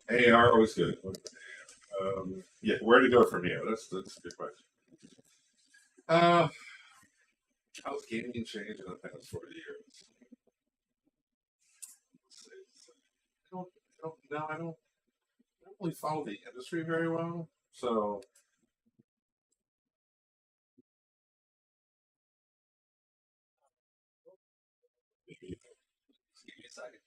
AAR was good. Yeah, where to go from here? That's a good question. How's gaming changed in the past 40 years? I don't, I don't really follow the industry very well. So maybe Give me a second.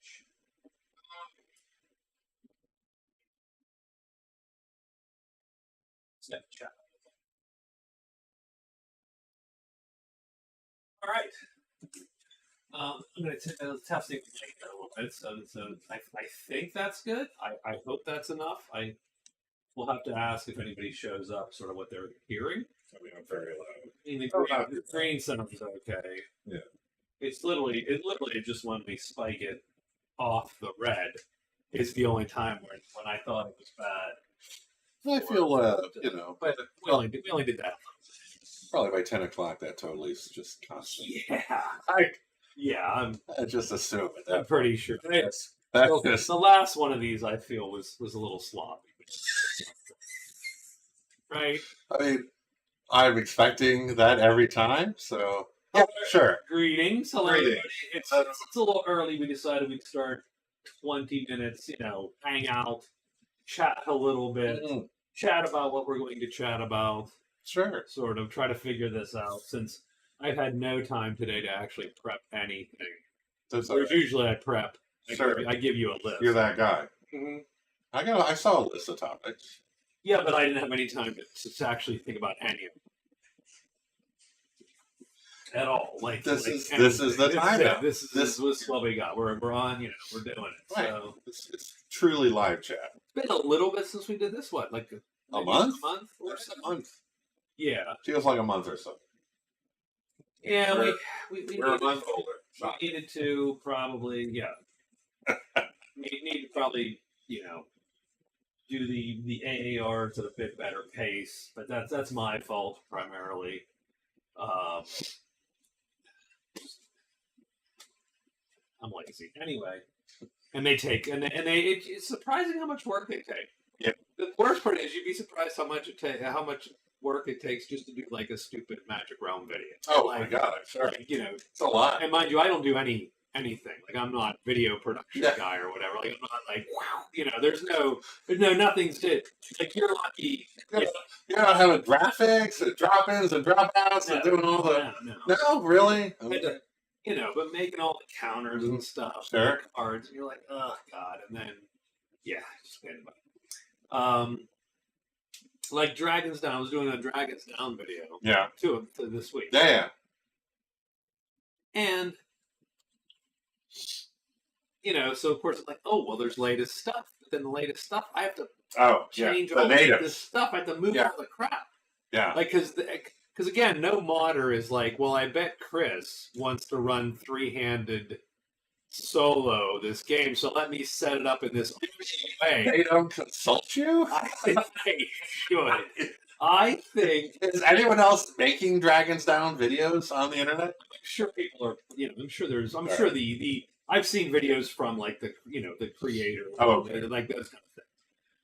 Step chat. All right. I'm going to test it a little bit. So I think that's good. I hope that's enough. I will have to ask if anybody shows up, sort of what they're hearing. I mean, I'm very loud. I mean, the green sounds okay. Yeah. It literally just when we spike it off the red is the only time when I thought it was bad. I feel, you know, But we only did that. probably by 10 o'clock that totally is just constant. Yeah, I just assume it. I'm pretty sure. That's The last one of these I feel was a little sloppy. Right? I mean, I'm expecting that every time, so yeah, sure. Greetings. Hello, everybody. It's Uh, a little early. We decided we'd start 20 minutes, hang out, chat a little bit, chat about what we're going to chat about, Sure. sort of try to figure this out since I've had no time today to actually prep anything. That's all Whereas right. usually I prep. Sure. I give you a list. You're that guy. Mm-hmm. I saw a list of topics. Yeah, but I didn't have any time to actually think about any of them. At all. This is the time now. This is what we got. We're on, we're doing it. Right. So It's truly live chat. it's been a little bit since we did this, what, like A month? A month or so? A month. Yeah. Feels like a month or so. Yeah, We're we a month older. needed to probably, need to probably, do the AAR at a bit better pace, but that's my fault primarily. I'm lazy anyway, and it's surprising how much work they take. Yeah. The worst part is you'd be surprised how much work it takes just to do like a stupid Magic Realm video. Oh my god, sure. Like, It's a lot. and mind you, I don't do anything. Like I'm not a video production guy or whatever. Like I'm not like there's nothing's to like. You're lucky. You're not having graphics and drop-ins and drop-outs and doing all the. No, really. Okay. But making all the counters and stuff, Sure. and cards, and you're like, oh god, and then just pain in the butt. Like Dragons Down, I was doing a Dragons Down video. Yeah. To this week. Yeah. And so of course it's like, oh well, there's latest stuff. But then the latest stuff, I have to change all this stuff. I have to move all the crap. Yeah. Like because again, no modder is like, well, I bet Chris wants to run three-handed solo this game, so let me set it up in this way. They don't consult you? I think they should. I think. Is anyone else making Dragons Down videos on the internet? I'm sure people are. I'm sure there's. I'm sure the. I've seen videos from like the the creator. Oh, okay. Like those kind of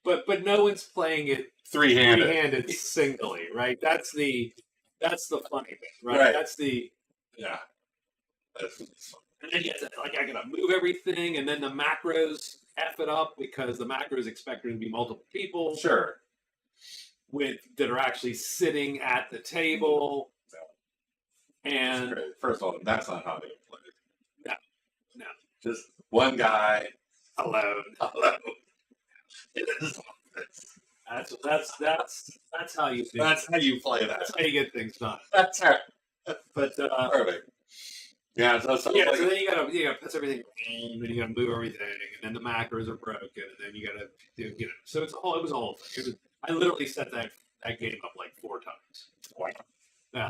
things. But no one's playing it three-handed singly, right? That's the funny thing, right? That's the That's and then I gotta move everything, and then the macros F it up because the macros expect there to be multiple people. Sure. That are actually sitting at the table. And first of all, that's not how they play it. No. Just one guy alone. That's how you do. That's how you play that. That's how you get things done. That's right. But perfect. Yeah. So then you gotta put everything in, and you gotta move everything, and then the macros are broken, and then you gotta do So it was a whole thing. I literally set that game up like 4 times. Wow.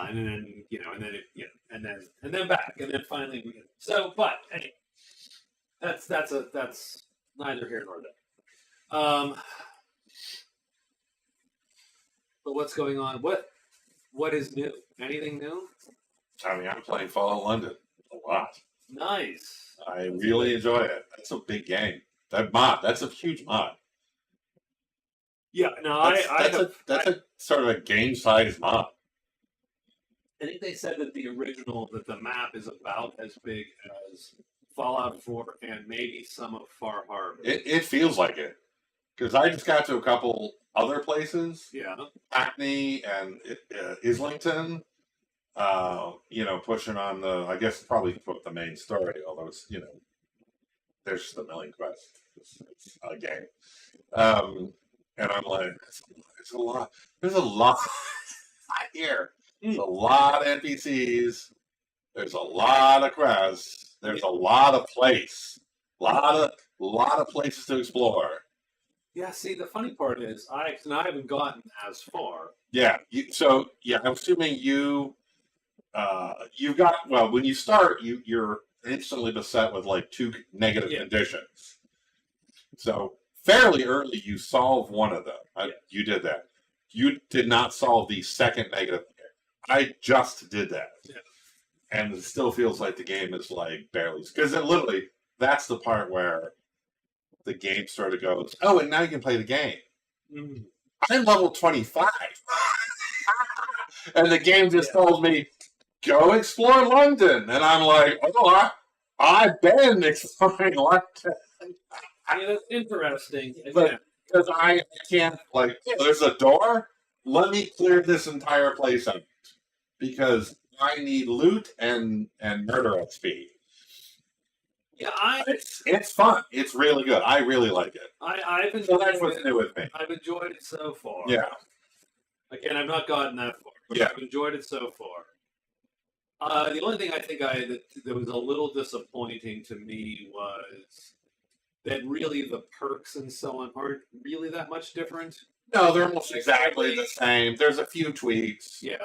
And then and then back, and then finally but anyway, that's neither here nor there. But what's going on? What is new? Anything new? I mean, I'm playing Fallout London a lot. Nice. I really enjoy it. That's a big game. That's a huge mod. Yeah, no, That's a sort of a game size mod. I think they said that that the map is about as big as Fallout 4 and maybe some of Far Harbor. It feels like it because I just got to a couple other places, Yeah. Hackney and Islington. Pushing on I guess probably the main story, although it's there's just a million quests. It's a game. And I'm like, it's a lot. There's a lot here. There's a lot of NPCs. There's a lot of quests. There's a lot of lot of places to explore. Yeah. See, the funny part is, I haven't gotten as far. Yeah. I'm assuming you've got when you start, you're instantly beset with like 2 negative conditions. So fairly early, you solve one of them. You did that. You did not solve the second negative. I just did that. Yeah. And it still feels like the game is like barely, because literally that's the part where the game sort of goes, oh, and now you can play the game. Mm. I'm level 25. And the game just told me, go explore London. And I'm like, oh, I've been exploring London. That's interesting. But because I can't, there's a door, let me clear this entire place out. Because I need loot and murder XP. Yeah, it's fun. It's really good. I really like it. I've enjoyed so that's what's new with me. I've enjoyed it so far. Yeah. Again, I've not gotten that far, but I've enjoyed it so far. The only thing I think that was a little disappointing to me was that really the perks and so on aren't really that much different. No, they're almost exactly the same. There's a few tweaks. Yeah,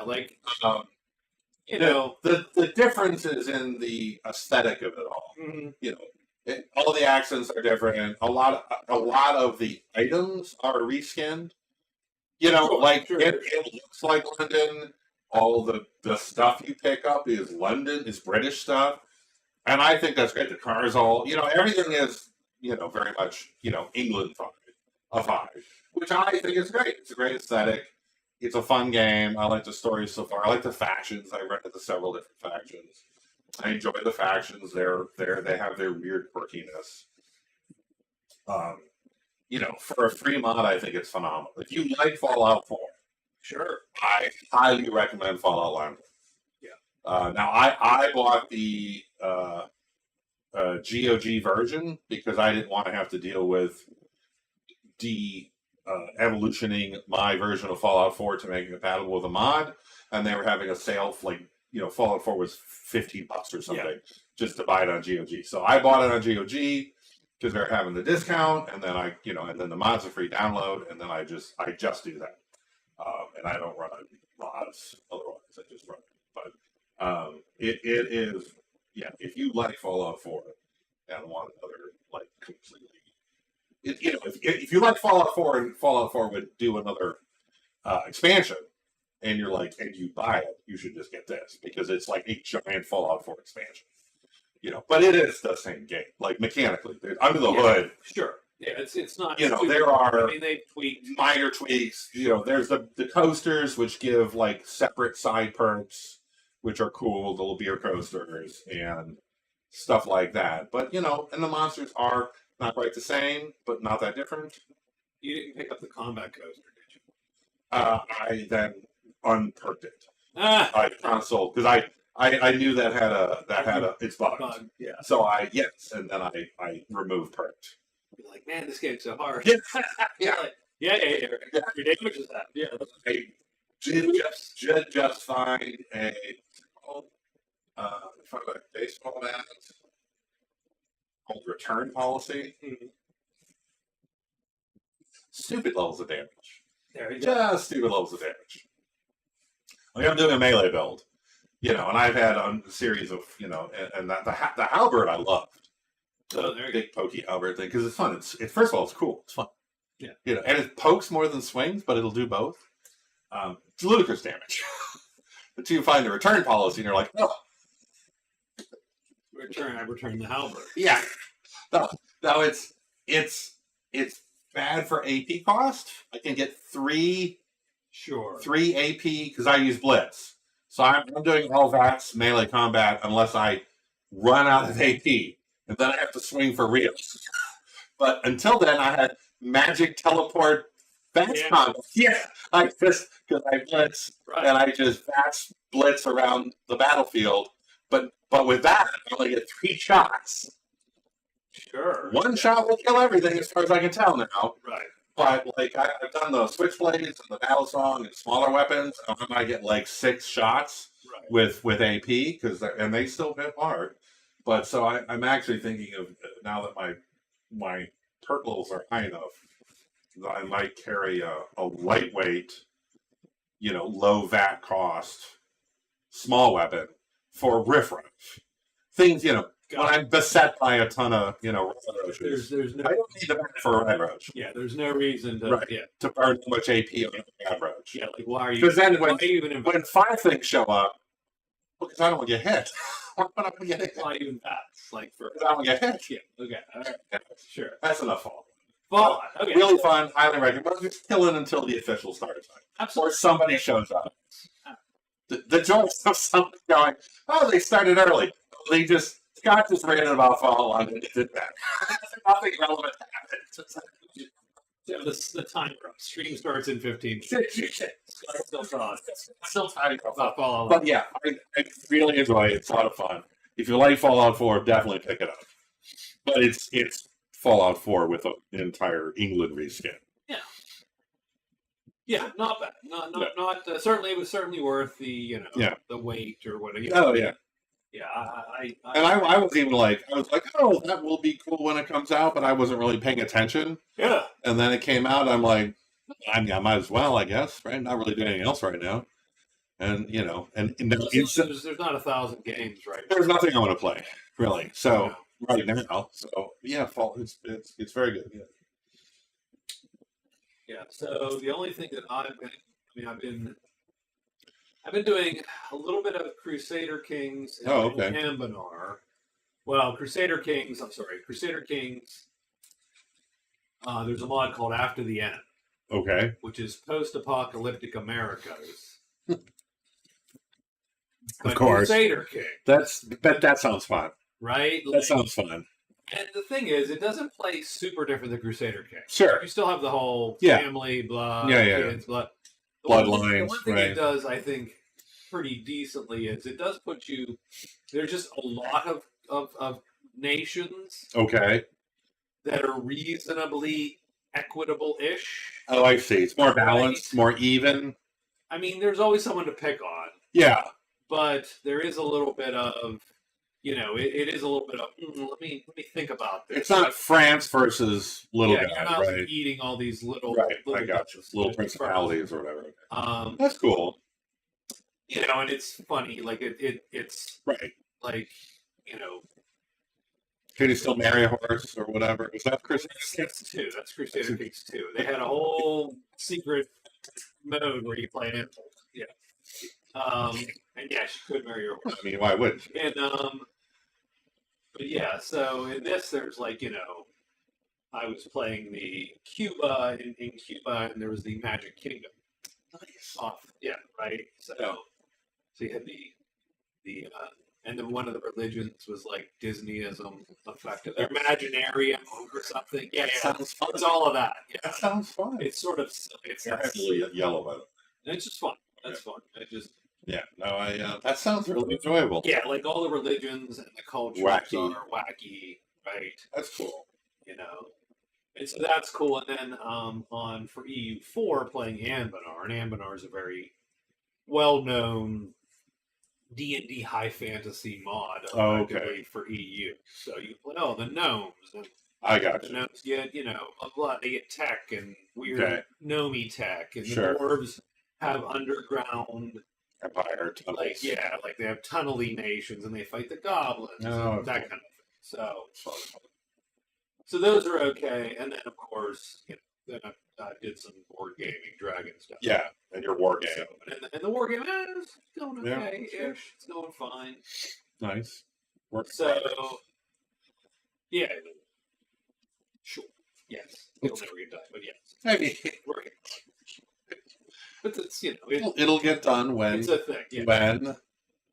the difference is in the aesthetic of it all. Mm-hmm. All the accents are different. A lot of the items are reskinned. It looks like London. All the stuff you pick up is British stuff, and I think that's great. The cars everything is very much England vibe, which I think is great. It's a great aesthetic. It's a fun game. I like the story so far. I like the factions. I read the several different factions. I enjoy the factions. They have their weird quirkiness. For a free mod, I think it's phenomenal. If you like Fallout 4, sure, I highly recommend Fallout London. Yeah. Now I bought the GOG version because I didn't want to have to deal with evolutioning my version of Fallout 4 to make it compatible with a mod, and they were having a sale for Fallout 4 was $15 or something just to buy it on GOG. So I bought it on GOG because they're having the discount, and then and then the mods are free download, and then I just do that, and I don't run mods otherwise. I just run it, but it is if you like Fallout 4 and want another completely. If you like Fallout 4 and Fallout 4 would do another expansion, and you buy it, you should just get this because it's like a giant Fallout 4 expansion. But it is the same game, mechanically. Under the hood. Sure. Yeah, it's not. There are. They tweaked minor tweaks. There's the coasters which give separate side perks, which are cool. The little beer coasters and stuff like that. But and the monsters are not quite the same, but not that different. You didn't pick up the combat coaster, did you? I then unperked it. I console because I knew that had a it's bugged. Yeah. So and then I removed perked. You're like, man, this game's so hard. Yeah. Yeah. Your damage is that. Yeah. I did just find a baseball bat called return policy. Mm-hmm. Stupid levels of damage. There you go. Just stupid levels of damage. I'm doing a melee build, and I've had a series of, and the halberd I loved. The big pokey halberd thing because it's fun. It's first of all it's cool. It's fun. Yeah. And it pokes more than swings, but it'll do both. It's ludicrous damage. Until you find the return policy, and you're like, oh. I return the halberd. Yeah. No, it's bad for AP cost. I can get three Sure. AP because I use Blitz. So I'm doing all VATS melee combat unless I run out of AP, and then I have to swing for real. But until then, I had magic teleport VATS combat. Yeah, I just because I Blitz and I just VATS Blitz around the battlefield. But with that, I only get 3 shots. Sure. One shot will kill everything, as far as I can tell now. Right. But like I've done the switchblades and the battle song and smaller weapons, and I might get like 6 shots with AP because and they still hit hard. But so I'm actually thinking of now that my perk levels are high enough, that I might carry a lightweight, low VAT cost small weapon for riffraff things. When I'm beset by a ton of, red roaches, there's no, I don't need the bat for a red roach. Yeah, there's no reason to To burn too much AP on a red roach. Yeah, like why are you? Because then when 5 things show up, because I don't want to get hit. Why am I going to get hit? Why even that? Like for Because I don't want to get hit. Yeah. Okay. All right. Sure. That's enough fault. Fallout. Okay. Really fun. Highly recommend. But just killing until the official start time. Absolutely. Or somebody shows up. The joys of somebody going, oh, they started early. Scott just ran about Fallout and it did that. Nothing relevant happened. Yeah, the timer. Stream starts in 15 minutes. Still tiny. Fallout. But yeah, I really enjoy it. It's a lot of fun. If you like Fallout 4, definitely pick it up. But it's Fallout 4 with an entire England reskin. Yeah. Yeah, not bad. Not certainly. It was certainly worth the the wait or whatever. Oh yeah. Yeah, I was even like, oh, that will be cool when it comes out, but I wasn't really paying attention. Yeah. And then it came out, I'm like, I might as well, I guess, right? Not really doing anything else right now. And, there's not 1,000 games, right? There's nothing I want to play, really. So, right now. So, yeah, it's very good. Yeah. Yeah, so the only thing that I've been doing a little bit of Crusader Kings and Ambinar. Well, Crusader Kings. There's a mod called After the End. Okay. Which is post-apocalyptic Americas. Of course. Crusader King. That sounds fun. Right? That sounds fun. And the thing is, it doesn't play super different than Crusader King. Sure. You still have the whole family, blood, kids, blood. Bloodlines. The one thing it does, I think, pretty decently is it does put you. There's just a lot of nations. Okay. That are reasonably equitable-ish. Oh, I see. It's more balanced, more even. I mean, there's always someone to pick on. Yeah. But there is a little bit of, it is a little bit of. Let me think about this. It's not France versus little guys, you're not right? eating all these little. Right. I got you. Little principalities or whatever. That's cool. And it's funny. Like it's right. Like Can you still marry a horse or whatever? Is that Crusader Kings 2? That's Crusader Kings 2. They had a whole secret mode where you play animals. Yeah. And yeah, she could marry her horse. I mean, why wouldn't she? And but yeah, so in this there's I was playing the Cuba in Cuba, and there was the Magic Kingdom. Nice. Right. So you had the and then one of the religions was like Disneyism affected their Imaginarium or something. Yeah, sounds fun. It's all of that. Yeah, that sounds fun. It's sort of it's heavily yellow about it. It's just fun. That's fun. That sounds really enjoyable. Yeah, like all the religions and the cultures are wacky, right? That's cool. And so that's cool. And then on for EU4 playing Ambinar, and Ambinar is a very well-known D&D high fantasy mod for EU. So you play the gnomes. And I got you. The gnomes get they get tech and weird gnomey tech, and the dwarves have underground empire tunnels. Like they have tunnely nations, and they fight the goblins, and that kind of thing. So those are okay, and then of course, then I did some board gaming, dragon stuff. Yeah, and your war game. And the war game is going okay-ish. It's going fine. Nice. So, yeah. Sure. Yes, it'll never get done, but yes, I mean, but it's it'll get done when it's a thing. Yeah. when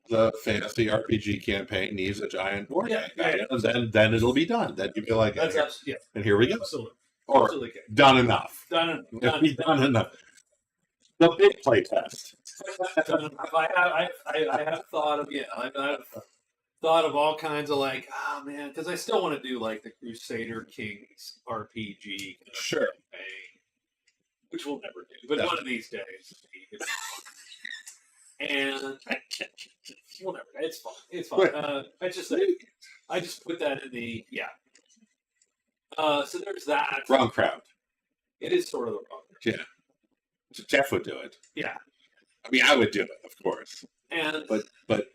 the fantasy RPG campaign needs a giant board Yeah, game. yeah. And then it'll be done. Then you feel like, That's and here we go. absolutely, Or absolutely okay. done enough. Done. It'll be done enough. The big play test. I have thought of I've thought of all kinds of like, oh man, because I still want to do like the Crusader Kings RPG Sure. campaign, which we'll never do, but one of these days. And we'll never. It's fun. It's fun. I just put that in the so there's that. Wrong crowd. It is sort of the wrong. Yeah. So Jeff would do it. Yeah. I mean, I would do it, of course. And but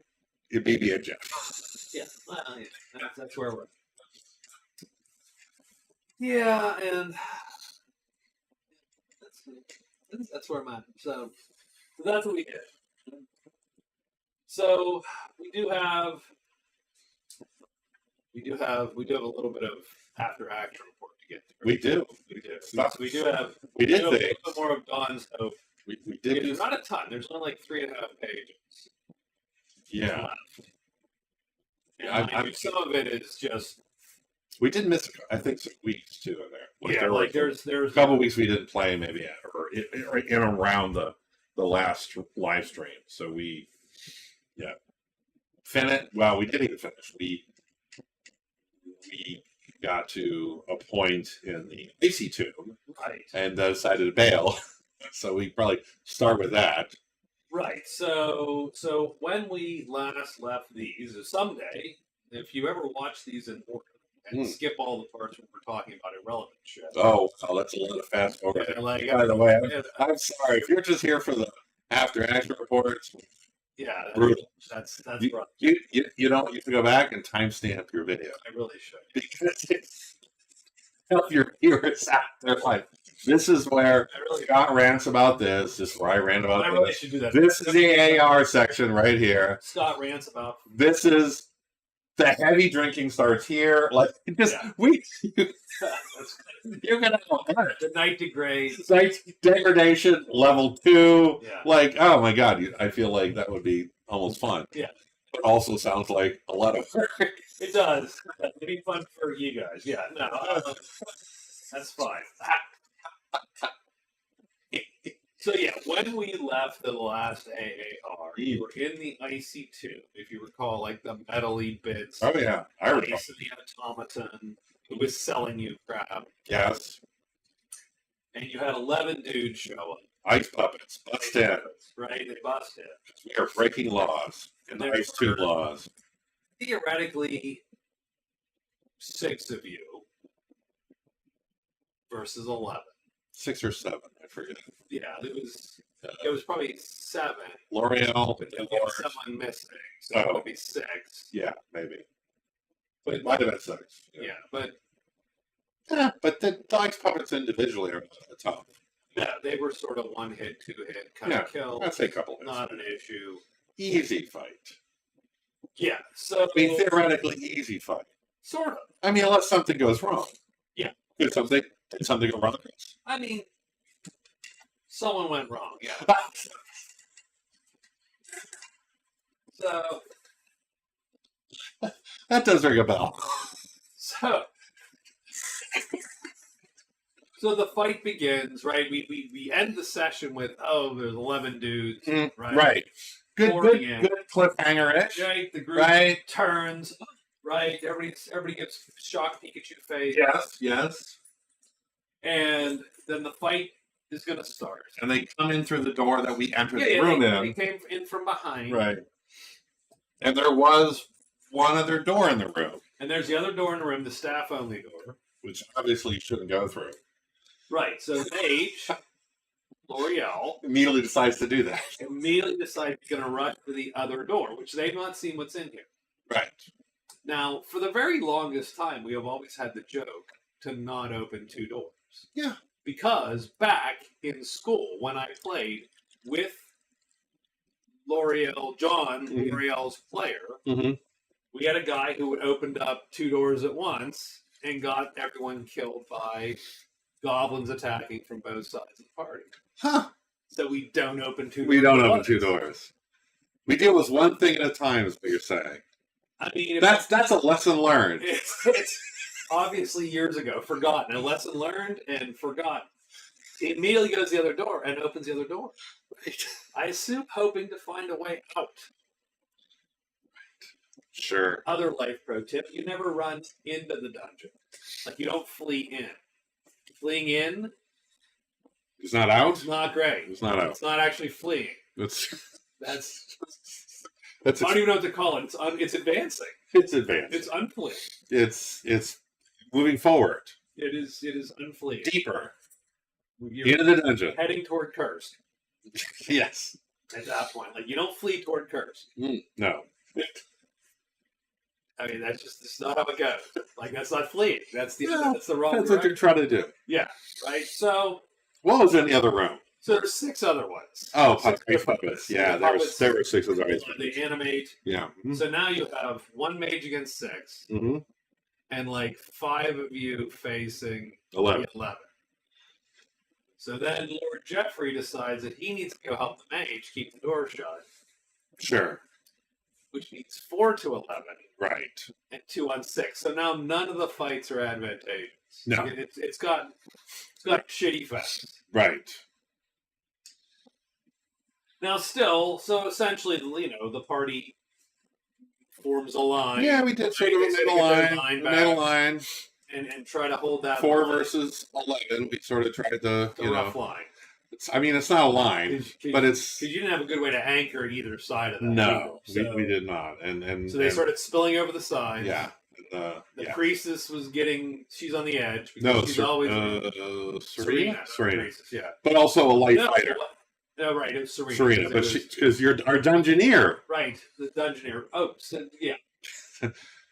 it may be a Jeff. yeah, well, yeah, that's where we're. Yeah, and that's where I'm at. So that's what we did. So we do have a little bit of after action report to get through. We do. We did a little things. bit more of Dawn's Hope. We did. There's not a ton. There's only like 3.5 pages. Yeah. Left. And I'm some of it is just we did miss, I think, some weeks too in there. there's a couple weeks we didn't play, maybe, or in around the last live stream. So we Well, we didn't even finish. We got to a point in the Icy Tomb, right. and decided to bail. So we probably start with that. Right. So when we last left these, someday, if you ever watch these in order and skip all the parts where we're talking about irrelevant shit. Oh, that's a lot of fast forward. Yeah, like, by the way, I'm sorry if you're just here for the after action reports. Yeah, Brutal. That's You rough. you don't have to go back and timestamp your video I really should. because it's help your viewers out. They're like, this is where Scott rants about this. This is where I rant about I really this. should do that. This is the AAR section right here. Scott rants about. This is the heavy drinking starts here. Like just you're gonna have the night degrade. Night degradation level 2. Yeah. Like, oh my god, I feel like that would be almost fun. Yeah. But also sounds like a lot of work. It does. It'd be fun for you guys. Yeah. No. That's fine. So yeah, when we left the last AAR, we were in the Icy Tomb, if you recall, like the metally bits. Oh yeah, I recall. Ice and the automaton who was selling you crap, Yes. and you had 11 dudes show up. Ice puppets. Bust in. Right? They busted. We are breaking laws. And the Ice Tube laws. Theoretically, 6 of you versus 11. 6 or 7, I forget. Yeah, it was probably 7. L'Oreal. But then there was someone missing, so it would be 6. Yeah, maybe. But It might have been 6. yeah, but But the Ice puppets individually are tough. yeah, they were sort of 1-hit, 2-hit kind of kill. I'd say a couple hits. Not an issue. Easy fight. Yeah, so I mean, theoretically, easy fight. sort of. I mean, unless something goes wrong. Yeah. Did something go wrong? I mean, someone went wrong. Yeah. So That does ring a bell. So the fight begins, right? We end the session with, there's 11 dudes, right? Right. Good cliffhanger-ish. Right, the group Right. turns, right? Everybody gets shocked Pikachu face. Yes. And then the fight is going to start. And they come in through the door that we entered the room in. They came in from behind. Right. And there was one other door in the room, And there's the other door in the room, the staff-only door. which obviously you shouldn't go through. Right, so Paige, L'Oreal, Immediately decides to do that. immediately decides he's going to rush to the other door, which they've not seen what's in here. Right. Now, for the very longest time, we have always had the joke to not open 2 doors. Yeah. Because back in school, when I played with L'Oreal, John, L'Oreal's player, Mm-hmm. we had a guy who would opened up 2 doors at once and got everyone killed by goblins attacking from both sides of the party. Huh. So we don't open two. We don't open doors. 2 doors. We deal with one thing at a time, is what you're saying. I mean, That's a lesson learned. It's obviously years ago, forgotten. A lesson learned and forgotten. It immediately goes to the other door and opens the other door. Right. I assume hoping to find a way out. Sure. Other life pro tip, you never run into the dungeon. Like, you don't flee in. Fleeing in It's not out? is not great. It's not out. It's not actually fleeing. It's I don't even know what to call it. It's advancing. It's advanced. It's unfleeing. It's moving forward. It is unfleeing. Deeper. You're Into the dungeon. heading toward cursed Yes. at that point. Like, you don't flee toward cursed. No. I mean, that's not how it goes. Like, that's not fleeing. That's the wrong That's what you're direction. trying to do. Yeah, right? So What was in the other room? there's 6 other ones. Oh, 6 puppets. puppets. Yeah, The there puppets, were 6 of those. they animate. Yeah. So now you have 1 mage against 6, Mm-hmm. and like 5 of you facing 11. 11. So then Lord Jeffrey decides that he needs to go help the mage keep the door shut, Sure. which means 4 to 11 Right. and 2 on 6. So now none of the fights are advantageous. No. It's got shitty fights. Right. Now still, so essentially, the party forms a line. Yeah, we did sort of a They middle get their line. back Middle line. and try to hold that 4 line. versus 11. We sort of tried to, It's a rough line. it's not a line, but it's because you didn't have a good way to anchor either side of that. no, either. So, we did not, and so they and, started spilling over the sides. yeah, The yeah. priestess was she's on the edge because No, she's always Serena, Priestess, yeah. but also a light No, fighter, no, right, it was Serena. Serena, but because you're our dungeoneer, right, the dungeoneer. Oh, so, yeah,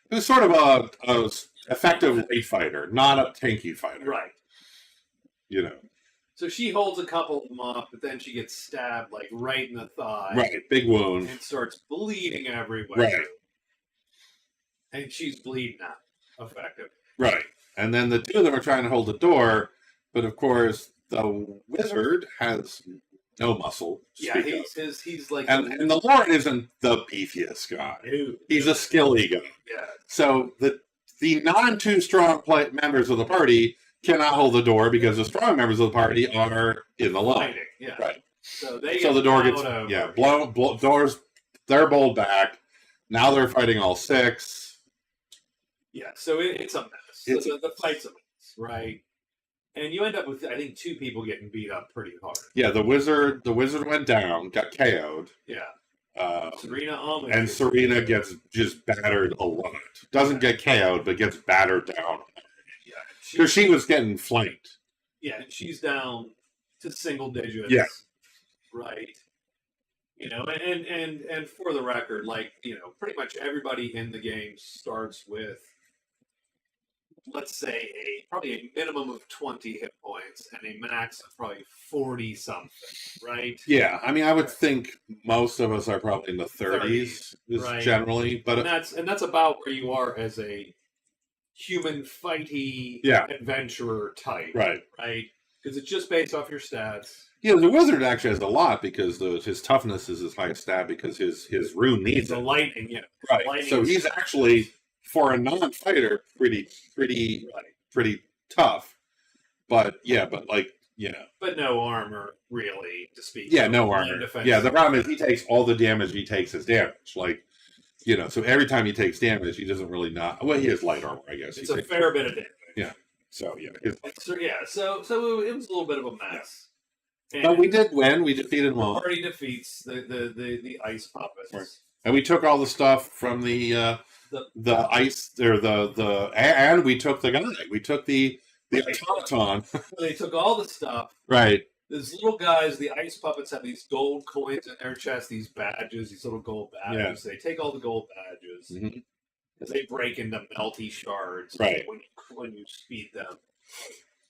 who's sort of a effective light fighter, not a tanky fighter, right. You know, So she holds a couple of them off, but then she gets stabbed like right in the thigh, right, big wound, and starts bleeding everywhere. right, And she's bleeding out, effective. right, and then the 2 of them are trying to hold the door, but of course the wizard has no muscle. to Yeah, speak of. he's like, And the Lord isn't the beefiest guy. Ew. He's a skilly guy. Yeah, So the non-2 strong members of the party cannot hold the door because the strong members of the party are in the line. fighting. Yeah, Right. So they So the door gets blown over. doors. They're bowled back. Now they're fighting all 6. Yeah, so it's a mess. The fight's a mess, right? And you end up with, I think, 2 people getting beat up pretty hard. Yeah, the wizard went down, got KO'd. Yeah. Serena almost. And Serena gets just battered a lot. Doesn't get KO'd, but gets battered down. Yeah. Because she was getting flanked. Yeah, and she's down to single digits. Yeah. Right. And for the record, pretty much everybody in the game starts with, let's say, probably a minimum of 20 hit points and a max of probably 40 something, right? Yeah, I mean, I would think most of us are probably in the 30s, right. generally, but And that's about where you are as a human fighty adventurer type, right? Because it's just based off your stats. Yeah, the wizard actually has a lot because his toughness is his highest stat because his rune needs The it. lightning, Right. Lightning So is- he's actually, for a non-fighter, pretty tough. But But no armor, really, to speak. yeah, of. no Line armor. defense. Yeah, the problem is he takes all the damage he takes as damage. So every time he takes damage, he doesn't really not. Well, he has light armor, I guess. It's a fair bit of damage. Yeah. So So it was a little bit of a mess. And but we did win. We defeated the Mull. party defeats the ice puppets. Right. And we took all the stuff from the ice or and we took the guy. We took the automaton. They took all the stuff. Right. These little guys, the ice puppets, have these gold coins in their chest, these badges, these little gold badges. They take all the gold badges. Mhm. They break into melty shards Right. when you speed them.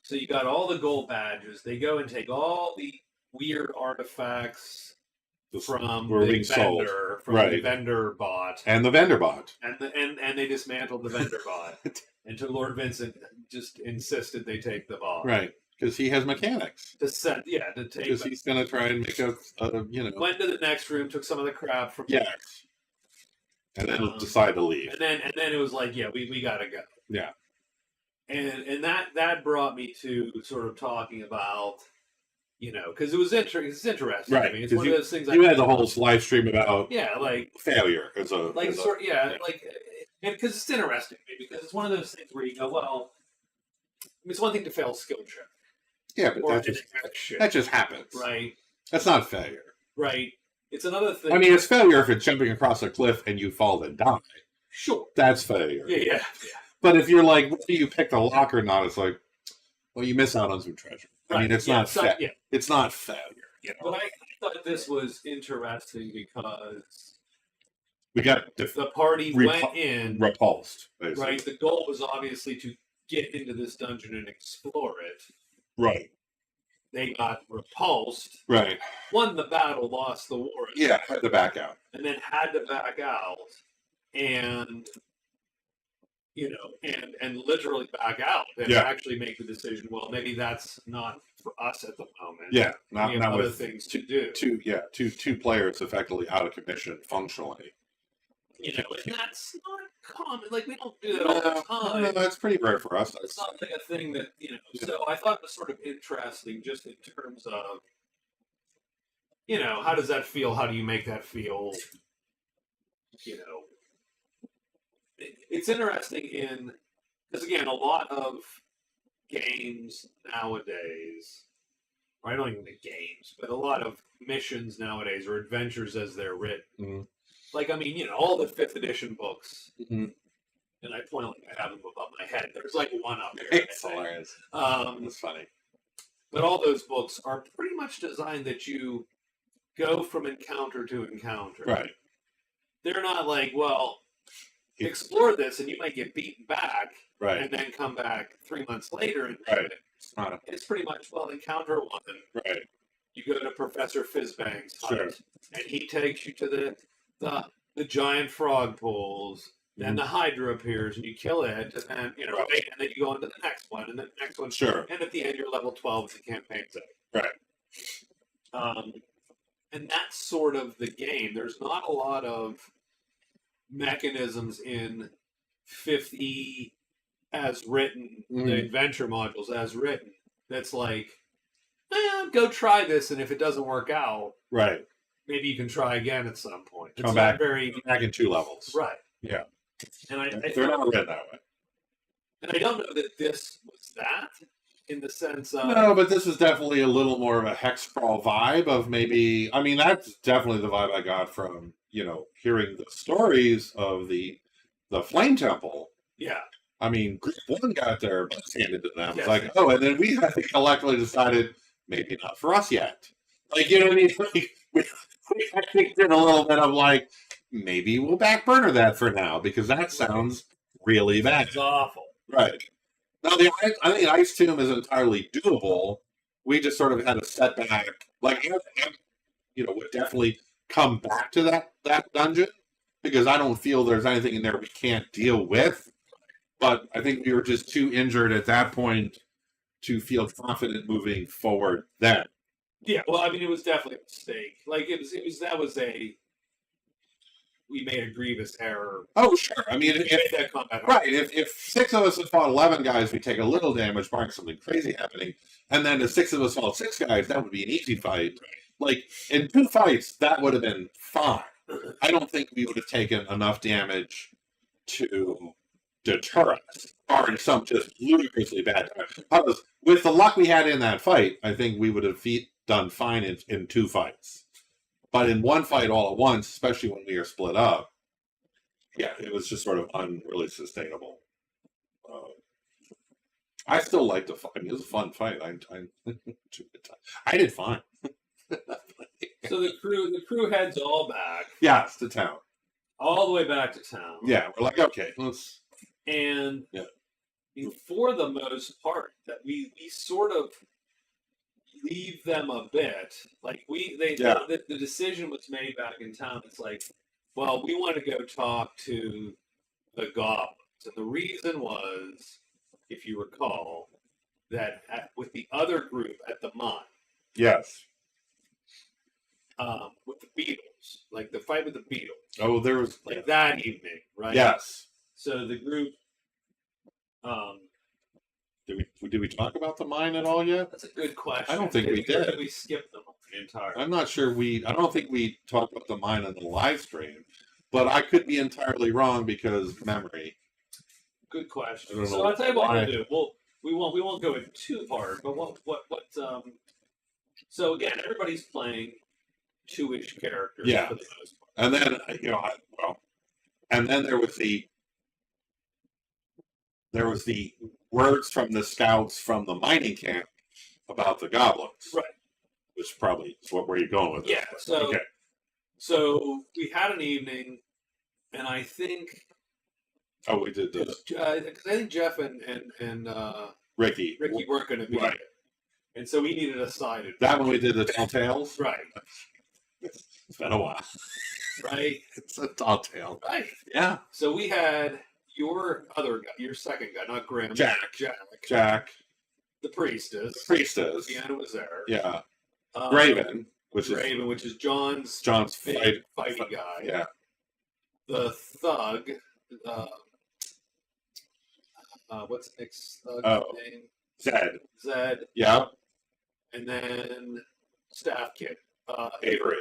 So you got all the gold badges. They go and take all the weird artifacts from Were the being sold. vendor, Right. the vendor bot, And the vendor bot. and they dismantled the vendor bot, and to Lord Vincent just insisted they take the ball. Right. Because he has mechanics. To take. Because he's going to try and make a Went to the next room, took some of the crap from yes. And then decide to leave. And then it was like, yeah, we gotta go. Yeah. And that brought me to sort of talking about, because it's interesting. Right. I mean, it's one of those things. You had the whole live stream about failure because it's interesting to me because it's one of those things where you go, well, it's one thing to fail skill check. Yeah, but that just happens. Right. That's not failure. Right. It's another thing. I mean, it's failure if it's jumping across a cliff and you fall and die. Sure. That's failure. Yeah. But if you're like, whether you pick the lock or not, it's like, well, you miss out on some treasure. Right. I mean, it's not failure. It's not failure. But I thought this was interesting because we got the party went in repulsed. Basically. Right. The goal was obviously to get into this dungeon and explore it. Right. They got repulsed. Right. Won the battle, lost the war. Yeah, had to back out. And then had to back out. And and literally back out and actually make the decision, well, maybe that's not for us at the moment. Yeah. We have not other with things to do. Two players effectively out of commission functionally. And that's not common. Like, we don't do that all the time. No, that's pretty rare for us. It's not like a thing that, so I thought it was sort of interesting just in terms of, how does that feel? How do you make that feel? It's interesting because again, a lot of games nowadays, or I don't even think games, but a lot of missions nowadays or adventures as they're written. Mm-hmm. Like, I mean, all the 5th edition books, mm-hmm. and I point like I have them above my head. There's like one up there. It's hilarious. It's funny. But all those books are pretty much designed that you go from encounter to encounter. Right. They're not like, well, explore this and you might get beaten back. Right. And then come back 3 months later and right. It's pretty much, well, encounter one. Right. You go to Professor Fizzbang's hut, sure. and he takes you to the giant frog pools. Then the Hydra appears, and you kill it, and then and then you go into the next one, and the next one. Sure. And at the end, you're level 12 with the campaign set. Right. And that's sort of the game. There's not a lot of mechanisms in 5th E as written, the adventure modules as written. That's like, go try this, and if it doesn't work out, right, maybe you can try again at some point. Come back in 2 levels. Right. Yeah. And they're not written that way. And I don't know that this was that in the sense of... No, but this is definitely a little more of a hex crawl vibe of maybe... I mean, that's definitely the vibe I got from, hearing the stories of the Flame Temple. Yeah. I mean, Group 1 got their butts handed to them. It's like, oh, and then we collectively decided, maybe not for us yet. Like, you know what I mean? Like, we actually did a little bit of like, maybe we'll back burner that for now, because that sounds really bad. It's awful. Right. Now, I think Ice Tomb is entirely doable. We just sort of had a setback. Like, would definitely come back to that dungeon, because I don't feel there's anything in there we can't deal with. But I think we were just too injured at that point to feel confident moving forward then. Yeah, well, I mean, it was definitely a mistake. Like, we made a grievous error. Oh, sure. I mean, if 6 of us had fought 11 guys, we'd take a little damage, barring something crazy happening. And then if 6 of us fought 6 guys, that would be an easy fight. Like, in 2 fights, that would have been fine. I don't think we would have taken enough damage to deter us, barring some just ludicrously bad time. With the luck we had in that fight, I think we would have done fine in 2 fights. But in 1 fight all at once, especially when we are split up, it was just sort of unreally sustainable. I still like the fight. I mean, it was a fun fight. I did fine. So the crew heads all back. Yeah, it's to town. All the way back to town. Yeah, we're like, okay, let's... And for the most part, that we sort of leave them a bit. Like, the decision was made back in town. It's like, well, we want to go talk to the goblins. And the reason was, if you recall, that with the other group at the mine, Yes. with the Beatles, like the fight with the Beatles, Oh, there was like that evening, right? Yes. So the group. Did we talk about the mine at all yet? That's a good question. I don't think we did. We skipped them entirely. I'm not sure I don't think we talked about the mine on the live stream, but I could be entirely wrong because memory. Good question. I don't So know I'll tell you what why. we'll do. We won't go in too hard, but what so again, everybody's playing two-ish characters Yeah. for the most part. And then and then there was the words from the scouts from the mining camp about the goblins. Right. Which probably is where you're going with this. Yeah. So Okay. so we had an evening, and I think Oh, we did because this. I think Jeff and Ricky. Ricky weren't going to be Right. there, and so we needed a side adventure. That one we did the Tall Tales. Right. It's been a while. Right. It's a Tall Tale. Right. Yeah. So we had your other guy, your second guy, not Grim. Jack. Jack. The priestess. Priestess. Deanna was there. Yeah. Um, Raven, which is John's big fighting guy. Yeah. The thug. What's Nick's thug name? Zed. Zed. Yeah. And then Staff Kid. Avery.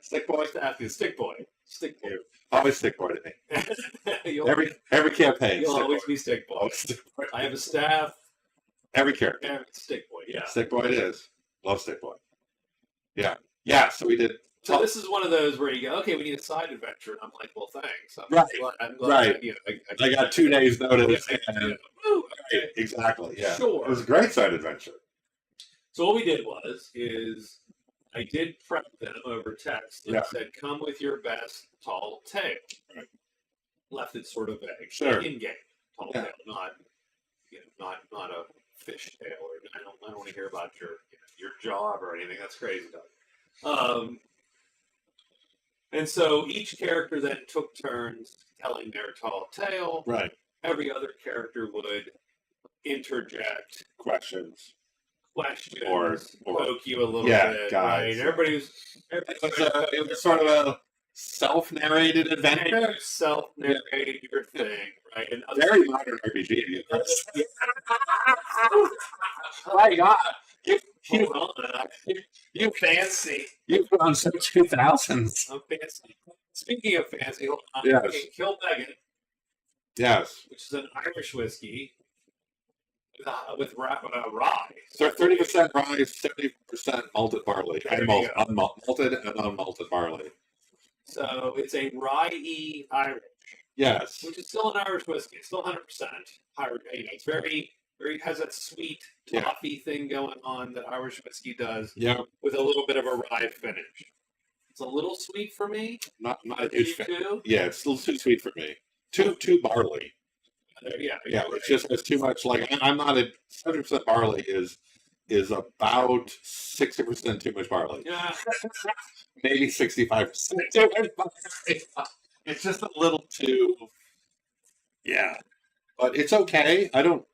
Stick boy. Staff Kid. Stick Boy. Stick Boy. Always stick boy to me. You'll Every campaign. you'll Stick always boy. be Stick Boy. Always stick boy. I have a staff. Every character. And Stick Boy. Yeah. Stick boy it is. Love stick boy. Yeah. Yeah. So we did. So this is one of those where you go, okay, we need a side adventure, and I'm like, well, thanks. Right. I'm glad Right. you know, I got 2 days notice. Yeah, And, Woo, okay. exactly. Yeah. Sure. It was a great side adventure. So what we did is I did prep them over text and Yeah. said, come with your best tall tale. Right. Left it sort of vague. Sure. In game tall Yeah. tale, not a fish tale, or I don't want to hear about your job or anything. That's crazy, Doug. And so each character then took turns telling their tall tale. Right. Every other character would interject Questions. questions Or poke you a little yeah, bit. guys. Right? Everybody It was sort of a self-narrated adventure. self-narrate your thing, right? And Very modern RPG. my God. You, Hold on. you Fancy. you put on some 2000s. I'm fancy. Speaking of fancy, hold on. Yes. Okay, Kill Megan, Yes. which is an Irish whiskey with rye. So 30% rye, 70% malted barley. There And you malted and unmalted barley. So it's a rye-y Irish, Yes. which is still an Irish whiskey. It's still 100% Irish. It's very has that sweet Yeah. toffee thing going on that Irish whiskey does, Yeah. with a little bit of a rye finish. It's a little sweet for me. Not a But huge you fan. too? Yeah, it's still too sweet for me. Too barley. Yeah, Yeah, it just has too much. Like I'm not a 70% barley is about 60% too much barley. Yeah. Maybe 65% too much barley. It's just a little too. Yeah, but it's okay. I don't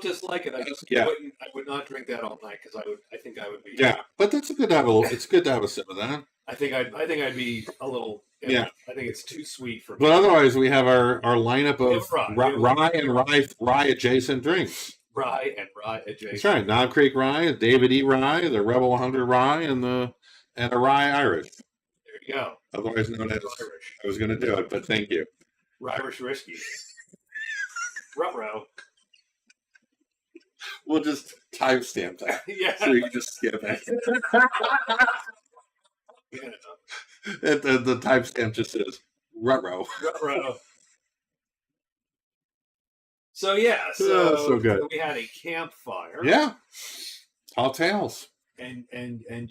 dislike it. I just Yeah. I would not drink that all night because I think I would be. Yeah, but that's a good to have a little. It's good to have a sip of that. I think I'd be a little. Yeah. I think it's too sweet for me. But otherwise, we have our lineup of Yeah, rye adjacent drinks. Rye adjacent. That's right. Knob Creek Rye, David E. Rye, the Rebel 100 Rye, and a Rye Irish, There you go. otherwise known as. Irish. I was going to do it, but thank you. Irish whiskey. Ruh-roh. We'll just timestamp that, Yeah. so you can just skip it. Yeah. The timestamp just says ruh-roh. Ruh-roh. So yeah, so good. we had a campfire. Yeah, Tall Tales. And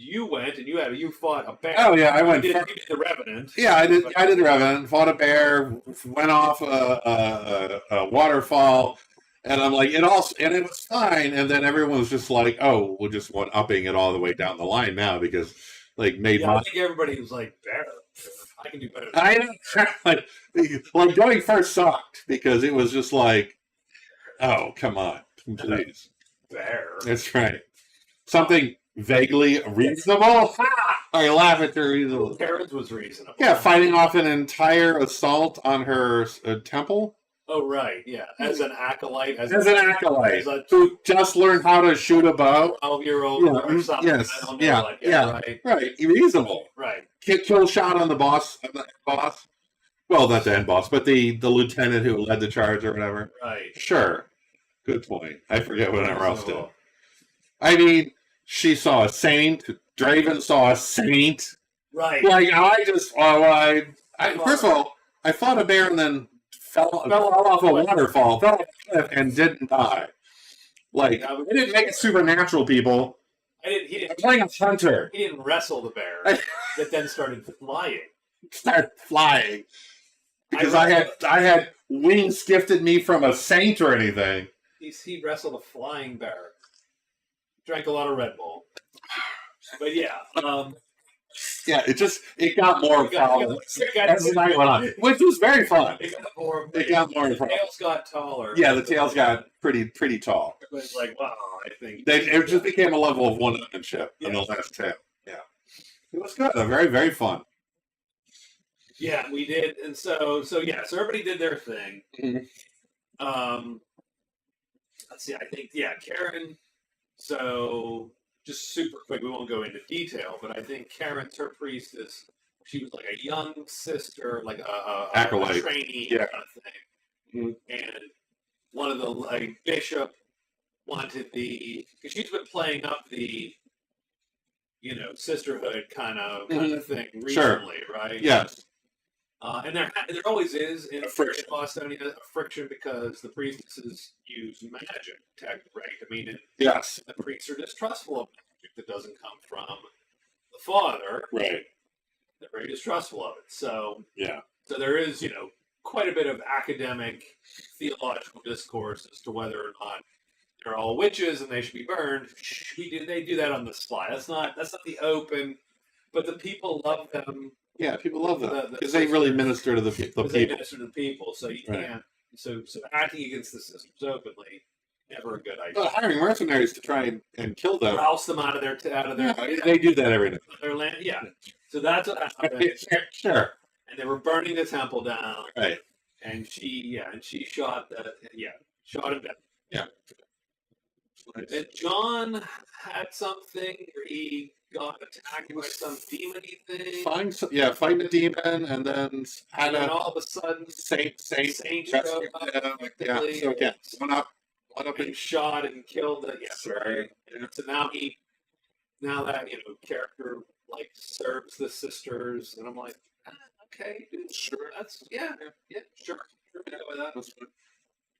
you went and you fought a bear. Oh yeah, I went. You did the Revenant. Yeah, I did the Revenant, fought a bear, went off a waterfall, and I'm like, it was fine. And then everyone was just like, oh, we'll just want upping it all the way down the line now because, like, I think everybody was like, bear. I can do better. I like going first sucked because it was just like, oh, come on, please. Bear. That's right. Something vaguely reasonable. I laugh at the reasonable. Karen's was reasonable. Yeah, fighting off an entire assault on her temple. Oh right, yeah. As an acolyte, As an acolyte as a who just learned how to shoot a bow. 12-year-old Yeah, or something. yes, I don't know, yeah, like, yeah. right, Right, reasonable. right. Kill shot on the boss. Boss. Well, not the end boss, but the lieutenant who led the charge or whatever. Right. Sure. Good point. I forget what else did. So, I mean, she saw a saint. Draven saw a saint. right. Like first of all, I fought a bear and then fell off a waterfall, fell off a cliff, and didn't die. Like Yeah, they didn't make it supernatural, people. He I'm playing a hunter. didn't wrestle the bear that then started flying. Start flying because I had wings gifted me from a saint or anything. He wrestled a flying bear. Drank a lot of Red Bull. But yeah, Yeah, it got more fun got as the night went on, which was very fun. It got more. It got more fun. The tails got taller. Yeah, the tails got pretty tall. It was like, wow, I think It just became a level of one-upmanship in the last tail. Yeah, it was good. Very very fun. Yeah, we did, and so everybody did their thing. Mhm. Let's see. I think Karen. So just super quick, we won't go into detail, but I think Karen's her priestess. She was like a young sister, like a Acolyte. trainee Yeah. kind of thing, and one of the bishop wanted because she's been playing up the sisterhood kind of thing recently, Sure. right? Yes. And there always is in A friction. Bostonia a friction because the priestesses use magic tech, right? I mean, Yes. the priests are distrustful of magic that doesn't come from the father. Right. They're very distrustful of it. So Yeah. so there is, quite a bit of academic theological discourse as to whether or not they're all witches and they should be burned. They do that on the sly. That's not the open, but the people love them. Yeah, people love them The because they really minister to the Because people. they minister to the people, so you Right. can't. So acting against the systems openly, never a good idea. But hiring mercenaries to try and kill them. Rouse them out of their Yeah, they do that every night. their land. Yeah. So that's what happened. Sure. And they were burning the temple down. Right. And she shot shot him down. Yeah. And John had something where he got attacked by some demony thing. Fighting a demon, and then had And then a all of a sudden, saint Saint rescued showed up them. Yeah. effectively. So again, one up And shot and killed the Right. So now that character serves the sisters, and I'm like, okay, dude, Sure. that's sure. Yeah, with that. That's fine.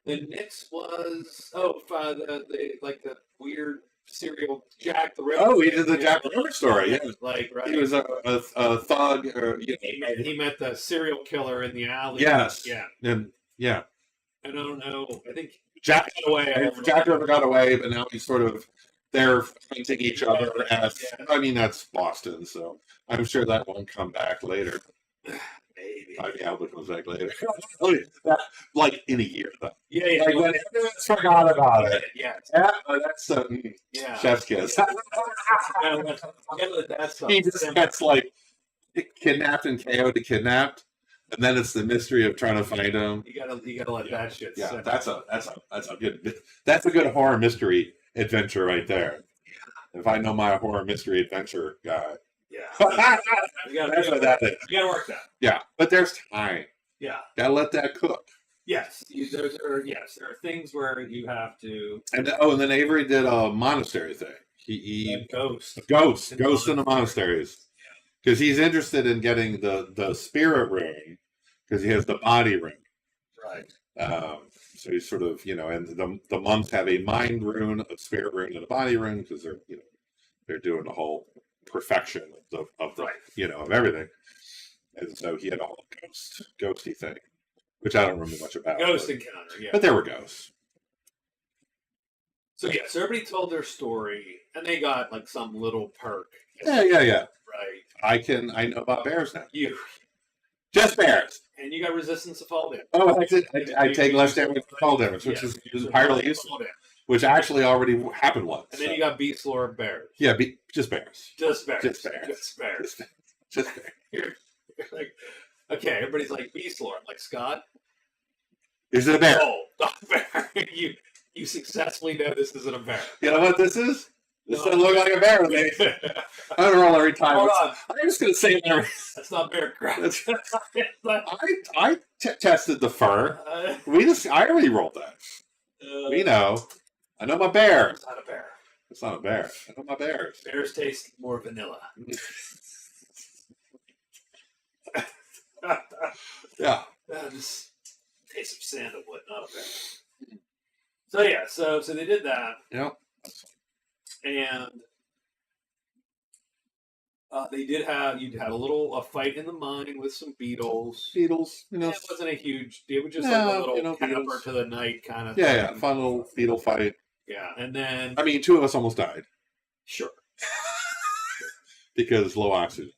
The Knicks was the weird serial Jack the Ripper. Oh, he did the Jack the Ripper story. Yeah, right. he was a thug. Or, He met the serial killer in the alley. Yes. Yeah. And yeah, I don't know. I think Jack got away. Jack the Ripper got away, but now he's sort of they're hunting each other. I mean, that's Boston, so I'm sure that won't come back later. Maybe. I mean, it comes back later. Like in a year, though. Yeah. Like when everyone's forgot about it. Yes. Yeah, that's Yeah. chef's kiss. That's He just gets kidnapped and KO'd to kidnapped, and then it's the mystery of trying to find him. You gotta let that shit. Yeah, sit. that's a good horror mystery adventure right there. If I know my horror mystery adventure guy, Yeah. that's what that is. You gotta work that. Yeah, but there's time. Yeah. Gotta let that cook. Yes. There are things where you have to. And then Avery did a monastery thing. He Ghost. ghost in the monasteries because he's interested in getting the spirit rune because he has the body rune. Right. So he's sort of and the monks have a mind rune, a spirit rune, and a body rune because they're doing the whole perfection of of everything. And so he had a whole ghosty thing, which I don't remember much about. Ghost encounter. Yeah. But there were ghosts. So everybody told their story, and they got some little perk. Yeah. Right. I know about bears now. Just bears. And you got resistance to fall damage. Oh, I take less damage to fall damage, which is entirely useful. Which actually already happened once. And then you got beast lord bears. Yeah, just bears. Just bears. Just bears. Just bears. Just bears. You're like, okay, everybody's like beast lord. I'm like, Scott, Is it a bear? oh, not a bear. You successfully know this isn't a bear. You know what this is? This doesn't look like a bear to me. I don't roll every time. Hold on. I'm just going to say that. That's not bear crap. I tested the fur. I already rolled that. We know. I know my bear. It's not a bear. It's not a bear. I know my bears. Bears taste more vanilla. Yeah. Just taste of sandalwood, not a bear. So yeah, so they did that. Yeah. And they did have a little fight in the mine with some beetles. Beetles, you know. It wasn't a huge. It was just Yeah, like a little you know, camper beetles. to the night kind of. Yeah, thing. fun little beetle fight. Yeah, and then I mean, 2 of us almost died sure. because low oxygen.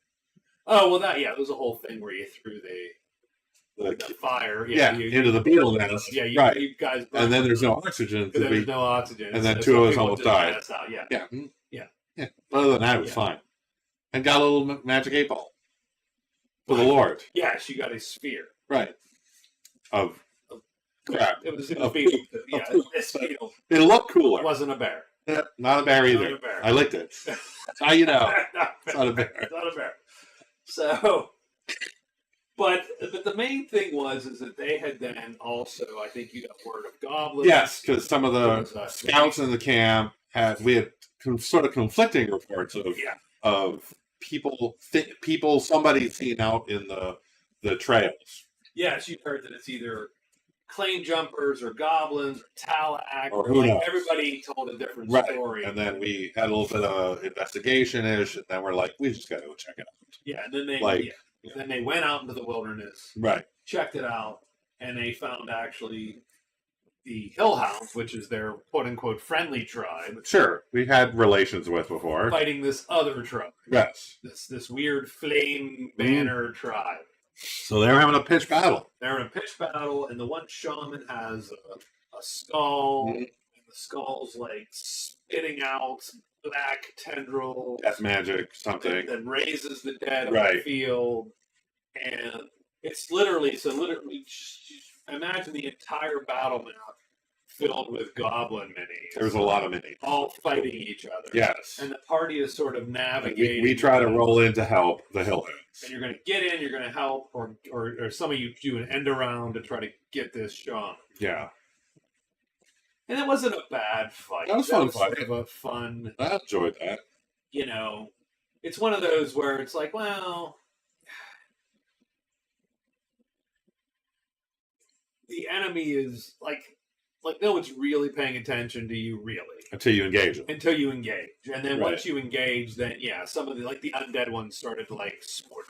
Oh well, there was a whole thing where you threw the fire. Yeah, into the beetle nest. Yeah, right. You guys. And then there's no oxygen. Then there's no oxygen. And then so 2 of us people almost just died. pass out, yeah. Yeah. Yeah. Yeah. Other than that, it was fine. And got a little magic 8-ball for the Lord. Yes, you got a sphere. Right. Of crap. It was Of beetle. poop. Yeah, Of poop. this beetle. It looked cooler. It wasn't a bear. Yeah, not a bear either. Not a bear. I licked it. That's how you know. It's not a bear. It's not a bear. So, but the main thing was that they had then also, I think you got word of goblins. Yes, because some of the Because, scouts in the camp we had sort of conflicting reports of people somebody seen out in the trails. Yes, you heard that it's either claim jumpers or goblins or Talac Or who knows. everybody told a different Right. story. And then we had a little bit of investigation-ish, and then we're like, we just got to go check it out. Yeah, and then Like- then they went out into the wilderness, Right. checked it out, and they found actually the Hillhounds, which is their quote-unquote friendly tribe, Sure. We had relations with before. fighting this other tribe, Yes. this weird flame banner tribe. So they were having a pitched battle. They're in a pitch battle, and the one shaman has a skull, Mhm. and the skull's like spitting out black tendrils Death magic, something. that raises the dead on the Right. field. And it's literally, imagine the entire battle map filled with goblin minis. There's a lot of minis. all fighting each other. Yes. And the party is sort of And navigating. we try to roll in to help the Hillheads. And you're going to get in, you're going to help, or some of you do an end around to try to get this shaman. Yeah. And it wasn't a bad fight. That was fun sort fight. of a fun, I enjoyed that. it's one of those where it's like, well, the enemy is like no one's really paying attention to you really Until you engage them. until you engage, and then Right. once you engage, then some of the the undead ones started to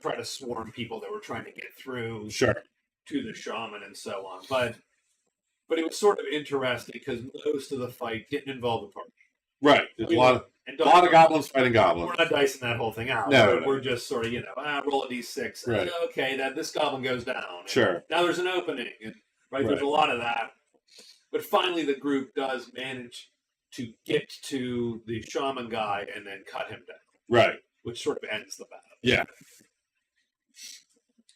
try to swarm people that were trying to get through Sure. to the shaman and so on. But it was sort of interesting because most of the fight didn't involve the party. Right. There's a lot of goblins fighting We're goblins. not dicing that whole thing out. No. We're just sort of roll a d6. Right. Okay, that this goblin goes down. And Sure. now there's an opening, and there's Right. a lot of that. But finally, the group does manage to get to the shaman guy and then cut him down, Right. which sort of ends the battle. Yeah.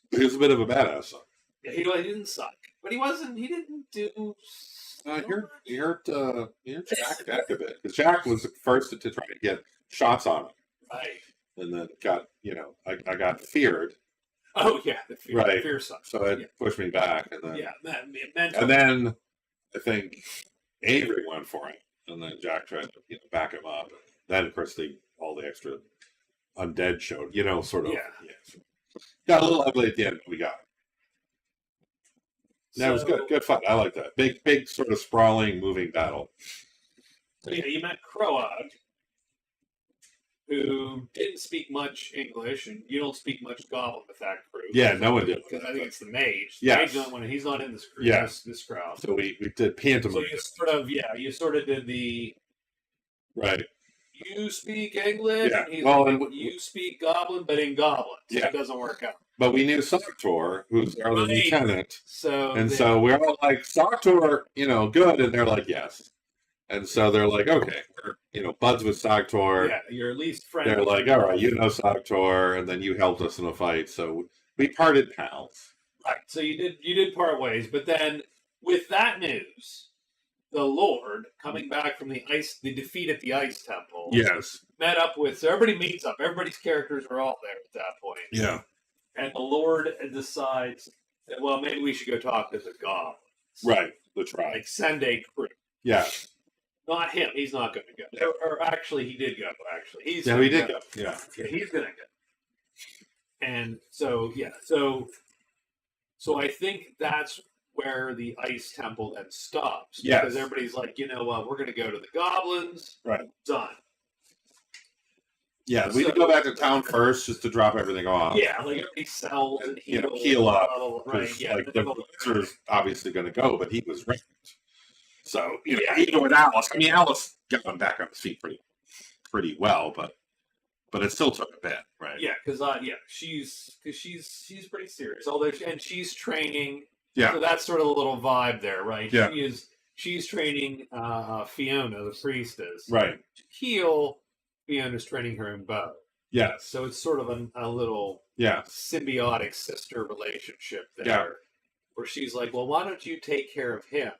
He was a bit of a badass. Though. Yeah, he didn't suck, but he wasn't. He didn't do. He hurt Jack a bit. Because Jack was the first to try to get shots on him. Right. And then I got feared. Oh yeah, the fear, Right. fear sucks. So it pushed me back. And then, mental. and then I think Avery went for him. And then Jack tried to back him up. And then, of course, all the extra undead showed, sort of. Yeah. Got a little ugly at the end, but we got it. That was good. Good fight. I like that. Big sort of sprawling, moving battle. So you met Croag, who didn't speak much English, and you don't speak much Goblin with that crew. Yeah, no one did. Because I think it's the mage. Yes. He's not in this crew. Yeah. This crowd. So we did pantomime. So you sort of did the Right. you speak English, Yeah, and he's well, like, and you speak Goblin, but in Goblin. So Yeah. it doesn't work out. but we knew Sartor, who's our Right. lieutenant, So and they- so we're all like, Sartor, good, and they're like, yes. And so they're like, okay, we're buds with Sartor. yeah, you're at least friends. They're like, all right, you know Sartor, and then you helped us in a fight, so we parted pals. Right. So you did part ways, but then with that news, the Lord coming back from the defeat at the Ice Temple, Yes. met up with. So everybody meets up. Everybody's characters are all there at that point. Yeah. And the Lord decides that, well, maybe we should go talk to the goblins. Right. The tribe. Like send a crew. Yeah. Not him. He's not going to go. Or actually, he did go. Actually, He gonna did go. Yeah. Yeah, he's going to go. And so, yeah. So I think that's where the Ice Temple then stops. Yes. Because everybody's like, you know what, we're going to go to the goblins. Right. Done. Yeah, we could go back to town first just to drop everything off. Yeah, like everybody sells and heal up. Right. Yeah. Like the wizard is obviously going to go, but he was ranked. So Yeah. even with Alice, I mean, Alice got him back on his feet pretty well, but it still took a bit, right? Yeah, because she's pretty serious. Although she's training. Yeah. So that's sort of a little vibe there, right? Yeah. She's training Fiona, the priestess, Right. to heal. Fiona's training her in bow. Yes. So it's sort of a little Yeah. symbiotic sister relationship there. Yeah. Where she's like, well, why don't you take care of him?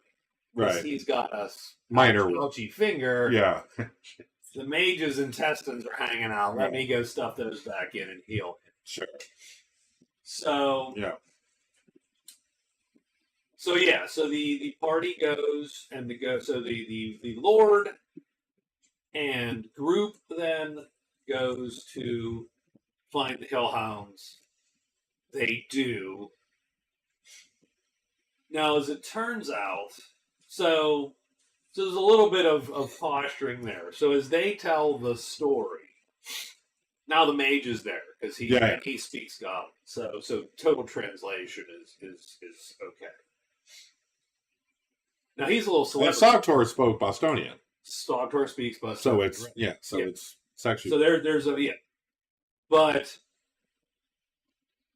Right. He's got a Minor. ouchy finger. Yeah. The mage's intestines are hanging out. Let me go stuff those back in and heal him. Sure. So Yeah. So the party goes and the Lord and group then goes to find the Hellhounds. They do. Now, as it turns out, so there's a little bit of posturing there. So as they tell the story, now the mage is there because he speaks Goblin. So total translation is okay. Now he's a little Well, celebrity. Sartor spoke Bostonian, Sartor speaks Bostonian. so it's right. it's actually So there's but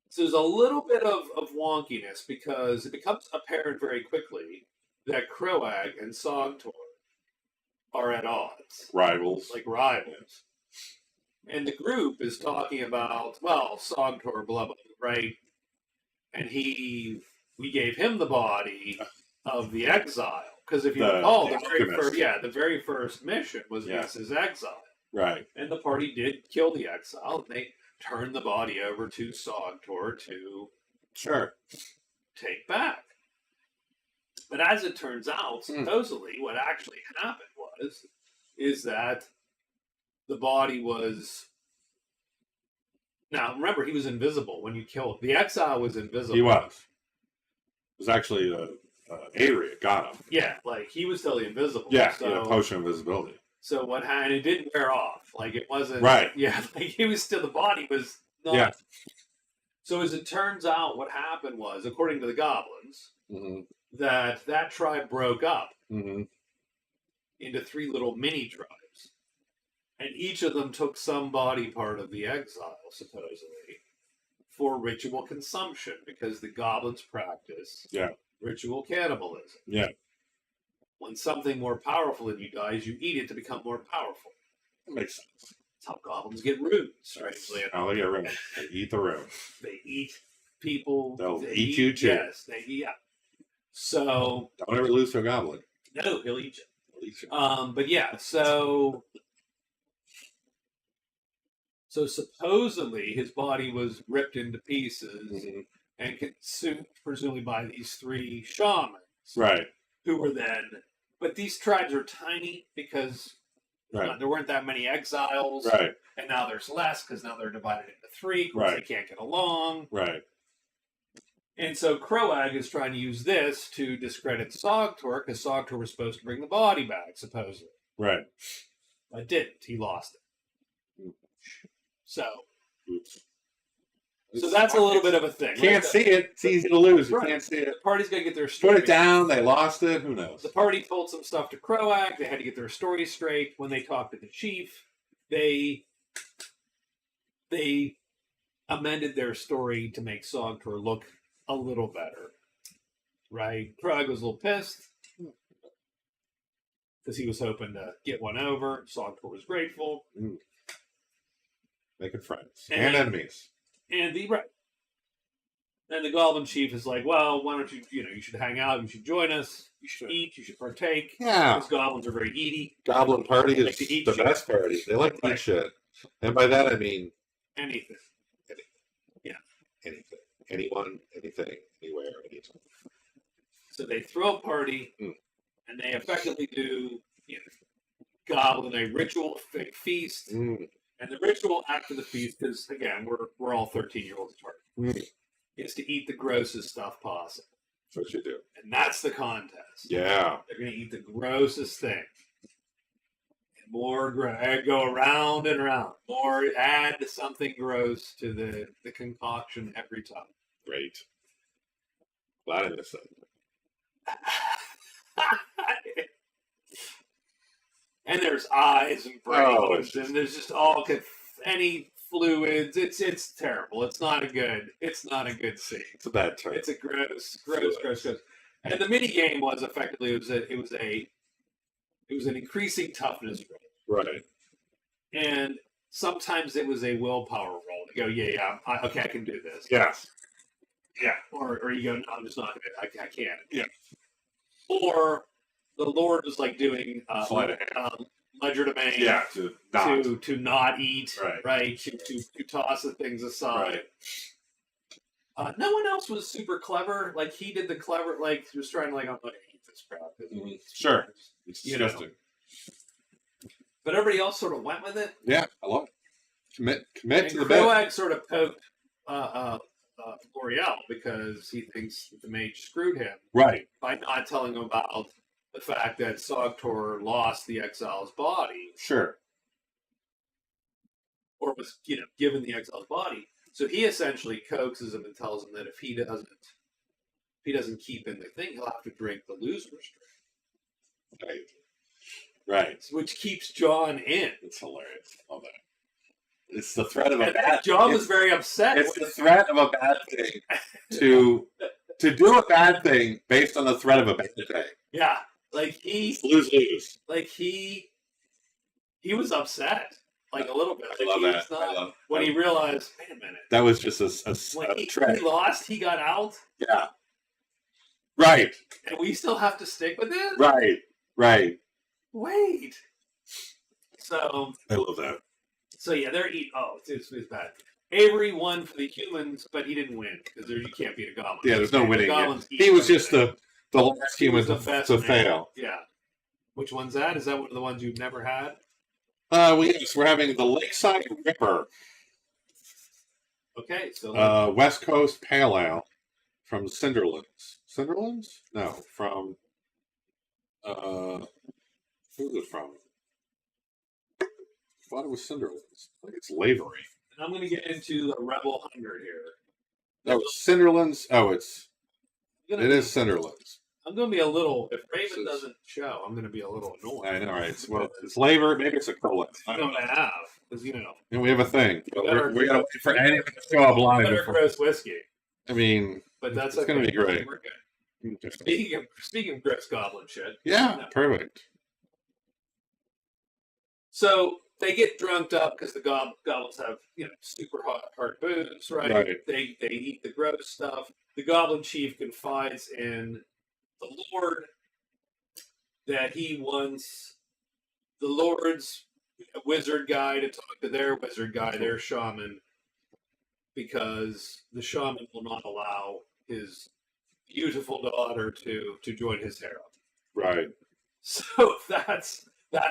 so there's a little bit of wonkiness because it becomes apparent very quickly that Croag and Sogtor are at odds, rivals. like rivals, and the group is talking about Sogtor, blah blah, right? And we gave him the body of the exile because if you recall, the very first mission was Mrs. Exile. Right. And the party did kill the exile, and they turned the body over to Sogtor to take back. But as it turns out, supposedly what actually happened is that the body was... Now, remember, he was invisible when you killed him. The exile was invisible. He was. It was actually Avery that got him. Yeah, like, he was totally invisible. Yeah, so, potion of invisibility. So what happened, it didn't wear off. Like, it wasn't... Right. Yeah, like, he was still... The body was not... Yeah. So as it turns out, what happened was, according to the goblins, that tribe broke up into 3 little mini tribes. And each of them took some body part of the exile, supposedly, for ritual consumption, because the goblins practice ritual cannibalism. Yeah. When something more powerful than you dies, you eat it to become more powerful. That makes sense. That's how goblins get runes, right? Oh, they get runes. They eat the rune. They eat people. They'll eat you too. Yes, So don't ever lose to a goblin. No, he'll eat you. He'll eat you. But yeah, so supposedly his body was ripped into pieces and consumed, presumably by these 3 shamans. Right. Who were then, but these tribes are tiny because there weren't that many exiles. Right. And now there's less because now they're divided into 3 because they can't get along. Right. And so Croag is trying to use this to discredit Sogtor because Sogtor was supposed to bring the body back, supposedly. Right. But didn't. He lost it. So that's a little bit of a thing. Can't see it. It's easy to lose. You can't see it. The party's got to get their story. Put it down. They lost it. Who knows? The party told some stuff to Croag. They had to get their story straight. When they talked to the chief, they amended their story to make Sogtor look a little better. Right? Krug was a little pissed because he was hoping to get one over. Sogtor was grateful. Making friends and enemies. And the Goblin Chief is like, well, why don't you, you should hang out, you should join us, you should eat, you should partake. Yeah. Because goblins are very eaty. Goblin party They is like to eat the shit. best party. They like to eat shit. And by that, I mean Anything. Yeah. anything. Anyone, anything, anywhere, anytime. So they throw a party, and they effectively do, goblin a ritual feast. And the ritual after the feast, because again, we're all 13-year-olds at heart, is to eat the grossest stuff possible. That's what you do. And that's the contest. Yeah. They're going to eat the grossest thing. And more go around and around. More, add something gross to the concoction every time. Great. Glad I missed that. And there's eyes and brains, and there's just any fluids. It's terrible. It's not a good scene. It's a bad term. It's a gross. And the mini game was effectively it was an increasing toughness roll. Right. And sometimes it was a willpower roll to go, I can do this. Yes. Yeah. Or you go, no, I'm just not gonna. I can't. Yeah. Or the Lord was like doing Sleight of hand. legerdemain. Yeah. To not eat. Right. To toss the things aside. Right. No one else was super clever. Like he did the clever. Like he was trying to I'm not gonna eat this crap. Sure. It's disgusting. But everybody else sort of went with it. Yeah, I love it. Commit and to the bit. Croag sort of poked L'Oreal because he thinks the mage screwed him. Right. By not telling him about the fact that Sogtor lost the exile's body. Sure. Or was, given the exile's body. So he essentially coaxes him and tells him that if he doesn't keep in the thing, he'll have to drink the loser's drink. Right. Which keeps John in. It's hilarious. Love that. It's the threat of a bad. John was very upset. It's the threat of a bad thing to do a bad thing based on the threat of a bad thing. Yeah, like lose. Like he was upset, like a little bit. I love that. When he realized, wait a minute, that was just when a trick. He lost. He got out. Yeah. Right. And we still have to stick with it. Right. Wait. So I love that. So yeah, they're eating. Oh, it's bad. Avery won for the humans, but he didn't win because you can't beat a goblin. Yeah, there's no winning. He was just the last human to fail. Yeah. Which one's that? Is that one of the ones you've never had? We're having the Lakeside Ripper. Okay, so West Coast Pale Ale from Cinderlands. Cinderlands? No, from who's it from? I thought it was Cinderlands. I think it's Lavery. And I'm going to get into the Rebel 100 here. No, Cinderlands. Oh, it is Cinderlands. I'm going to be a little. If Raven doesn't show, I'm going to be a little annoyed. I know, right? Well, it's Laver. Maybe it's a cola. I don't have because And we have a thing. We're going to wait for anyone to show up live. Better gross whiskey. I mean, but that's it's going to be great. We're good. Speaking of gross goblin shit. Yeah, perfect. So they get drunked up because the goblins have, super hard booze, right? They eat the gross stuff. The goblin chief confides in the Lord that he wants the Lord's wizard guy to talk to their wizard guy, their shaman, because the shaman will not allow his beautiful daughter to join his harem. Right. So that's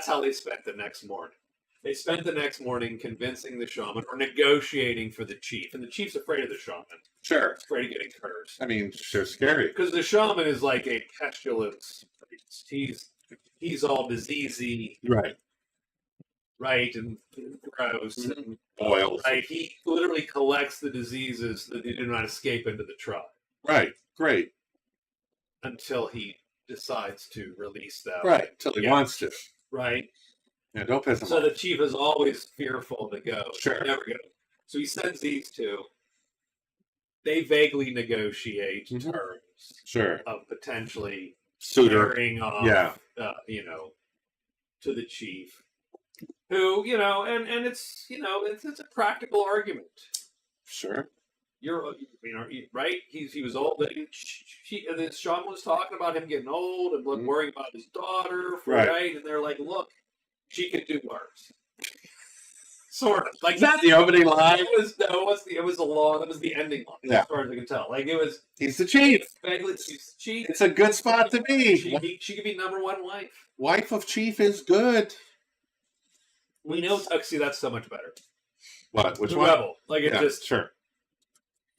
how they spent the next morning. They spent the next morning convincing the shaman or negotiating for the chief. And the chief's afraid of the shaman. Sure. He's afraid of getting cursed. I mean, they're scary. Because the shaman is like a pestilence priest. He's all diseasey. Right, and gross. And oils. Right, he literally collects the diseases that they do not escape into the tribe. Right, great. Until he decides to release them. Right, until he wants to. Right. Yeah, don't piss him So off. the chief is always fearful to go. Sure. Never go. So he sends these two. They vaguely negotiate Mhm. terms Sure. of potentially Suitor. carrying off, Yeah. To the chief, who, and it's, it's a practical argument. Sure. Right? He was old. Sean was talking about him getting old and worrying about his daughter, right? And they're like, look, she can do worse. Sort of. Like, Is that the opening line? It was the ending line, Yeah. as far as I can tell. Like, it was. He's the chief. It's a good spot to be. She could be number one wife. Wife of chief is good. We know Tuxie, that's so much better. What? Which the one? Rebel. Like, it's just sure.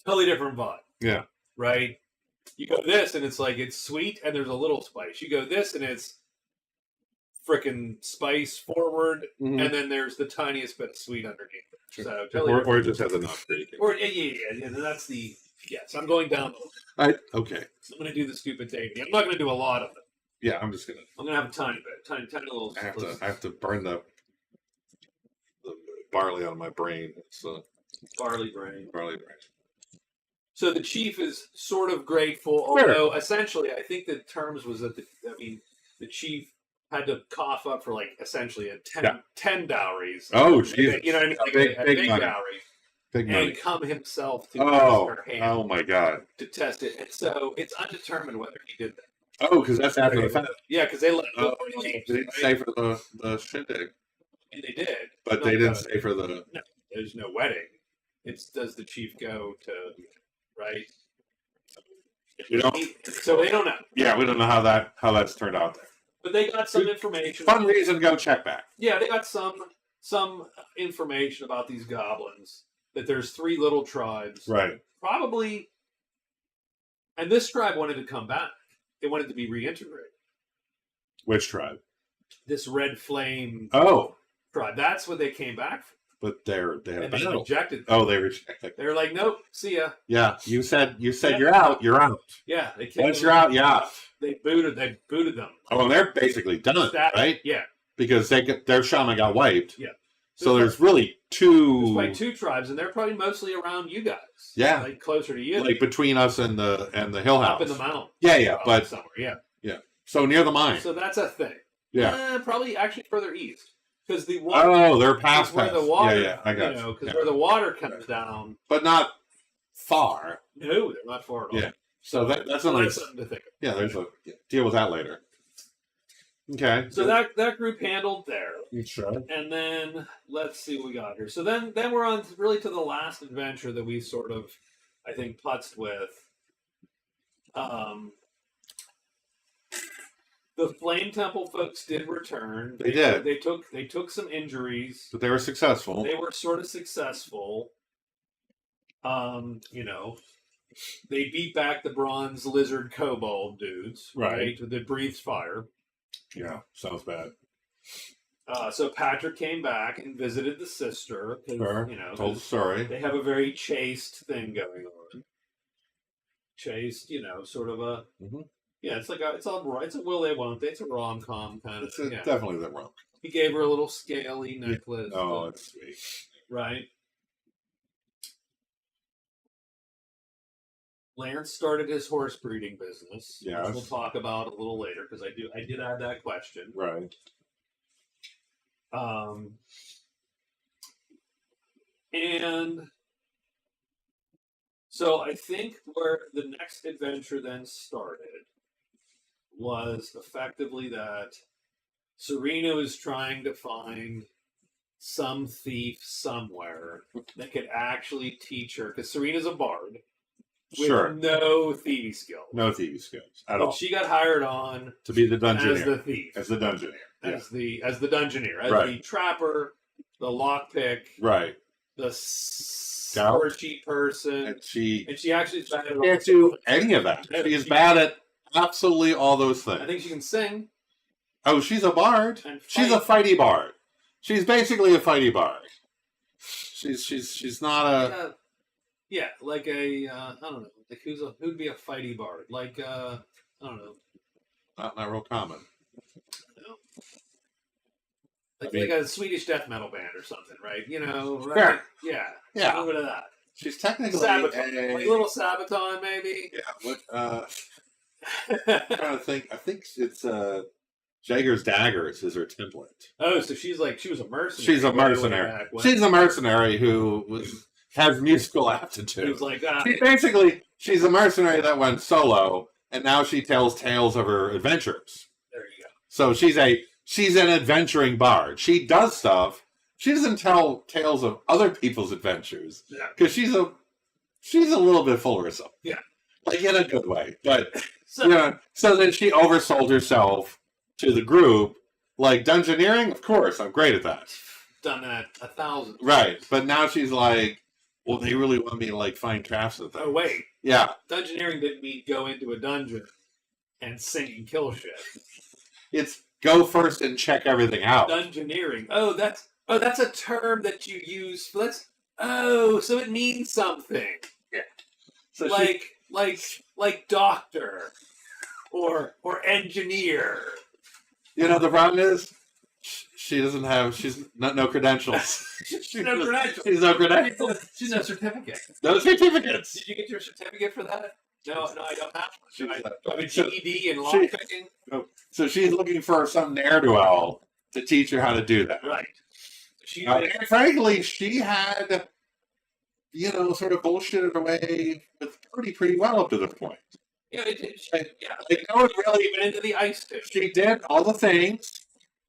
totally different vibe. Yeah. Right? You go this, and it's like, it's sweet, and there's a little spice. You go this, and it's frickin' spice forward, Mhm. and then there's the tiniest bit of sweet underneath. Sure. So totally Or it just has enough creaking. Or and that's the So I'm going down. Okay. I'm going to do the stupid thing. I'm not going to do a lot of them. Yeah, I'm just gonna. I'm going to have a tiny bit, tiny little. I have to burn the barley out of my brain. It's barley brain. Barley brain. So the chief is sort of grateful, although essentially, I think the terms was that the chief had to cough up for like essentially 10 dowries. Oh, Jesus. You know what I mean? Like big big money. dowry. Big money. And come himself to her hand oh my God. to test it. And so it's undetermined whether he did that. Oh, because that's after the fact. Yeah, because they let They didn't say for the shindig. And they did. But they didn't say for the. No, there's no wedding. It's does the chief go to, right? You know? So they don't know. Yeah, we don't know how that's turned out there. But they got some information. Fun reason to go check back. Yeah, they got some information about these goblins. That there's 3 little tribes. Right. Probably. And this tribe wanted to come back. They wanted to be reintegrated. Which tribe? This red flame tribe. That's what they came back from. But they had a They battle. rejected them. Oh, they rejected. They were like, nope, see ya. Yeah, you said you're out. You're out. Yeah, they kicked Once them you're out, you're out. They booted them. Oh, and they're basically done, right? Yeah. Because their shaman got wiped. Yeah. So there's really two. There's like 2 tribes, and they're probably mostly around you guys. Yeah. Like closer to you. Like between us and the hill house. Up in the mountain. Yeah, but somewhere. Yeah. So near the mine. So that's a thing. Yeah. Probably actually further east. Because the water. Oh, they're past where the water. Yeah, I got you. Because where the water comes down. But not far. No, they're not far at all. Yeah. So that's a nice. Something to think of. Yeah, there's deal with that later. Okay. So that group handled there. Sure. And then let's see what we got here. So then we're on really to the last adventure that we sort of, I think, putzed with. The Flame Temple folks did return. They did. They took some injuries. But they were successful. They were sort of successful. They beat back the bronze lizard kobold dudes, right? That breathes fire. Yeah, sounds bad. So Patrick came back and visited the sister. Sure. Told the story. They have a very chaste thing going on. Chaste, sort of a. Mm-hmm. Yeah, it's a will they won't they. It's a rom-com kind of thing. Definitely the rom. He gave her a little scaly necklace. Oh, it's sweet. Right. Lance started his horse breeding business. Yes. Which we'll talk about a little later because I did have that question. Right. And so I think where the next adventure then started was effectively that Serena was trying to find some thief somewhere that could actually teach her, because Serena's a bard with no thieving skills. No thieving skills at all. She got hired on to be the dungeoneer. as the thief. As the dungeoneer. As the dungeoneer. As the trapper, the lockpick. Right. The scourgy person. And she actually can't do any of that. She is bad at absolutely all those things. I think she can sing. Oh, she's a bard. She's a fighty bard. She's basically a fighty bard. She's not a. Yeah, like a I don't know, like who'd be a fighty bard? Like I don't know. Not real common. No. Like, I mean- like a Swedish death metal band or something, right? You know, right? Sure. Yeah. Yeah. A little bit of that. She's technically Sabaton. a Like a little Sabaton, maybe. yeah. What? I'm trying to think. I think it's Jager's Daggers is her template. Oh, so she was a mercenary. She's a way, way mercenary. back when. She's a mercenary who has musical She aptitude. was like, She's a mercenary that went solo, and now she tells tales of her adventures. there you go. So she's an adventuring bard. She does stuff. She doesn't tell tales of other people's adventures Yeah. because she's a little bit full of herself. Yeah. Like in a good way. But So, so then she oversold herself to the group. Like dungeoneering, of course, I'm great at that. done that 1,000. Right. But now she's like, well, they really want me to like find traps and Oh things. wait, Yeah. dungeoneering didn't mean go into a dungeon and sing and kill shit. It's go first and check everything out. Dungeoneering. Oh, that's a term that you use. So it means something. So she, like doctor or engineer. the problem is she's no credentials. She's no credentials. She's no credentials. She's no certificate. No certificates. Did you get your certificate for that? No, I don't have She's one. like- I have a so- GED in she- lockpicking. So she's looking for some ne'er-do-well to teach her how to do that. Right. She And frankly, she had, sort of bullshitted her way with pretty well up to this point. yeah, yeah. Like, no one really, Even into the ice too. she did all the things,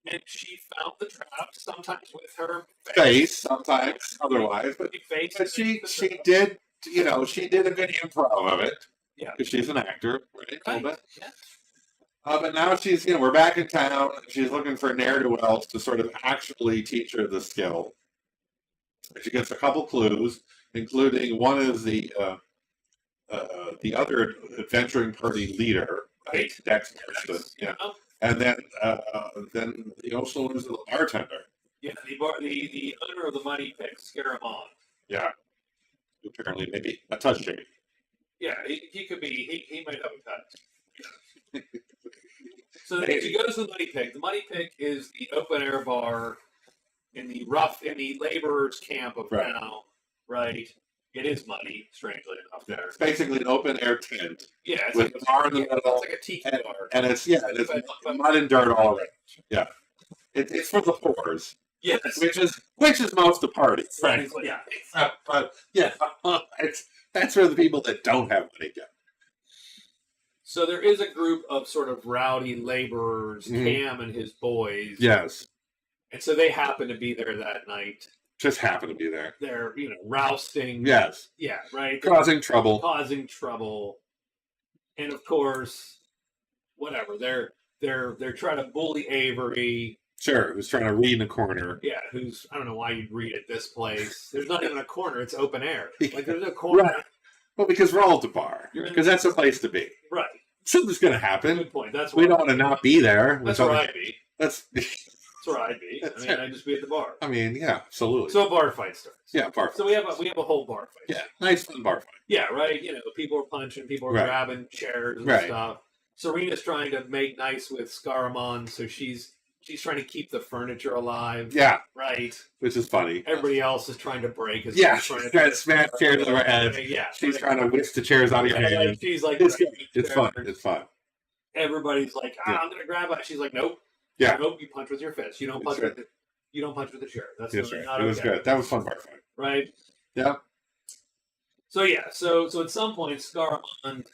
And she found the traps sometimes with her face, sometimes, otherwise, but face. But she did, she did a good improv of it. Yeah. Because she's an actor, right? A little bit. Yeah. But now she's, we're back in town. She's looking for ne'er-do-wells to sort of actually teach her the skill. She gets a couple clues, including one is the other adventuring party leader, right? Dexter. Yeah. Oh, And then he also learns the bartender. yeah. The owner of the money pit, Scaramon. Yeah. Apparently, maybe a touch shady. Yeah, he could be. He might have a cut. So then she goes to the money pit. The money pit is the open air bar in the laborers' camp of Right. town. Right. It is muddy, strangely enough. There. It's basically an open air tent. Yeah, it's With like a bar in the it's middle, like a tiki bar. And it's mud and dirt all around. Yeah. It's for the poors, Yes. which is most of the party, frankly. Yeah. But yeah, that's where the people that don't have money go. So there is a group of sort of rowdy laborers, Mhm. Cam and his boys. Yes. And so they happen to be there that night. Just happen to be there. They're, rousting. Yes. Yeah, right. Causing trouble. Causing trouble. And of course, whatever. They're trying to bully Avery. Sure. Who's trying to read in the corner. Yeah, I don't know why you'd read at this place. There's not even a corner, it's open air. Like there's no corner. Right. Well, because we're all at the bar. You're in Because that's the place to be. Right. Something's going to happen. Good point. That's We where don't want to not be there. that's where I'd be. That's. That's where I'd be. I mean, I'd just be at the bar. I mean, yeah, absolutely. So a bar fight starts. Yeah, bar fight. So we have a whole bar fight. Yeah, nice fun bar fight. Yeah, right. People are punching, people are Right. grabbing chairs and Right. stuff. Serena's trying to make nice with Scaramon, so she's trying to keep the furniture alive. Yeah, Right. which is funny. Everybody else is trying to break. Yeah, she's she's trying to smash chairs over her head. Yeah. She's trying to whisk the chairs out of your Yeah, hand. she's like, It's good. breaking It's fun. chairs. It's fun. Everybody's like, Yeah. I'm gonna grab it. She's like, nope. Yeah. Nope. You punch with your fist. You don't punch That's with you don't punch with the chair. That's That's really right. not It was okay. good. That was fun bar fight. Right. Yeah. So yeah, so at some point Scaramon,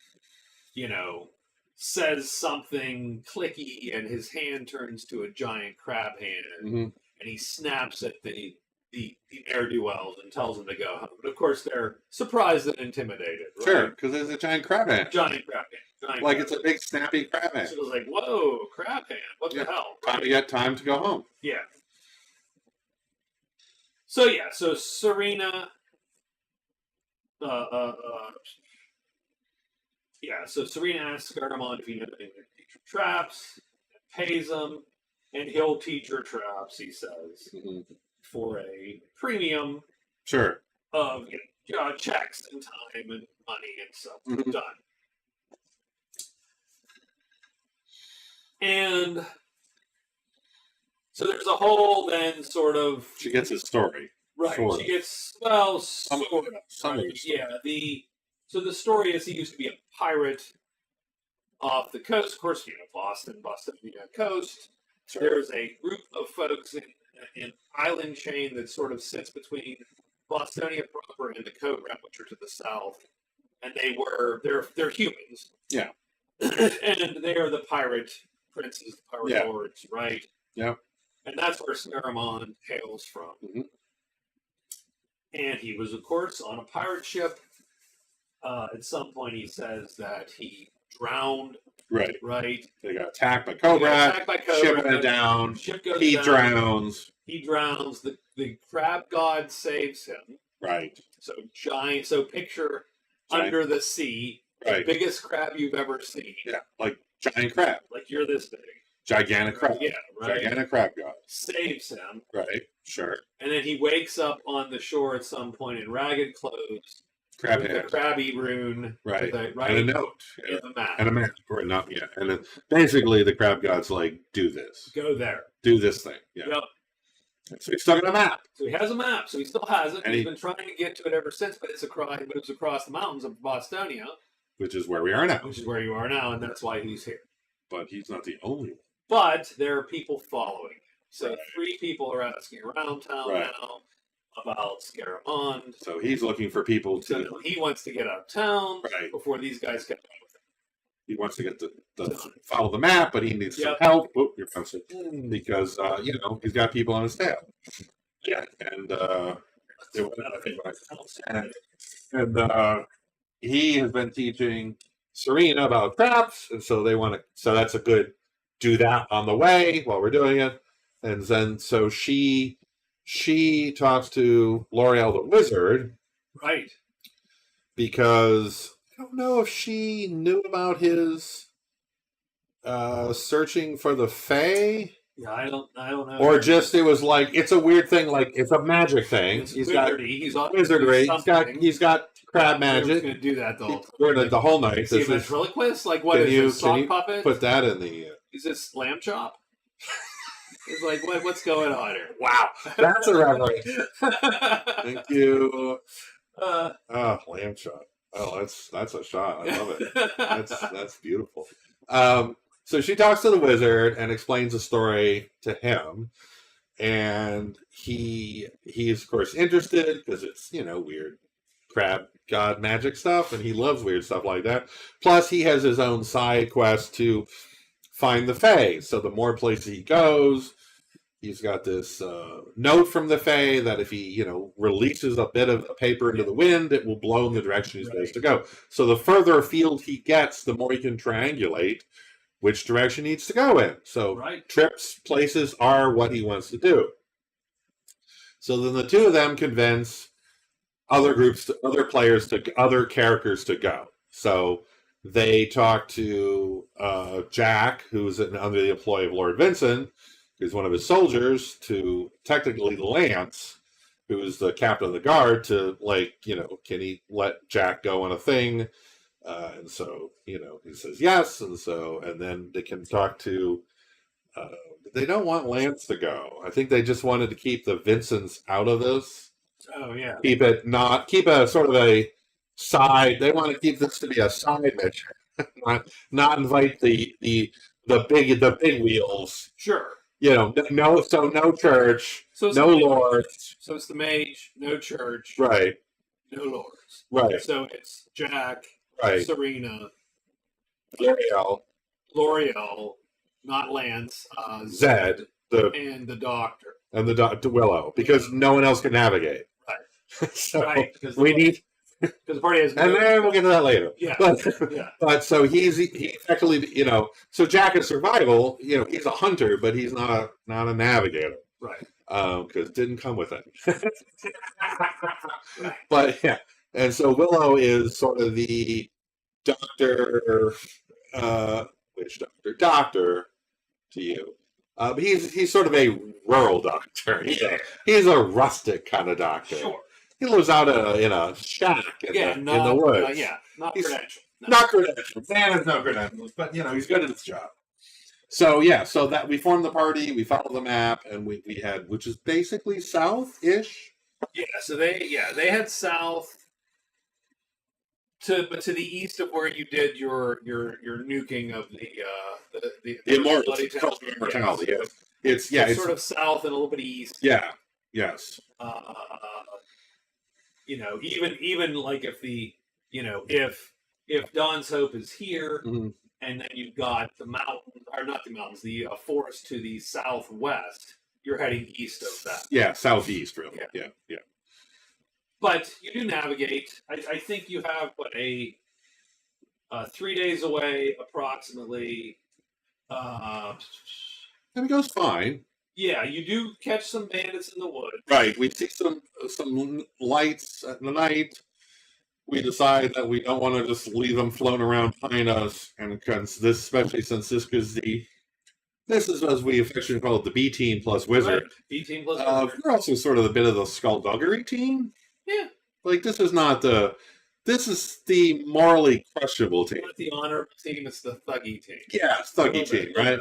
says something clicky and his hand turns to a giant crab hand hmm and he snaps at the ne'er-do-wells and tells them to go home. But of course they're surprised and intimidated. Right? Sure, because there's a giant crab hand. Giant crab hand. Giant Like crab it's a big snappy crab hand. hand. So it was like, whoa, crab hand. What Yeah. the hell? You got time to go home. Yeah. So yeah, so Serena so Serena asks Scaramon if he knows anything to teach her traps, pays him, and he'll teach her traps, he says, for a premium Sure. of checks and time and money and stuff. Mhm. Done. And So there's a whole then sort of She gets his story. right. Sort She of. gets well, Some of sort it, of. some of Right? it. Yeah. So the story is he used to be a pirate off the coast. Of course, Boston coast. Sure. There's a group of folks in an island chain that sort of sits between Bostonia proper and the Code Rim, which are to the south. And they're humans. Yeah. And they are the pirate princes, the pirate lords, right? Yeah. And that's where Scaramond hails from. Mm-hmm. And he was, of course, on a pirate ship. At some point, he says that he drowned. Right. Right. They got attacked by Cobra. Ship went down. Ship goes He down. drowns. He drowns. The crab god saves him. Right. So giant. So picture under the sea, right. the biggest crab you've ever seen. Yeah, like giant crab. Like you're this big. Gigantic crab. Yeah, right. Gigantic crab god. Saves him. Right. Sure. And then he wakes up on the shore at some point in ragged clothes. Crab with head. a crabby rune. Right. Right. And a note. In the map. And a map. Or not yet. And then basically the crab god's like, do this. Go there. Do this thing. Yeah. Yep. So he's stuck in a map. So he has a map. So he still has it. And he's been trying to get to it ever since, but it's across the mountains of Bostonia. Which is where we are now. Which is where you are now, and that's why he's here. But he's not the only one. But there are people following him. So Right. 3 people are asking around town Right. now about Scaramond. So he's looking for people to. So he wants to get out of town Right. before these guys get He wants to get the follow the map, but he needs some Yep. help. Oh, you're bouncing. Because he's got people on his tail. Yeah, and he has been teaching Serena about traps, and so they want to. So that's a good do that on the way while we're doing it, and then so she talks to L'Oreal the wizard, right, because I don't know if she knew about his searching for the Fae. Yeah, I don't know. Or just it was like it's a weird thing, like it's a magic thing. It's He's wizardy. He's on wizardry. He's got crab He's magic. going to do that the whole time. We're the whole night. Is he a This is, ventriloquist? Like what can is you- this? can Sock you puppet? put that in the. Is this lamb chop? It's like what's going on here? Wow, that's a revelation. Thank you. Uh, Lamb shot. Oh, that's a shot. I love it. That's beautiful. So she talks to the wizard and explains the story to him, and he's of course interested because it's weird crab god magic stuff, and he loves weird stuff like that. Plus, he has his own side quest to find the Fae. So the more places he goes, he's got this note from the Fae that if he releases a bit of paper into the wind, it will blow in the direction he's supposed to go. So the further afield he gets, the more he can triangulate which direction he needs to go in. So trips, places are what he wants to do. So then the two of them convince other characters to go. So they talk to Jack, who's under the employ of Lord Vincent, who's one of his soldiers, to technically Lance, who is the captain of the guard, to can he let Jack go on a thing? And so, he says yes. And then they can talk to, they don't want Lance to go. I think they just wanted to keep the Vincents out of this. Oh, yeah. Keep a sort of a side. They want to keep this to be a side mission, not invite the big wheels. Sure. No church, no lords. So it's the mage, no church. Right. No lords. Right. So it's Jack, right. Serena, L'Oreal, not Lance, Zed, and the doctor. And the Willow, because no one else can navigate. Right. So we need. Because the party has. And then we'll get to that later. Yeah. But so he effectively, so Jack is survival. He's a hunter, but he's not a navigator. Right. Because it didn't come with it. But yeah, and so Willow is sort of the doctor, which doctor to you. But he's sort of a rural doctor. He's a rustic kind of doctor. Sure. He lives out in a shack in the woods. Not credentialed. Not credentialed. Man has no credentials, but he's good at his job. So yeah, so that we formed the party, we followed the map, and we had, which is basically south-ish. Yeah, so they head south to the east of where you did your nuking of the Immortality. Town. Immortality, Yeah, yes. so It's yeah, it's sort of south and a little bit east. yeah, yes. You know, even like if if Dawn's Hope is here, Mhm. and then you've got the mountain, or not the mountains, the forest to the southwest, you're heading east of that. Yeah, southeast, really. Yeah. Yeah. But you do navigate. I think you have what a 3 days away approximately. And it goes fine. Yeah, you do catch some bandits in the woods. Right. We see some lights at the night. We decide that we don't want to just leave them floating around behind us, and because this, especially since this is as we affectionately call it, the B team plus wizard. Right. B-team plus wizard. We're also sort of a bit of the skullduggery team. Yeah. Like this is the morally questionable team. Not the honorable team, it's the thuggy team. Yeah, it's thuggy team, right?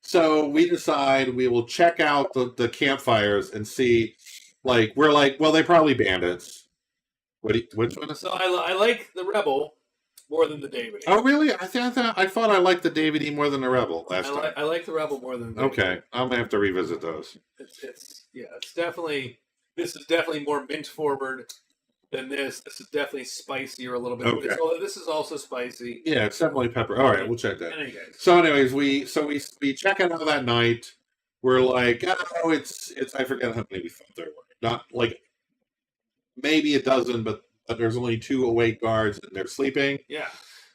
So we decide we will check out the campfires and see, we're like, well, they're probably bandits. Which one? So I like the Rebel more than the David. Oh, really? I thought I liked the David E more than the Rebel last time. I like the Rebel more than the David. Okay, I'm gonna have to revisit those. It's definitely, this is definitely more mint forward than this. This is definitely spicier a little bit. Okay. This is also spicy. Yeah, it's definitely pepper. All right, we'll check that. Anyways. So, anyways, we check it out that night. We're like, oh, it's I forget how many we thought there were. Not like maybe a dozen, but there's only 2 awake guards and they're sleeping. Yeah.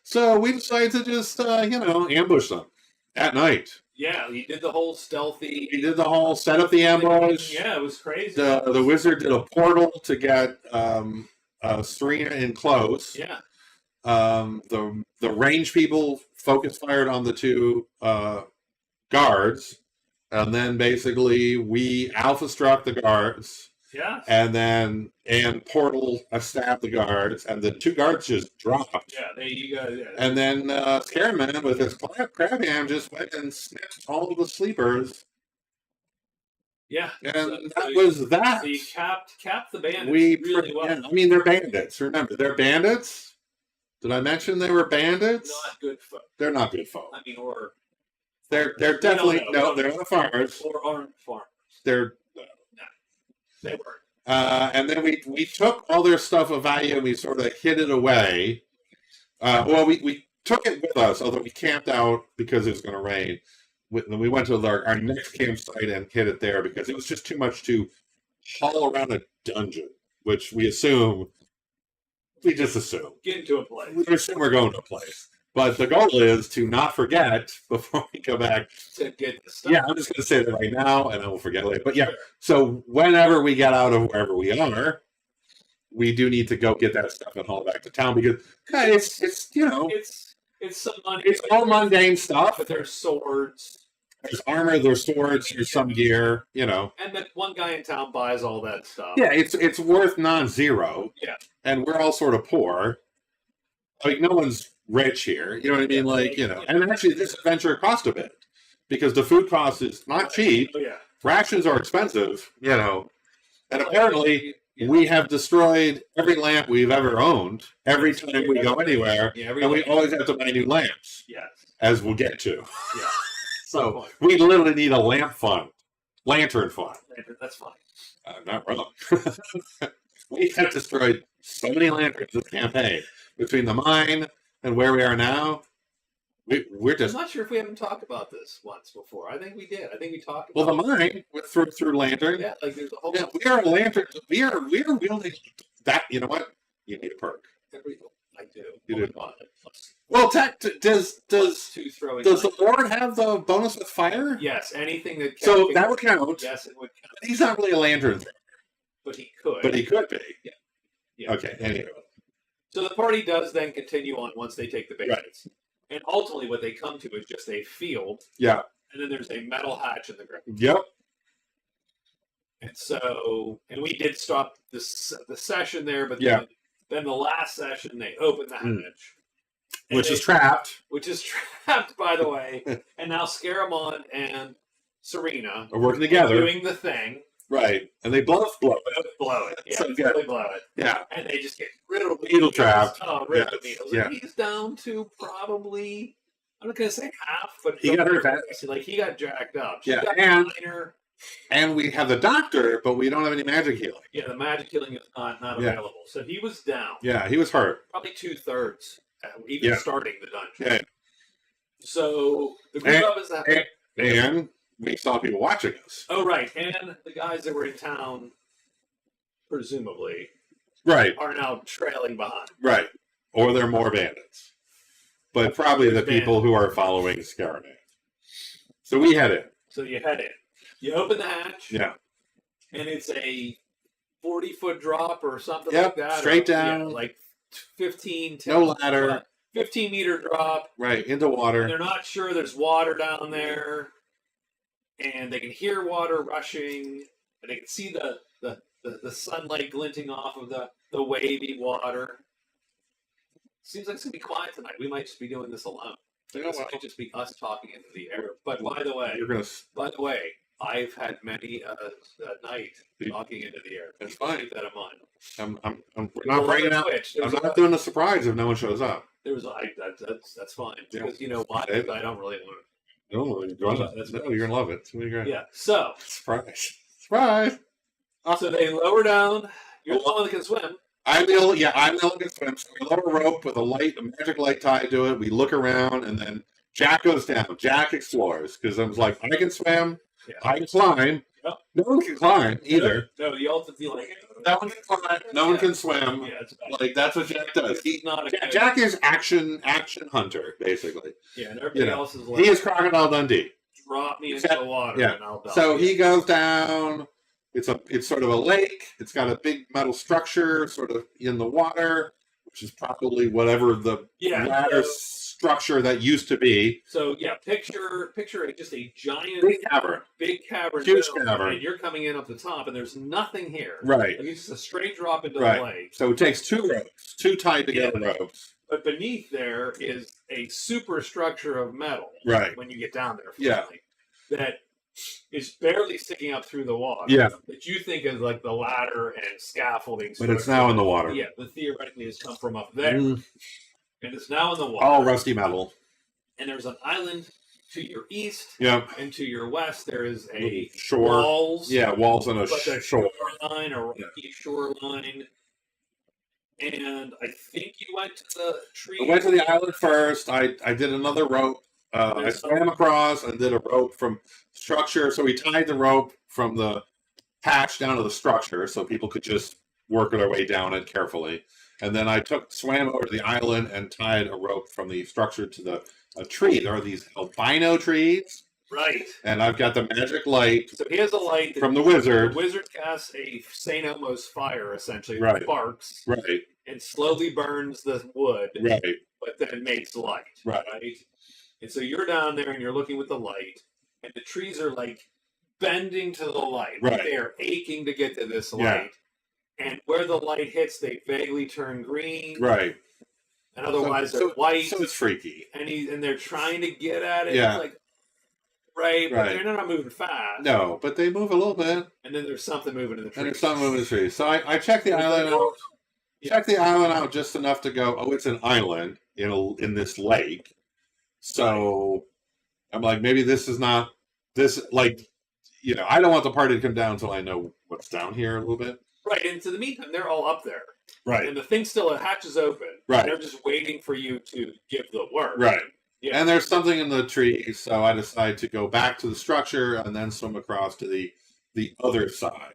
So we decided to just ambush them at night. Yeah, he did the whole stealthy. He did the whole set up the ambush. Yeah, it was crazy. The wizard did a portal to get Serena in close. Yeah. The range people focus fired on the 2 guards, and then basically we alpha struck the guards. Yeah. And portal stabbed the guards, and the 2 guards just dropped. Yeah, you got it. And then Scareman with his crab hand just went and snatched all of the sleepers. Yeah. And that was that. So you capped the bandits really well. Yeah, I mean, they're bandits. Remember, they're bandits. Did I mention they were bandits? Not good folk. They're not good folk. I mean, or They're definitely they're not farmers. Or aren't farmers. They're They weren't. And then we took all their stuff of value and we sort of hid it away. We took it with us, although we camped out because it was going to rain. We went to our next campsite and hid it there because it was just too much to haul around a dungeon, which we just assume. Get into a place. We assume we're going to a place. But the goal is to not forget before we go back. To get the stuff. Yeah, I'm just going to say that right now, and I will forget later. But yeah, so whenever we get out of wherever we are, we do need to go get that stuff and haul it back to town because it's some money. It's all mundane stuff. But there's swords. There's armor, there's swords, there's some gear, And then one guy in town buys all that stuff. Yeah, it's worth non-zero. Yeah. And we're all sort of poor. Like, no one's rich here. You know what I mean? Like, and actually this adventure cost a bit because the food cost is not cheap. Oh, yeah. Rations are expensive, and apparently we have destroyed every lamp we've ever owned every time we go anywhere, and we always have to buy new lamps. Yes. As we'll get to. Yeah. So we literally need a lantern fund. That's fine. Not wrong. We have destroyed so many lanterns this campaign between the mine and where we are now. We're just. I'm not sure if we haven't talked about this once before. I think we did. I think we talked. Well, the mine through lantern. Yeah, like there's a whole. Yeah, we are a lantern. We are wielding that. You know what? You need a perk. I do. You do. Well, does the Lord have the bonus with fire? Yes, anything that. So that would count. Yes, it would count. He's not really a lantern thrower. But he could. But he could be. Yeah. Okay. Anyway. So the party does then continue on once they take the bandits. Right. And ultimately what they come to is just a field. Yeah. And then there's a metal hatch in the ground. Yep. And we did stop the session there, but then the last session they opened the hatch. which is trapped. Which is trapped, by the way. And now Scaramon and Serena Are working together. doing the thing. Right. And they both blow it. Blow it. Yeah, So good. they blow it. Yeah. And they just get riddled with Beetle trapped. Oh, riddled with Yes. beetles. Yeah. And he's down to probably, I'm not going to say half, but He got hurt bad. like he got jacked up. She Yeah, got and- minor. And we have the doctor, but we don't have any magic healing. Yeah, the magic healing is not Yeah. available. So he was down. Yeah, he was hurt. Probably 2/3, even Yeah. starting the dungeon. Yeah. So the group up is that. And we saw people watching us. Oh, right. And the guys that were in town, presumably, Right, are now trailing behind. right. Or they're more bandits. But probably the people who are following Scaramouche. So we head in. So you head in. You open the hatch. Yeah. And it's a 40-foot drop or something Yep, like that. straight or, down. Yeah, like 15, 10, No ladder. 15-meter drop. Right, into And water. they're not sure there's water down there. And they can hear water rushing. And they can see the sunlight glinting off of the wavy water. Seems like it's going to be quiet tonight. We might just be doing this alone. Yeah, This well, might just be us talking into the air. But by the way, you're gonna. I've had many a night talking into the air. That's fine. Keep that in mind. I'm not breaking out. I'm not doing a surprise if no one shows up. That's fine. Yeah. Because you know what? Okay. I don't really want No, That's you're gonna love it. It's gonna be to. great. Yeah. So Surprise! Surprise! they lower down. You're the one that can swim. I'm the only one can swim. So we lower a rope with a magic light tied to it. We look around, and then Jack goes down. Jack explores because I was like, I can swim. Yeah. I can climb. Yeah. No one can climb either. No, you also feel like No one can climb. No one can swim. Yeah, it's bad. Like that's what Jack does. He's not a good- Jack is action hunter basically. Yeah, and everybody you know, else is like, He is Crocodile Dundee. drop me into the water Yeah. and I'll die. So he goes down. It's sort of a lake. It's got a big metal structure sort of in the water, which is probably whatever the ladder structure that used to be. So yeah, picture just a giant Big cavern. huge Huge cavern. and you're coming in up the top, and there's nothing here. Right. Like it's just a straight drop into Right. the lake. So it takes two tied together ropes. But beneath there is a superstructure of metal. Right. When you get down there, Yeah. finally, that is barely sticking up through the water. Yeah. That you think is like the ladder and scaffolding. But it's now in the water. Yeah, but theoretically has come from up there, Mm, and it's now in the water. all rusty metal. And there's an island to your east, Yep. and to your west there is a Shore. walls. Yeah, walls on a But a shore. shoreline, a rocky shoreline. And I think you went to the tree. I went to the island first. I did another rope. I swam across and did a rope from structure. So we tied the rope from the hatch down to the structure so people could just work their way down it carefully. And then I swam over to the island and tied a rope from the structure to a tree. There are these albino trees. Right. And I've got the magic light So he has a light that from the wizard. the wizard casts a St. Elmo's fire, essentially. Right. It sparks Right, and slowly burns the wood, right, but then makes light. Right. And so you're down there and you're looking with the light, and the trees are like bending to the light. Right. They are aching to get to this Yeah. light. And where the light hits, they vaguely turn green. right. And otherwise So- they're white. So it's freaky. And they're trying to get at it. Yeah. It's like, right, but Right. they're not moving fast. No, but they move a little bit. And then there's something moving in the trees. And there's something moving in the trees. So I checked the island out. Checked the island out just enough to go, oh, it's an island in this lake. So I'm like, maybe this is not this, like, I don't want the party to come down until I know what's down here a little bit. Right, and to the meantime, they're all up there. Right. And the thing still, the hatch is open. Right. They're just waiting for you to give the word. Right. Yeah. And there's something in the trees, so I decided to go back to the structure and then swim across to the other side.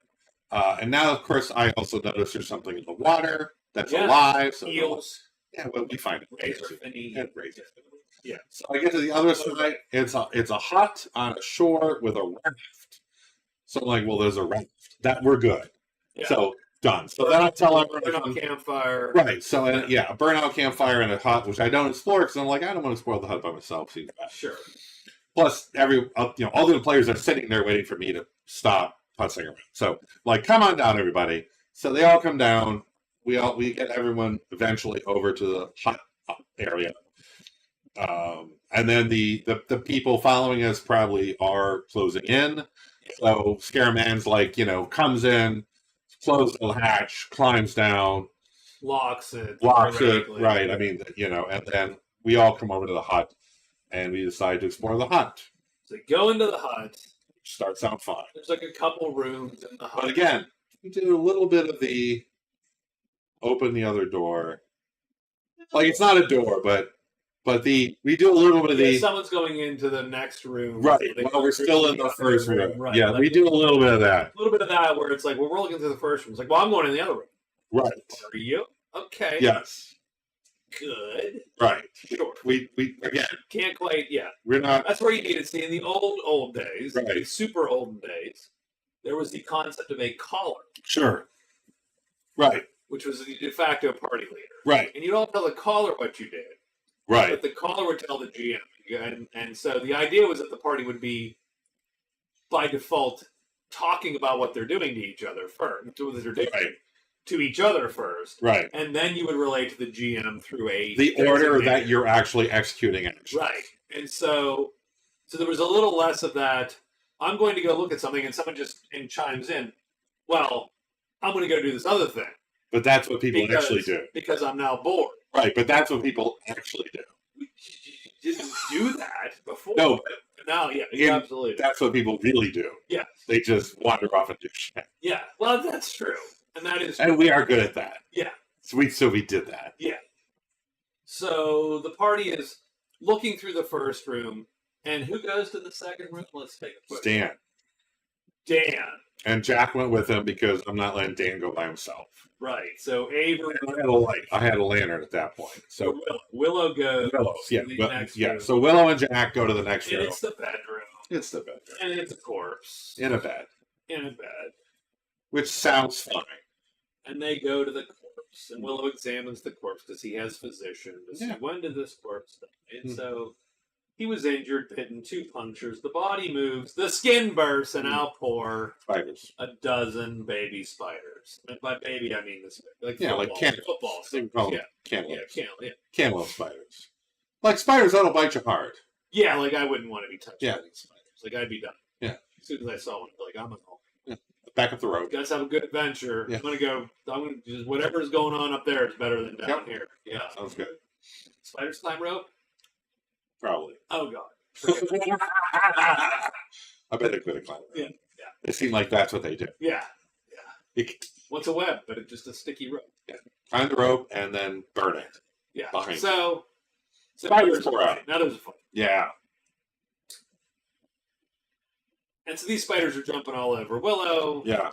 And now, of course, I also noticed there's something in the water that's alive. So Eels. yeah, well, we find it. Razor finny. And razor. Yeah. So I get to the other side. It's a hut on a shore with a raft. So I'm like, well, there's a raft. That we're good. Yeah. So done. So then I tell Burn everyone. on campfire. Right. So a burnout campfire in a hut, which I don't explore because I'm like, I don't want to explore the hut by myself. Seems bad. Sure. Plus, all the players are sitting there waiting for me to stop putzing around. So, like, come on down, everybody. So they all come down. We get everyone eventually over to the hut area. And then the people following us probably are closing in. So Scaraman's like, comes in, closes the hatch, climbs down, Locks it. right. I mean, and then we all come over to the hut and we decide to explore the hut. So they go into the hut. Starts out fine. There's like a couple rooms in the hut. But again, we do a little bit of the open the other door. Like it's not a door, but we do a little bit of the someone's going into the next room. right. Well, we're still in the first room. Right. Yeah, like, we do a little bit of that. A little bit of that where it's like, well, we're looking through the first room. It's like, well, I'm going in the other room. Right. Are you? Okay. Yes. Good. Right. Sure. We again can't quite. Yeah. We're not. That's where you need to see in the old days, right. the super olden days. There was the concept of a collar. Sure. Right. Which was the de facto party leader. Right. And you don't tell the caller what you did. Right. But the caller would tell the GM. And so the idea was that the party would be, by default, talking about what they're doing to each other first. To each other first. Right. And then you would relate to the GM through the order that you're actually executing action. Right. And so there was a little less of that, I'm going to go look at something, and someone just chimes in, well, I'm going to go do this other thing. But that's what people actually do. Because I'm now bored. Right, but that's what people actually do. You didn't do that before. No. Now, yeah, absolutely. That's what people really do. Yeah. They just wander off and do shit. Yeah, well, that's true. And that is true. And we are good at that. Yeah. So we did that. Yeah. So the party is looking through the first room, and who goes to the second room? Let's take a quick Dan. And Jack went with him because I'm not letting Dan go by himself. Right. So Avery. I had a lantern at that point. So Willow goes. Yeah. So Willow and Jack go to the next room. It's the bedroom. And it's a corpse. In a bed. Which sounds fine. And they go to the corpse, and Willow examines the corpse because he has physician to see when did this corpse die. And so he was injured, bitten, 2 punctures. The body moves, the skin bursts, and out pour spiders. A dozen baby spiders. And by baby, I mean this like football. Cantaloupe spiders. Like spiders that'll bite you hard. Yeah, like I wouldn't want to be touching these spiders. Like I'd be done. Yeah. As soon as I saw one, I'd be like, I'm gonna go. Yeah. Back up the road. You guys have a good adventure. Yeah. I'm gonna just whatever's going on up there is better than down here. Yeah. Sounds good. Spiders climb rope? Probably. Oh god. I bet they could have climbed rope. Yeah. It seemed like that's what they do. Yeah. What's a web? But it's just a sticky rope. Yeah. Climb the rope and then burn it. Yeah. Behind so spiders pour out. Now there's a fight. Yeah. And so these spiders are jumping all over Willow. Yeah.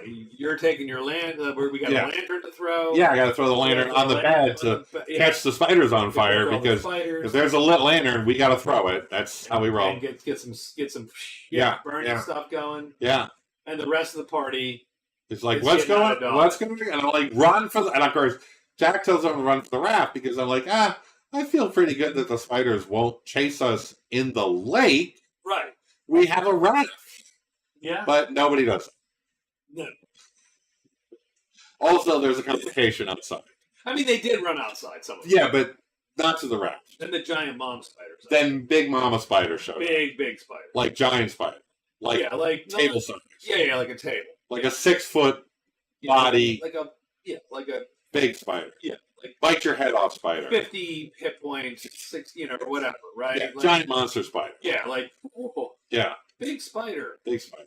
You're taking your we got a lantern to throw. Yeah, I got to throw the lantern on the bed to catch the spiders on fire because if there's a lit lantern, we got to throw it. That's how we roll. And get some burning stuff going. Yeah. And the rest of the party is like, what's going on? And I'm like, run for the... And of course, Jack tells them to run for the raft because I'm like, I feel pretty good that the spiders won't chase us in the lake. Right. We have a raft. Yeah. But nobody does it. No. Also, there's a complication outside. I mean, they did run outside. Some of them. Yeah, but not to the raft. Then the giant mom spiders. Then big mama spider showed up. Big spider. Like giant spider. Like table size. Yeah, like a table. Like a 6-foot body. Like a big spider. Yeah. Like bite your head off spider. 50 hit points, 60, or whatever, right? Yeah, giant monster spider. Yeah, yeah. Big spider. Big spider.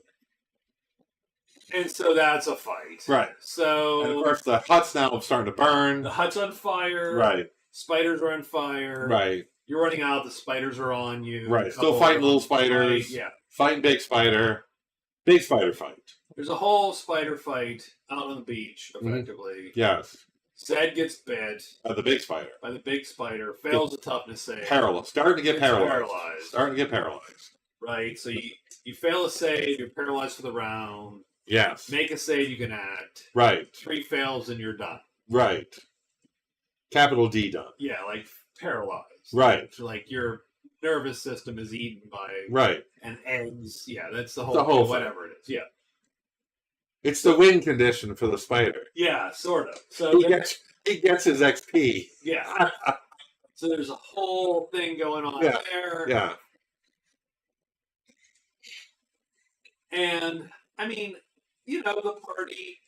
And so that's a fight. Right. So and of course the hut's now starting to burn. The hut's on fire. Right. Spiders are on fire. Right. You're running out, the spiders are on you. Right. Still fighting little spiders. Yeah. Fighting big spider. Big spider fight. There's a whole spider fight out on the beach, effectively. Yes. Zed gets bit. By the big spider. By the big spider. Fails a toughness save. Paralyzed. Starting to get paralyzed. Starting to get paralyzed. Right. So you fail a save, you're paralyzed for the round. Yes. Make a save, you can act. Right. 3 fails and you're done. Right. Capital D done. Yeah, like paralyzed. Right. So like your nervous system is eaten by and eggs. Yeah, that's the whole thing, whatever it is. Yeah. It's the win condition for the spider. Yeah, sort of. So he gets his XP. Yeah. So there's a whole thing going on Yeah. there. Yeah. And I mean, the party,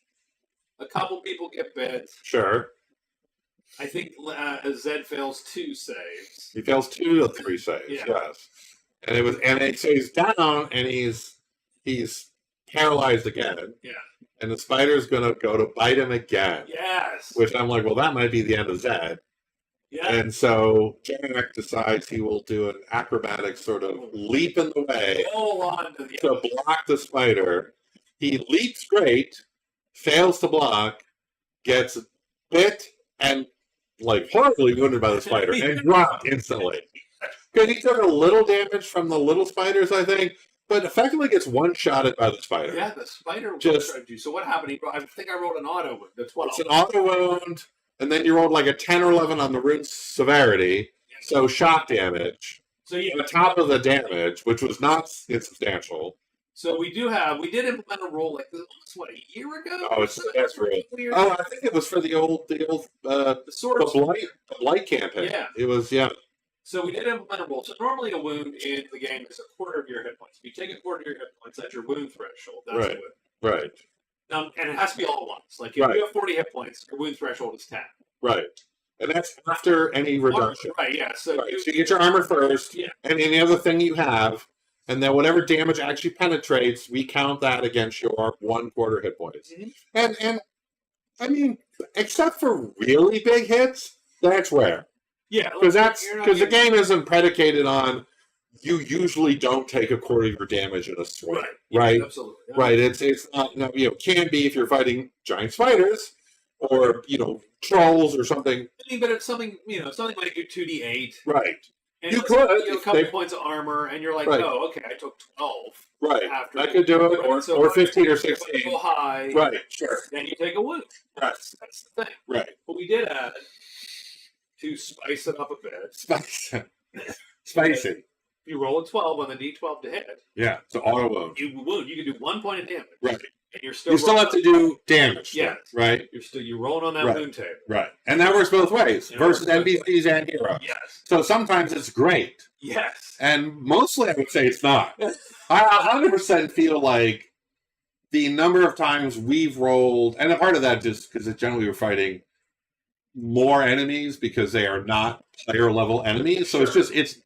a couple people get bit. Sure. I think Zed fails 2 saves. He fails 2 of 3 saves. Yeah. Yes. So he's down and he's paralyzed again. Yeah. And the spider's gonna go to bite him again. Yes. Which I'm like, well, that might be the end of Zed. Yeah. And so Jack decides he will do an acrobatic sort of leap in the way Roll on to the to block the spider. He leaps great, fails to block, gets bit and like horribly wounded by the spider and dropped instantly. Because he took a little damage from the little spiders, I think, but effectively gets one-shotted by the spider. Yeah, the spider Just- one-shotted you. So what happened? I think I rolled an auto with the 12. It's an auto wound, and then you rolled like a 10 or 11 on the rune severity, so shock damage. So yeah, On top of the damage, which was not insubstantial. so we did implement a roll like this, what, a year ago? Oh, it's the best roll. Weird. Oh, I think it was for the The blight campaign. Yeah. It was, yeah. So we did implement a roll. So normally a wound in the game is a quarter of your hit points. If you take a quarter of your hit points, that's your wound threshold. That's Right. the wound. Right. And it has to be all at once. Like if Right. you have 40 hit points, your wound threshold is 10. Right. And that's after any reduction. Right, yeah. So, Right. So you get your armor first, Yeah. and any other thing you have, and then whatever damage actually penetrates, we count that against your 1/4 hit points. Mhm. And I mean, except for really big hits, that's rare. yeah, Because you're not the getting- game isn't predicated on you usually don't take a quarter of your damage in a swing. Right. Yeah, Right. absolutely. Right. It's not, no, it can be if you're fighting giant spiders or trolls or something. I mean, but it's something, something like your 2d8. Right. And You it's, could, a couple they- points of armor, and you're like, Right. oh, okay, I took 12. Right. After I could do it, Right, so or if 15 or if you 16. go high, Right. Sure. then you take a wound. Right. That's the thing. Right. But we did add, to spice it up a bit, Spicy. Spicy. you roll a 12 on the d12 to hit. Yeah. So auto wound. You wound. You can do 1 point of damage. Right. And you're still You still have to do damage. Yes. Right. You're rolling on that Right. wound table. Right. And that works both ways Yeah, versus it works both NPCs and heroes. Yes. So sometimes it's great. Yes. And mostly I would say it's not. I 100% feel like the number of times we've rolled, and a part of that just because generally we're fighting more enemies because they are not player level enemies. So it's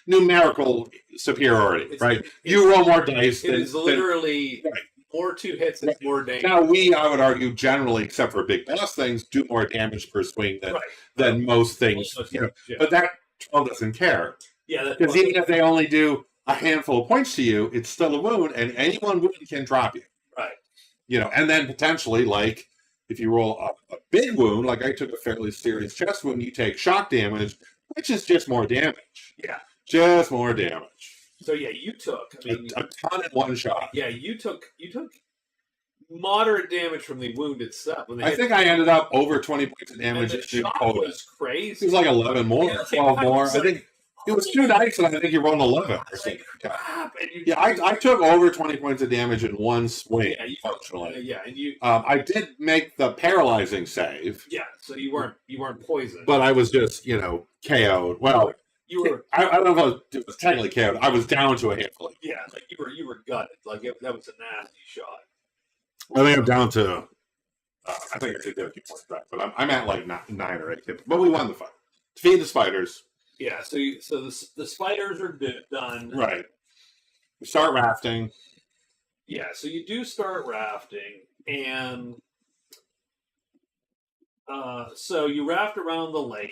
numerical superiority, It's- right? You roll more dice It than, is literally Right. more 2 hits and more damage. now I would argue, generally, except for big boss things, do more damage per swing than, Right. than most things. Yeah. But that 12 doesn't care. Yeah, that's Because even if they only do a handful of points to you, it's still a wound, and any one wound can drop you. right. And then potentially, like, if you roll a big wound, like I took a fairly serious chest wound, you take shock damage, which is just more damage. Yeah. Just more damage. So yeah, you took. I mean, A ton in one shot. yeah, you took moderate damage from the wound itself. When they I hit think I ended up over 20 points of and damage the in shock total. was It crazy. was like 11 more, Yeah, 12 more. it's I like- think it was 2 dice, and I think you rolled 11 or It's something. like crap. And you, Yeah, I took over 20 points of damage in one swing, yeah, functionally. yeah, and you, I did make the paralyzing save, yeah. So you weren't poisoned, but I was just, KO'd. Well, you were, I don't know if it was technically KO'd. I was down to a handful. yeah, like you were gutted. Like that was a nasty shot. I think I'm down to, I think I did get a few points back, but I'm at like 9 or 8. But we won the fight. Defeat the spiders. Yeah. So the spiders are done. Right. We start rafting. Yeah. So you do start rafting, and so you raft around the lake.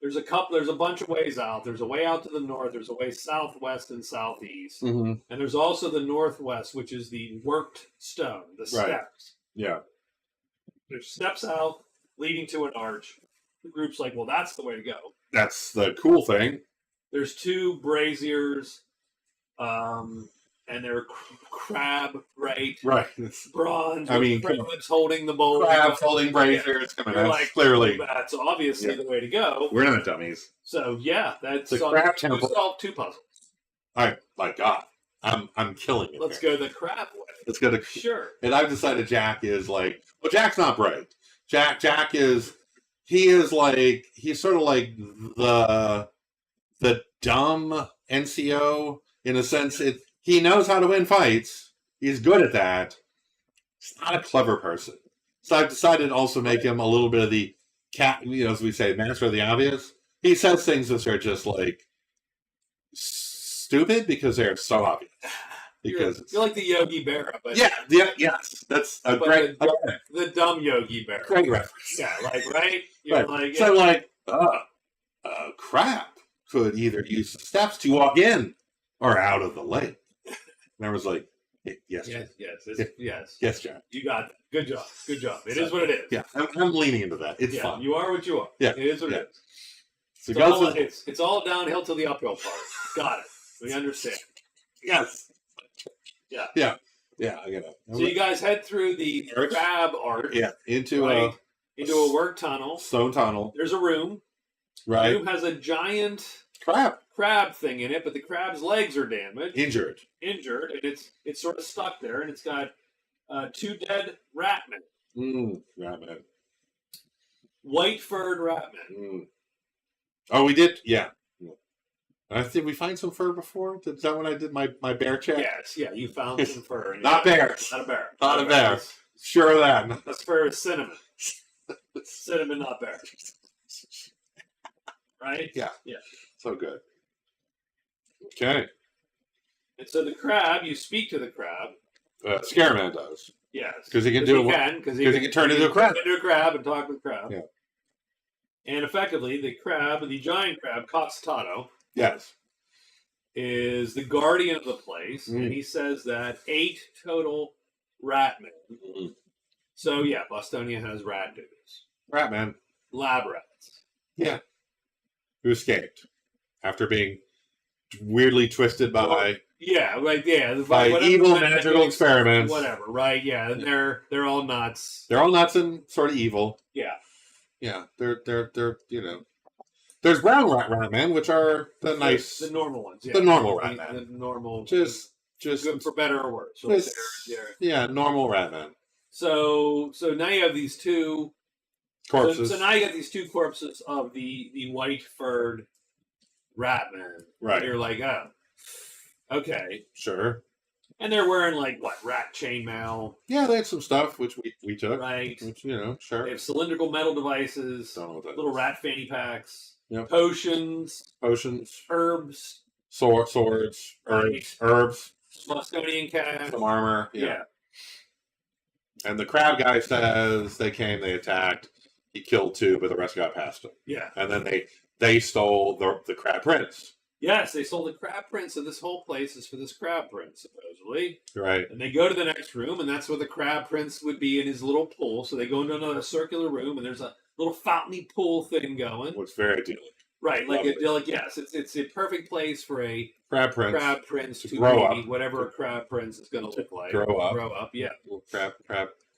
There's a bunch of ways out. There's a way out to the north. There's a way southwest and southeast. Mm-hmm. And there's also the northwest, which is the worked stone, the Right. steps. Yeah. There's steps out leading to an arch. The group's like, well, that's the way to go. That's the cool thing. There's 2 braziers, and they're crab, right? Right. It's Bronze. I mean, come on. crabs holding the bowl. crabs holding braziers. Come on, You're that's like, clearly. that's obviously Yeah. the way to go. We're not dummies. So yeah, that's The crab you temple. solved 2 puzzles. My God. I'm killing it. Let's here. go the crab way. Let's go to. Sure. And I've decided Jack is like, well, Jack's not bright. Jack is he's sort of like the dumb NCO in a sense. He knows how to win fights. He's good at that. He's not a clever person. So I've decided to also make him a little bit of the cat, as we say, master of the obvious. He says things that are just like stupid because they're so obvious. Because you're like the Yogi Berra, but yes, that's a great the dumb Yogi Berra. Great reference. Yeah, like right. You're like so crap could either use the steps to walk in or out of the lake. And I was like, yes, John. You got that. Good job. It is what it is. Yeah, I'm leaning into that. It's fun. You are what you are. Yeah, it is what it is. So it's all downhill to the uphill part. Got it. We understand. Yes. Yeah. I get it. So you guys head through the crab arch. Yeah, into a work tunnel. Stone tunnel. There's a room. Right. The room has a giant crab thing in it, but the crab's legs are damaged. Injured, and it's sort of stuck there, and it's got 2 dead ratmen. Ratmen. White-furred ratmen. Oh, we did? Yeah. Did we find some fur before? Is that when I did my bear check? Yes, you found some fur. Not bears. Not a bear. Not a bear. Sure of that. That's fur is cinnamon. Cinnamon, not bear. Right? Yeah. Yeah. So good. Okay. And so the crab, you speak to the crab. Scareman does. Yes. Because he can because he can turn into a crab. Into a crab and talk with the crab. Yeah. And effectively, the giant crab, Costato, yes, is the guardian of the place, and he says that 8 total ratmen. Mm-hmm. So yeah, Bostonia has rat dudes. Ratman. Lab rats. Yeah. Who escaped after being weirdly twisted by by evil magical experiments. Whatever, right? Yeah, and they're all nuts. They're all nuts and sort of evil. Yeah. Yeah, they're There's brown ratmen, which are the nice, the normal ones. Yeah. The normal ratmen. The normal, just good for better or worse. Normal ratmen. So now you have these 2 corpses. So now you got these 2 corpses of the white furred ratmen. Right. And you're like, oh, okay, sure. And they're wearing rat chainmail. Yeah, they had some stuff which we took. Right. Which sure. They have cylindrical metal devices. Don't know what that little is. rat fanny packs. Yep. Potions. Herbs. Swords. Right. Herbs. Bostonian cash. Some armor. Yeah. And the crab guy says they came, they attacked, he killed 2, but the rest got past him. Yeah. And then they stole the crab prince. Yes, they sold the crab prince, so this whole place is for this crab prince, supposedly. Right. And they go to the next room, and that's where the crab prince would be in his little pool. So they go into another circular room, and there's a little fountainy pool thing going. It's very idyllic. Right, yes, it's a perfect place for a crab prince to grow be, up. Whatever a crab prince is going to look like. Grow up, yeah. Little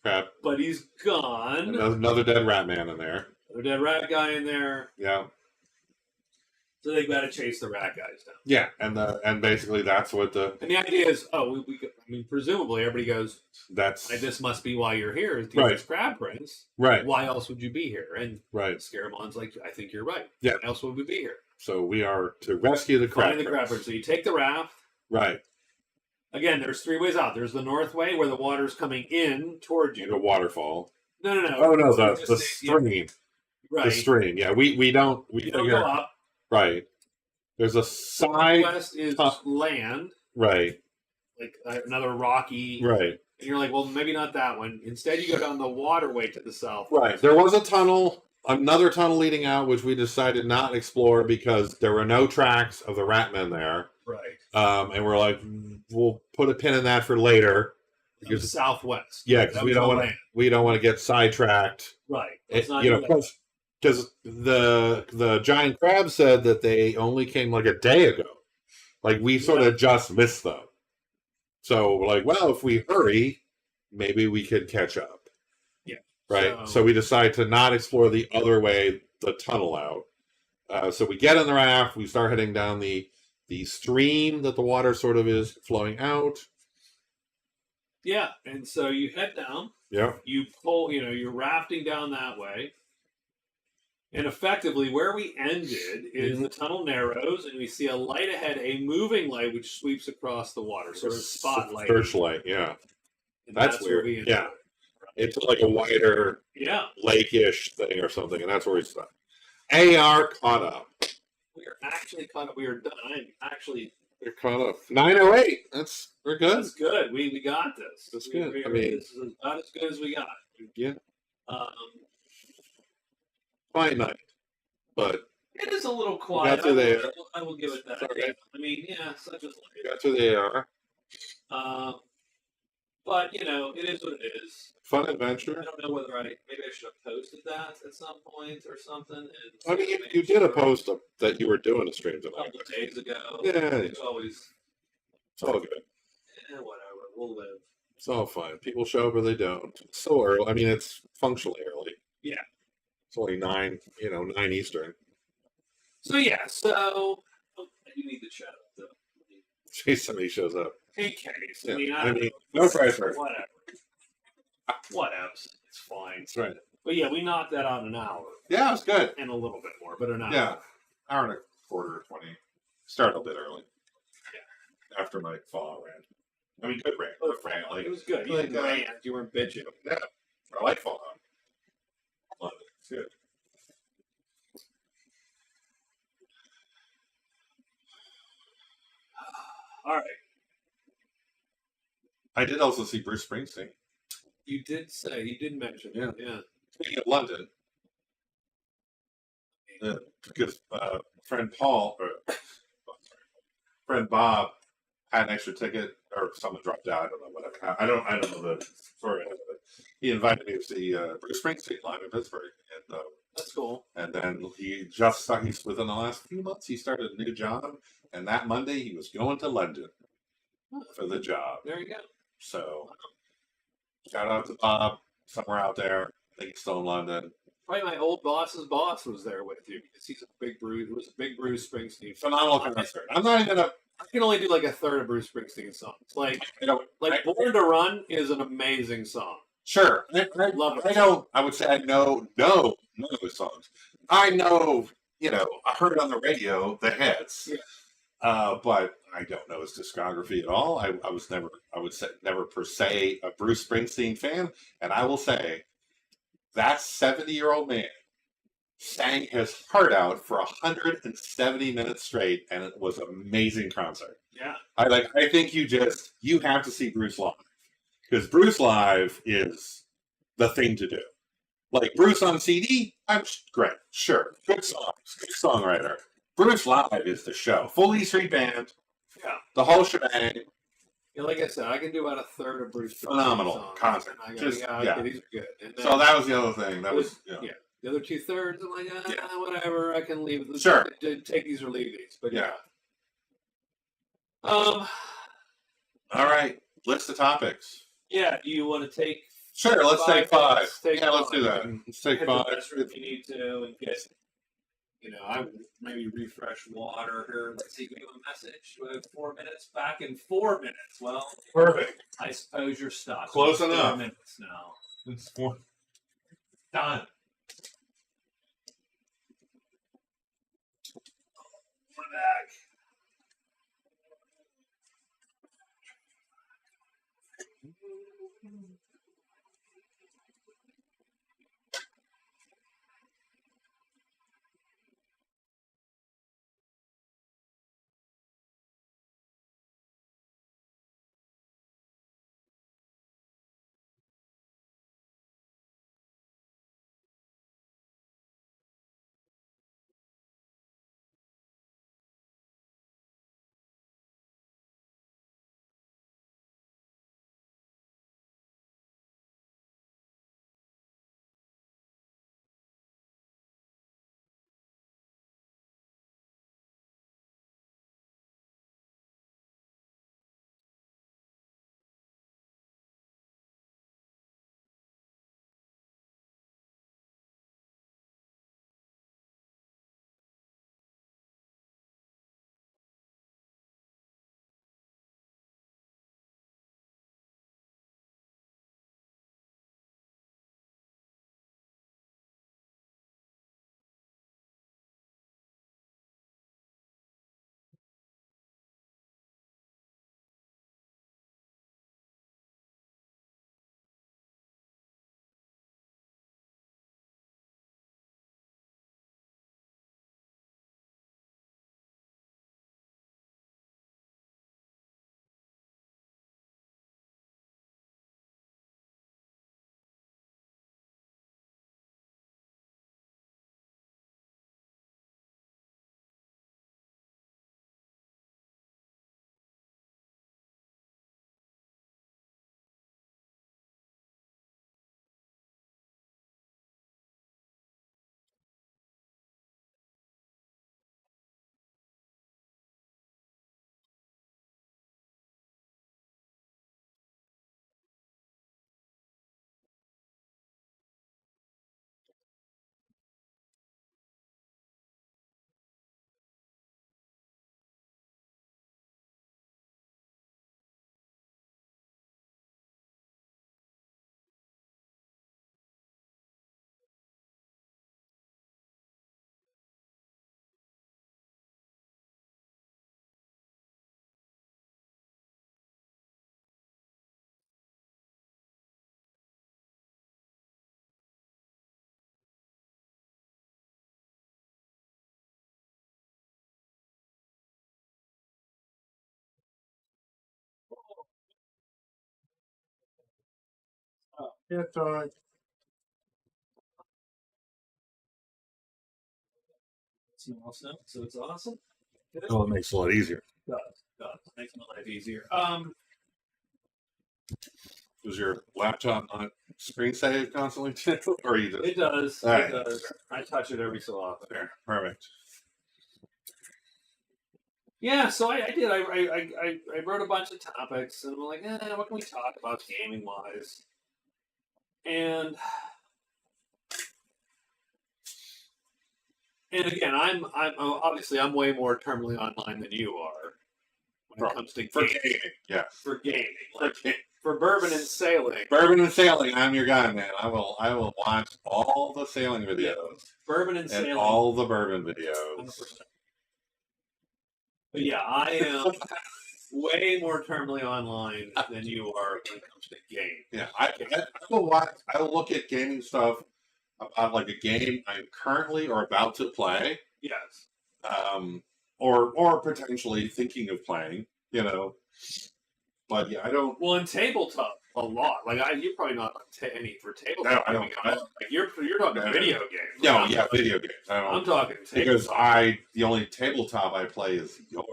crab. But he's gone. Another dead rat man in there. Another dead rat guy in there. Yeah. So they've got to chase the rat guys down. Yeah, and basically that's what And the idea is, presumably everybody goes, this must be why you're here, is to get this crab prince. Right. Why else would you be here? And right. Scaramon's like, I think you're right. Yeah. Why else would we be here? So we are to rescue the crab prince. So you take the raft. Right. Again, there's 3 ways out. There's the north way where the water's coming in towards you. The waterfall. No. Oh no, the stream. Yeah. Right. The stream. Yeah, we don't go up. Right. There's a side. West is land. Right. Like another rocky. Right. And you're like, well, maybe not that one. Instead, you go down the waterway to the south. Right. There was a tunnel, another tunnel leading out, which we decided not to explore because there were no tracks of the ratmen there. Right. And we're like, we'll put a pin in that for later. Because southwest. Yeah, because we don't want to get sidetracked. Right. Because the giant crab said that they only came like a day ago. Like we sort of just missed them. So we're like, well, if we hurry, maybe we could catch up. Yeah. Right. So we decide to not explore the other way, the tunnel out. So we get on the raft. We start heading down the stream that the water sort of is flowing out. Yeah, and so you head down. Yeah. You pull, you're rafting down that way. And effectively, where we ended is the tunnel narrows, and we see a light ahead, a moving light which sweeps across the water, sort of spotlight. Searchlight, yeah. And That's where weird. we ended. Yeah. It's like a wider Yeah. lake-ish thing or something, and that's where we stopped. AR caught up. We are actually caught up. We are done. I'm actually. We're caught up. 908. We're good. That's good. We got this. That's good. We I mean, this is about as good as we got. yeah. Um, Fine night, but it is a little quiet. got to there. I will give it that. Okay. I mean, yeah, such as we got to the AR. But it is what it is. Fun I adventure. don't know whether maybe I should have posted that at some point or something. And I mean, you did a post up that you were doing a stream a tonight. couple of days ago. Yeah, It's always. it's all good. Whatever. We'll live. It's all fine. People show up or they don't. It's so early. I mean, it's functionally early. Yeah. It's only 9 Eastern. So yeah. I do need to chat up though. In case somebody shows up. In case. Yeah. I mean, no pressure. Whatever. Whatever. It's fine. That's right. But yeah, we knocked that out in an hour Yeah, it was good. and a little bit more, but an hour. Yeah. Hour and a quarter or 20. Started a bit early. Yeah. After my Fallout rant. I mean, good rant. Good rant. It was good. You didn't rant. You weren't bitching. Yeah. I like Fallout. Love it. It's good. All right. I did also see Bruce Springsteen. You did mention that. Yeah. Speaking of London, because friend Bob had an extra ticket, or someone dropped out. I don't know, whatever. I don't know the story of it. He invited me to see Bruce Springsteen live in Pittsburgh, and That's cool. and then he's within the last few months he started a new job, and that Monday he was going to London for the job. There you go. So shout out to Bob, somewhere out there. I think he's still in London. Probably my old boss's boss was there with you because he's a big Bruce. It was a big Bruce Springsteen. Phenomenal concert. I'm not even I can only do like a third of Bruce Springsteen songs. Like I- Born to Run is an amazing song. Sure. I Love it. I would say I know none of his songs. I know, I heard on the radio the hits. Yeah. But I don't know his discography at all. I would say never per se a Bruce Springsteen fan. And I will say that 70-year-old man sang his heart out for 170 minutes straight, and it was an amazing concert. Yeah. I think you have to see Bruce live. Because Bruce live is the thing to do. Like Bruce on CD, I'm great, sure, good songs, good songwriter. Bruce live is the show. Full E Street Band, Yeah. the whole shebang. Yeah, like I said, I can do about a third of Bruce Springsteen Phenomenal songs. concert. And Just, these are good. And So that was the other thing. That was yeah. The other 2/3, I'm like, Yeah. whatever. I can leave. Sure. Take these or leave these. But Yeah. All right. List of topics. Yeah. Do you want to take? Sure. Let's take 5. Let's take Let's do 5. that. Let's take Hit 5. the restroom if you need to, and get. I would maybe refresh water here. Let's see. We have a message. We have 4 minutes. Back in 4 minutes. Well, Perfect. I suppose you're stuck. Close 4 enough. minutes now. It's 4. Done. We're back. Cat dog. Small snow, so it's awesome. Good. Oh, it makes it a lot easier. Does. Makes my life easier. Was your laptop not screen saved constantly too, or you just It does. All right. It does. I touch it every so often. there? Perfect. Yeah, so I did. I wrote a bunch of topics, and I'm like, what can we talk about gaming wise? And again, I'm obviously I'm way more terminally online than you are when it comes to For gaming. gaming, yeah. For gaming, like for bourbon and sailing. Bourbon and sailing, I'm your guy, man. I will watch all the sailing videos Bourbon and sailing. and all the bourbon videos. 100%. But yeah, I am way more terminally online than you are when it comes to game. Yeah, I will watch. I will look at gaming stuff about like a game I'm currently or about to play, Yes. or potentially thinking of playing. You know, but yeah, I don't. Well, in tabletop, a lot. Like you're probably not any for tabletop. No, I don't. gaming at all. Like you're talking No, video games. No, I'm yeah, talking- video games. I don't, I'm talking because tabletop. the only tabletop I play is yours.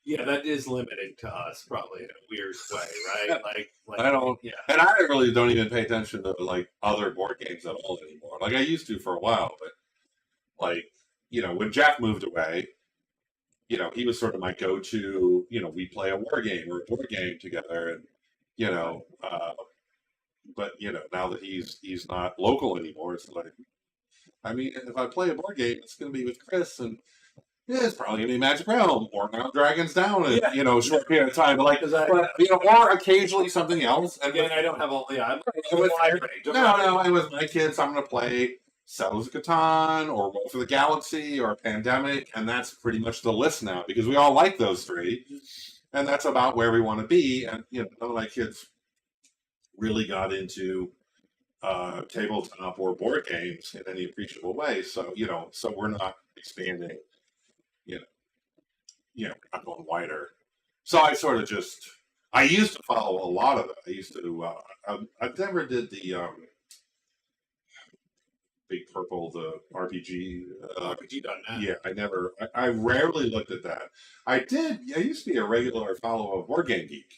Yeah, that is limiting to us, probably in a weird way, right? Like I don't. Yeah. And I really don't even pay attention to like other board games at all anymore. Like I used to for a while, but like when Jack moved away, he was sort of my go-to. We play a war game or a board game together, and but now that he's not local anymore, it's like, I mean, if I play a board game, it's going to be with Chris, and it's probably going to be Magic Realm or now Dragons Down in a short period of time. But like, or occasionally something else. And Again, I don't have all. Yeah, I'm with, wide range. no, and with my kids, I'm going to play Settlers of Catan or War for the Galaxy or Pandemic, and that's pretty much the list now because we all like those three, and that's about where we want to be. And none of my kids really got into tabletop or board games in any appreciable way. So so we're not expanding. Not going wider. So I sort of I used to follow a lot of it. I used to. I never did the Big Purple, the RPG. RPG.net. Yeah, I never. I rarely looked at that. I did. I used to be a regular follower of Board Game Geek.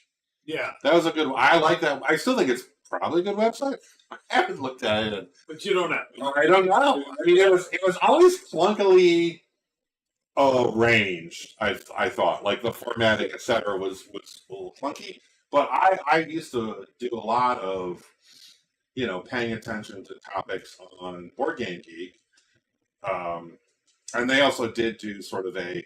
Yeah, That was a good. I like that. I still think it's probably a good website. I haven't looked at it. but you don't know. I don't know. I mean, it was always clunkily arranged. I thought like the formatting, etc., was a little clunky. But I used to do a lot of paying attention to topics on Board Game Geek, and they also did do sort of a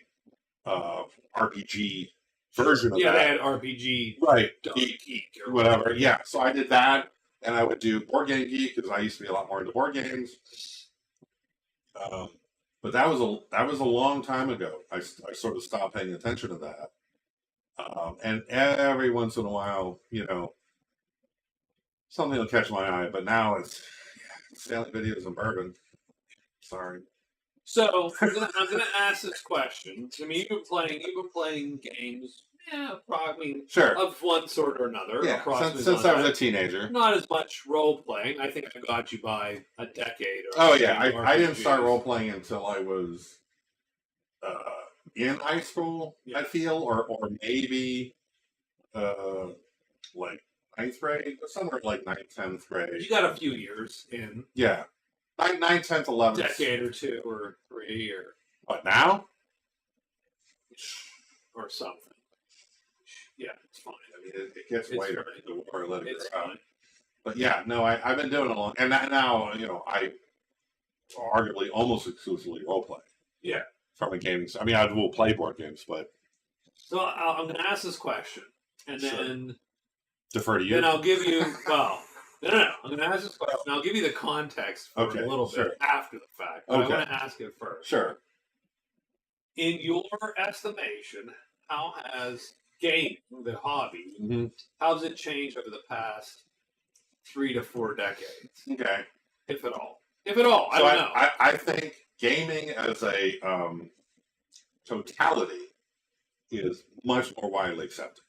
RPG version of Yeah, that. they had RPG. Right, Geek or whatever. Yeah, so I did that, and I would do Board Game Geek because I used to be a lot more into board games. But that was a long time ago. I sort of stopped paying attention to that, and every once in a while, something will catch my eye. But now it's sailing videos and bourbon. Sorry. So I'm gonna ask this question. I mean, you've been playing games, probably Sure. of one sort or another. Yeah, approximately since I was a that. teenager. Not as much role playing. I think I got you by a decade. Or Oh yeah, so, I didn't start RPGs. role playing until I was in high school. Yeah. I feel, or maybe like ninth grade, somewhere like 9th, 10th grade. You got a few years in, Yeah, 9th, 10th, 11th. decade or two or 3 or But now, something. Yeah, it's fine. I mean, it gets It's later fine. the more I let it It's grow out. fine. But yeah, no, I've been doing it long, and now I arguably almost exclusively role play. Yeah. From a gaming. I mean, I will play board games, but So I'm going to ask this question, and Sure. then defer to you. then I'll give you. Well, no. I'm going to ask this question. I'll give you the context for Okay, a little sure. bit after the fact. But Okay. I want to ask it first. Sure. In your estimation, how has gaming, the hobby, Mm-hmm. how has it changed over the past 3 to 4 decades, Okay. if at all? If at all, I So don't know. I think gaming as a totality is much more widely accepted.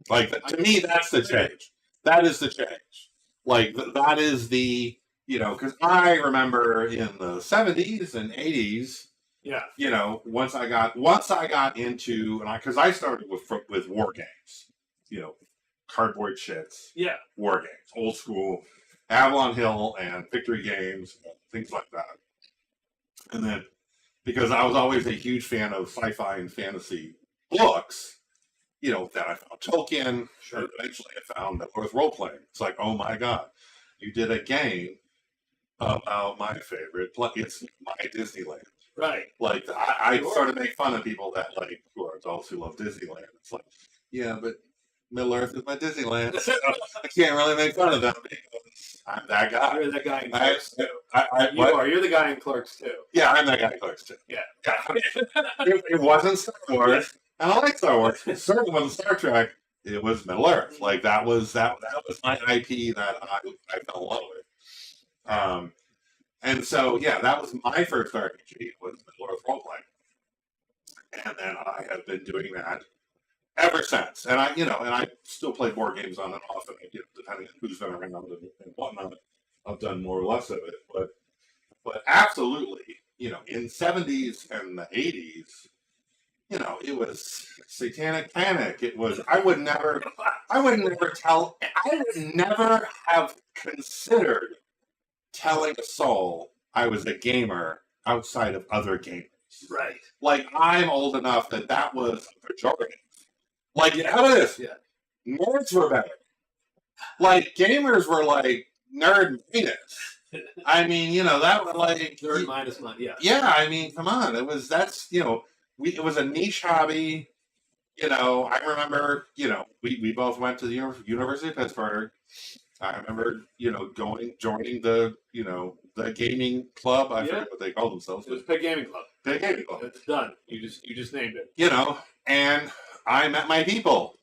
Like to me, that's the change. That is the change. Like that is the because I remember in the 70s and 80s. Yeah. Once I got into because I started with war games, cardboard shits, Yeah. war games, old school, Avalon Hill and Victory Games, things like that. And then because I was always a huge fan of sci-fi and fantasy books, that I found Tolkien. Sure. And eventually I found that with role playing. It's like, oh my god, you did a game about my favorite place. It's my Disneyland. Right. Like I sort of make fun of people that who are adults who love Disneyland. It's like, yeah, but Middle Earth is my Disneyland. So I can't really make fun of them because I'm that guy. You're that guy in Clerks too. What? You're the guy in Clerks too. Yeah, I'm that guy in Clerks too. Yeah. It wasn't Star Wars, and I like Star Wars. It certainly wasn't Star Trek. It was Middle Earth. Like that was my IP that I fell in love with. And so, that was my first RPG, was Middle Earth role playing, and then I have been doing that ever since. And I still play board games on and off, and depending on who's been around and whatnot, I've done more or less of it. But absolutely, in the 70s and the 80s, it was Satanic Panic. It was I would never have considered telling a soul I was a gamer outside of other gamers. Right. Like, I'm old enough that was a pejorative. Like, how about this? Yeah. Nerds were better. Like, gamers were like nerd minus. I mean, that was like Nerd minus one, yeah. Yeah, I mean, come on. It was it was a niche hobby. I remember, we both went to the University of Pittsburgh. I remember, joining the gaming club. I forget what they called themselves. It was Pig Gaming Club. Pig Gaming Club. It's done. You just named it. And I met my people.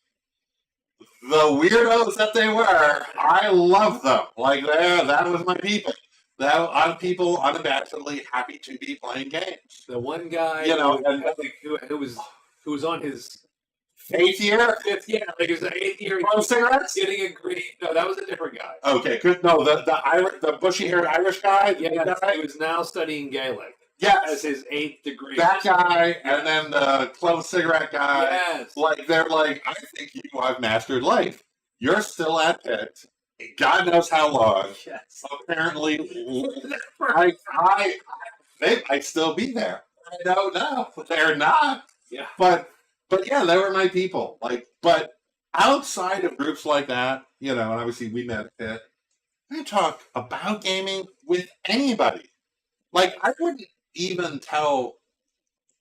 The weirdos that they were, I loved them. Like, that was my people. People unabashedly happy to be playing games. The one guy, who was on his 8th year? Like his 8th year. Cigarettes? Getting agreed. No, that was a different guy. Okay, good. No, the bushy-haired Irish guy. Yeah, he was now studying Gaelic. Yes. As his 8th degree. That guy, and then the clove cigarette guy. Yes. Like, they're like, I think you have mastered life. You're still at Pitt. God knows how long. Yes. Apparently, they might still be there. I don't know. They're not. Yeah. But yeah, they were my people. Like, but outside of groups like that, and obviously we met at Pitt, I talk about gaming with anybody. Like, I wouldn't even tell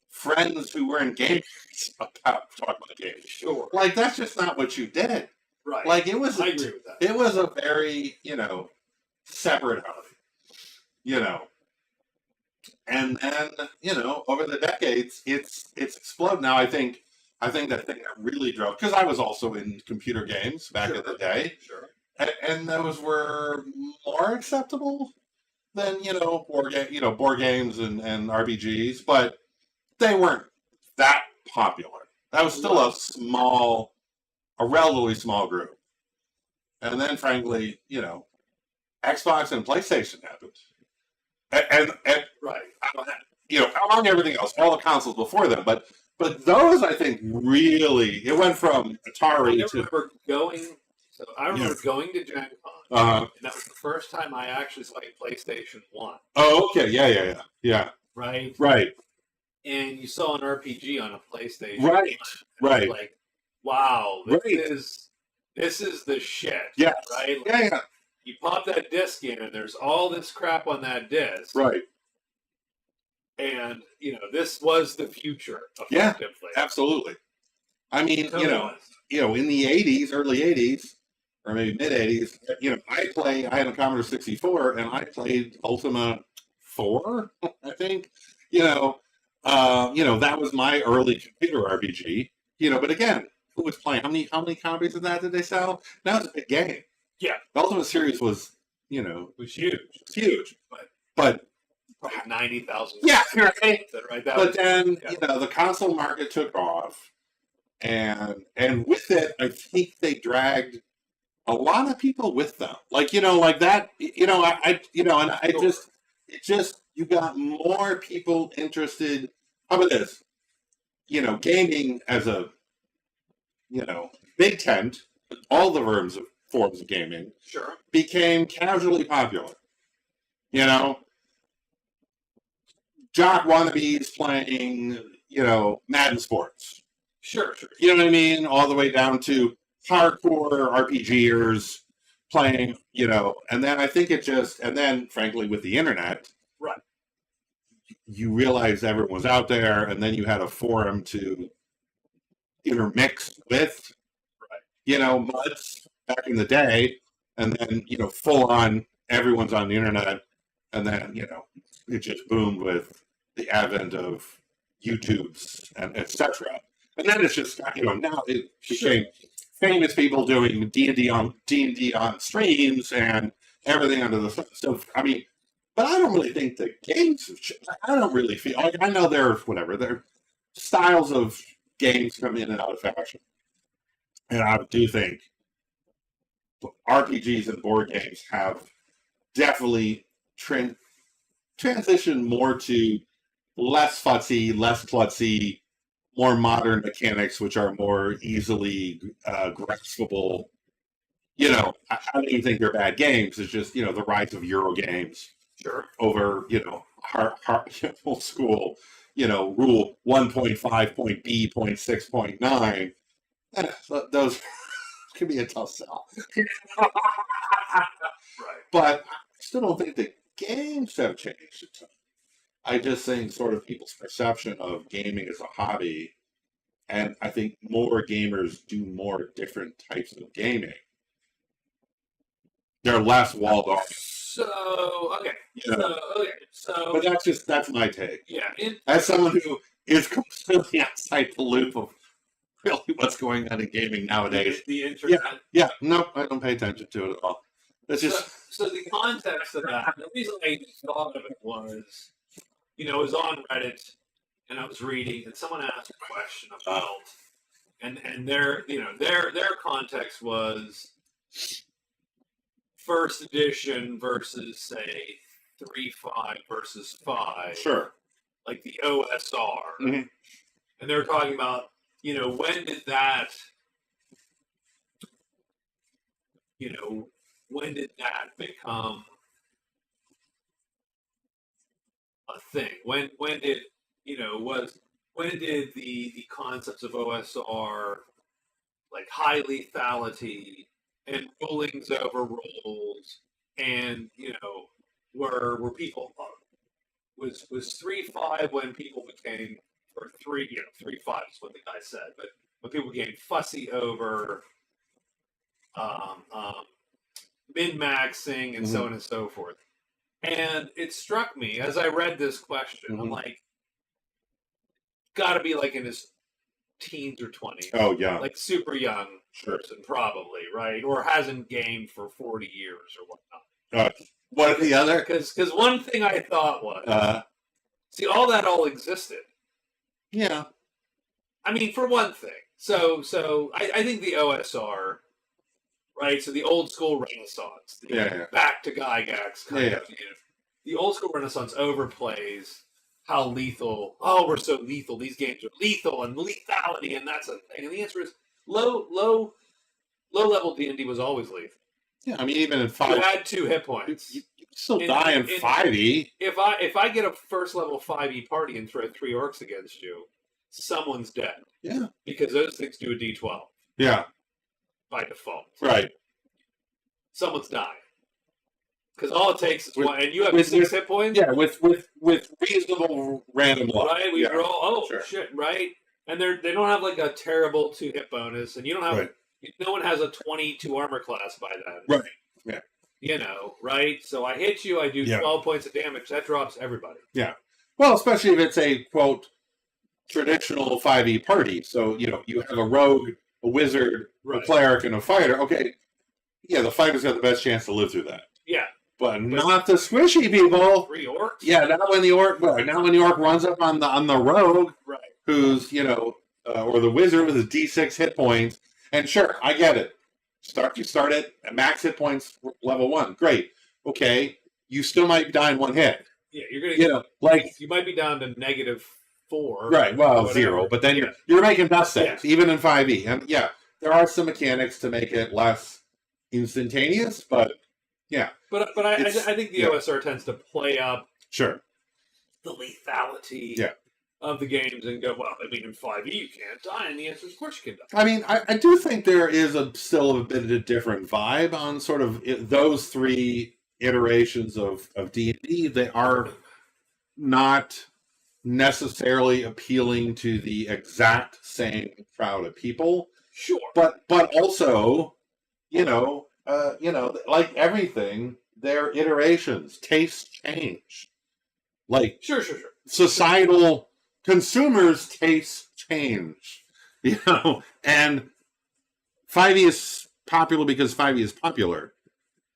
friends who weren't gamers about talking about gaming. Sure. Like, that's just not what you did. Right. Like, it was. I agree with that. It was a very, separate hobby. And then, over the decades, it's exploded. Now, I think the thing that really drove, because I was also in computer games back in the day. Sure. And those were more acceptable than board games and RPGs, but they weren't that popular. That was still a relatively small group. And then, frankly, Xbox and PlayStation happened, and right, among everything else, all the consoles before them, but those, I think, really, it went from Atari to. I remember going to Gen Con, and that was the first time I actually saw a PlayStation 1. Oh, okay, yeah. Right. And you saw an RPG on a PlayStation. Right. Like, wow, this is the shit. Yeah. Right? Like, Yeah. You pop that disc in, and there's all this crap on that disc. Right. And this was the future. Effectively. Yeah. Absolutely. I mean, Totally in the '80s, early '80s, or maybe mid '80s, I had a Commodore 64, and I played Ultima 4, I think. That was my early computer RPG. But again, who was playing? How many copies of that did they sell? Now it's a big game. Yeah. The Ultimate Series was, it was huge. It's huge. But probably 90,000. Yeah, right. But then, the console market took off, and with it, I think they dragged a lot of people with them. Like, like that, and I just, you got more people interested. How about this? Gaming as a, big tent, all the forms of gaming Sure. became casually popular. Jock wannabes playing, Madden sports. Sure. You know what I mean? All the way down to hardcore RPGers playing, and then I think and then frankly with the internet, right, you realize everyone was out there, and then you had a forum to intermix with, muds back in the day, and then, full on everyone's on the internet, and then, it just boomed with the advent of YouTubes and etc. And then it's just, now it became famous people doing D&D on streams and everything under the sun. So, I mean, but I don't really think the games have changed. I don't really feel, I know there are styles of games come in and out of fashion. And I do think RPGs and board games have definitely transitioned more to less futzy, less klutzy, more modern mechanics, which are more easily graspable. I don't even think they're bad games. It's just, the rise of Euro games. Sure. Over, hard, old school, rule 1.5, point B, point 6, point 9. Those can be a tough sell. Right. But I still don't think the games have changed a ton. I just think sort of people's perception of gaming as a hobby, and I think more gamers do more different types of gaming. They're less walled off. So, okay. So, but that's my take. Yeah. As someone who is completely outside the loop of really what's going on in gaming nowadays. The internet. Yeah. No, I don't pay attention to it at all. It's just so the context of that. The reason I thought of it was, I was on Reddit and I was reading, and someone asked a question about, and their context was first edition versus say 3.5 versus 5. Sure. Like the OSR. Mm-hmm. And they were talking about, when did that become a thing? When did the concepts of OSR, like high lethality and rulings over rules, and were people was 3.5 when people became, or 3.5 is what the guy said, but when people became fussy over min-maxing and so on and so forth. And it struck me as I read this question, I'm like, got to be like in his teens or 20s. Oh, yeah. Like super young person, probably, right? Or hasn't gamed for 40 years or whatnot. What are the other? Because one thing I thought was, see, all existed. Yeah. I mean, for one thing. So I think the OSR, right? So the old school Renaissance, back to Gygax kind of. The old school Renaissance overplays how lethal. Oh, we're so lethal. These games are lethal and lethality, and that's a thing. And the answer is low level D&D was always lethal. Yeah, I mean, even in 5, you had 2 hit points. You still die in 5e. If I get a first level 5e party and throw 3 orcs against you, someone's dead. Yeah, because those things do a D12. Yeah, by default. Right. Someone's dying. Because all it takes is one, and you have 6 hit points. Yeah, with reasonable random luck. Right, we roll. Oh shit! Right, and they don't have like a terrible 2 hit bonus, and you don't have. Right. No one has a 22 armor class by then. Right. Yeah. Right. So I hit you. I do 12 points of damage. That drops everybody. Yeah. Well, especially if it's a quote traditional 5e party. So you have a rogue, a wizard, a cleric, and a fighter. Okay. Yeah, the fighter's got the best chance to live through that. Yeah. But not the squishy people. 3 orcs. Yeah, not when the orc. Well, not when the orc runs up on the rogue, right? Who's or the wizard with his D6 hit points. And sure, I get it. You start at max hit points level 1. Great. Okay. You still might die in one hit. Yeah, you're gonna. You know, like You might be down to -4. right. Well, or 0, whatever. but then Yeah. you're making death saves even in 5e, and yeah, there are some mechanics to make it less instantaneous, but yeah. But I think the OSR tends to play up Sure. the lethality Yeah. of the games and go, well, I mean, in 5e you can't die, and the answer is, of course you can die. I mean, I do think there is still a bit of a different vibe on sort of those 3 iterations of D&D. They are not necessarily appealing to the exact same crowd of people. Sure. But also, like everything, their iterations, tastes change. Like Sure. societal consumers' tastes change, and 5e is popular because 5e is popular.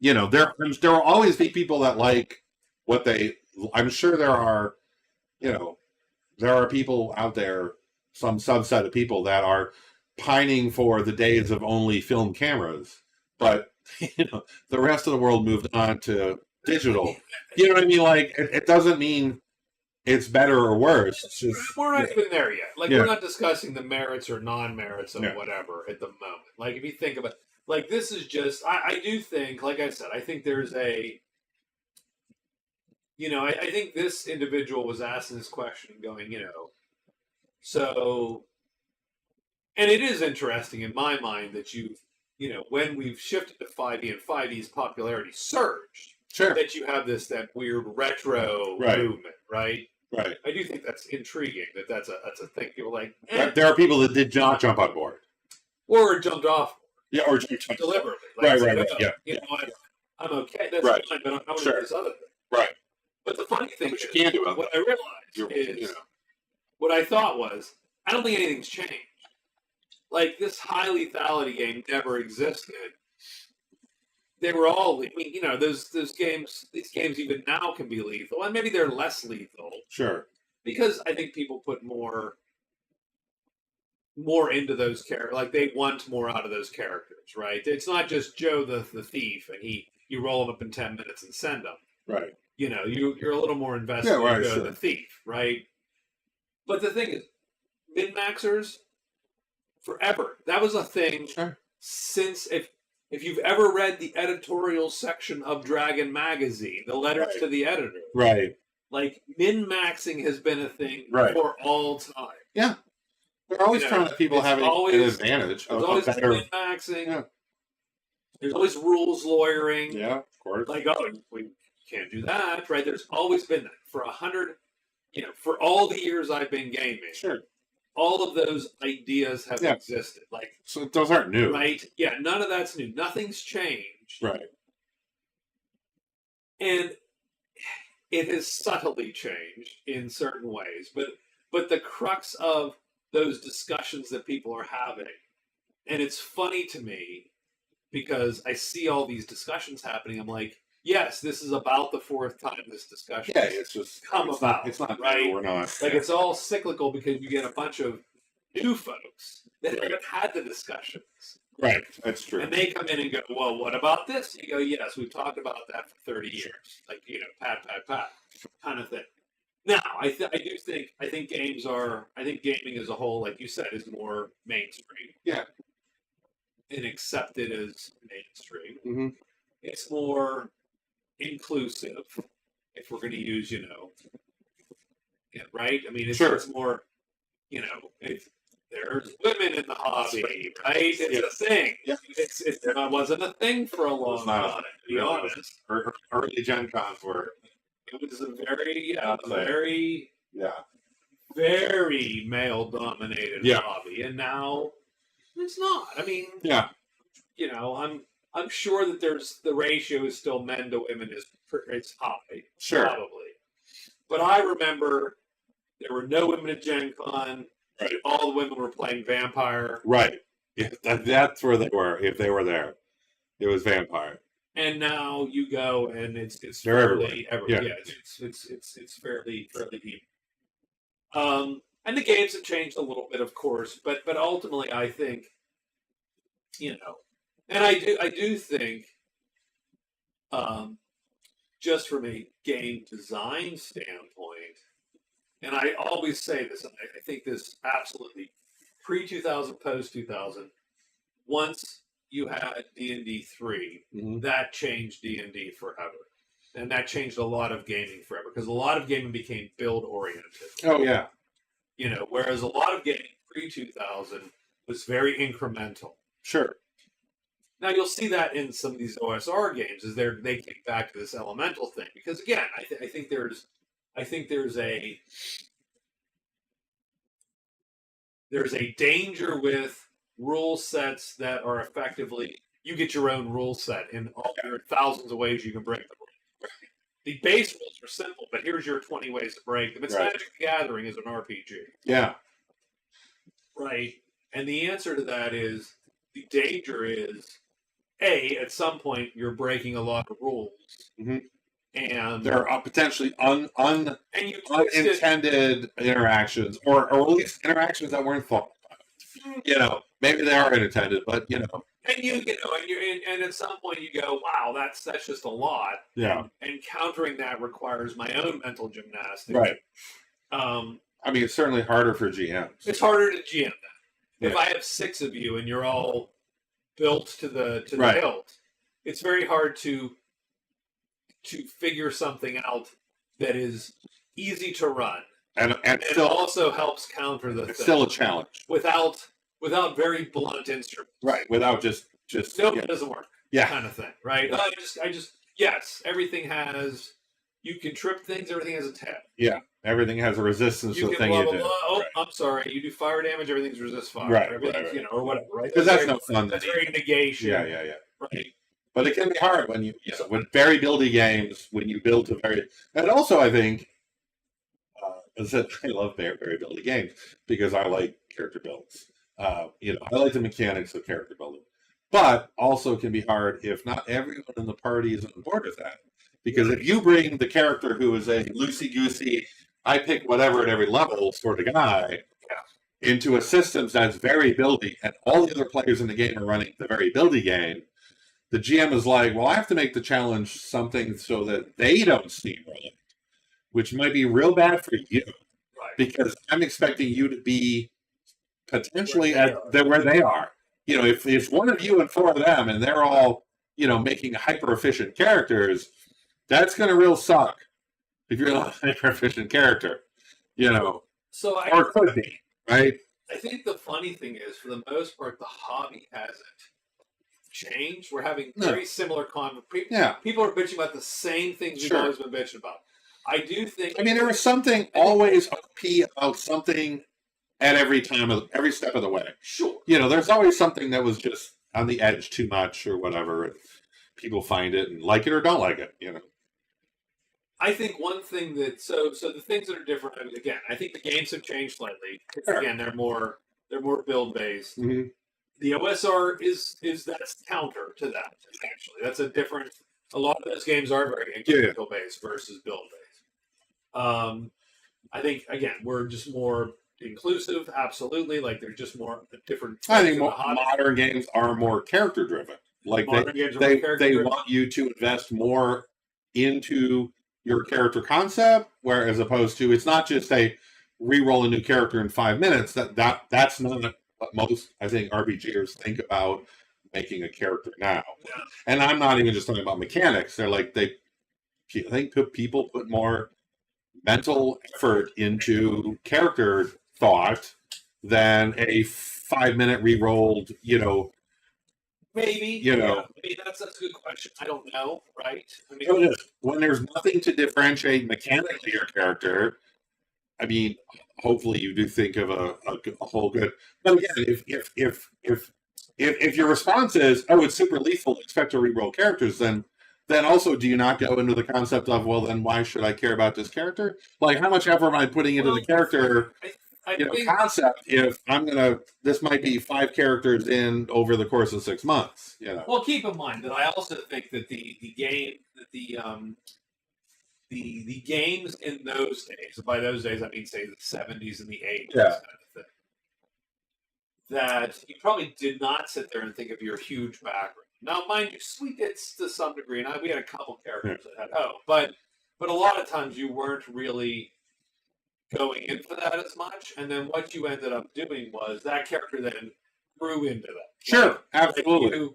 There will always be people that like what they. I'm sure there are, there are people out there, some subset of people that are pining for the days of only film cameras, but the rest of the world moved on to digital. You know what I mean? Like it doesn't mean it's better or worse. It's just, we're not even there yet. Like, Yeah. we're not discussing the merits or non-merits of Yeah. whatever at the moment. Like, if you think about, like, this is just, I do think, like I said, I think there's a, I think this individual was asking this question going, so, and it is interesting in my mind that when we've shifted to 5e and 5e's popularity surged, sure. that you have that weird retro Right. movement, right? Right. I do think that's intriguing. That's a thing. People are like, eh, There are people that did not jump on board. or jumped off Yeah, or jumped on board. deliberately. Right, say, right, "Oh, yeah. I'm okay. That's Right. fine, but I want to Sure. do this other thing." Right. But the funny thing But is, you can do it. what I realized is, what I thought was, I don't think anything's changed. Like, this high lethality game never existed. They were all, those games. These games even now can be lethal, and maybe they're less lethal. Sure. Because I think people put more into those characters. Like, they want more out of those characters, right? It's not just Joe the thief, and you roll him up in 10 minutes and send him. Right. You're a little more invested Yeah, right, in Joe sure. the thief, right? But the thing is, min-maxers, forever. That was a thing Sure. since, if you've ever read the editorial section of Dragon Magazine, the letters Right. to the editor, Right. like, min-maxing has been a thing Right. for all time. Yeah. They're always trying to people it's having always- an advantage. There's A always better. min-maxing. Yeah. There's always rules lawyering. Yeah, of course. Like, oh, we can't do that, right? There's always been that. For 100, for all the years I've been gaming, Sure. all of those ideas have Yeah. existed. Like, So those aren't new. right? Yeah, none of that's new. Nothing's changed. Right. And it has subtly changed in certain ways. But the crux of those discussions that people are having, and it's funny to me because I see all these discussions happening. I'm like, yes, this is about the 4th time this discussion Yeah, has it's just come it's about. Not, it's not right? new. We're not. Like, Yeah. it's all cyclical because you get a bunch of new folks that haven't had the discussions. Right. That's true. And they come in and go, well, what about this? You go, yes, we've talked about that for 30 years. Like, pat, kind of thing. Now, I think gaming as a whole, like you said, is more mainstream. Yeah. And accepted as mainstream. Mm-hmm. It's more inclusive, if we're going to use, right? I mean, it's Sure. just more, there's women in the hobby, right? It's a thing. Yeah. It wasn't a thing for a long It's not. time, to be Really. honest. Early Gen Cons were. It was a very, Yeah. very male-dominated Yeah. hobby, and now it's not. I mean, Yeah. I'm sure that the ratio is still men to women it's high, Sure. probably. But I remember there were no women at Gen Con. Right. All the women were playing Vampire. Right. Yeah, that's where they were. If they were there, it was Vampire. And now you go and it's They're fairly everywhere. yeah, it's fairly deep. And the games have changed a little bit, of course, but ultimately I think And I do think, just from a game design standpoint, and I always say this, and I think this absolutely pre-2000, post-2000, once you had D&D 3, that changed D&D forever. And that changed a lot of gaming forever, because a lot of gaming became build-oriented. Oh, yeah. You know, whereas a lot of gaming pre-2000 was very incremental. Sure. Now you'll see that in some of these OSR games, is they kick back to this elemental thing, because again, I think there's a danger with rule sets that are effectively, you get your own rule set in all your thousands of ways you can break the rule. The base rules are simple, but here's your 20 ways to break them. It's Right. Magic the Gathering is an RPG. Yeah. Right. And the answer to that is, the danger is, A, at some point you're breaking a lot of rules. And there are potentially and you unintended interactions, or at least interactions that weren't thought about. You know, maybe they are unintended, but you know. And at some point you go, wow, that's just a lot. Yeah. And countering that requires my own mental gymnastics. Right. I mean, it's certainly harder for GMs. It's harder to GM that. Yeah. If I have 6 of you and you're all built to the Right. hilt, it's very hard to figure something out that is easy to run, and still also helps counter the it's thing still a challenge without very blunt instruments. Right. Without just nope, it doesn't work. Yeah. Kind of thing. Right. Yeah. I just yes, everything has, you can trip things, everything has a tab. Yeah. Everything has a resistance to the thing you do. Oh, right. I'm sorry. You do fire damage, everything's resist fire. Right. Everything's, you know, or whatever. Right. Because that's no fun. That's very negation. Yeah. Right. But it can be hard when with very buildy games, when you build to very, and also I think, as I said, I love very buildy games because I like character builds. I like the mechanics of character building, but also can be hard if not everyone in the party is on board with that. Because if you bring the character who is a loosey-goosey, I pick whatever at every level sort of guy, into a system that's very buildy, and all the other players in the game are running the very buildy game, the GM is like, well, I have to make the challenge something so that they don't steamroll it, which might be real bad for you. Right. Because I'm expecting you to be potentially where they are. You know, if one of you and 4 of them, and they're all, making hyper-efficient characters, that's going to real suck if you're not a hyper-efficient character, So or it could be, right? I think the funny thing is, for the most part, the hobby hasn't changed. We're having very similar conversations. People are bitching about the same things we've always been bitching about. I do think. I mean, there was something always OP about something at every step of the way. Sure. There's always something that was just on the edge too much or whatever. And people find it and like it or don't like it. I think one thing that so the things that are different. I mean, again, I think the games have changed slightly. Sure. Again, they're more build based. Mm-hmm. The OSR is that's counter to that. Actually, that's a different. A lot of those games are very incremental based versus build based. I think again we're just more inclusive. Absolutely, like they're just more different. I think modern games are more character driven. Like they want you to invest more into your character concept, whereas opposed to it's not just a re-roll a new character in 5 minutes. That's not what most, I think, RPGers think about making a character now. Yeah. And I'm not even just talking about mechanics. They're like I think people put more mental effort into character thought than a 5-minute re-rolled, Maybe. I mean, that's a good question. I don't know, right? I mean, when there's nothing to differentiate mechanically your character, I mean, hopefully you do think of a whole good. But again, if your response is, "Oh, it's super lethal, expect to re-roll characters," then also do you not go into the concept of, well, then why should I care about this character? Like, how much effort am I putting into the character? I think, concept if this might be 5 characters in over the course of 6 months. Well, keep in mind that I also think that the games in those days, by those days I mean say the 70s and the 80s, kind of thing, that you probably did not sit there and think of your huge background. Now, mind you, we did to some degree, and we had a couple characters that had but a lot of times you weren't really going in for that as much, and then what you ended up doing was that character then grew into that. Sure, absolutely.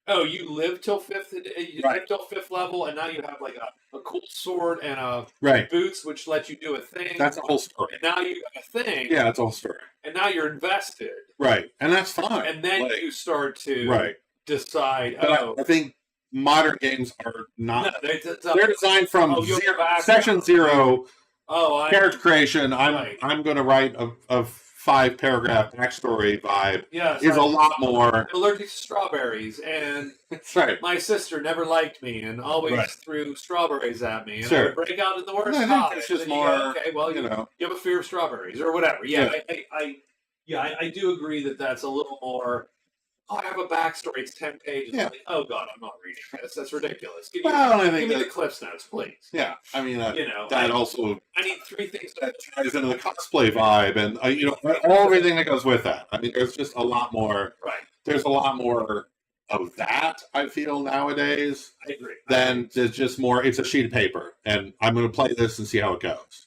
You live till fifth. You live till fifth level, and now you have like a cool sword and a boots, which let you do a thing. That's a whole story. And now you got a thing. Yeah, that's a whole story. And now you're invested. Right, and that's fine. And then you start to decide. But I think modern games are not. No, they're designed from session zero. Character creation. I'm going to write a 5-paragraph backstory vibe. Is a lot more. Allergic to strawberries, and my sister never liked me and always threw strawberries at me, and I would break out in the worst. I think it's just more. You have a fear of strawberries or whatever. I do agree that that's a little more. I have a backstory. It's 10 pages. Yeah. Like, oh God, I'm not reading this. That's ridiculous. Give me the Cliff's Notes, please. Yeah, I mean, that also. I need 3 things. That ties into the cosplay vibe, and everything that goes with that. I mean, there's just a lot more. There's a lot more of that. I feel nowadays. I agree. Than there's just more. It's a sheet of paper, and I'm going to play this and see how it goes.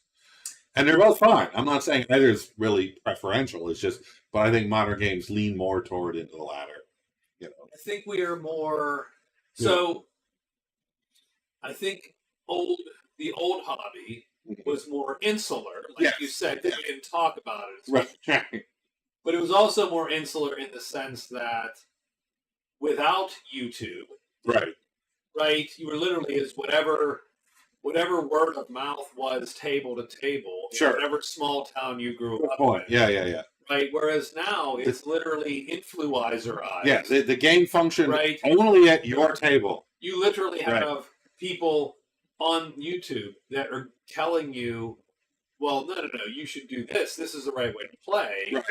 And they're both fine. I'm not saying either's really preferential. It's just, but I think modern games lean more toward into the latter. I think we are more. So, I think the old hobby was more insular, like you said. They didn't talk about it, right? But it was also more insular in the sense that without YouTube, right, you were literally as whatever word of mouth was table to table, whatever small town you grew up in. Yeah. Right, whereas now it's literally influencerized. Yeah, the game function only at your table. You literally have people on YouTube that are telling you, well, no, you should do this. This is the right way to play. Right.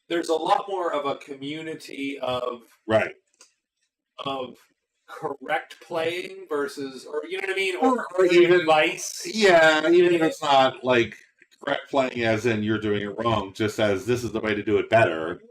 There's a lot more of a community of correct playing versus, or you know what I mean, or even advice. Yeah, even if it's not like correct playing as in you're doing it wrong, just as this is the way to do it better.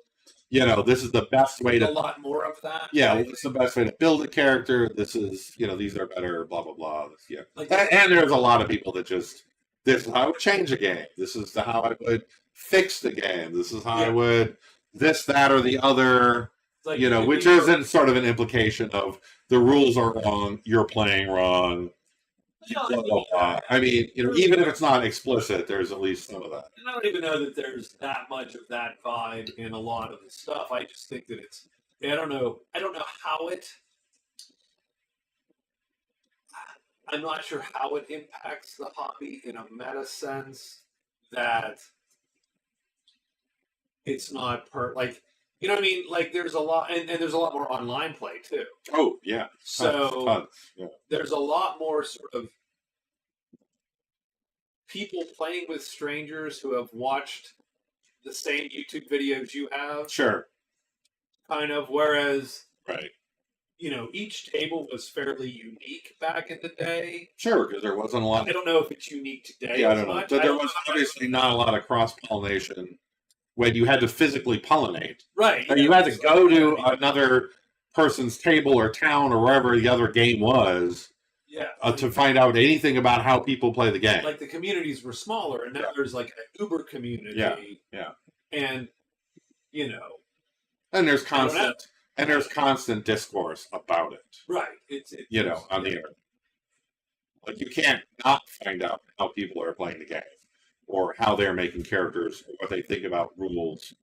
This is the best way to. A lot more of that. Yeah, this is the best way to build a character. This is, these are better. Blah blah blah. Yeah, like, and there's a lot of people that just this is how I would change a game. This is how I would fix the game. This is how I would this, that, or the other. Like, which isn't sort of an implication of the rules are wrong. You're playing wrong. Blah, blah, blah. I mean, even if it's not explicit, there's at least some of that. And I don't even know that there's that much of that vibe in a lot of the stuff. I just think that it's. I don't know how it. I'm not sure how it impacts the hobby in a meta sense that it's not like. You know what I mean? Like, there's a lot, and there's a lot more online play, too. Oh, yeah. So, there's a lot more sort of people playing with strangers who have watched the same YouTube videos you have. Sure. Kind of, whereas, each table was fairly unique back in the day. Sure, because there wasn't a lot. I don't know if it's unique today. Yeah, I don't know. But there was obviously not a lot of cross-pollination. When you had to physically pollinate. Right. You had to go to another person's table or town or wherever the other game was to find out anything about how people play the game. Like, the communities were smaller, and now there's like an Uber community. Yeah. And, And there's constant discourse about it. Right. On the internet. Like, you can't not find out how people are playing the game. Or how they're making characters, or what they think about rules.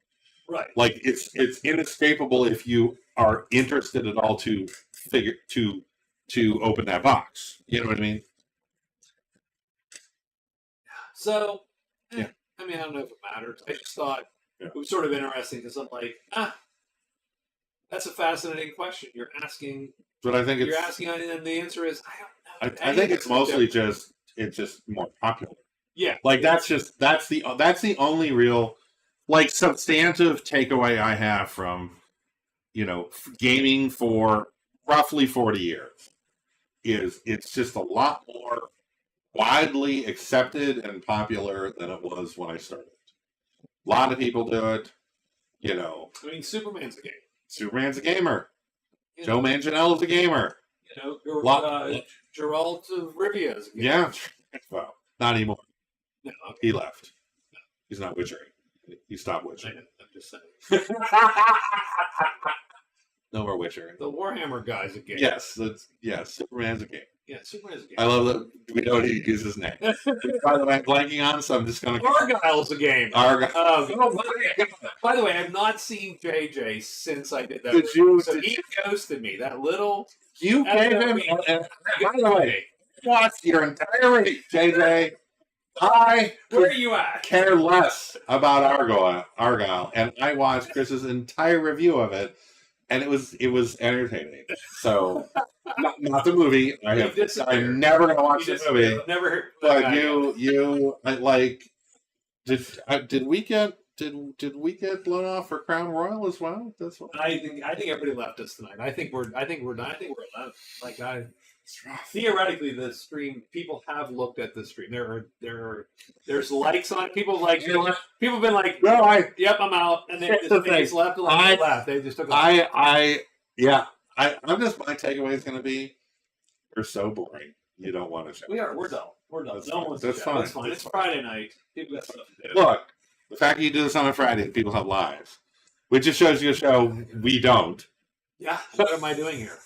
Right. Like, it's inescapable if you are interested at all to open that box. You know what I mean? So, I mean, I don't know if it matters. I just thought it was sort of interesting because I'm like, that's a fascinating question. You're asking. But I think you're asking, and the answer is, I don't know. I think it's mostly just more popular. Yeah, like that's the only real substantive takeaway I have from gaming for roughly 40 years is it's just a lot more widely accepted and popular than it was when I started. A lot of people do it. You know, I mean, Superman's a game. Superman's a gamer. You Joe know, Manganiello's a gamer. you know, or, Lot- Geralt of Rivia is a game. Yeah. Well, not anymore. No, okay. He left. He's not witchering. He stopped I witchering. know, I'm just saying. No more witchering. The Warhammer guy's a game. Yes, Superman's a game. Yeah, Superman's a game. I love that we don't need to use his name. By the way, I'm blanking on, so I'm just going to. Argyle's a game. Argyle. By the way, I've not seen JJ since I did that. Did you- So did he ghosted me. That little. You gave him. By the way, watched your entire rating, JJ. I Where are you at? care less about Argyle, and I watched Chris's entire review of it, and it was entertaining. So, not the movie. I'm never gonna watch the movie. Never heard. But did we get blown off for Crown Royal as well? That's what I think everybody left us tonight. I think we're allowed. Like theoretically, the stream people have looked at the stream. There's likes on it. People like people have been like, no, yep, I'm out, and they just left. They just took. I'm just my takeaway is going to be we're so boring. You don't want to show. We're dull. We're dull. That's No fine. one's That's fine. That's fine. It's Friday night. People got stuff to do. Look, the fact that you do this on a Friday and people have lives, which just shows you a show we don't. Yeah. What am I doing here?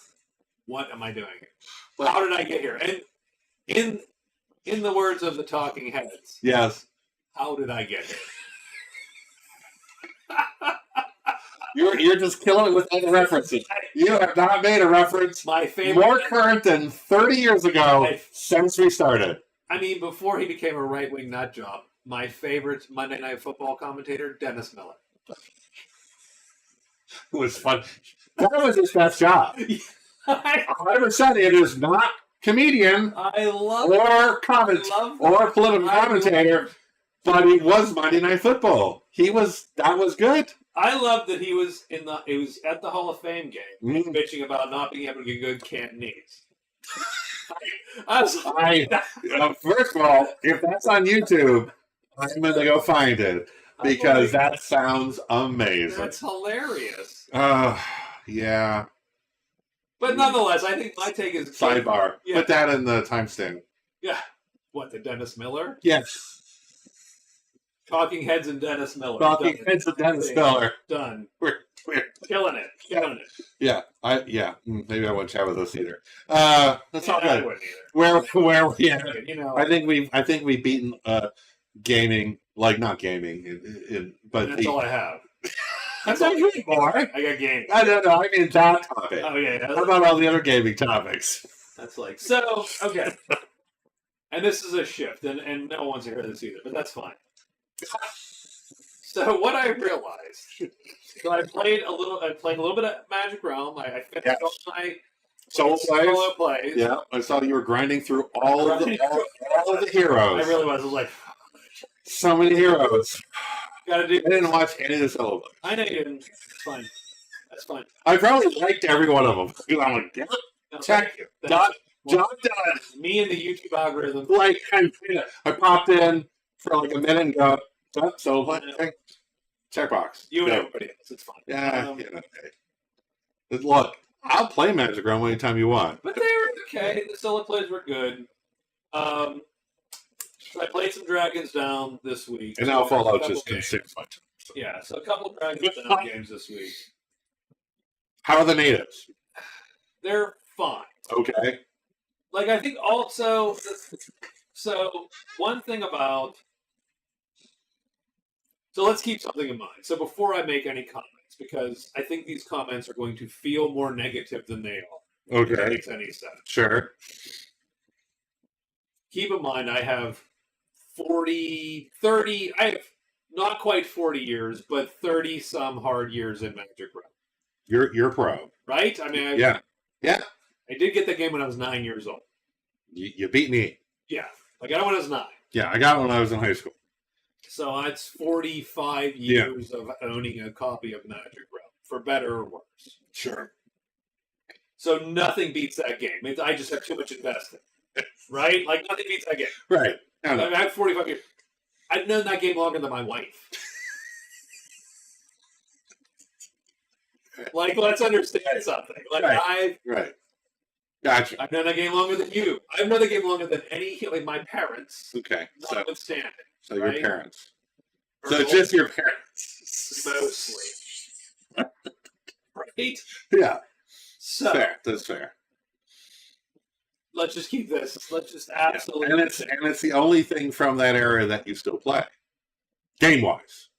What am I doing here? How did I get here? And in the words of the Talking Heads, Yes. how did I get here? You're just killing it with other references. You have not made a reference My favorite. more current than 30 years ago since we started. I mean, before he became a right-wing nut job, my favorite Monday Night Football commentator, Dennis Miller. It was fun. That was his best job. 100%. It is not comedian I love or or political commentator, but he was Monday Night Football. That was good. I love that he was at the Hall of Fame game, Mm. bitching about not being able to get good Cantonese. First of all, if that's on YouTube, I'm going to go find it because that sounds amazing. That's hilarious. Yeah. But nonetheless, I think my take is Sidebar. Yeah. Put that in the timestamp. Yeah. What, the Dennis Miller? Yes. Talking Heads and Dennis Miller. Talking Done. Heads of Dennis Miller. Done. We're Killing it. Killing it. yeah. Maybe I won't chat with us either. That's all I good. wouldn't either. Where we at? You know, I think we've beaten gaming, like not gaming, but that's all I have. That's not good, boy. I got games. I don't know. I mean that topic. Oh yeah. How about all the other gaming topics? That's like so. Okay. And this is a shift, and no one wants to hear this either, but that's fine. So what I realized, so I played a little bit of Magic Realm. I finished all my Solo plays. Yeah, I saw you were grinding through all of the heroes. I really was. I was like, So many heroes. gotta do. I didn't watch any of the solo plays. I know you didn't. It's fine. That's fine. I probably liked every one of them. I'm like, yeah, No, check. that's- Job done. Me and the YouTube algorithm. Like, I popped in for like a minute and go, solo play. Checkbox. You and Go. everybody else. It's fine. Yeah, okay. Look, I'll play Magic Realm anytime you want. But they were okay. The solo plays were good. I played some Dragons Down this week. And now So a Fallout couple just games. consumes much. Yeah, so a couple Dragons Down games this week. How are the natives? They're fine. Okay. Like, I think also, so one thing about, so let's keep something in mind. So before I make any comments, because I think these comments are going to feel more negative than they are. If that Okay. makes any sense. Sure. Keep in mind, I have 30, I have not quite 40 years, but 30 some hard years in Magic Realm. You're pro. Right? I mean, Yeah. I did get the game when I was 9 years old. You beat me. Yeah. I got it when I was 9. Yeah, I got it when I was in high school. So that's 45 years of owning a copy of Magic Realm, for better or worse. Sure. So nothing beats that game. I just have too much invested. Right? Like, nothing beats that game. Right. I mean, I have 45 years. I've known that game longer than my wife. Like, let's understand something. Like, Right. Right. Gotcha. I've known that game longer than you. I've known the game longer than like my parents, Okay. notwithstanding. So your right? parents. Or So both, just your parents. mostly. Right? Yeah. So Fair. That's fair. let's just keep this. Let's just absolutely. And it's the only thing from that era that you still play, game wise.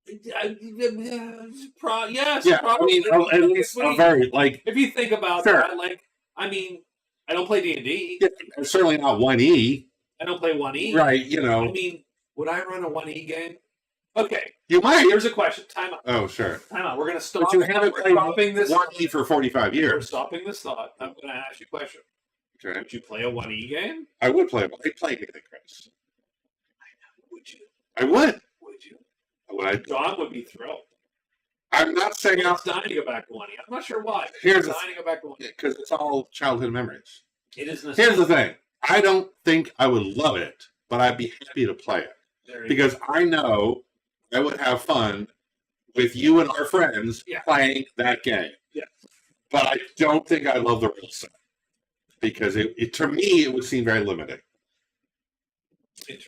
Yes, Yeah, probably. I mean, at least a very like. If you think about Sure. that, like, I mean, I don't play D&D. Yeah, certainly not 1E. I don't play 1E. Right. You know. I mean, would I run a 1E game? Okay. You might. Here's a question. Time out. Oh, sure. Time out. We're going to stop. But you haven't We're played stopping this. 1E for 45 We're years. stopping this thought. I'm going to ask you a question. Okay. Would you play a 1E game? I would play. I'd play anything, Chris. Would you? I would. Would you? Would I? John would be thrilled. I'm not saying He's dying to go back to 1E. I'm not sure why. Here's He's the- dying to go back to 1E. because it's all childhood memories. It is Here's the thing. I don't think I would love it, but I'd be happy to play it There because I know I would have fun with you and our friends Yeah. playing that game. Yeah. But I don't think I love the rule set because it to me it would seem very limiting,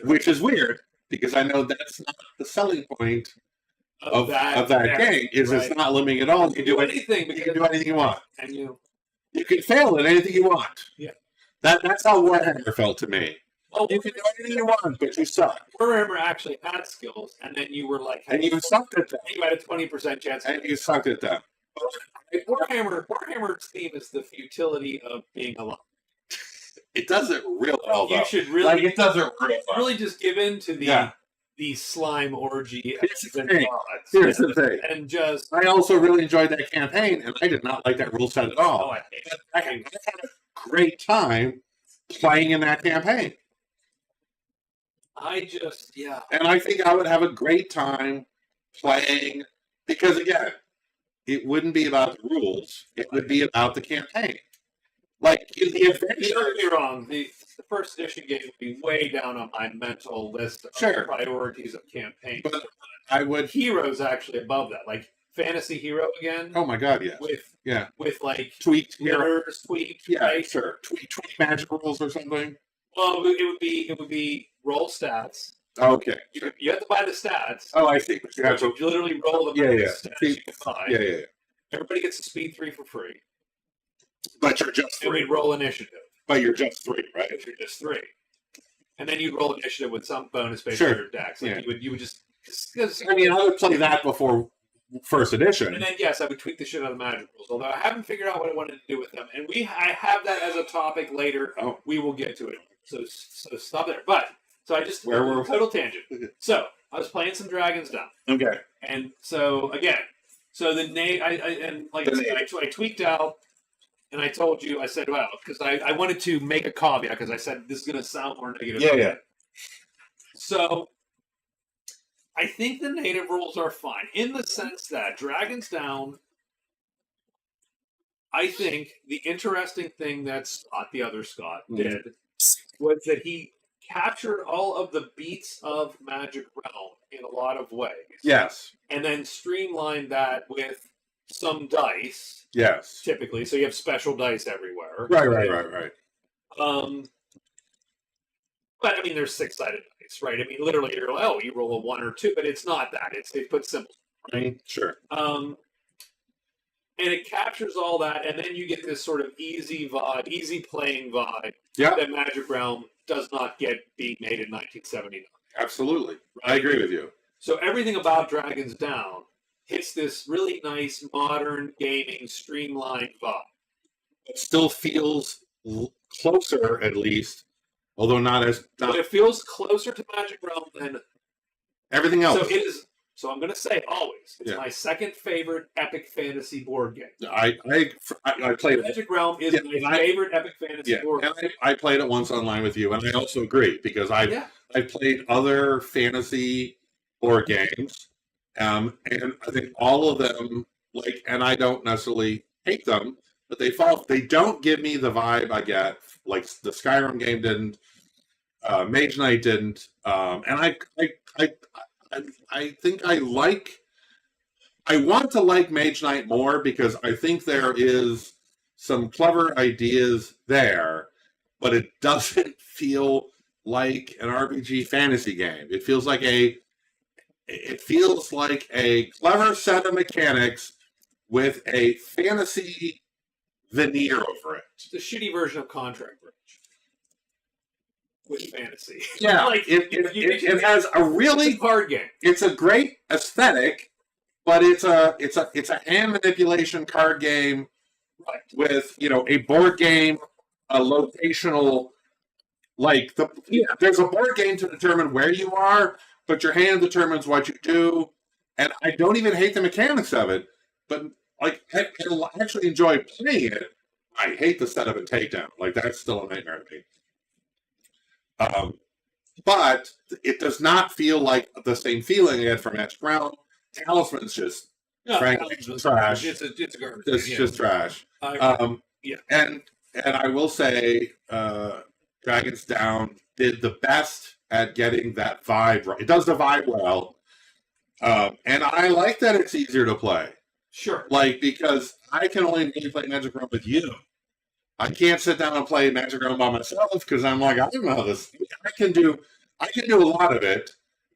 which is weird because I know that's not the selling point of that game. Is right. it's not limiting at all. You can do anything. You can do anything you want. And You can fail at anything you want. Yeah. That's how Warhammer felt to me. oh, You can do anything you want, but you suck. Warhammer actually had skills, and then you were like, And you sucked at them. you had a 20% chance. And you sucked at them. Warhammer's theme is the futility of being alone. It doesn't real well, though. You should really, Like, it doesn't real well. really just give in to the Yeah. the slime orgy Here's the and thing. gods, Here's the thing. and just I also really enjoyed that campaign, and I did not like that rule set at all. I hate it. I had a great time playing in that campaign. I just And I think I would have a great time playing because, again, it wouldn't be about the rules. It would be about the campaign. Like, in the Don't adventure. get me wrong. The first edition game would be way down on my mental list of Sure. priorities of campaign. But I would. Heroes actually above that, like Fantasy Hero again, Oh, my God, yes. with with like Tweaked here. mirrors tweaked, Yeah, right? sure. Tweak magic rules or something. Well, it would be roll stats. Okay. You have to buy the stats. Oh, I see. You have You to, literally roll them. Yeah, with the yeah. Stats See, you can buy. yeah. Everybody gets a speed 3 for free, But you're just and we three. roll initiative But you're just three, right? if you're just 3, and then you roll initiative with some bonus based Sure. on your decks. Like Yeah. you would just. 'Cause- I mean, I would play that before first edition. And then yes, I would tweak the shit out of the magic rules. Although I haven't figured out what I wanted to do with them, and I have that as a topic later. Oh. We will get to it. So stop there. But so I just Where were we? total tangent. So I was playing some Dragons Down, Okay. and so again, so the name I tweaked out, and I told you I said well because I wanted to make a caveat because I said this is going to sound more negative. Yeah. So I think the native rules are fine in the sense that Dragons Down. I think the interesting thing that Scott, the other Scott, did was that he captured all of the beats of Magic Realm in a lot of ways. Yes. And then streamlined that with some dice, Yes. typically. So you have special dice everywhere. Right. But I mean, there's 6-sided dice, right? I mean, literally, you're like, oh, you roll a 1 or 2, but it's not that. They put symbols, right? Sure. And it captures all that, and then you get this sort of easy vibe, easy playing vibe Yeah. that Magic Realm does not get being made in 1979. Absolutely. I agree with you. So everything about Dragons Down hits this really nice, modern gaming, streamlined vibe. It still feels closer, at least, although not as But it feels closer to Magic Realm than everything else. So it is. So I'm going to say always, it's Yeah. my second favorite epic fantasy board game. I played it. Magic Realm is Yeah, my favorite epic fantasy Yeah, board and game. I played it once online with you, and I also agree because I played other fantasy board games, and I think all of them and I don't necessarily hate them, but they don't give me the vibe I get. Like the Skyrim game didn't, Mage Knight didn't, and I think I want to like Mage Knight more because I think there is some clever ideas there, but it doesn't feel like an RPG fantasy game. It feels like a clever set of mechanics with a fantasy veneer over it. It's the shitty version of Contract Bridge with fantasy. Yeah, Like, it has a really it's a card game. It's a great aesthetic, but it's a hand manipulation card game Right. with a board game, a locational there's a board game to determine where you are, but your hand determines what you do. And I don't even hate the mechanics of it, but like I actually enjoy playing it. I hate the setup and takedown. Like that's still a nightmare to me. But it does not feel like the same feeling I had from Magic Realm. Talisman's just frankly trash. It's a garbage. It's just trash. Yeah. And I will say, Dragon's Down did the best at getting that vibe right. It does the vibe well, and I like that it's easier to play. Sure. Like because I can only really play Magic Realm with you. I can't sit down and play Magic Realm by myself because I'm like I don't know how this. I can do a lot of it,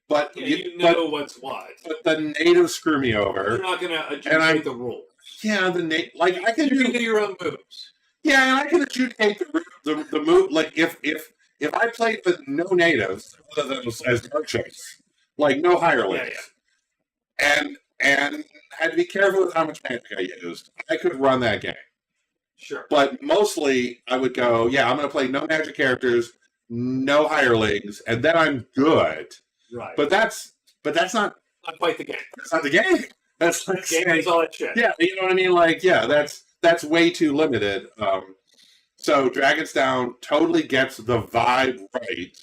but you know what's what. But the natives screw me over. You're not going to adjudicate the rules. Yeah, I can do your own moves. Yeah, and I can adjudicate the move. Like if I played with no natives other than as merchants, like no hirelings, and had to be careful with how much magic I used, I could run that game. Sure. But mostly, I would go, I'm going to play no magic characters, no hirelings, and then I'm good. Right. But that's not quite the game. That's not the game. That's like game is all that shit. Yeah, you know what I mean? Like, that's way too limited. So Dragon's Down totally gets the vibe right.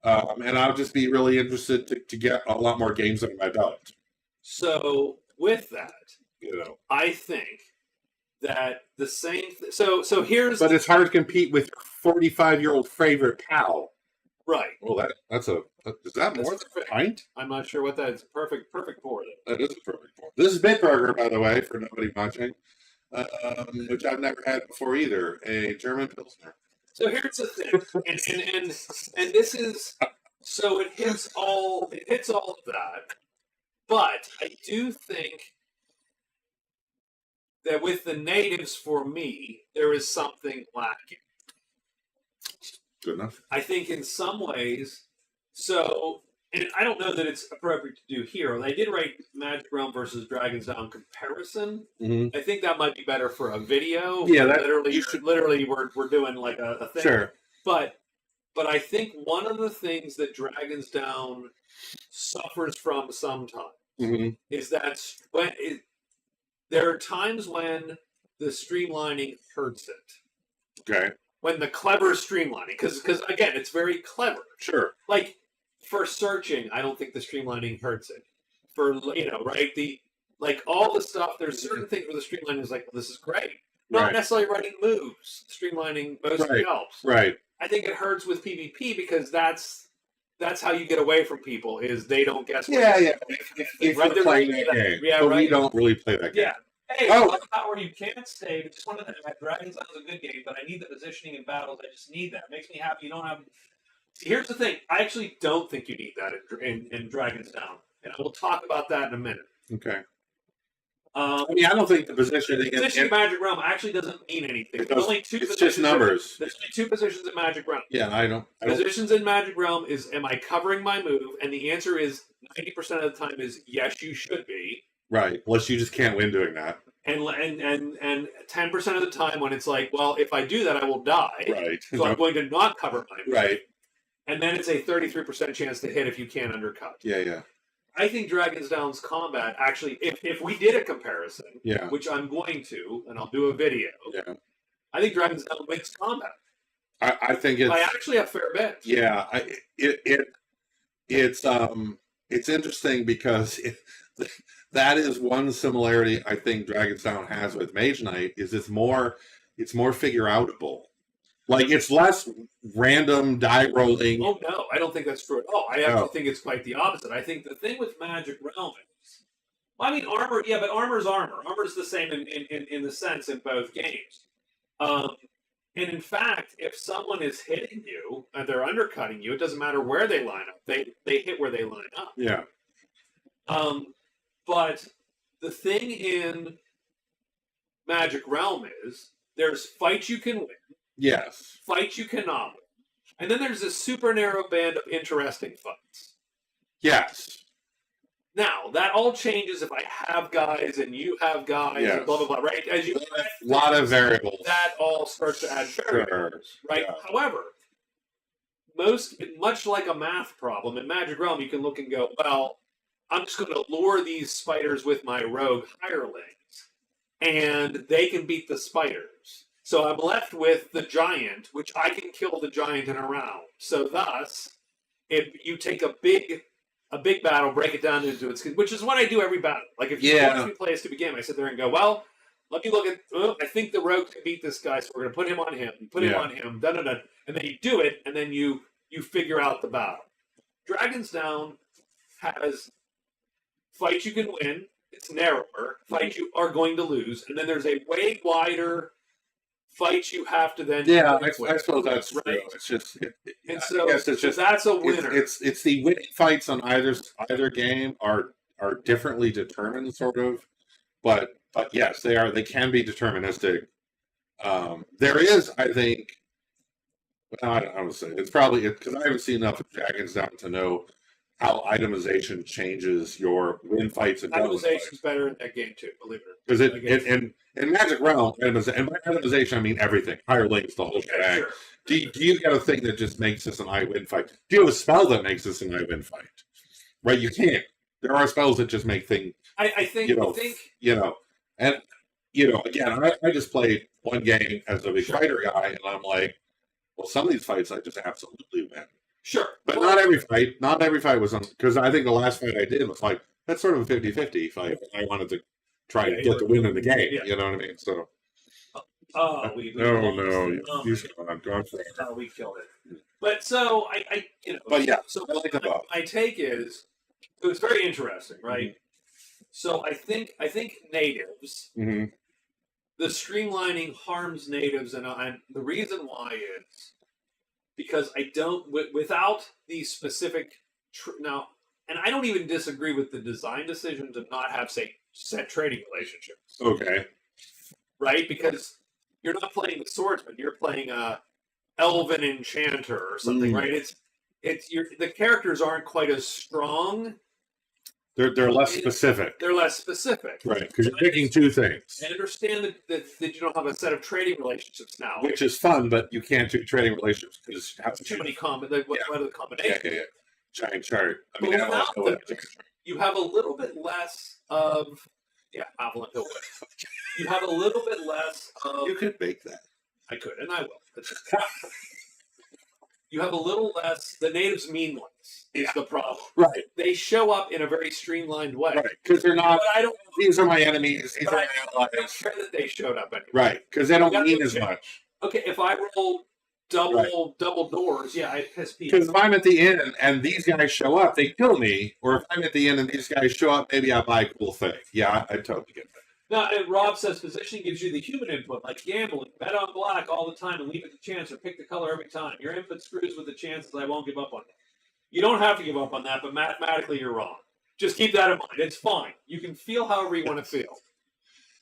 And I'll just be really interested to get a lot more games under my belt. So with that, I think that the same. So here's. But it's hard to compete with your 45-year-old favorite pal. Right. Well, is that more than a pint? I'm not sure what that is. Perfect pour. That is a perfect pour. This is Bitburger, by the way, for nobody watching, which I've never had before either. A German Pilsner. So here's the thing, and this is so it hits all of that, but I do think that with the natives, for me, there is something lacking. Good enough. I think in some ways, and I don't know that it's appropriate to do here. They did write Magic Realm versus Dragon's Down comparison. Mm-hmm. I think that might be better for a video. Yeah, literally we're doing like a thing. Sure. But I think one of the things that Dragon's Down suffers from sometimes is that there are times when the streamlining hurts it. Okay. When the clever streamlining, because again, it's very clever. Sure. Like for searching, I don't think the streamlining hurts it. For right, all the stuff. There's certain things where the streamlining is like, well, this is great. Not necessarily writing moves. Streamlining mostly helps. Right. I think it hurts with PvP because that's how you get away from people is they don't guess. If right, you're playing that game, but we don't really play that game. Yeah. Hey, where you can't stay. Just one of them. Dragon's Down is a good game, but I need the positioning in battles. I just need that. It makes me happy. You don't have. Here's the thing. I actually don't think you need that in Dragon's Down, and we'll talk about that in a minute. Okay. I don't think the positioning in Magic Realm actually doesn't mean anything. There's only two. It's just numbers. There's only two positions in Magic Realm. Yeah, I don't. Positions in Magic Realm is: am I covering my move? And the answer is 90% of the time is yes, you should be. Right, unless you just can't win doing that. And 10% of the time when it's like, well, if I do that, I will die. Right. So I'm going to not cover my move. Right. And then it's a 33% chance to hit if you can't undercut. Yeah. I think Dragon's Down's combat actually, if we did a comparison, which I'm going to, and I'll do a video. Yeah. I think Dragon's Down wins combat. I think it's. By actually a fair bit. Yeah. It's interesting because that is one similarity I think Dragon's Down has with Mage Knight is it's more figure outable. Like it's less random die rolling. Oh no, I don't think that's true at all. I actually think it's quite the opposite. I think the thing with Magic Realm Well, I mean, armor, yeah, but armor's armor. Armor's the same in the sense in both games. Um, and in fact, if someone is hitting you and they're undercutting you, it doesn't matter where they line up. They hit where they line up. Yeah. But the thing in Magic Realm is there's fights you can win, Yes. fights you cannot win, and then there's this super narrow band of interesting fights. Yes. Now, that all changes if I have guys and you have guys, Yes. and blah, blah, blah, right? As you A lot of variables. that all starts to add variables, right? Yeah. However, much like a math problem, in Magic Realm, you can look and go, well, I'm just going to lure these spiders with my rogue hirelings, and they can beat the spiders. So I'm left with the giant, which I can kill the giant in a round. So thus, if you take a big battle, break it down into its, which is what I do every battle. Like if you watch me play a stupid game, I sit there and go, well, let me look at. I think the rogue can beat this guy, so we're going to put him on him. Put him on him. Da da da. And then you do it, and then you figure out the battle. Dragon's Down has fights you can win. It's narrower. Fights you are going to lose, and then there's a way wider fights you have to then. Yeah, I suppose that's right. true. It's just, And so, I guess it's just that's a winner. It's the winning fights on either game are differently determined, sort of, but yes, they can be deterministic. There is, I think, I don't say it's probably because I haven't seen enough of Dragons Down to know how itemization changes your win fights and double Itemization's fights. better in that game too, believe it or not. Because in Magic Realm, and by itemization I mean everything, higher links, the whole shebang. Sure. Do you get a thing that just makes this an I win fight? Do you have a spell that makes this an I win fight? Right, you can't. There are spells that just make things. I think and again, I just played one game as a big fighter guy, and I'm like, well, some of these fights I just absolutely win. Sure. But not every fight was on, because I think the last fight I did was like, that's sort of a 50-50 fight. I wanted to try and get the win in the game. Yeah. You know what I mean? So. No, You should have gone for it. we killed it. But so I But yeah, so I like the buff. my take is it was very interesting, right? Mm-hmm. So I think natives, Mm-hmm. the streamlining harms natives, and the reason why is because I don't without the specific now, and I don't even disagree with the design decision to not have set trading relationships. Okay. Right, because you're not playing the swordsman, you're playing a elven enchanter or something, right? The characters aren't quite as strong. They're less specific. They're less specific, Right? Because you're picking two things, I understand that you don't have a set of trading relationships now, which is fun, but you can't do trading relationships because you have too many what are the combinations? Yeah. Giant chart. I mean, But without them, you have a little bit less of Avalon Hill. You have a little bit less of. you could make that. I could, and I will. You have a little less. The natives mean less is the problem. Right. They show up in a very streamlined way. Right. Because they're not. But I don't. These are my enemies. These But are I my don't allies. care that they showed up anyway. Right. Because they don't You gotta mean go as check. much. Okay, if I roll double doors, I piss people. Because if I'm at the inn and these guys show up, they kill me. Or if I'm at the inn and these guys show up, maybe I buy a cool thing. Yeah, I totally get that. Now, and Rob says positioning gives you the human input, like gambling. Bet on black all the time and leave it to chance, or pick the color every time. Your input screws with the chances. I won't give up on that. You don't have to give up on that, but mathematically you're wrong. Just keep that in mind. It's fine. You can feel however you want to feel.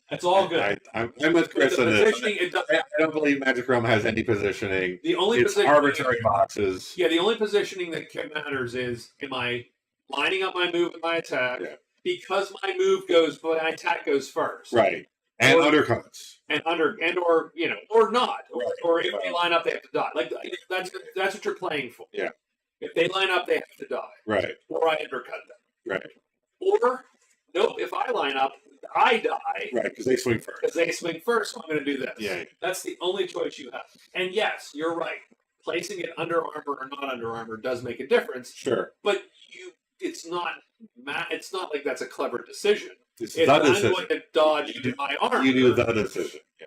That's all good. I'm with Chris The on this. positioning, I don't believe Magic Realm has any positioning. the only It's positioning, arbitrary boxes. Yeah, the only positioning that matters is: am I lining up my move and my attack? Yeah. Because my my attack goes first, Right. And Or- undercuts. and or not, or if they line up, they have to die. Like that's what you're playing for. Yeah. If they line up, they have to die, Right. or I undercut them. Right. Or nope, if I line up, I die Right. Because they swing first. because they swing first. So I'm going to do this. Yeah. That's the only choice you have. And yes, you're right. Placing it under armor or not under armor does make a difference. Sure. But it's not like that's a clever decision. It's It's the I'm decision. going to dodge into my armor. You do the decision. Yeah.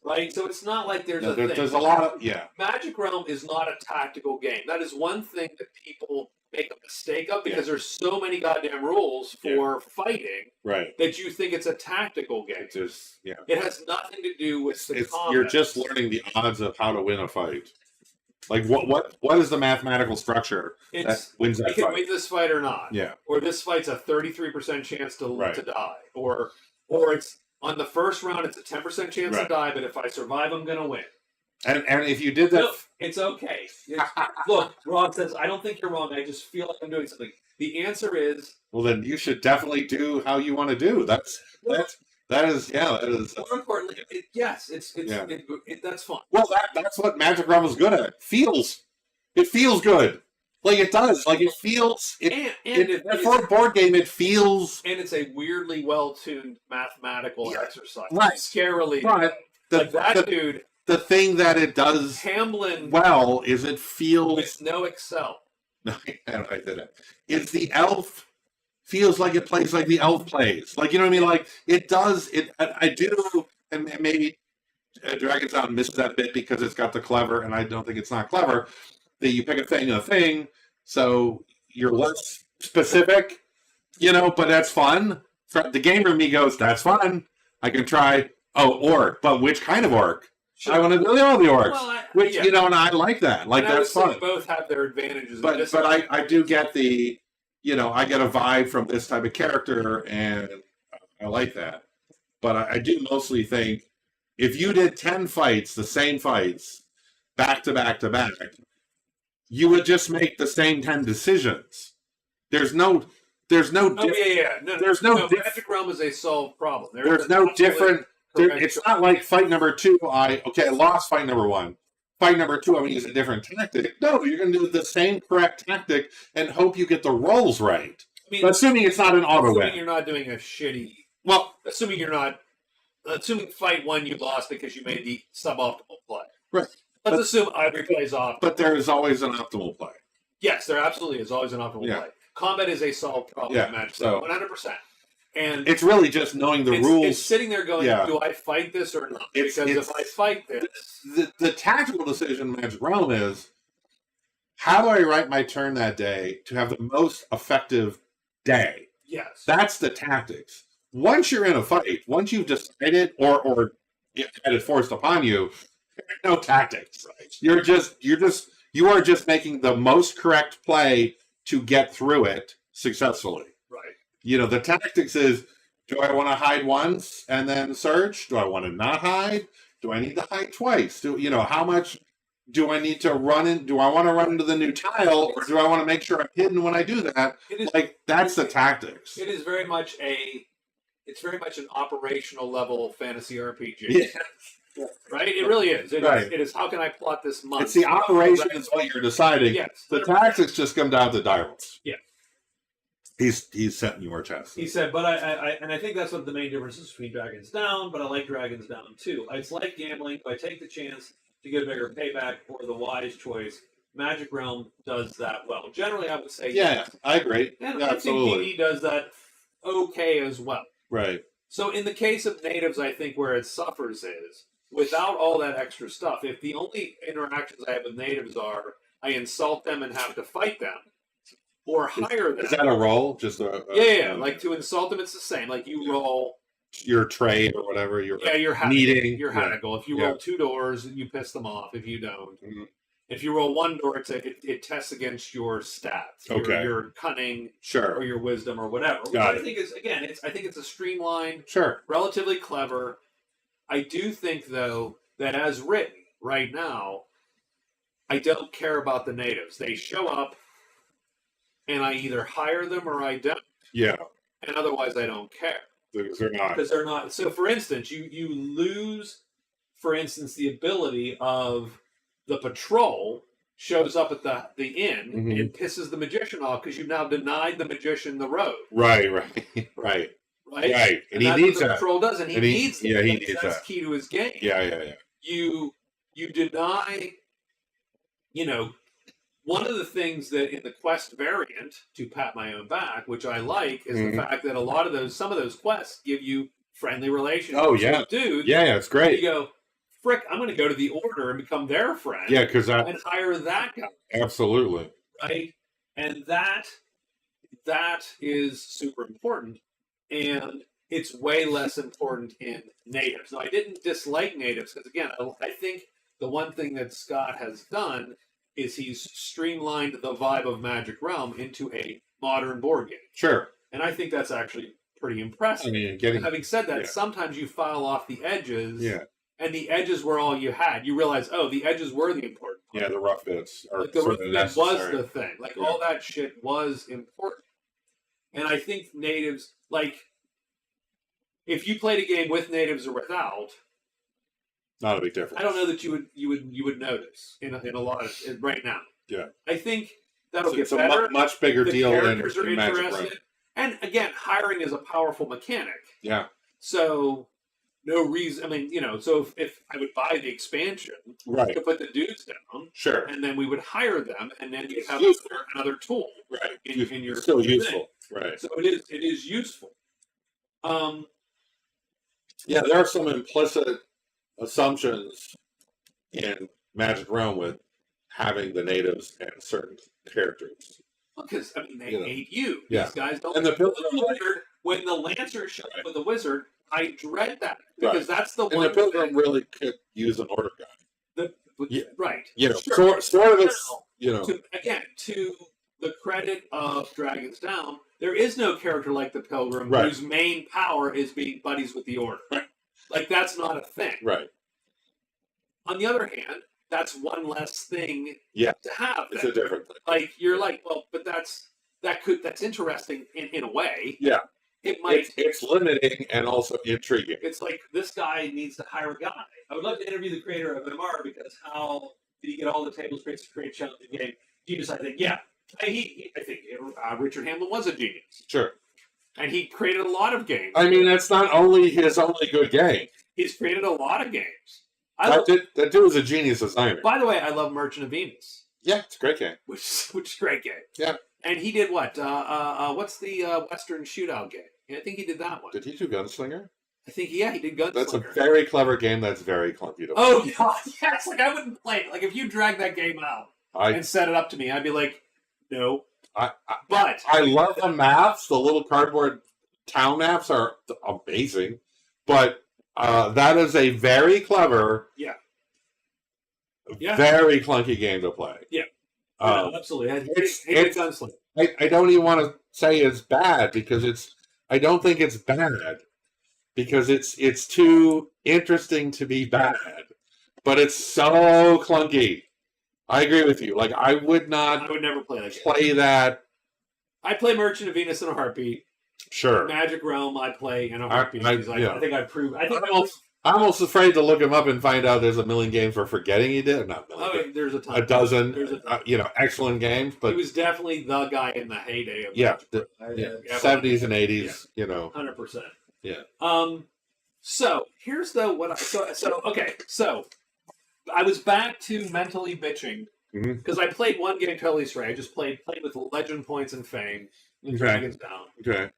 right? So it's not like there's No, a thing. there's a lot of Magic Realm is not a tactical game. That is one thing that people make a mistake of because there's so many goddamn rules for fighting right. that you think it's a tactical game. It's just It has nothing to do with the combat. You're just learning the odds of how to win a fight. Like what is the mathematical structure that wins that I can fight? win this fight or not. Yeah. Or this fight's a 33% chance to die. Or it's on the first round it's a 10% chance to die, but if I survive I'm gonna win. And if you did that, no, it's okay. Look, Rob says, I don't think you're wrong. I just feel like I'm doing something. The answer is, well, then you should definitely do how you want to do. That is. More importantly, yes, that's fun. Well, that's what Magic Realm is good at. It feels good. Like it does. Like it feels. For a board game, it feels. And it's a weirdly well-tuned mathematical exercise. Right. Scarily. But dude. The thing that it does Hamlin well is it feels. With no Excel. No, I did it. It's the elf feels like it plays like the elf plays. Like, you know what I mean? Like it does. I do, and maybe Dragon's Down misses that bit because it's got the clever, and I don't think it's not clever. That you pick a thing, so you're less specific, but that's fun. The gamer in me goes, that's fun. I can try, orc, but which kind of orc? Sure. I want to do all the orcs, and I like that. Like, and that's fun. Both have their advantages. But I do get the, I get a vibe from this type of character, and I like that. But I do mostly think if you did 10 fights, the same fights, back to back to back, you would just make the same 10 decisions. There's no There's no. There's no. Magic Realm is a solved problem. There's no different. It's not like fight number 2. I lost fight number 1. Fight number 2, I'm going to use a different tactic. No, you're going to do the same correct tactic and hope you get the rolls right. I mean, assuming it's not an auto win. Assuming you're not doing a shitty. Well, assuming you're not. Assuming fight 1 you lost because you made the suboptimal play. Right. Let's assume every play is optimal. But there is always an optimal play. Yes, there absolutely is always an optimal play. Combat is a solved problem in Magic. So 100%. And it's really just knowing the rules. It's sitting there going, do I fight this or not? Because if I fight this... The tactical decision in Magic Realm is, how do I write my turn that day to have the most effective day? Yes. That's the tactics. Once you're in a fight, once you've decided or had it forced upon you, no tactics. Right. You are just making the most correct play to get through it successfully. Right. The tactics is, do I want to hide once and then search? Do I want to not hide? Do I need to hide twice? How much do I need to run in? Do I want to run into the new tile, or do I want to make sure I'm hidden when I do that? That's the tactics. It is very much an operational level fantasy RPG. Yeah. Right? It really is. It is. How can I plot this month? It's the operation is what you're deciding. Yes. The tactics just come down to die rolls. Yeah. He's setting your chest. He said, but I think that's what the main difference is between Dragons Down, but I like Dragons Down too. It's like gambling. If I take the chance to get a bigger payback or the wise choice, Magic Realm does that well. Generally, I would say yes. I agree. And I think D&D does that okay as well. Right. So in the case of natives, I think where it suffers is, without all that extra stuff, if the only interactions I have with natives are I insult them and have to fight them, or hire them. Is that a roll? Just like to insult them, it's the same. Like you roll your trade or whatever. Your meeting. Your haggle. If you roll 2 doors, you piss them off. If you don't, if you roll 1 door, it tests against your stats. Your cunning, or your wisdom, or whatever. Which I think is I think it's a streamlined, relatively clever. I do think though that as written right now, I don't care about the natives. They show up. And I either hire them or I don't. Yeah. And otherwise, I don't care. Because they're not. So, for instance, you lose, for instance, the ability of the patrol shows up at the inn and pisses the magician off because you've now denied the magician the road. Right. And he needs that. The patrol does, and he needs that. Yeah, he needs that. That's key to his game. Yeah. You deny, one of the things that in the quest variant, to pat my own back, which I like, is the fact that some of those quests give you friendly relationships. Oh, yeah. With dudes. Yeah, it's great. You go, frick, I'm going to go to the Order and become their friend. Yeah, because that and hire that guy, absolutely. right? And that is super important, and it's way less important in natives. Now, I didn't dislike natives because, again, I think the one thing that Scott has done is he's streamlined the vibe of Magic Realm into a modern board game. Sure. And I think that's actually pretty impressive. I mean, getting Having said that, yeah. sometimes you file off the edges, yeah, and the edges were all you had. You realize, oh, the edges were the important part. yeah, the rough bits are Like the sort rough of bit was necessary. the thing. Like Yeah. all that shit was important. And I think natives, like, if you played a game with natives or without, Not a big difference. I don't know that you would notice in a lot of right now. Yeah. I think that'll get It's a better. much bigger The deal than characters are Magic interested. Realm. And again, hiring is a powerful mechanic. Yeah. So no reason. I mean, so if I would buy the expansion Right. to put the dudes down, Sure. and then we would hire them, and then you have useful. another tool, Right. In your Still thing. useful. Right. So it is useful. Yeah, there are some implicit assumptions in Magic Realm with having the natives and certain characters. Because I mean, they You know. hate you. Yeah. These guys don't. And the Pilgrim Pilgrim- Wizard, when the Lancer shows up Right. with the Wizard, I dread that because Right. that's the And one. the Pilgrim really could use an order guide. Yeah. Right. You know, Sure. sort of it's, Now, to the credit of Dragon's Down, there is no character like the Pilgrim Right. whose main power is being buddies with the Order. Right. Like that's not a thing. right. On the other hand, that's one less thing Yeah. to have. It's then. a different thing. Like you're like, well, but that's interesting in a way. Yeah. It might. It's limiting and also intriguing. It's like this guy needs to hire a guy. I would love to interview the creator of MR because how did he get all the table scrapes to create a challenging game? Genius, I think. Yeah, I think Richard Hamlin was a genius, Sure. and he created a lot of games. I mean, that's not only his only good game. He's created a lot of games. That dude was a genius designer. By the way, I love Merchant of Venus, Yeah, it's a great game. which is a great game. Yeah. And he did what? What's the Western shootout game? I think he did that one. Did he do Gunslinger? I think he did Gunslinger. That's a very clever game that's very clunky to play. Oh God, yes! Like I wouldn't play it. Like if you drag that game out I and set it up to me, I'd be like, no. I But love the maps. The little cardboard town maps are amazing. But that is a very clever, Yeah. very clunky game to play. Yeah. Um, absolutely. I it's- hate it's- Gunslinger. I don't even want to say it's bad because I don't think it's bad because it's too interesting to be bad, but it's so clunky. I agree with you. Like I would I not would never play that game. play that. I play Merchant of Venus in a heartbeat. Sure. Magic Realm, I play in a heartbeat. because yeah. I think I proved. I think I'm almost afraid to look him up and find out there's a million games we're forgetting he did. Not a million, there's a ton. a dozen. There's a ton. Excellent games, He but was definitely the guy in the heyday of yeah, Magic Realm. 70s and 80s. 100%. Yeah. So here's so I was back to mentally bitching Mhm. because I played one game totally straight. I just played with legend points and fame and Okay. Dragons Down. Okay.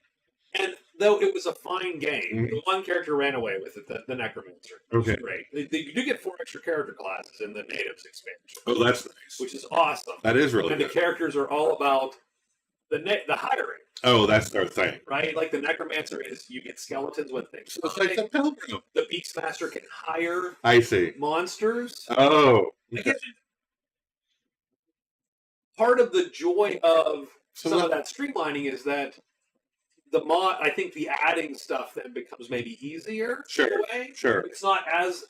And though it was a fine game, Mhm. the one character ran away with it, the Necromancer. Which Okay. is great. You do get 4 extra character classes in the Natives expansion, Oh, that's nice. which is awesome. That is really And the good. characters are all about the hiring, Oh, that's their thing. right? Like the Necromancer is you get skeletons with things. So it's like the Pilgrim. The Beastmaster can hire I see. monsters. Oh. Again, part of the joy of So some of what- that streamlining is that I think the adding stuff then becomes maybe easier Sure, in a way. sure. It's not as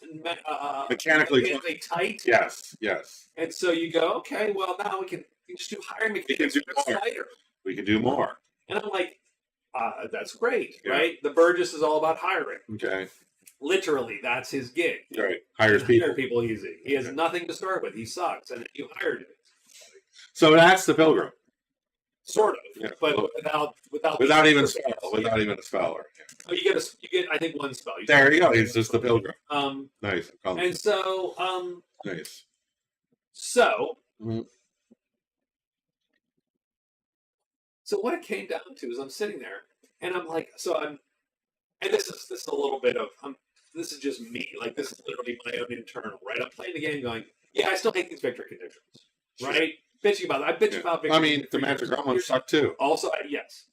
Mechanically. tight. Yes. Yes. And so you go, okay, well now we can just do hiring mechanics do more. tighter. We can do more. And I'm like, that's great, Yeah. right? The Burgess is all about hiring. Okay. Literally, that's his gig. Right. Hires Hire people. people easy. He has Okay. nothing to start with. He sucks, and then you hired him. So that's the Pilgrim. Sort of, Yeah. but Well, without even a spell. Without even a spell. Oh, you get I think one spell. There you go. He's just the Pilgrim. Um, Nice. and so Nice. Mhm. So what it came down to is I'm sitting there and I'm like, and this is a little bit of this is just me. Like, this is literally my own internal, right? I'm playing the game going, yeah, I still hate these victory conditions, right? Bitching about it. I bitch about victory. I mean, the Magic Realm ones suck too. Also, yes.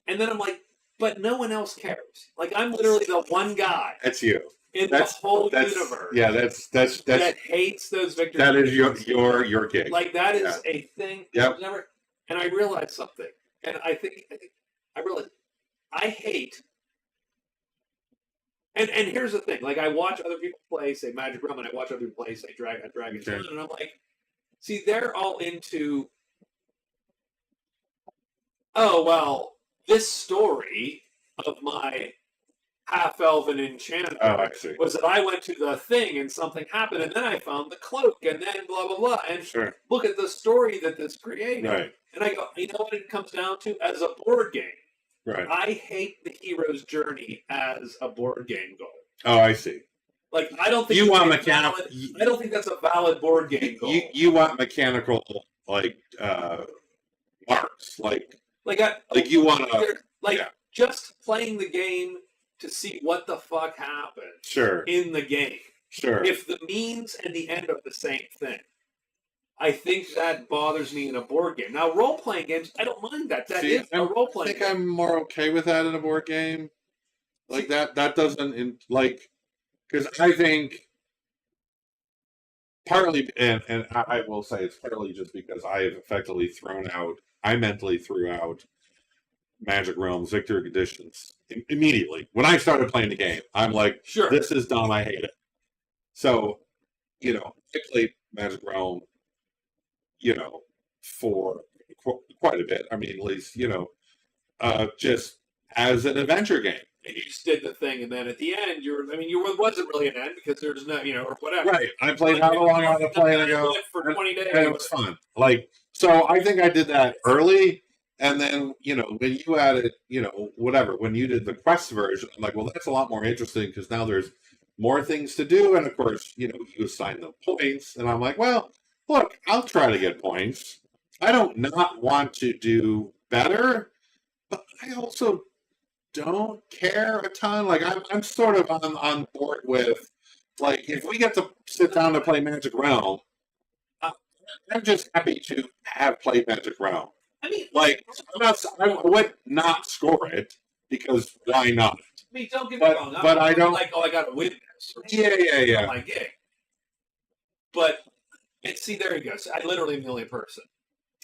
And then I'm like, but no one else cares. Like, I'm literally the one guy That's you. in the whole universe. Yeah, that's that hates those victory. That is conditions. your gig. Like, that is a thing. Yep. Never. And I realized something, and I think I realized I hate. And here's the thing: like, I watch other people play, say Magic Realm, and I watch other people play, say Dragon's Den, and I'm like, see, they're all into. Oh well, this story of my half-elven enchanter was that I went to the thing and something happened, and then I found the cloak, and then blah blah blah, and look at the story that this created. Right. And I go, you know what it comes down to? As a board game, right. I hate the hero's journey as a board game goal. Oh, I see. Like, I don't think you want mechanical. I don't think that's a valid board game goal. You want mechanical marks, like you want to just playing the game to see what the fuck happens. In the game. If the means and the end are the same thing, I think that bothers me in a board game. Now, role-playing games, I don't mind that. That is a role-playing game. I think I'm more okay with that in a board game. Like, that doesn't, because I think partly, and I will say it's partly just because I have effectively I mentally threw out Magic Realms Victory Conditions immediately. When I started playing the game, I'm like, this is dumb, I hate it. So, I played Magic Realm, for quite a bit. I mean, at least, just as an adventure game. And you just did the thing, and then at the end, it wasn't really an end because there's no, or whatever. Right. I played how long I was playing ago. For 20 days. And it was fun. So I think I did that early, and then, when you added, whatever, when you did the quest version, I'm like, well, that's a lot more interesting because now there's more things to do, and of course, you assign the points, and I'm like, well, look, I'll try to get points. I don't not want to do better, but I also don't care a ton. Like, I'm sort of on board with, like, if we get to sit down to play Magic Realm, I'm just happy to have played Magic Realm. I mean, like, I would not score it because why not? I mean, don't get me wrong. But I don't like, I got to win this. Yeah. My game. But see, there you go. So I literally am the only person.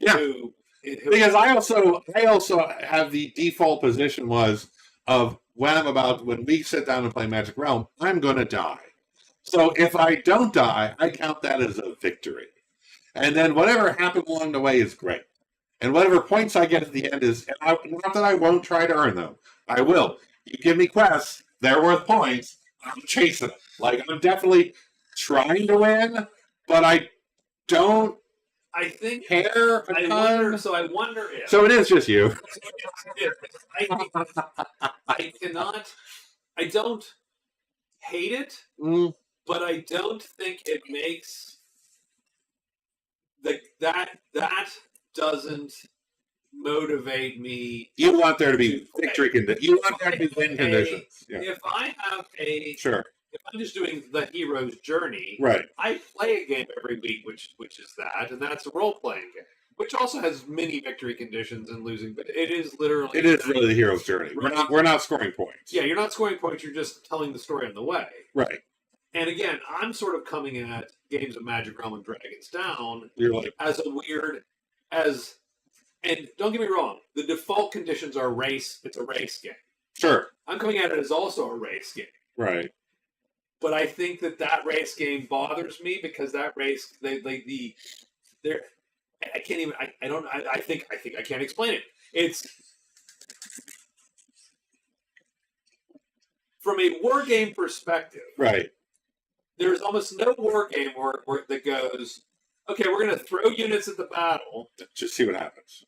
Yeah. Who because I also have the default position of when we sit down and play Magic Realm, I'm going to die. So if I don't die, I count that as a victory. And then whatever happened along the way is great. And whatever points I get at the end is, not that I won't try to earn them. I will. You give me quests, they're worth points, I'm chasing them. Like, I'm definitely trying to win, but I don't care a ton. I wonder if... So it is just you. I don't hate it, but I don't think it makes... That doesn't motivate me. You want there to be victory conditions. You want there to be win conditions. Yeah. If I have if I'm just doing the hero's journey, right? I play a game every week, which is that, and that's a role playing game, which also has many victory conditions and losing, but it is literally really the hero's journey. Right. We're not scoring points. Yeah, you're not scoring points. You're just telling the story on the way. Right. And again, I'm sort of coming at games of Magic Realm and Dragon's Down as a weird and don't get me wrong, the default conditions are race. It's a race game. Sure. I'm coming at it as also a race game. Right. But I think that race game bothers me because that race, I can't even. I think I can't explain it. It's from a war game perspective. Right. There's almost no war game where that goes, okay, we're going to throw units at the battle. Just see what happens.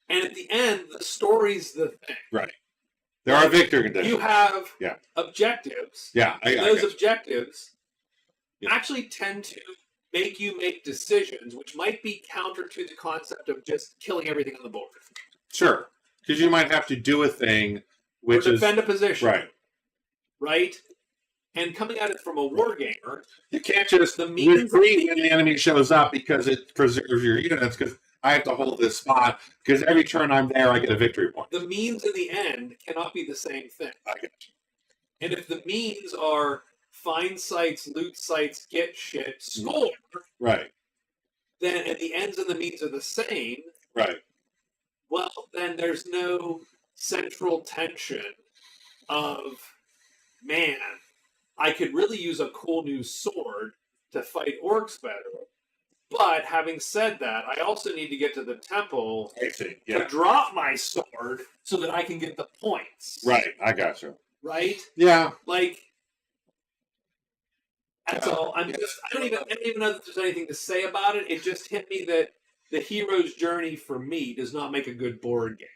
And at the end, the story's the thing. Right. There are victory conditions. You have objectives. Yeah. Those objectives actually tend to make you make decisions, which might be counter to the concept of just killing everything on the board. Sure. Because you might have to do a thing which or defend a position. Right. Right? And coming at it from a wargamer, You can't just the means retreat when the enemy shows up because it preserves your units. Because I have to hold this spot. Because every turn I'm there, I get a victory point. the means and the end cannot be the same thing. I get you. And if the means are find sites, loot sites, get shit, score, Right. then and the ends and the means are the same, Right. well, then there's no central tension of, man, I could really use a cool new sword to fight orcs better. But having said that, I also need to get to the temple I see. to Yeah. drop my sword so that I can get the points. Right. I got you. Right? Yeah. Like, that's Yeah. all. I don't even know that there's anything to say about it. It just hit me that the hero's journey for me does not make a good board game.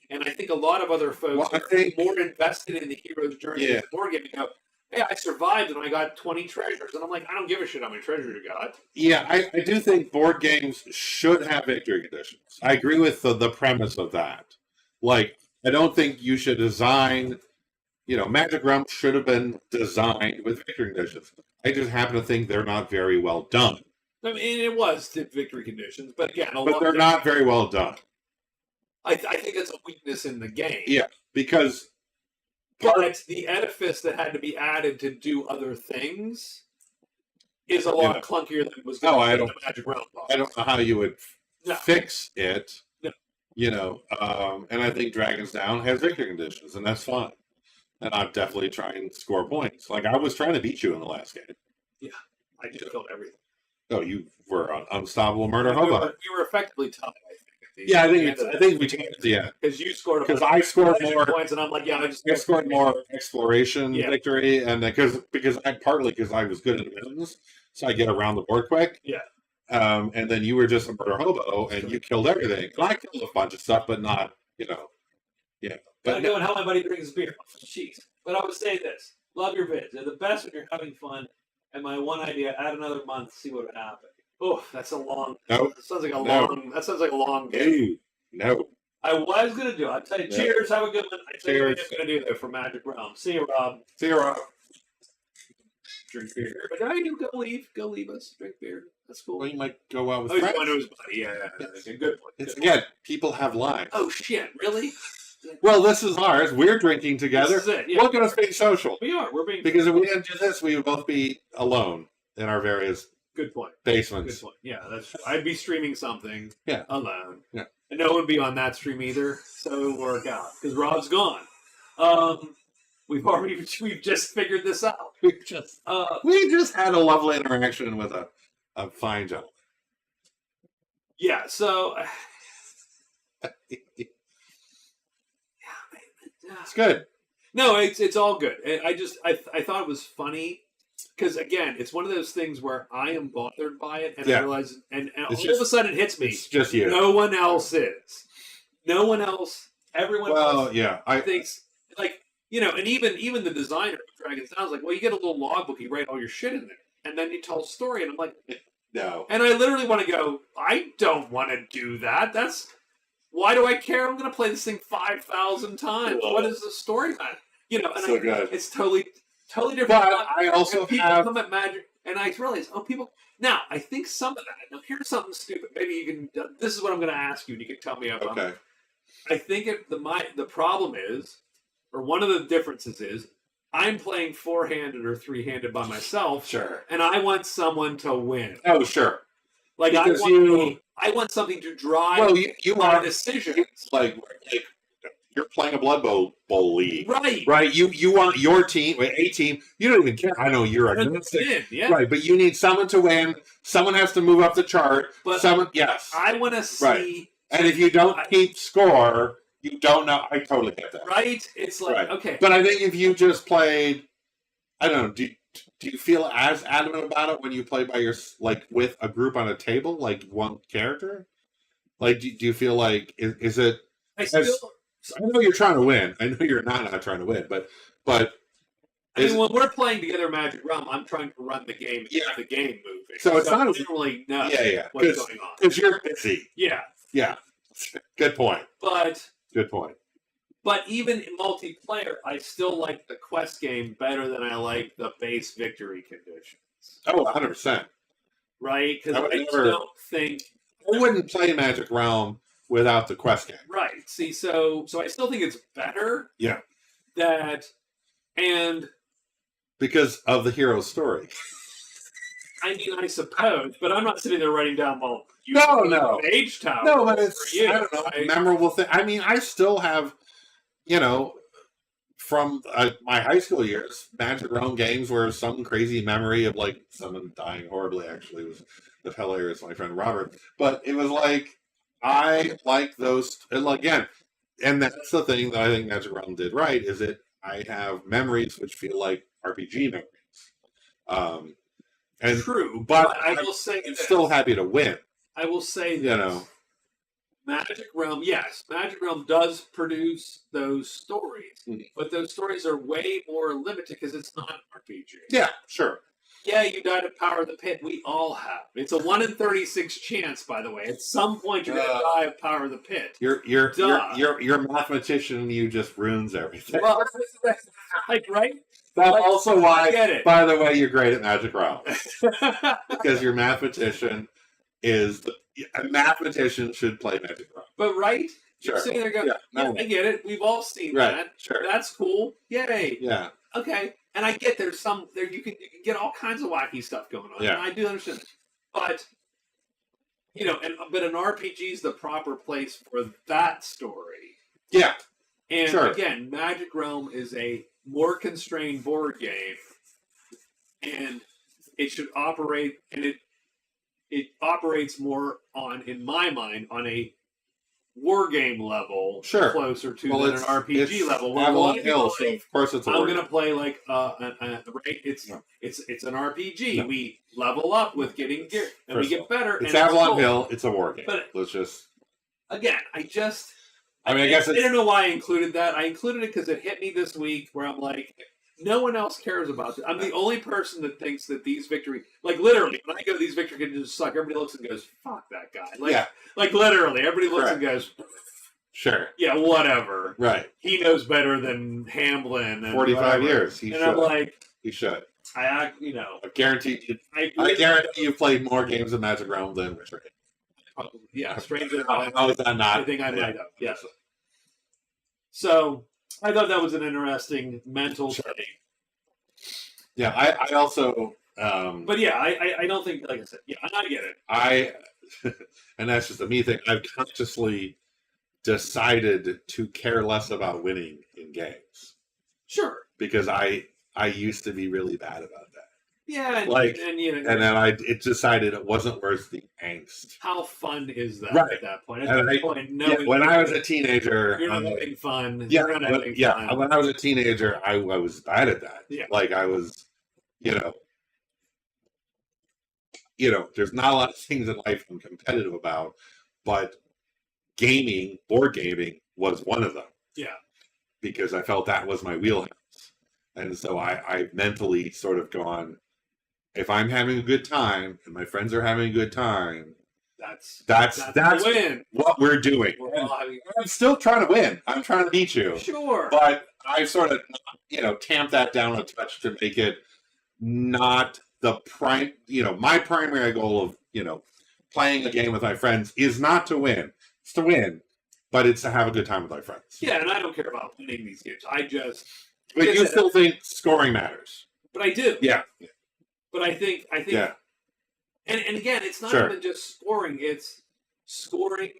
And I think a lot of other folks Well, I are think- more invested in the hero's journey Yeah. of the board game and go, hey, I survived and I got 20 treasures. And I'm like, I don't give a shit how many treasures you got. Yeah, I do think board games should have victory conditions. I agree with the premise of that. Like, I don't think you should design, Magic Realm should have been designed with victory conditions. I just happen to think they're not very well done. I mean, it was the victory conditions, but again, But they're not very well done. I think it's a weakness in the game. Yeah, because But the edifice that had to be added to do other things is a lot Yeah. clunkier than was No, I in don't- the Magic Realm box. I don't know how you would No. fix it. No. And I think Dragon's Down has victory conditions, and that's fine. And I'm definitely trying to score points. Like, I was trying to beat you in the last game. I just killed everything. Oh, you were an unstoppable murder We hobo. were effectively tough, I think. Yeah, I think we changed. Yeah, because you scored because I scored more. points, and I'm like, yeah, I scored more exploration Yeah. victory, and because I was good at missions, so I get around the board quick. Yeah. And then you were just a murder hobo, and you killed everything. And I killed a bunch of stuff, but not, yeah. Gotta But go and help my buddy drink his beer. Jeez. But I would say this: love your vids. They're the best when you're having fun. And my one idea: add another month, see what would happen. Oh, that's a long. Nope. That sounds like a No. long. That sounds like a long game. no. I was gonna do. I'll tell you. Yeah. Cheers. Have a good one. I tell you what Cheers. I'm gonna do there for Magic Realm. See you, Rob. See you, Rob. Drink beer. But I do go leave us. Drink beer. That's cool. Well, you might go out with Oh, he's friends. going to his buddy. Yeah. Good point. It's Good point. again, people have lives. Oh shit! Really? Well, this is ours. We're drinking together. This is it. Yeah. Look at us being social. We are. We're being. Because if we didn't do this, we would both be alone in our various Good point. basements. Good point. Yeah, that's true. I'd be streaming something alone. Yeah. And no one would be on that stream either, so it would work out. Because Rob's gone. We've just figured this out. We just had a lovely interaction with a fine gentleman. Yeah, so It's good. no, it's all good. I thought it was funny because again, it's one of those things where I am bothered by it, and Yeah. I realize, and It's all of a sudden it hits me. It's just you. No one else is. No one else. Everyone else Well, yeah. thinks like and even the designer of Dragon's Down is like, well, you get a little logbook, you write all your shit in there, and then you tell a story, and I'm like, No. and I literally want to go, I don't want to do that. Why do I care? I'm going to play this thing 5,000 times. Whoa. What is the story about? And So good. it's totally different. But I also and people have. come at Magic, and I realize, people. Now, I think some of that. Now, here's something stupid. Maybe you can. This is what I'm going to ask you, and you can tell me if Okay. I think the problem is, or one of the differences is, I'm playing 4-handed or 3-handed by myself, Sure. and I want someone to win. Oh, sure. Like Because I want something to drive Well, you my are decisions. like you're playing a Blood Bowl league, Right. right? You want your team, a team. You don't even care. I know you're agnostic, Win, yeah. right? But you need someone to win. Someone has to move up the chart. But someone, yes. I want to see. Right. And if you don't keep score, you don't know. I totally get that. Right? It's like, Right. okay. But I think if you just played, I don't know. Do you feel as adamant about it when you play by with a group on a table, like one character? Like, do you feel like is it? I still. I know you're trying to win. I know you're not trying to win, but I mean, when we're playing together Magic Realm, I'm trying to run the game and Yeah. keep the game moving. So it's I not- don't really know yeah, what's going on. because you're busy. Yeah. Yeah, good point. But But even in multiplayer, I still like the quest game better than I like the base victory conditions. Oh, 100%. Right? Because I would I never- don't think. I wouldn't play Magic Realm without the quest game. Right. See, so I still think it's better. Yeah. And Because of the hero story. I mean, I suppose, but I'm not sitting there writing down, well, you No. Age Tower. No, but for it's, you, I don't know, right? memorable thing. I mean, I still have, from my high school years, Magic Realm games were some crazy memory of like someone dying horribly. Actually, it was hilarious. My friend Robert, but it was like I like those. And again, and that's the thing that I think Magic Realm did right is that I have memories which feel like RPG memories. And True, but I will say I'm this. still happy to win. I will say this. Magic Realm, yes, Magic Realm does produce those stories, but those stories are way more limited because it's not an RPG. Yeah, sure. Yeah, you died of Power of the Pit. We all have. It's a 1 in 36 chance, by the way. At some point, you're going to die of Power of the Pit. Your mathematician, you just ruins everything. Well, like, right? That's like, also why, I get it. by the way, you're great at Magic Realm. Because your mathematician a mathematician should play Magic Realm. But right? Sure. You're sitting there going, I get it. We've all seen that. Sure. That's cool. Yay. Yeah. Okay. And I get there you can get all kinds of wacky stuff going on. Yeah. And I do understand that. But but an RPG is the proper place for that story. Yeah. And sure. again, Magic Realm is a more constrained board game, and it should operate, and it operates more in my mind, on a war game level, Sure. closer to than an RPG level. Where Avalon Hill, so of course it's a I'm war going to game. play like it's an RPG. No. We level up with getting gear, and we get better. It's and Avalon cool. Hill. It's a war game. But let's just again, I guess I don't know why I included that. I included it because it hit me this week where I'm like, no one else cares about it. I'm the only person that thinks that these victory, like literally, when I go, these victory conditions suck. Everybody looks and goes, "Fuck that guy!" Like literally, everybody looks and goes, "Sure, yeah, whatever." Right? He knows better than Hamblin. And 45 years. He should. I'm like, he should. I guarantee you played more games of Magic Realm than Richard. Yeah, strangely enough. How is that not? I think I might have. Yes. So I thought that was an interesting mental thing. Yeah, I also. But yeah, I don't think, like I said, I get it. And that's just a me thing. I've consciously decided to care less about winning in games. Sure. Because I used to be really bad about that. Yeah, and then I decided it wasn't worth the angst. How fun is that right. at that point? At that point, when I was a teenager, you're not having fun. Yeah, you're not having fun. When I was a teenager, I was bad at that. Yeah. Like I was, there's not a lot of things in life I'm competitive about, but board gaming was one of them. Yeah. Because I felt that was my wheelhouse. And so I mentally sort of gone, if I'm having a good time and my friends are having a good time, that's win. What we're doing. I'm still trying to win. I'm trying to beat you. Sure. But I sort of, tamped that down a touch to make it not the my primary goal of, playing a game with my friends is not to win. It's to win, but it's to have a good time with my friends. Yeah, and I don't care about winning these games. But you still think scoring matters. But I do. Yeah. But I think yeah. And again, it's not even just scoring, it's scoring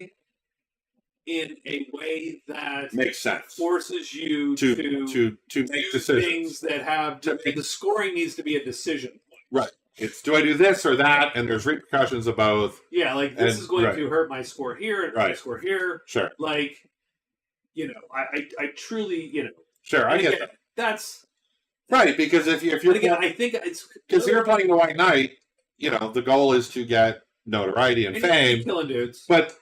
in a way that makes sense. Forces you to make decisions. Things that have the scoring needs to be a decision point. Right. It's do I do this or that, and there's repercussions of both. Yeah, like this is going to hurt my score here and my score here. Sure. Like, I truly, Sure, I get that. That's right, because if you're I think it's because you're playing the White Knight, the goal is to get notoriety and fame, killing dudes. But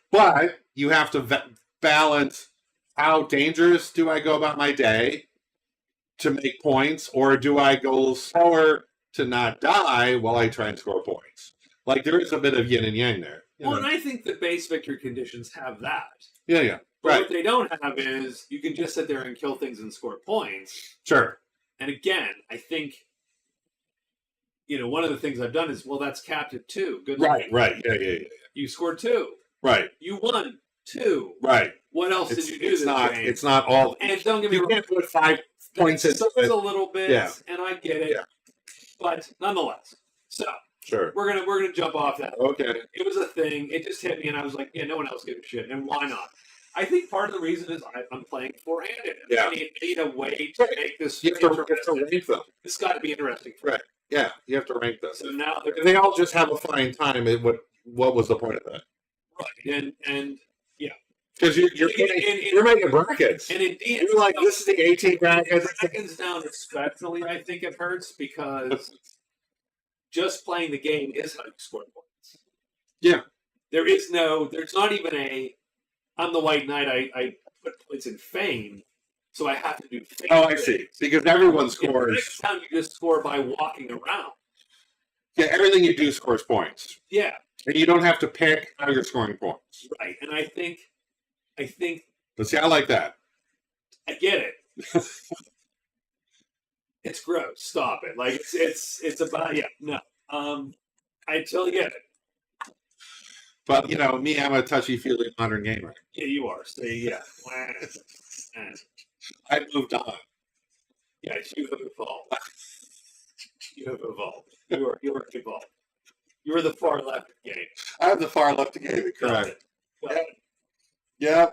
you have to balance how dangerous do I go about my day to make points, or do I go slower to not die while I try and score points? Like there is a bit of yin and yang there. You Well, know. and I think the base victory conditions have that. Yeah. But Right. what they don't have is you can just sit there and kill things and score points. Sure. And again, I think, one of the things I've done is, well, that's capped at 2. Good luck. Right. Yeah. You scored 2. Right. You won 2. Right. What else did you do It's this not. game? It's not all. And don't get me You wrong. can't put 5 points in. Sucks a little bit, Yeah. and I get it. Yeah. But nonetheless, so Sure. we're gonna jump off that. Okay. It was a thing. It just hit me, and I was like, yeah, no one else gives a shit, and why not? I think part of the reason is I'm playing four-handed. Yeah. I need a way to make this. You have to rank them. It's got to be interesting. Right. Yeah. You have to rank them. So now If they all just have a fine time, what was the point of that? right, and yeah, Because you're making brackets. and indeed, You're like, this is the 18 brackets. seconds down, especially. I think it hurts because just playing the game is how you score points. Yeah. There's not even I'm the White Knight, I put points in fame, so I have to do fame. Oh, I see. Because everyone scores. Next time you just score by walking around. Yeah, everything you do scores points. Yeah, And you don't have to pick how you're scoring points. right. And I think But see, I like that. I get it. It's gross. Stop it. Like it's about no. I totally get it. But, me, I'm a touchy-feely modern gamer. Yeah, you are. So yeah. I moved on. Yeah, you have evolved. You have evolved. You are evolved. You're the far left game. I have the far left game, correct. Got it. Yeah.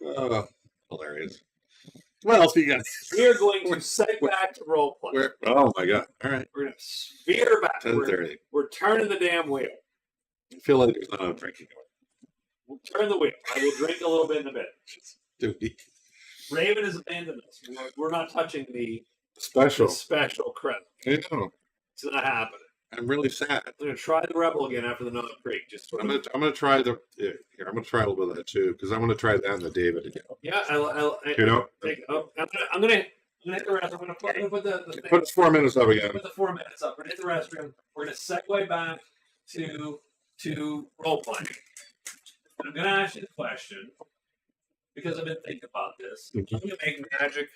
Oh, hilarious. What else we got? We are going to set back to role play. Oh my god! All right, We're going to veer back. 10:30. We're turning the damn wheel. I feel like there's not enough drinking We'll turn the wheel. I will drink a little bit in a bit. going. Do we? Raven has abandoned us. We're not touching the Special. special credit. I know. It's not happening. I'm really sad. I'm going to try the Rebel again after the North Creek. Just I'm gonna try the here. I'm gonna try a little bit of that too because I'm gonna try that and the David again. yeah. I'm gonna hit the rest. I'm gonna put the thing. Put 4 minutes up again. Put the 4 minutes up. We're gonna hit the restroom. We're gonna segue back to role playing. I'm gonna ask you the question because I've been thinking about this. I'm gonna make magic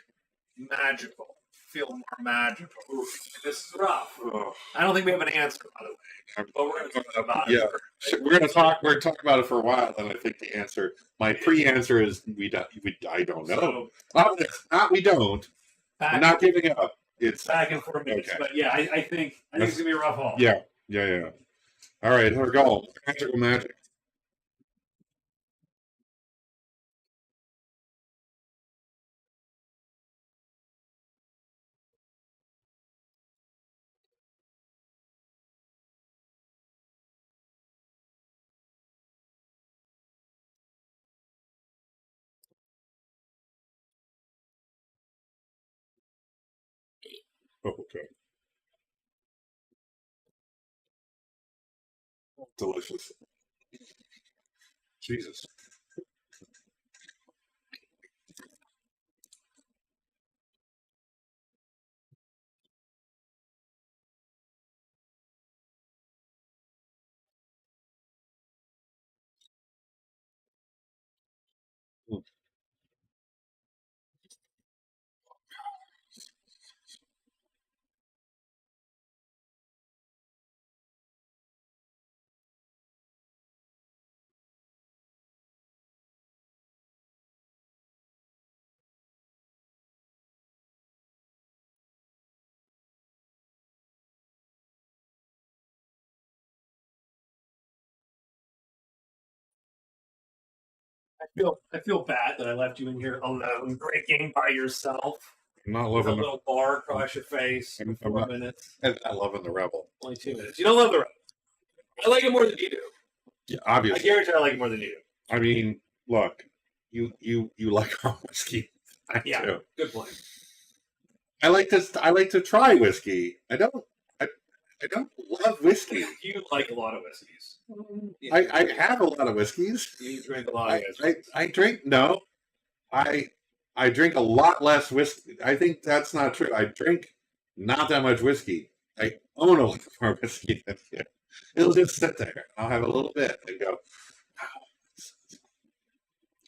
magical. Feel more magical. Oof, this is rough. Oh, I don't think we have an answer, by the way. But we're gonna talk about it. Yeah. We're gonna talk about it for a while, and I think the answer, my pre-answer is I don't know. We don't. I'm not giving up. It's back in 4 minutes. Okay. But yeah, I think it's gonna be a rough haul. Yeah. All right, here we go. Magical magic. Oh, okay. Delicious. Jesus. Mm. I feel bad that I left you in here alone, drinking by yourself. I'm not With a loving little bar across your face I'm for 4 not- minutes. I'm not loving the Rebel. Only 2 minutes. You don't love the Rebel. I like it more than you do. Yeah, I obviously. guarantee I like it more than you do. I mean, look, you like our whiskey. I Yeah. do. Good point. I like to try whiskey. I don't love whiskey. You like a lot of whiskeys. I have a lot of whiskeys. You drink a lot of whiskeys. I drink no. I drink a lot less whiskey. I think that's not true. I drink not that much whiskey. I own a little more whiskey than you. It'll just sit there. I'll have a little bit and go, wow.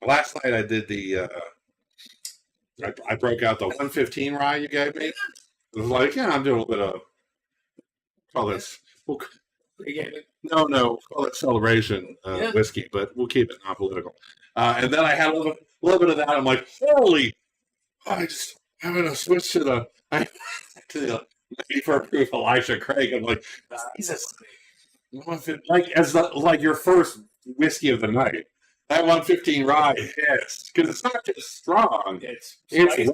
Last night I did the, I broke out the 115 rye you gave me. It was like, yeah, I'm doing a little bit of, call this, no, call it celebration Yeah. whiskey, but we'll keep it non-political. And then I had a little bit of that. I'm like, holy, I'm going to switch to the 94 proof Elisha Craig. I'm like, Jesus. Like like your first whiskey of the night. That 115 rye hits because it's not just strong. It's Rye.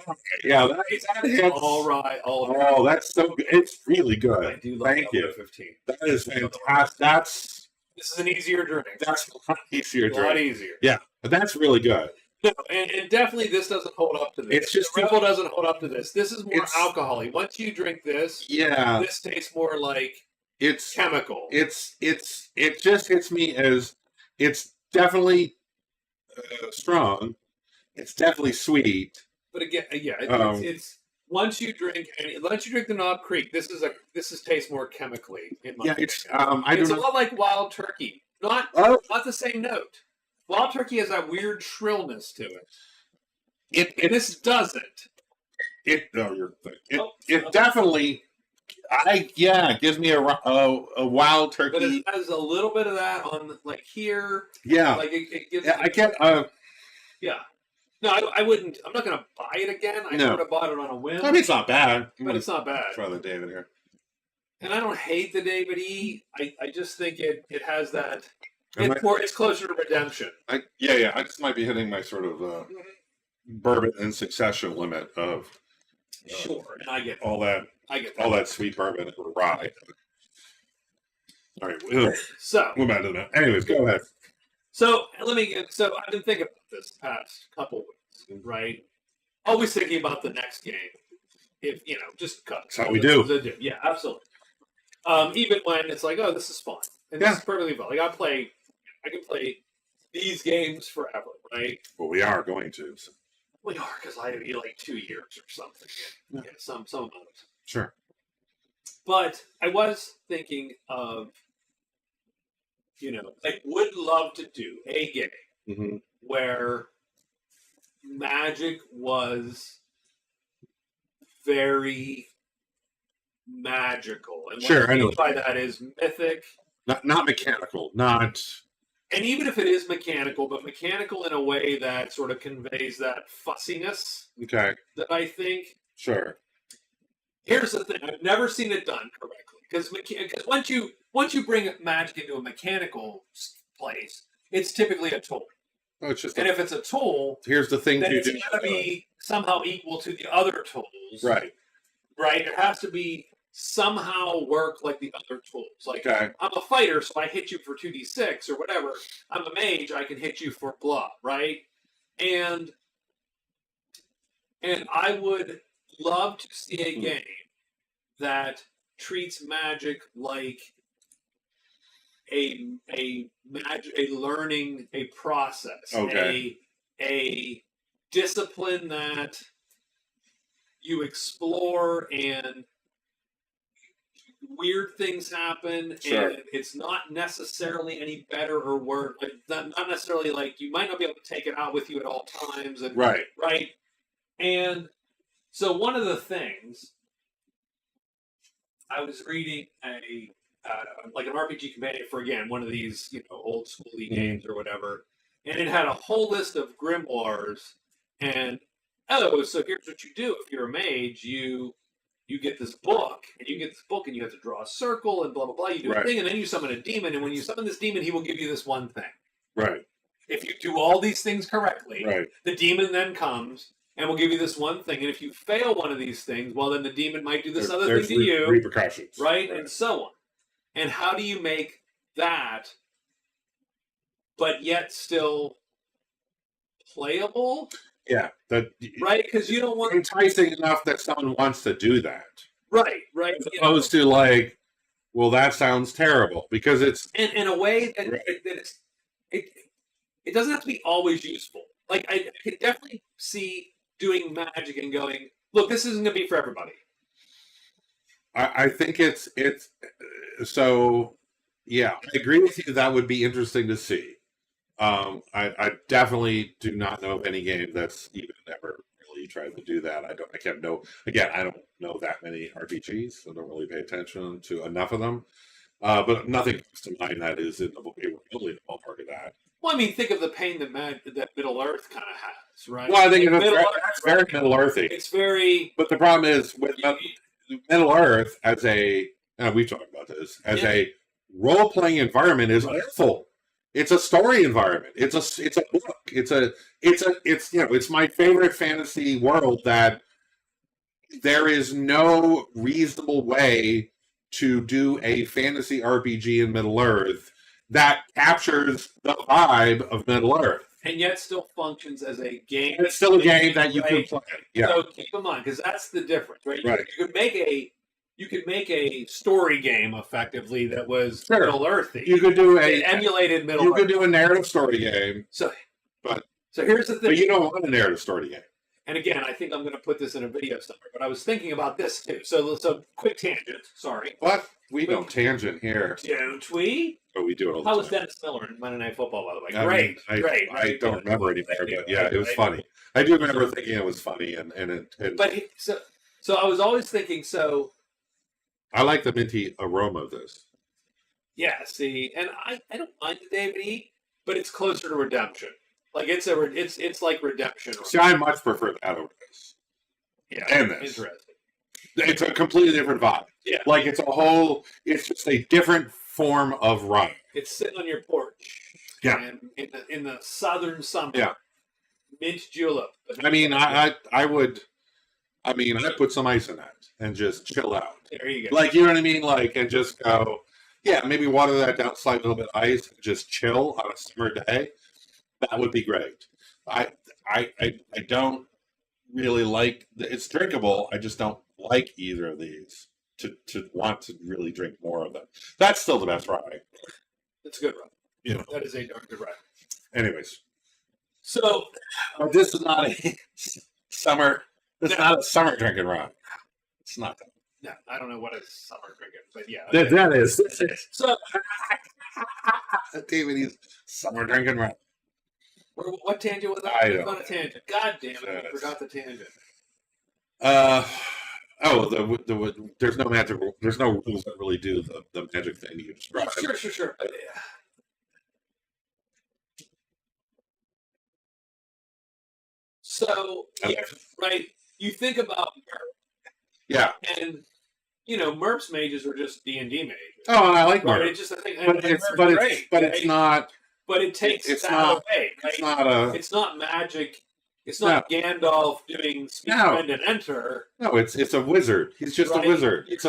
Yeah, that hits. all right. Oh, that's so good. It's really good. I do love Thank you. 15. That is fantastic. This is an easier drink. That's a lot easier. A lot easier. Yeah, but that's really good. No, and definitely this doesn't hold up to this. It's just the Rebel doesn't hold up to this. This is more It's- alcohol-y. Once you drink this, Yeah, this tastes more like it's chemical. it just hits me as it's definitely strong. It's definitely sweet. But again, yeah, it's once you drink the Knob Creek, this tastes more chemically. In my Yeah, opinion. it's I It's don't a know. lot like Wild Turkey. Not the same note. Wild Turkey has that weird shrillness to it. And this doesn't. It definitely it gives me a Wild But Turkey. it has a little bit of that on like here. Yeah, Like it gives. yeah, I get Yeah. No, I wouldn't. I'm not going to buy it again. I No. would have bought it on a whim. I mean, it's not bad. but it's not bad. Try the David here. And I don't hate the David E. I just think it has that. Am It's closer to redemption. I just might be hitting my sort of bourbon in succession limit of Sure, and I get that. all that I get that. all that sweet bourbon and rye. All right, we'll So move on to that. Anyways, go ahead. So let me get. So I've been thinking about this past couple weeks, right? Always thinking about the next game. If just cut. That's how we do. Yeah, absolutely. Even when it's like, oh, this is fun, and Yeah. this is perfectly fun. Like I can play these games forever, right? Well, we are going to. So. We are because I have like 2 years or something. Yeah, some amount of time. Sure. But I was thinking of, I would love to do a game Mm-hmm. where magic was very magical. And Sure, what I know mean by that is mythic. Not mechanical. Not. And even if it is mechanical, but mechanical in a way that sort of conveys that fussiness Okay. that I think. Sure. Here's the thing: I've never seen it done correctly because once you bring magic into a mechanical place, it's typically a tool. Oh, it's just. And if it's a tool, Here's the thing then you it's do. got to be somehow equal to the other tools. Right. Right. It has to be somehow work like the other tools. Like Okay. I'm a fighter, so I hit you for 2d6 or whatever. I'm a mage, I can hit you for blah. Right. And I would love to see a game that treats magic like a learning, a process, Okay. a discipline that you explore and weird things happen. Sure. And it's not necessarily any better or worse. Like, not necessarily like you might not be able to take it out with you at all times. And Right. right. And so one of the things I was reading like an RPG companion for, again, one of these, old schooly games or whatever. And it had a whole list of grimoires. And, so here's what you do. If you're a mage, you get this book. And you get this book and you have to draw a circle and blah, blah, blah. You do a Right. thing and then you summon a demon. And when you summon this demon, he will give you this one thing. Right. If you do all these things correctly, Right. the demon then comes and will give you this one thing. And if you fail one of these things, well, then the demon might do this other There's thing to you. repercussions. Right? And so on. And how do you make that, but yet still playable? Yeah. Right? Because you don't want... Enticing enough that someone wants to do that. Right, right. As opposed to like, well, that sounds terrible because it's In a way that, Right. it doesn't have to be always useful. Like, I can definitely see doing magic and going, look, this isn't going to be for everybody. I think it's so. Yeah, I agree with you. That would be interesting to see. I definitely do not know of any game that's even ever really tried to do that. I can't know. Again, I don't know that many RPGs. So I don't really pay attention to enough of them. But nothing comes to mind that is in the really the ballpark of that. Well, I mean, think of the pain that Middle Earth kind of has, right? Well, I think Like that's very Middle Earthy. It's very. But the problem is with Middle Earth as a, and we've talked about this, as a role playing environment is awful. It's a story environment. It's a book. It's my favorite fantasy world that there is no reasonable way to do a fantasy RPG in Middle Earth that captures the vibe of Middle Earth. And yet still functions as a game. And it's still a game that you can play. Yeah. So keep in mind, because that's the difference, right? Right. You could make a story game effectively that was Sure. Middle Earthy. You could do It emulated Middle You Earth. could do a narrative story game. So But here's the thing. But you don't want a narrative story game. And again, I think I'm going to put this in a video somewhere, but I was thinking about this too. So quick tangent. Sorry. What? We don't tangent here. Don't we? But we do it all the How time. was Dennis Miller in Monday Night Football, by the way? I Great. mean, Great. I don't remember anymore, Thank you. but yeah, it was Right. funny. I do remember thinking it was funny, and But so I was always thinking, I like the minty aroma of this. yeah, see, and I don't mind the David E, but it's closer to Redemption. Like it's like Redemption. See, I much prefer that over this. Yeah, and this. interesting. It's a completely different vibe. Yeah, Like it's just a different form of run. it's sitting on your porch. Yeah. And in the southern summer. Yeah. Mint julep. I mean, I'd put some ice in that and just chill out. There you go. Like, you know what I mean? Like, and just go, yeah, maybe water that down, slide a little bit of ice, just chill on a summer day. That would be great. I don't really like, it's drinkable. I just don't like either of these to want to really drink more of them. That's still the best rye. It's a good run. Yeah. That is a darn good run. Anyways, So but this is not a summer. It's not a summer drinking rye. It's not that. no, I don't know what is summer drinking, but yeah. That is. So David, summer drinking rye. what tangent was that? I It's don't on a tangent. God damn it! I Yes. forgot the tangent. There's no magic. There's no rules that really do the magic thing you described. Sure. So yeah, right. You think about Yeah. and MERPS mages are just D&D mages. Oh, and I like Right, Mark. it's just a thing, But it's not. But it takes it's that not- away. It's Right? not a. It's not magic. It's not Gandalf doing speak, No. bend, and enter. No, it's a wizard. He's just Right. a wizard. It's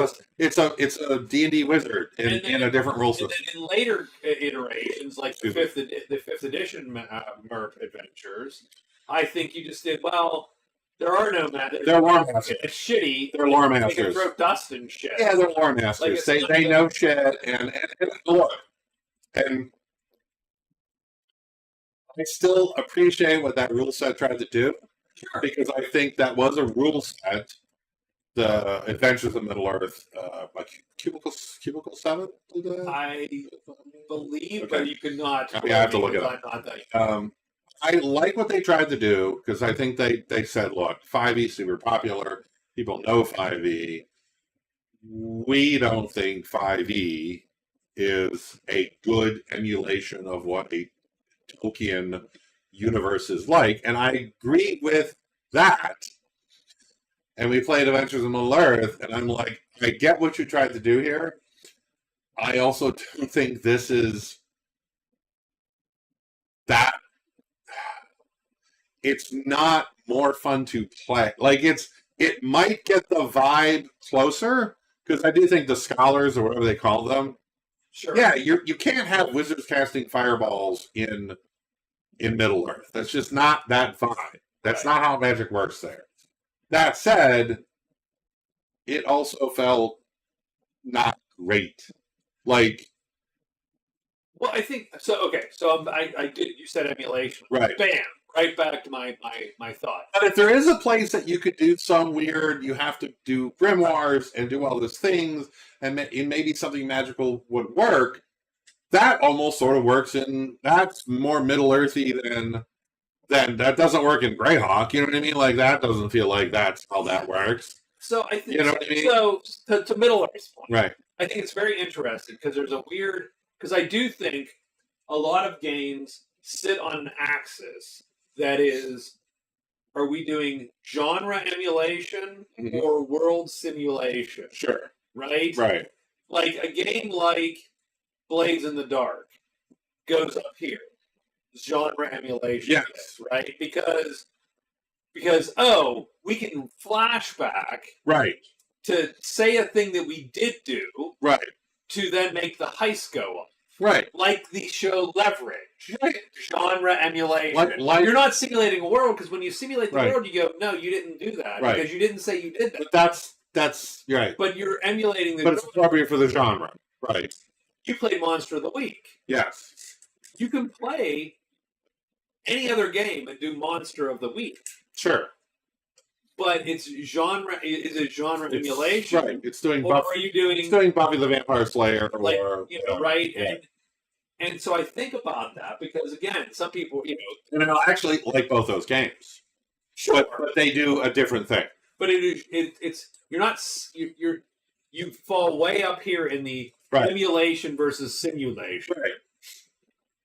a D&D wizard in a different rule And system. then in later iterations, like the fifth edition MERP adventures, I think you just did well. There are no magic. They're lore masters. It's shitty. They're lore They can masters. throw dust and shit. Yeah, they're lore masters. Like, They know shit and look. And I still appreciate what that rule set tried to do. Sure. Because I think that was a rule set. The Adventures of Middle Earth, like Cubicle 7? I believe, Okay. but you could not. Yeah, I have to look it up. I'm not that. I like what they tried to do because I think they said, look, 5e super popular. People know 5e. We don't think 5e is a good emulation of what a Tolkien universe is like. And I agree with that. And we played Adventures in Middle Earth, and I'm like, I get what you tried to do here. I also don't think this is that. It's not more fun to play. Like it might get the vibe closer because I do think the scholars or whatever they call them. Sure. Yeah, you can't have wizards casting fireballs in Middle Earth. That's just not that vibe. That's not how magic works there. That said, it also felt not great. Like, well, I think so. Okay, so I did. You said emulation. right. Bam. right back to my thought. But if there is a place that you could do some weird, you have to do grimoires and do all those things, and maybe something magical would work. That almost sort of works in. That's more Middle Earthy than that doesn't work in Greyhawk. You know what I mean? Like that doesn't feel like that's how that works. So I think You know what I mean? so. To Middle Earth's point, Right. I think it's very interesting because there's a weird. Because I do think a lot of games sit on an axis that is, are we doing genre emulation or world simulation? Sure. Right? Right. Like a game like Blades in the Dark goes up here. Genre emulation. Yes. Right? Because we can flashback Right. to say a thing that we did do Right. to then make the heist go up. Right. Like the show Leverage. Right. Genre emulation. Like You're not simulating a world because when you simulate the Right. world, you go, no, you didn't do that Right. because you didn't say you did that. But that's you're right. But you're emulating the. But it's appropriate for the genre. Right. You played Monster of the Week. Yes. You can play any other game and do Monster of the Week, Sure. but it's genre. Is it genre emulation? Right. It's doing Or Buffy. are you doing It's doing Buffy the Vampire Slayer, like or right? Yeah. And so I think about that because again, some people And I actually like both those games, sure, but they do a different thing. but it's you're not you fall way up here in the Right. emulation versus simulation, Right.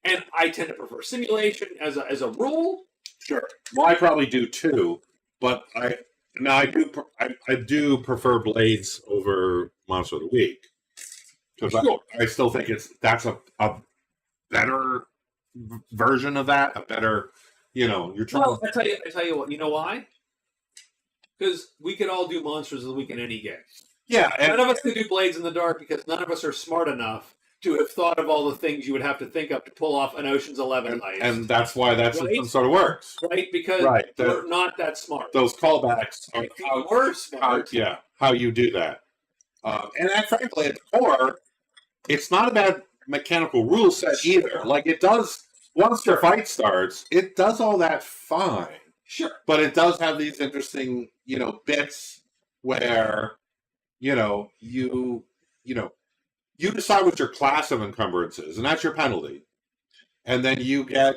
and I tend to prefer simulation as a rule. Sure. Well, I probably do too, but I do prefer Blades over Monster of the Week because Sure. I still think that's a better version of that, a better, you're trying. Well, I tell you what, you know why? Because we could all do Monsters of the Week in any game. Yeah, None of us could do Blades in the Dark because none of us are smart enough to have thought of all the things you would have to think of to pull off an Ocean's 11 heist. and that's why that Right? system sort of works. Right? Because Right. we're not that smart. Those callbacks are If we were smart, how you do that. And frankly, at the core, it's not a bad mechanical rule set either. Like it does, once your fight starts, it does all that fine. sure. But it does have these interesting, bits where, you decide what your class of encumbrance is, and that's your penalty. And then you get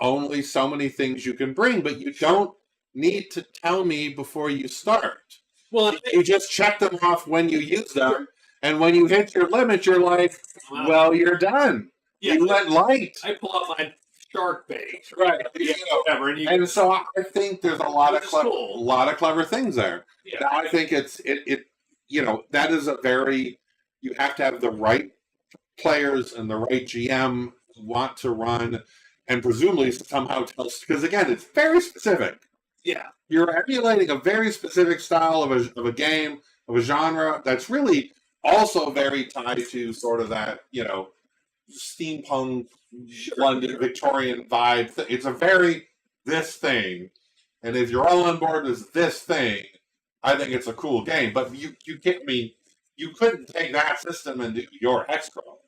only so many things you can bring, but you don't need to tell me before you start. Well, You just check them off when you use them, and when you hit your limit, you're like, well, you're done. yeah, You went light. I pull out my shark bait, Right. whatever, and you And so I think there's a lot of Which is cool. a lot of clever things there. yeah. Now, I think that is a very, you have to have the right players and the right GM want to run, and presumably somehow tell, because again, it's very specific. Yeah. You're emulating a very specific style of a game, of a genre that's really also very tied to sort of that, steampunk, London, Victorian vibe. It's a very this thing. And if you're all on board as this thing, I think it's a cool game. But you get me, you couldn't take that system and do your Hexcrawl.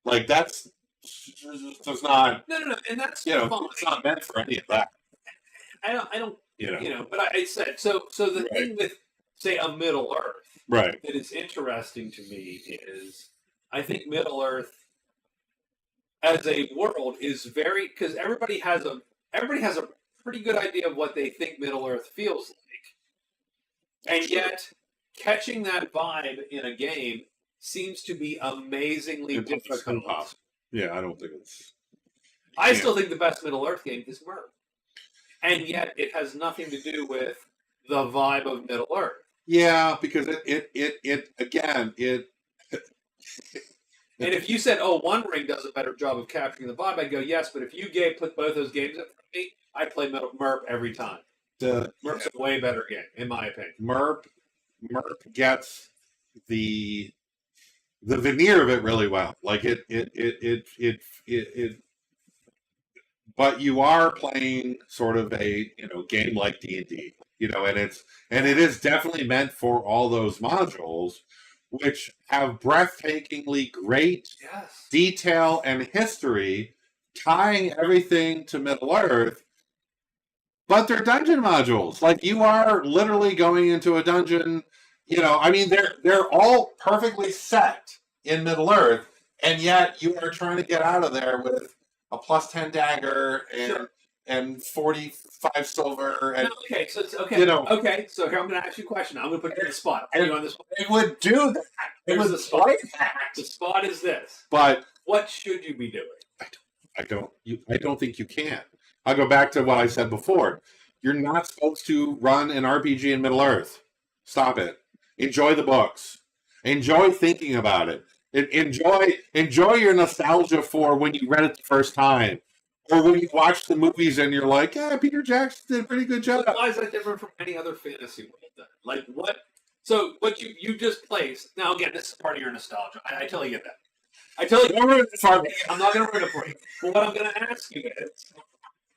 Like that's just not, No, and that's it's fine. not meant for any of that. I don't, but I said so. The thing with say a Middle Earth Right. that is interesting to me is I think Middle Earth as a world is very because everybody has a pretty good idea of what they think Middle Earth feels like, and yet catching that vibe in a game seems to be amazingly difficult. Yeah, I don't think it's. I still think the best Middle Earth game is Merp, and yet it has nothing to do with the vibe of Middle Earth. Yeah, because it again. And if you said, "Oh, One Ring does a better job of capturing the vibe," I'd go, "Yes." But if you put both those games up for me, I play Merp every time. Merp's a way better game, in my opinion. Merp gets the veneer of it really well. Like it. But you are playing sort of a game like D&D, and it is definitely meant for all those modules, which have breathtakingly great Yes. detail and history, tying everything to Middle Earth. but they're dungeon modules. Like, you are literally going into a dungeon. I mean, they're all perfectly set in Middle Earth, and yet you are trying to get out of there with a +10 dagger and 45 silver. And No, okay, so it's okay. Okay, so here I'm going to ask you a question. I'm going to put you on the spot. Are you on this? it would do that. It Here's would the spot. like that. The spot is this. But What should you be doing? I don't think you can. I'll go back to what I said before. You're not supposed to run an RPG in Middle Earth. Stop it. Enjoy the books. Enjoy thinking about it. Enjoy your nostalgia for when you read it the first time, or when you watch the movies and you're like, yeah, Peter Jackson did a pretty good job. So why is that different from any other fantasy world then? Like what? So what you just placed. Now again, this is part of your nostalgia. I totally get that. I totally. I'm not going to ruin it for you. But what I'm going to ask you is,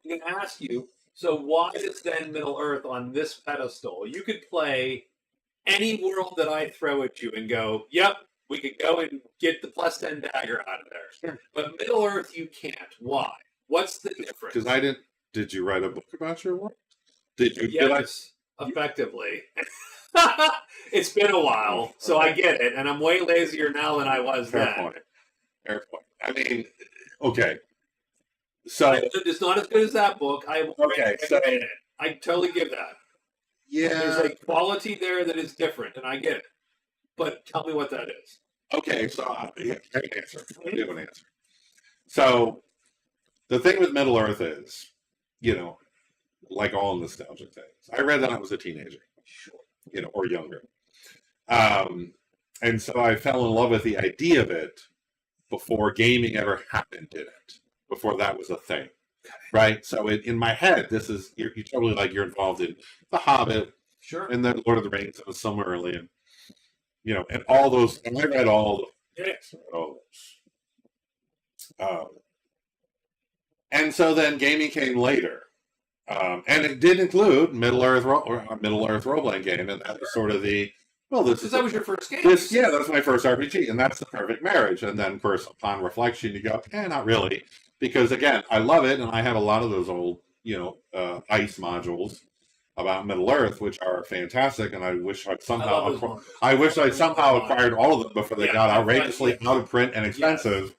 I'm going to ask you. So why is then Middle Earth on this pedestal? You could play any world that I throw at you and go, yep, we could go and get the +10 dagger out of there. Sure. But Middle Earth, you can't. Why? What's the difference? Because I didn't. Did you write a book about your work? Did you? Yes, effectively. It's been a while, so I get it, and I'm way lazier now than I was Fair then. point. Fair point. I mean, okay. So It's not as good as that book. Okay, so- I totally give that. yeah. There's a quality there that is different, and I get it. But tell me what that is. Okay, so I can answer. I do an answer. So the thing with Middle Earth is, like all nostalgic things. I read that I was a teenager, or younger. And so I fell in love with the idea of it before gaming ever happened in it, before that was a thing, right? So in my head, you're totally like you're involved in The Hobbit, Sure. and then Lord of the Rings, and Silmarillion, and all those. And I read all Yes. those. And so then gaming came later, and it did include Middle Earth role-playing game, and that was sort of Because that was your first game. that was my first RPG, and that's the perfect marriage. And then, of course, upon reflection, you go, not really, because again, I love it, and I have a lot of those old, ice modules about Middle Earth, which are fantastic, and I wish I'd somehow acquired all of them before they got outrageously out of print and expensive.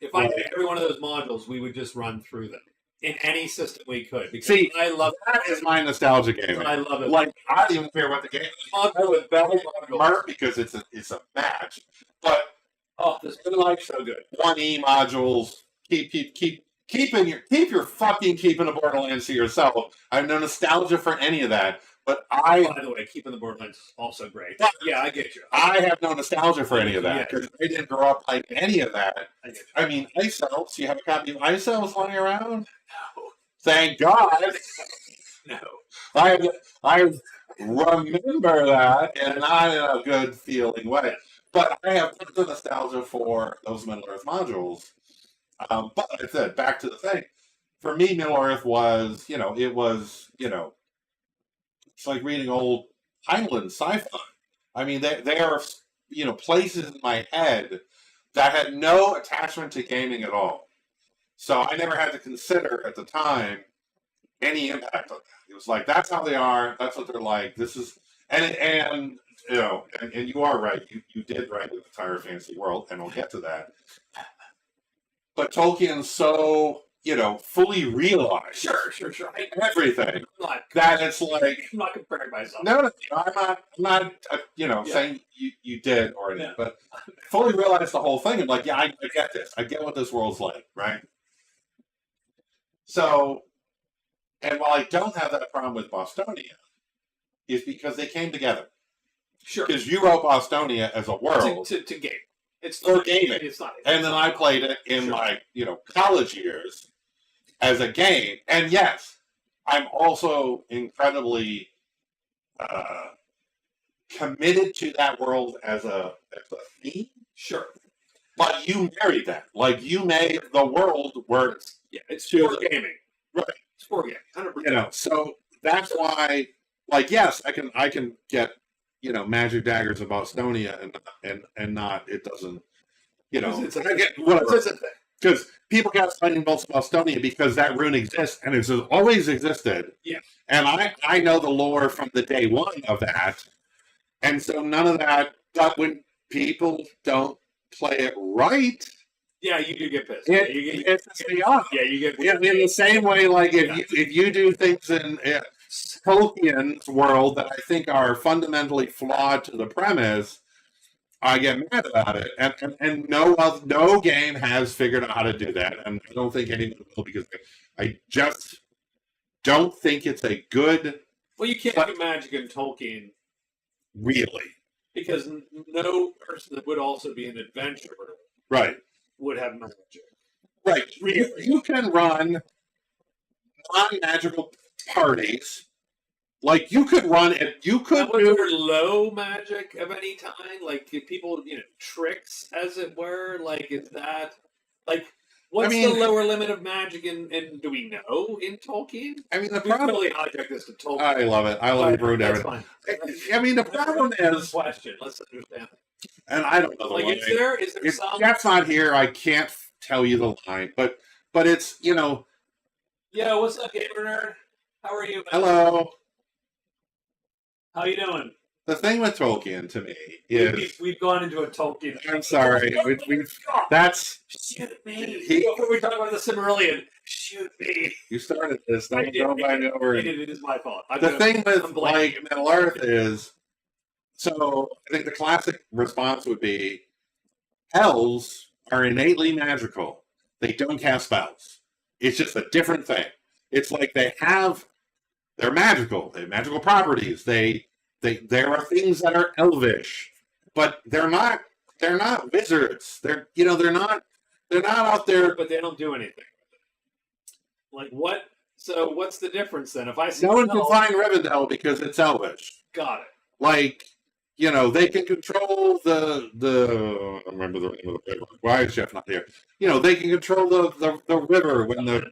If I had every one of those modules, we would just run through them in any system we could. Because See, I love that is my nostalgia game. I love it. Like, I don't even care what the game is. I would battle Mark because it's a match. But this is like so good. 1E modules, keep your fucking keeping the Borderlands to yourself. I have no nostalgia for any of that. But By the way, keeping the Borderlands is also great. Yeah, I get you. I have no nostalgia for any of that because I didn't grow up playing any of that. I get you. I mean, Ice Elves. You have a copy of Ice Elves lying around? No. Thank God. No. I remember that, and not in a good feeling way. But I have the nostalgia for those Middle Earth modules. But like I said, back to the thing. For me, Middle Earth was, it's like reading old Highland sci-fi. I mean, they are, places in my head that had no attachment to gaming at all. So I never had to consider at the time any impact on that. It was like, that's how they are. That's what they're like. This is, and you are right. You did write the entire fantasy world, and we'll get to that. But Tolkien's so, fully realized. Sure. Everything. That it's like, I'm not comparing myself. No, I'm not saying you did or anything, but fully realized the whole thing. I'm like, I get this. I get what this world's like, right? So, and while I don't have that problem with Bostonia, is because they came together. Sure. Because you wrote Bostonia as a world. To game. It's for gaming. It's not. And then I played it in my, college years as a game. And yes, I'm also incredibly committed to that world as a theme. Sure. But you married that. Like, you made the world where it's for gaming. Right. It's for gaming. 100%. So that's why, like, yes, I can get, magic daggers of Bostonia and not, it doesn't, It's a I get whatever. It's a thing. Because people got fighting Bolts of Bostonia because that rune exists and it's always existed. Yeah. And I know the lore from the day one of that. And so none of that, but when people don't play it right, Yeah, you do get pissed. it pisses me off. Yeah, you get In the same way, like if you do things in Tolkien's world that I think are fundamentally flawed to the premise, I get mad about it. And no game has figured out how to do that, and I don't think anyone will, because I just don't think it's a good. Well, you can't do magic in Tolkien. Really? Because no person that would also be an adventurer Right. would have magic. Right. You can run non-magical parties. Like, you could run it. You could do low magic of any kind. Like, if people, tricks, as it were. Like, is that like? What's the lower limit of magic in do we know in Tolkien? I mean, the we problem. Totally hijack this to Tolkien. I love it. I love Runebearer. That's fine. I mean, the problem is. Question. Let's understand. And I don't know the line. Is there if some? Jeff's not here. I can't tell you the line, but it's Yo, what's up, gamer nerd? How are you, man? Hello. How you doing? The thing with Tolkien to me is we've gone into a Tolkien. I'm sorry. That's shoot me. Before we talk about the Silmarillion, shoot me. You started this. Don't mind me over. It is my fault. The thing with like Middle Earth is, so I think the classic response would be, elves are innately magical. They don't cast spells. It's just a different thing. It's like they're magical. They have magical properties. There are things that are elvish, but they're not wizards. They're not out there. But they don't do anything. Like what? So what's the difference then? If I see no one can find Rivendell because it's elvish. Got it. Like, they can control the I remember the name of the river. Why is Jeff not here? They can control the river when the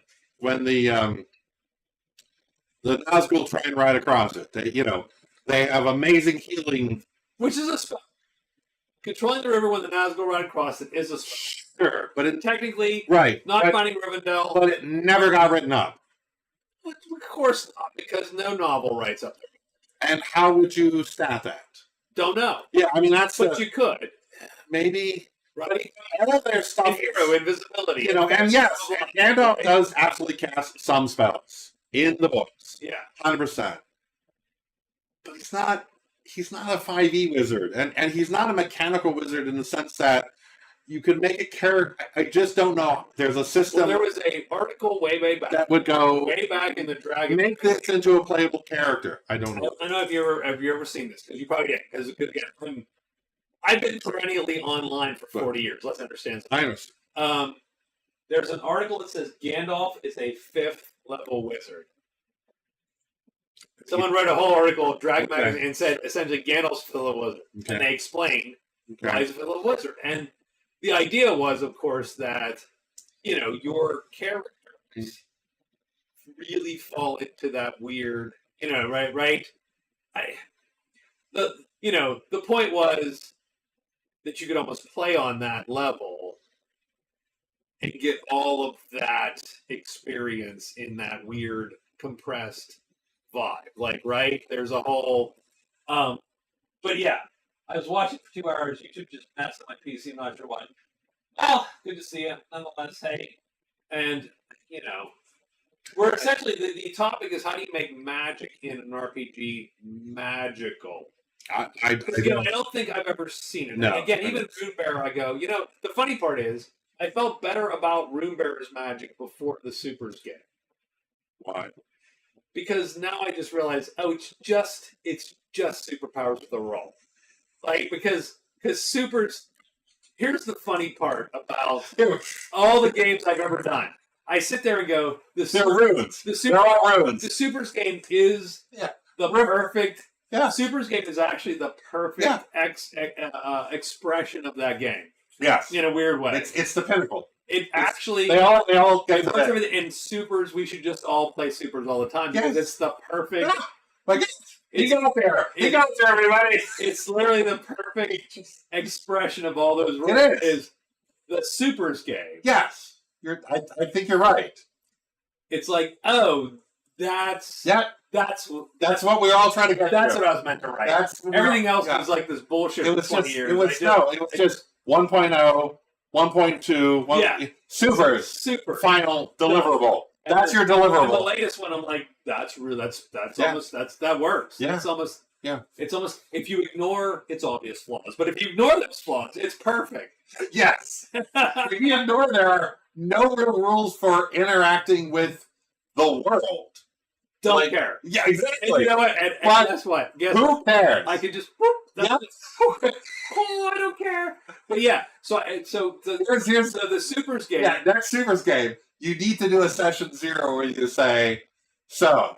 Nazgul try and ride across it. They have amazing healing. Which is a spell. Controlling the river when the Nazgul ride across it is a spell. Sure, but technically, right, finding Rivendell. But it never got written up. Of course not, because no novel writes up there. And how would you stat that? Don't know. Yeah, I mean, But you could. Maybe. Right? All of their stuff. Hero, invisibility. And yes, Gandalf does absolutely cast some spells in the books. Yeah. 100%. But he's not a 5e wizard. And he's not a mechanical wizard in the sense that you could make a character. I just don't know. There's a system. Well, there was an article way back. That would go. Way back in the Dragon. Make this into a playable character. I don't know. I know if you ever seen this, because you probably did. Because again, I've been perennially online for 40 years. Let's understand something. I understand. There's an article that says Gandalf is a 5th level wizard. Someone wrote a whole article of Dragon Magazine and said essentially Gandalf's a 5th level wizard. Okay. And they explained why he's a 5th level wizard. And the idea was, of course, that, your characters really fall into that weird, right? The point was that you could almost play on that level and get all of that experience in that weird compressed vibe. Like, right? There's a whole, but yeah, I was watching for 2 hours. YouTube just messed up my PC. I'm not sure why. Well, good to see you, nonetheless. Hey, and we're essentially the topic is how do you make magic in an RPG magical? I don't think I've ever seen it. No, again, even Runebearer, I go. The funny part is I felt better about Runebearer's magic before the Supers game. Why? Because now I just realize, it's just superpowers with a roll. Like, because supers, here's the funny part about all the games I've ever done. I sit there and go, they're runes. They're all runes. The Supers game is the perfect. Yeah. Supers game is actually the perfect expression of that game. Yes. In a weird way. It's the pinnacle. It actually they all get to that. In Supers, we should just all play Supers all the time because it's the perfect. Like you got there, everybody. It's literally the perfect expression of all those rules. It is the Supers game. Yes, I think you're right. It's like, oh, that's Yeah, that's that's what we're all trying to get. that's to. what I was meant to write. That's Everything else yeah. was like this bullshit It for was 20 just years. it was 1.0, 1.2, Yeah. supers, super final deliverable. And That's the- your And the deliverable. latest one, I'm like, that's real. That's Yeah. almost that works. Yeah. It's almost Yeah. It's almost if you ignore its obvious flaws, but if you ignore those flaws, it's perfect. Yes. If you ignore, there are no real rules for interacting with the world. Don't Like, care. Yeah, And exactly. you know what? And But guess what? Guess Who cares? I could just whoop. Yeah. Oh, I don't care. But yeah, so Here's the supers game. yeah, next Supers game, you need to do a session 0 where you say, so,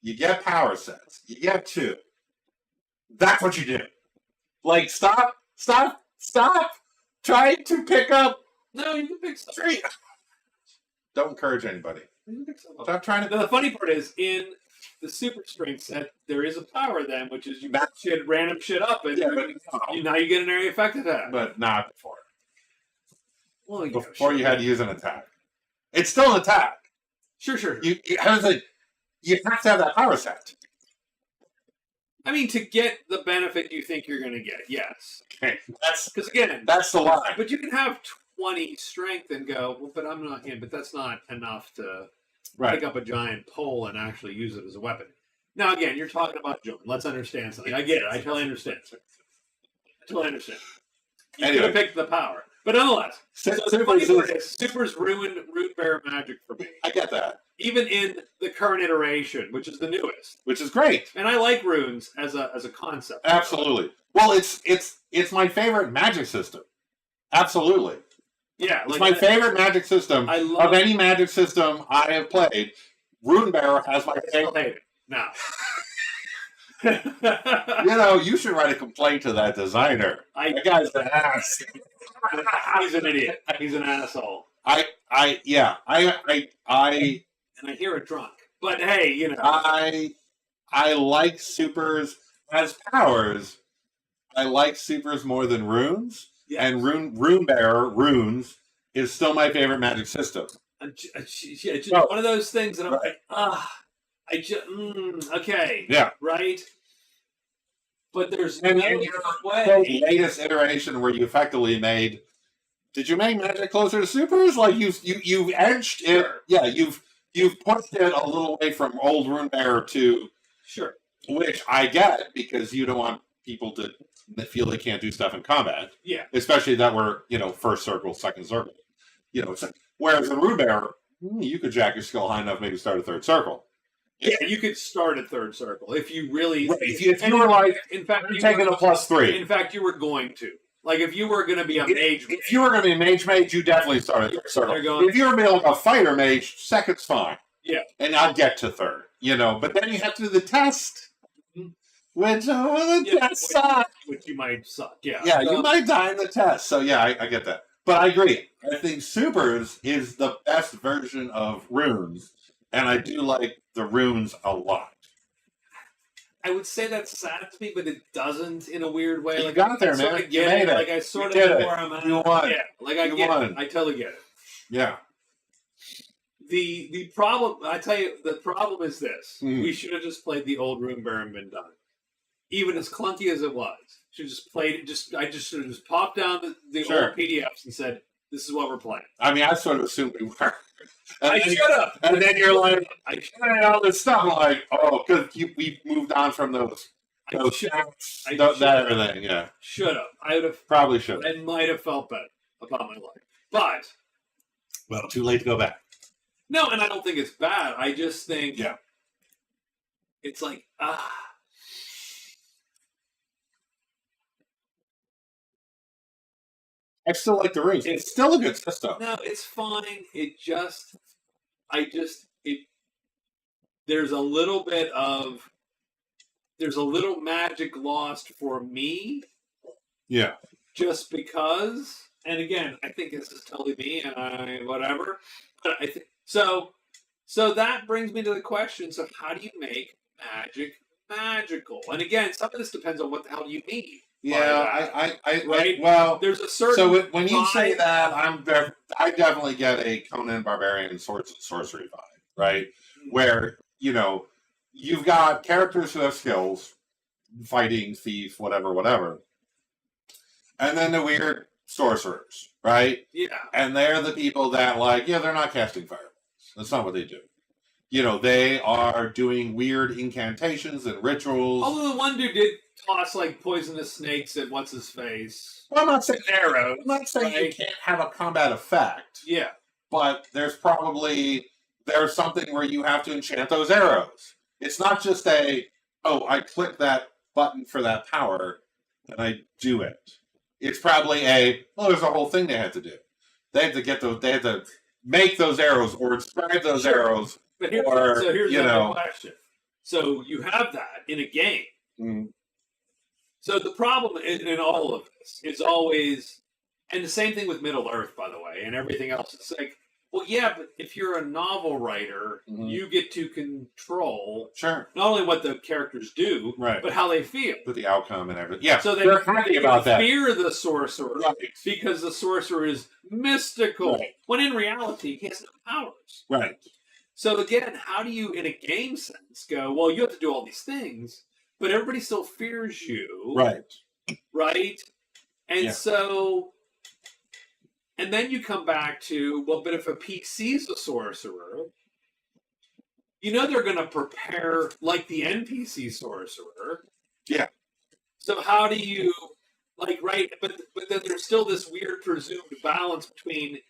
you get power sets. You get 2. That's what you do. Like, stop trying to pick up No, you can pick stuff. 3. Don't encourage anybody. You can pick stuff up. Stop trying to. Now, the funny part is in the super strength set, there is a power then, which is you shit random shit up, and Yeah, but now you get an area effect attack. but not before. Well, Before you had to use an attack. It's still an attack. Sure. You have to have that power set. I mean, to get the benefit you think you're going to get, yes. Okay, Because again, that's the line. but you can have 20 strength and go, well, but I'm not him. But that's not enough to Right. pick up a giant pole and actually use it as a weapon. Now, again, you're talking about Joan. Let's understand something. I get it. I totally understand. You Anyway. could have picked the power. But nonetheless, so the Supers funny part is- is, Super's ruined Runebearer magic for me. I get that, Even in the current iteration, which is the newest. which is great. And I like runes as a concept. Absolutely. Well, it's my favorite magic system. Absolutely. Yeah. It's my favorite magic system I love of any magic system I have played. Runebearer has my I still favorite. hate it. Now. You know, you should write a complaint to that designer. That guy's an ass. He's an idiot. He's an asshole. I And I hear it drunk. But hey, you know. I like supers as powers. I like supers more than runes. Yes. And Runebearer, runes, is still my favorite magic system. It's just No. one of those things that I'm Right. like, okay. Yeah. Right? But there's And no then the way. latest iteration where you effectively made. Did you make magic closer to supers? Like you've edged it. Sure. Yeah, you've pushed it a little away from old Runebearer to, Sure. which I get because you don't want people to feel they can't do stuff in combat. Yeah. Especially that we're, first circle, second circle. It's like, whereas in Runebearer, you could jack your skill high enough, maybe start a third circle. Yeah, you could start a third circle if you really. Right. If you were like, in fact, you're taking a +3. In fact, you were going to. Like, if you were going to be a mage. If you were going to be a mage, you definitely start a third circle. They're going- If you were going to be like a fighter mage, second's fine. Yeah. And I'll get to third, But then you have to do the test, which the test sucks. Which you might suck, yeah. Yeah, So- you might die in the test. So yeah, I get that. But I agree. I think supers is the best version of runes, and I do like the runes a lot. I would say that saddens me, but it doesn't in a weird way. You Like, got there, I sort man. of You get made it. it. Like I sort You of did know it. where I'm at. You won. Yeah, like I You get won. it. I totally get it. Yeah. The problem, I tell you, the problem is this: Mhm. we should have just played the old Runebearer and been done. Even as clunky as it was, should have just played it. I just should have just popped down the Sure. old PDFs and said, "This is what we're playing." I mean, I sort of assumed we were. And I then should have. And then you're like, I hey, all this stuff. I'm like, oh, because we moved on from those should that have. everything. Yeah, Should have. I would have. probably should. I might have felt better about my life, but Well, too late to go back. no, and I don't think it's bad. I just think, Yeah. it's like I still like the runes. It's still a good system. no, it's fine. It just, there's a little magic lost for me Yeah. just because. And again, I think this is totally me, and whatever. But I think so. So that brings me to the question: so how do you make magic magical? And again, some of this depends on what the hell you mean. Right? well, There's a certain. so when you vibe. say that, I definitely get a Conan Barbarian Swords and Sorcery vibe, right? Where you've got characters who have skills, fighting, thief, whatever, and then the weird sorcerers, right? Yeah. And they're the people that they're not casting fireballs. That's not what they do. They are doing weird incantations and rituals. Although the one dude did toss poisonous snakes at what's his face. Well, I'm not saying arrows. I'm not saying you can't have a combat effect. Yeah. But there's something where you have to enchant those arrows. It's not just I click that button for that power and I do it. It's probably there's a whole thing they had to do. They had to make those arrows or inscribe those arrows. But here's the question. So you have that in a game. Mm. So the problem in all of this is always, and the same thing with Middle Earth, by the way, and everything else. It's but if you're a novel writer, you get to control not only what the characters do, but how they feel. But the outcome and everything. Yeah, so they're happy about that. Fear the sorcerer because the sorcerer is mystical, when in reality, he has no powers. Right. So again, how do you, in a game sense, go, well, you have to do all these things, but everybody still fears you. Right. Right? And so, and then you come back to, well, but if a PC's a sorcerer, they're going to prepare like the NPC sorcerer. Yeah. So how do you, right, but then there's still this weird presumed balance between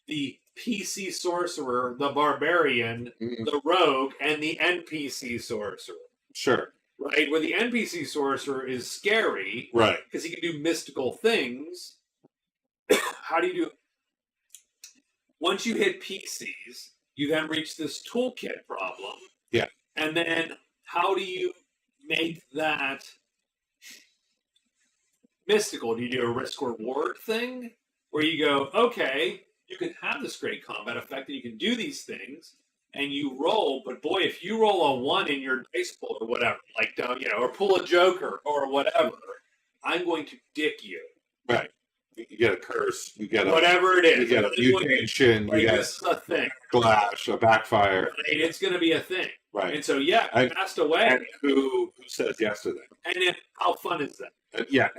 the PC sorcerer, the barbarian, the rogue, and the NPC sorcerer. Sure. Right? Where the NPC sorcerer is scary. Right. Because he can do mystical things. How do you do... Once you hit PCs, you then reach this toolkit problem. Yeah. And then how do you make that mystical? Do you do a risk-reward thing? Where you go, okay, you can have this great combat effect and you can do these things and you roll, but boy, if you roll a 1 in your dice pool or whatever, or pull a joker or whatever, I'm going to dick you. Right. You get a curse, you get whatever it is. You get a mutation, you get this is a thing. Clash, a backfire. Right? It's going to be a thing. Right. And so, I passed away. And who says yes to that? And then how fun is that?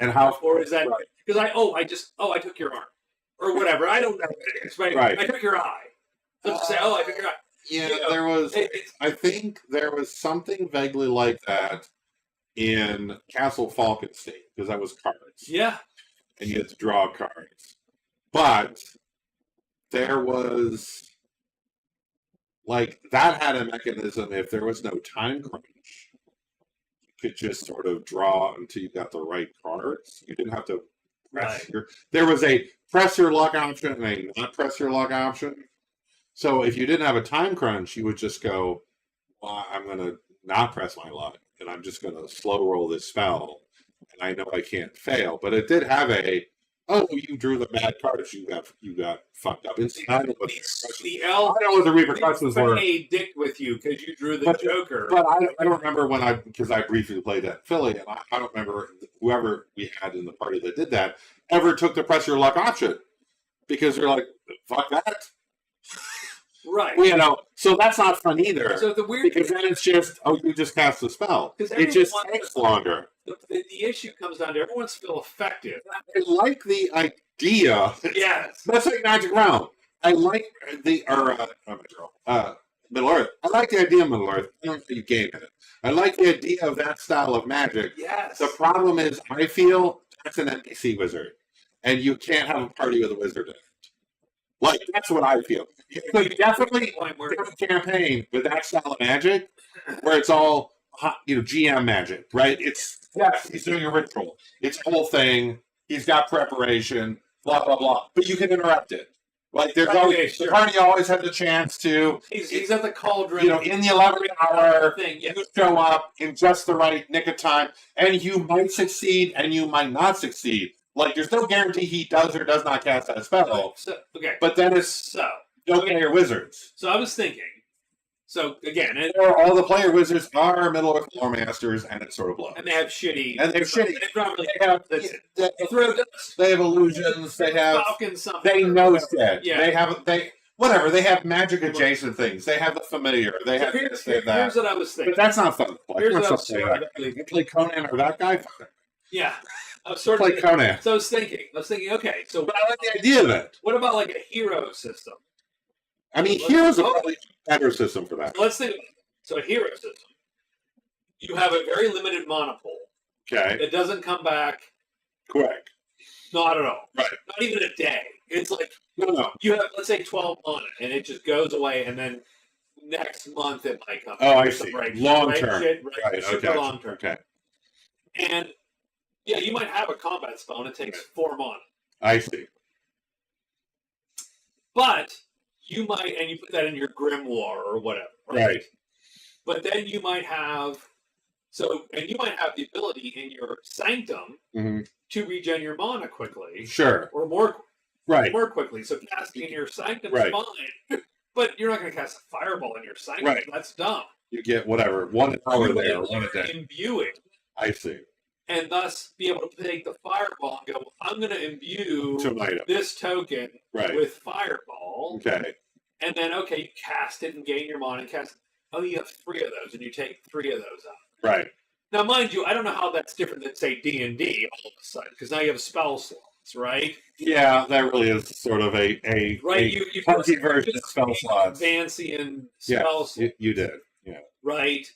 And how... Or is that... Because I took your arm. Or whatever. I don't know what it is. Right. I took your eye. So say, I took your eye. Yeah, there was... I think there was something vaguely like that in Castle Falkenstein, because that was cards. Yeah. And you had to draw cards. But there was... that had a mechanism, if there was no time crunch, you could just sort of draw until you got the right cards. You didn't have to press there was a press your luck option and a not press your luck option. So if you didn't have a time crunch, you would just go, well, I'm going to not press my luck, and I'm just going to slow roll this spell, and I know I can't fail. But it did have you drew the bad cards, you got fucked up. I don't know what the repercussions were. They dicked with you because you drew the Joker. But I don't remember because I briefly played that in Philly, and I don't remember whoever we had in the party that did that ever took the press your luck option, because they're like, fuck that. Right. So that's not fun either. So the weird because then it's just, you just cast the spell. It just takes longer. The issue comes down to everyone's feel effective. I like the idea. Yes. That's like Magic Realm. I like Middle Earth. I like the idea of Middle Earth. I don't think you game in it. I like the idea of that style of magic. Yes. The problem is, I feel that's an NPC wizard, and you can't have a party with a wizard in it. That's what I feel. You could definitely do a campaign with that style of magic, where it's all GM magic, right? He's doing a ritual. It's a whole thing. He's got preparation, blah blah blah. But you can interrupt it. There's always the party always has a chance to. He's at the cauldron. In the 11th hour, thing. Yes. You show up in just the right nick of time, and you might succeed, and you might not succeed. There's no guarantee he does or does not cast that spell. Okay. But then it's okay, you're wizards. So I was thinking. So again, Or all the player wizards are middle or floor masters, and it sort of blows. and they have shitty. And they're shitty. They not really They have, that's it. they, Throw dust. they have illusions. They have. Falcon something. They know shit. Yeah. They whatever. They have magic adjacent things. They have the familiar. They have this. They have that. Here's what I was thinking. But that's not fun. Here's what I was Play that. thinking. You play Conan or that guy. Yeah, I was sort of Play Conan. So I was thinking, okay, so But I like the idea of it. what about like a hero system? I mean, here's a probably better system for that. So let's think about it. So a hero system. You have a very limited mana pool. Okay. It doesn't come back. Correct. Not at all. Right. Not even a day. It's like No. you have, let's say, 12 mana, and it just goes away, and then next month it might come. Oh, back. I It's a see. break. Long Right? term. Shit Right. for Okay. long term. Okay. And yeah, you might have a combat spell, and it takes 4 mana. I see. But you might, and you put that in your grimoire or whatever. Right. But then you might have, and you might have the ability in your sanctum Mhm. to regen your mana quickly, Sure. or more Right. quickly. So casting in your sanctum Right. is fine, but you're not going to cast a fireball in your sanctum. Right. That's dumb. You get whatever 1 hour there, 1 a day. Imbue it, I see. and thus be able to take the fireball and go, I'm going to imbue To an item. this token Right. with fireball. Okay. And then, okay, you cast it and gain your mana and cast. Oh, you have 3 of those, and you take 3 of those out. Right. Now, mind you, I don't know how that's different than, say, D&D all of a sudden, because now you have spell slots, right? Yeah, that really is sort of a Right, a you funky version of spell slots. Advancing Yeah, spell slots, you did. Yeah. right?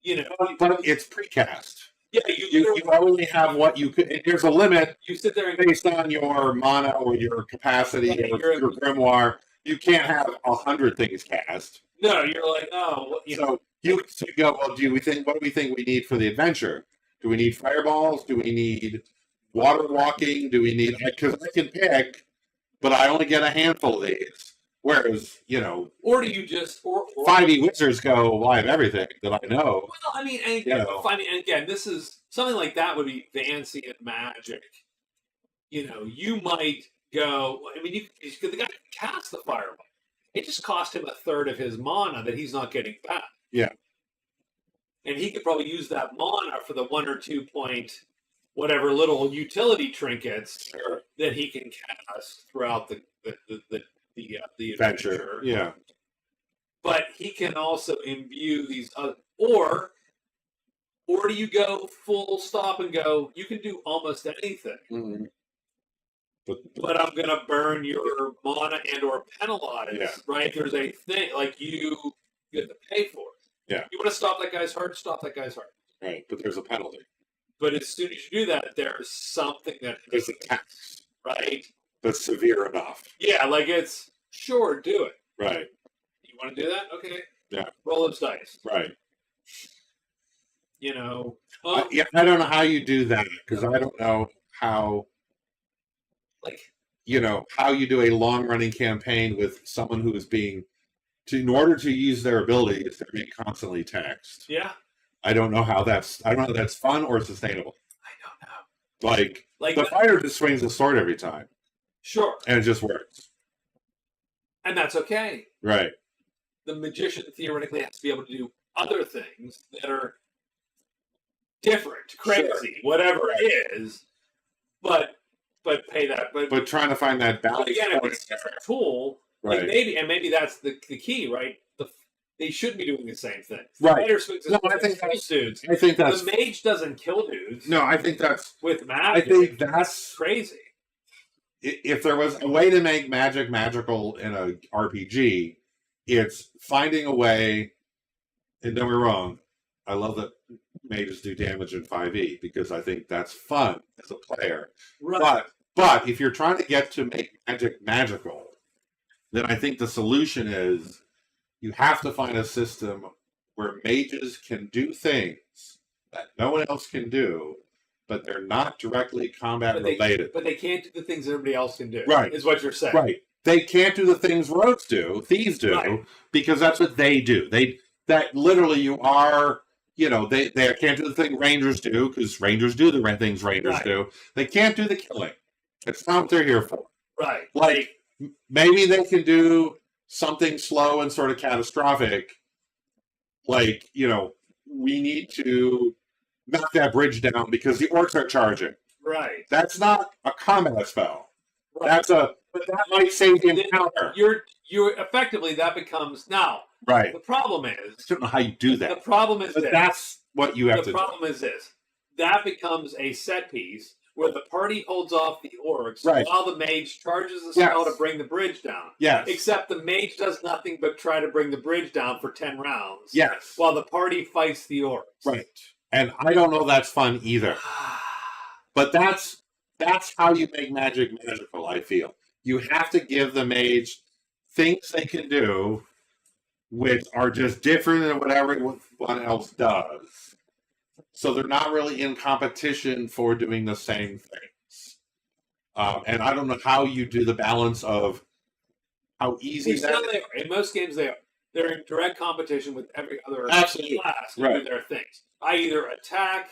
You know, But it's precast. yeah, You only have what you could. And there's a limit you sit there and based on your mana or your capacity Right, or you're- your grimoire. You can't have 100 things cast. no, you're like, oh, what, you know, So you go, well, what do we think we need for the adventure? Do we need fireballs? Do we need water walking? Do we need, because I can pick, but I only get a handful of these. Whereas, or do you just, or 5e wizards go, well, I have everything that I know. well, I mean, and You again, know. and again, this is something like that would be fancy and magic. You might go. I mean, the guy can cast the fireball. It just cost him a third of his mana that he's not getting back. Yeah. And he could probably use that mana for the 1 or 2 point, whatever little utility trinkets Sure. that he can cast throughout the Adventure. Yeah. But he can also imbue these other, or do you go full stop and go, you can do almost anything, Mm-hmm. but I'm going to burn your mana and or penalize, Yeah. right? There's a thing, like you have to pay for it. Yeah. You want to stop that guy's heart, stop that guy's heart. Right. But there's a penalty. But as soon as you do that, there's something that, There's a tax right? that's severe enough. Yeah, like it's, sure, do it. Right. You want to do that? Okay. Yeah. Roll those dice. Right. I I don't know how you do that because I don't know how like, how you do a long running campaign with someone who is being in order to use their abilities, they're being constantly taxed. yeah, I don't know how that's fun or sustainable. I don't know. Like The the fighter just swings the sword every time sure, and it just works. and that's okay. Right. The magician theoretically has to be able to do other things that are different, crazy, whatever it is, but pay that. But But trying to find that balance. again, if point it's a different tool, right. like maybe that's the key, right? They shouldn't be doing the same thing. Right. Fighter swings No, I think kills dudes. I think that's The mage doesn't kill dudes. no. I think that's. With I magic. think that's crazy. if there was a way to make magic magical in a RPG, it's finding a way. And don't be wrong, I love that mages do damage in 5e because I think that's fun as a player. Right. But if you're trying to get to make magic magical, then I think the solution is you have to find a system where mages can do things that no one else can do, but they're not directly combat related. But they can't do the things everybody else can do. Right. Is what you're saying. Right. They can't do the things rogues do, thieves do, Right. because that's what they do. That literally you are, they can't do the thing rangers do, because rangers do the things rangers Right. do. They can't do the killing. It's not what they're here for. Right. Like, maybe they can do something slow and sort of catastrophic, like, we need to knock that bridge down because the orcs are charging. Right. That's not a combat spell. Right. But that might save the encounter. You're effectively, that becomes, now, Right. the problem is, I don't know how you do that. the problem is But this. that's what you have to The do. problem is this. That becomes a set piece where the party holds off the orcs Right. while the mage charges the spell Yes. to bring the bridge down. Yes. Except the mage does nothing but try to bring the bridge down for 10 rounds. Yes. While the party fights the orcs. Right. And I don't know that's fun either. But that's how you make magic magical, I feel. You have to give the mage things they can do which are just different than what everyone else does. So they're not really in competition for doing the same things. And I don't know how you do the balance of how easy that is. They are. In most games, they are. They're in direct competition with every other Absolutely. class to Right. do their things. I attack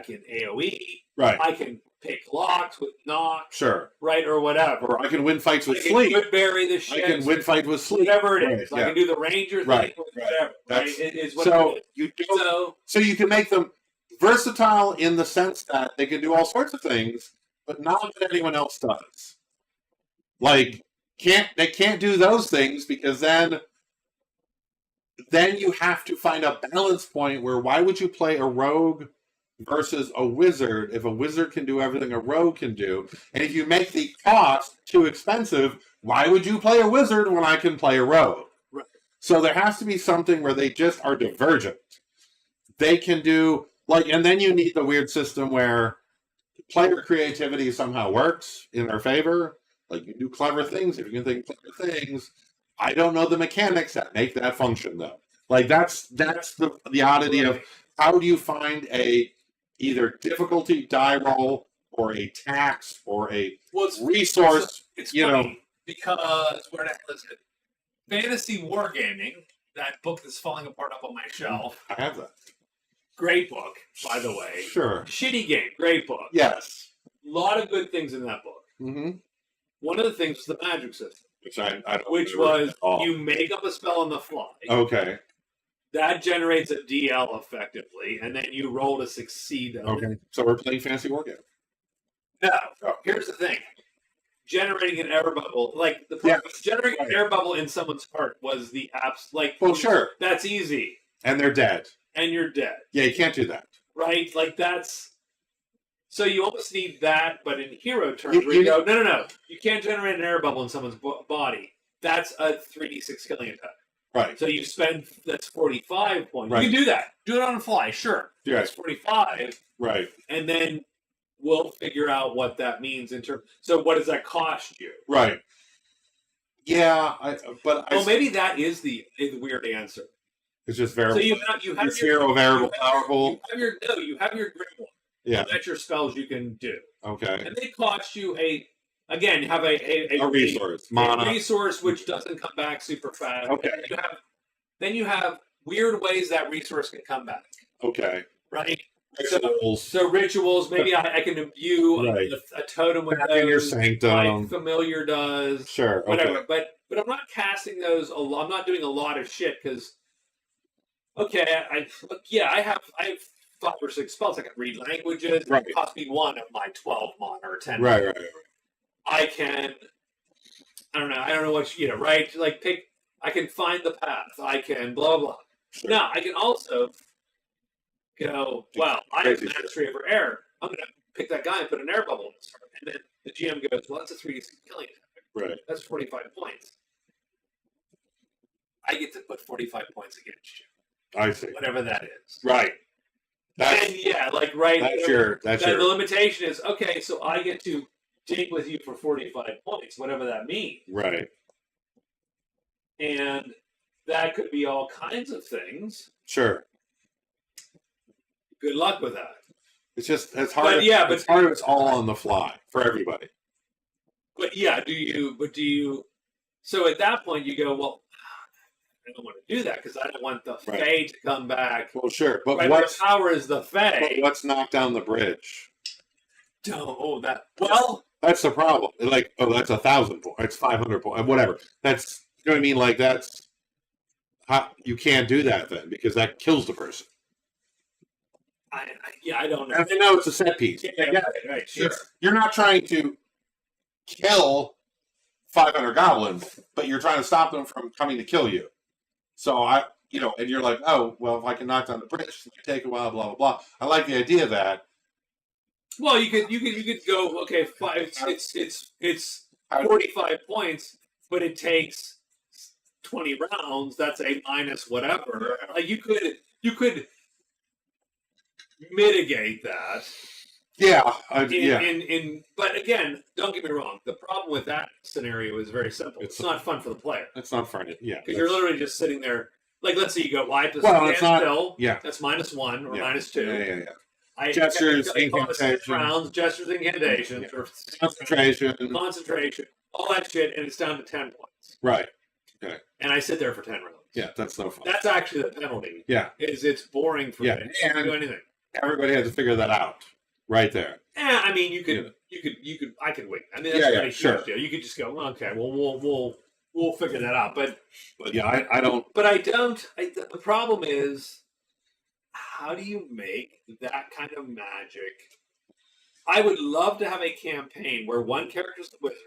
in AoE. Right. I can pick locks with knock, Sure. right, or whatever. Or I can win fights with I can sleep. good bury the shit. I can win fights with sleep. Whatever it Right, is. yeah. I can do the ranger thing Right, with right. whatever. That's- Right? It is what So it is. you don't. So So you can make them versatile in the sense that they can do all sorts of things, but not what anyone else does. Like, they can't do those things because then you have to find a balance point where why would you play a rogue versus a wizard if a wizard can do everything a rogue can do? And if you make the cost too expensive, why would you play a wizard when I can play a rogue? Right. So there has to be something where they just are divergent. They can do, like, and then you need the weird system where player creativity somehow works in their favor. Like, you do clever things if you can think clever things. I don't know the mechanics that make that function, though. Like, that's the oddity of how do you find a either difficulty die roll or a tax or a resource, It's you funny know. because listen, Fantasy Wargaming, that book that's falling apart up on my shelf. I have that. Great book, by the way. Sure. Shitty game, great book. Yes. A lot of good things in that book. Mm-hmm. One of the things was the magic system, Which I don't which remember was at all. you make up a spell on the fly. Okay. That generates a DL effectively, and then you roll to succeed on it. Okay. So we're playing Fantasy Wargame. No, Oh. here's the thing. Generating an air bubble, like generating an air bubble in someone's heart was the apps. Like, Well, sure. that's easy, And they're dead. and you're dead, Yeah, you can't do that. right? Like that's. So you almost need that, but in hero terms, You- where you you- go, no, you can't generate an air bubble in someone's body. That's a 3d6 killing attack. Right. So you spend that's 45 points. Right. You can do that. Do it on the fly, sure. Yeah. That's 45, Right. and then we'll figure out what that means in terms. So what does that cost you? Right. Yeah, Well, maybe that is the weird answer. it's just variable. So you have It's hero variable powerful. You have your grip one. Yeah. That's your spells you can do, Okay. and they cost you a resource. Mana. resource which doesn't come back super fast. Okay. Then you have weird ways that resource can come back, Okay. right? Rituals. So rituals, maybe I can imbue Right. a totem with Back in your those. sanctum. Like familiar does. Sure. Okay. Whatever, but I'm not casting those a lot. I'm not doing a lot of shit because I have 5 or 6 spells. I can read languages. Right. It cost me 1 of my 12 mana or 10. Right. mana. I can. I don't know what right? Like I can find the path. I can blah blah. Sure. Now I can also go. Well, I have Crazy shit. mastery over air. I'm gonna pick that guy and put an air bubble in his heart. And then the GM goes, well, that's a 3d6 killing attack. Right. That's 45 points. I get to put 45 points against you, I see. whatever that is. Right. That's And yeah, like right. that's the your limitation is okay. So I get to dig with you for 45 points, whatever that means, right. and that could be all kinds of things. Sure. Good luck with that. It's hard. It's hard. It's all on the fly for everybody. But yeah, do you? So at that point, you go, well, I don't want to do that because I don't want the Right. Fae to come back. Well, sure, but Right, what's their power is the Fae. what's knocked down the bridge? That's the problem. Like, oh, that's 1,000 points. It's 500 points. Whatever. That's, you know what I mean? Like, that's You can't do that then because that kills the person. I don't know. And they know it's a set piece. Yeah, right, sure. You're not trying to kill 500 goblins, but you're trying to stop them from coming to kill you. So and you're like, oh, well, if I can knock down the bridge, it might take a while, blah blah blah. I like the idea of that. Well, you could go, okay, it's 45 points, but it takes 20 rounds. That's a minus whatever. Like you could mitigate that. Yeah, But again, don't get me wrong. The problem with that scenario is very simple. It's not fun for the player. It's not fun. Yeah, because you're literally just sitting there. Like, let's say you go wipe this it's not. still. Yeah, that's -1 or -2. Yeah. Gestures, incantations, rounds, gestures, incantations, or concentration, all that shit, and it's down to 10 points. Right. Okay. And I sit there for 10 rounds. Yeah, that's no fun. That's actually the penalty. Yeah. It's boring for me. And you can't do anything. Everybody has to figure that out right there. I mean, you could. I could wait. I mean, that's not a huge deal. You could just go, okay, well, we'll figure that out. But yeah, I don't. But I don't. The problem is, how do you make that kind of magic? I would love to have a campaign where one character's the wizard.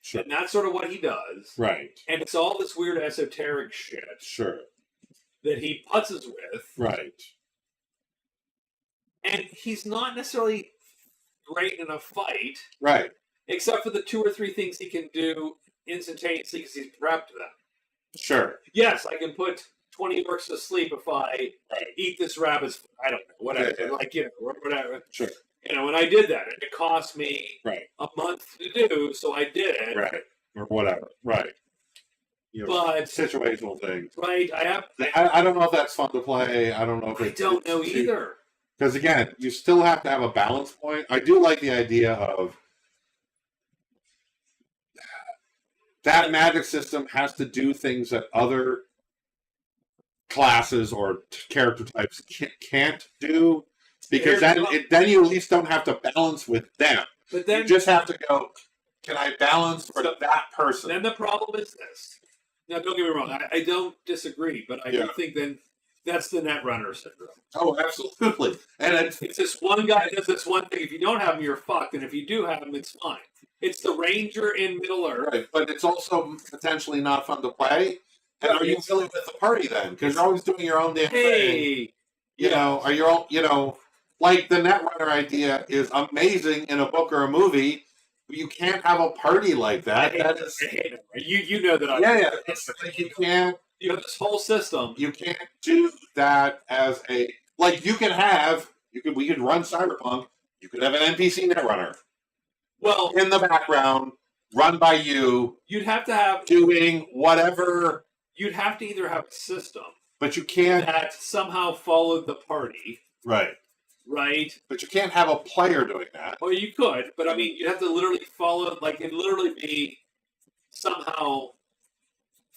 Sure. And that's sort of what he does. Right. And it's all this weird esoteric shit. Sure. That he putzes with. Right. And he's not necessarily great in a fight. Right. Except for the 2 or 3 things he can do instantaneously because he's prepped them. Sure. Yes, I can put 20 orcs to sleep if I eat this rabbit's, I don't know, whatever. Yeah. Whatever. Sure. And I did that, and it cost me a month to do, so I did it. Right. Or whatever. Right. But situational things. Right. I don't know if that's fun to play. I don't know if I don't know either. Because again, you still have to have a balance point. I do like the idea of that magic system has to do things that other classes or character types can't do, because then you at least don't have to balance with them. But then you just have to go, can I balance for that person? Then the problem is this. Now, don't get me wrong. I don't disagree, but I do think then that's the Netrunner syndrome. Oh, absolutely. And it's this one guy does this one thing. If you don't have him, you're fucked. And if you do have him, it's fine. It's the Ranger in Middle Earth. Right, but it's also potentially not fun to play. And are you really with the party then? Because you're always doing your own damn thing. Are you all, like the Netrunner idea is amazing in a book or a movie. You can't have a party like that. I hate it. You know that. It's like you can't. You have this whole system. You can't do that as a we could run Cyberpunk. You could have an NPC Netrunner. Well, in the background, run by you. You'd have to have doing whatever. You'd have to either have a system, but you can't that somehow followed the party. Right. Right. But you can't have a player doing that. Well, you could, but I mean, you'd have to literally follow it. Like, it'd literally be somehow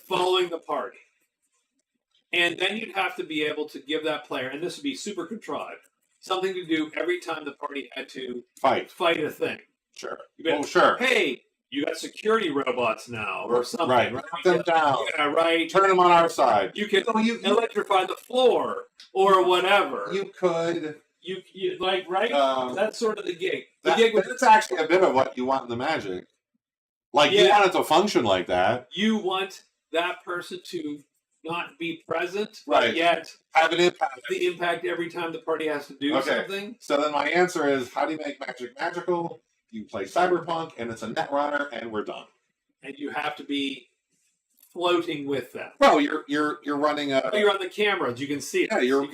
following the party. And then you'd have to be able to give that player, and this would be super contrived, something to do every time the party had to fight a thing. Sure. Sure. Hey, you got security robots now, or something. Right. Knock them down. Yeah, right. Turn them on our side. You can electrify the floor, or whatever. You could. You right? That's sort of the gig. It's actually a bit of what you want in the magic. Like, you want it to function like that. You want that person to not be present, right? Yet have an impact. The impact every time the party has to do something. So then my answer is, how do you make magic magical? You play Cyberpunk, and it's a Netrunner, and we're done. And you have to be floating with them. Well, you're running a. You're on the cameras. You can see it. Yeah, you're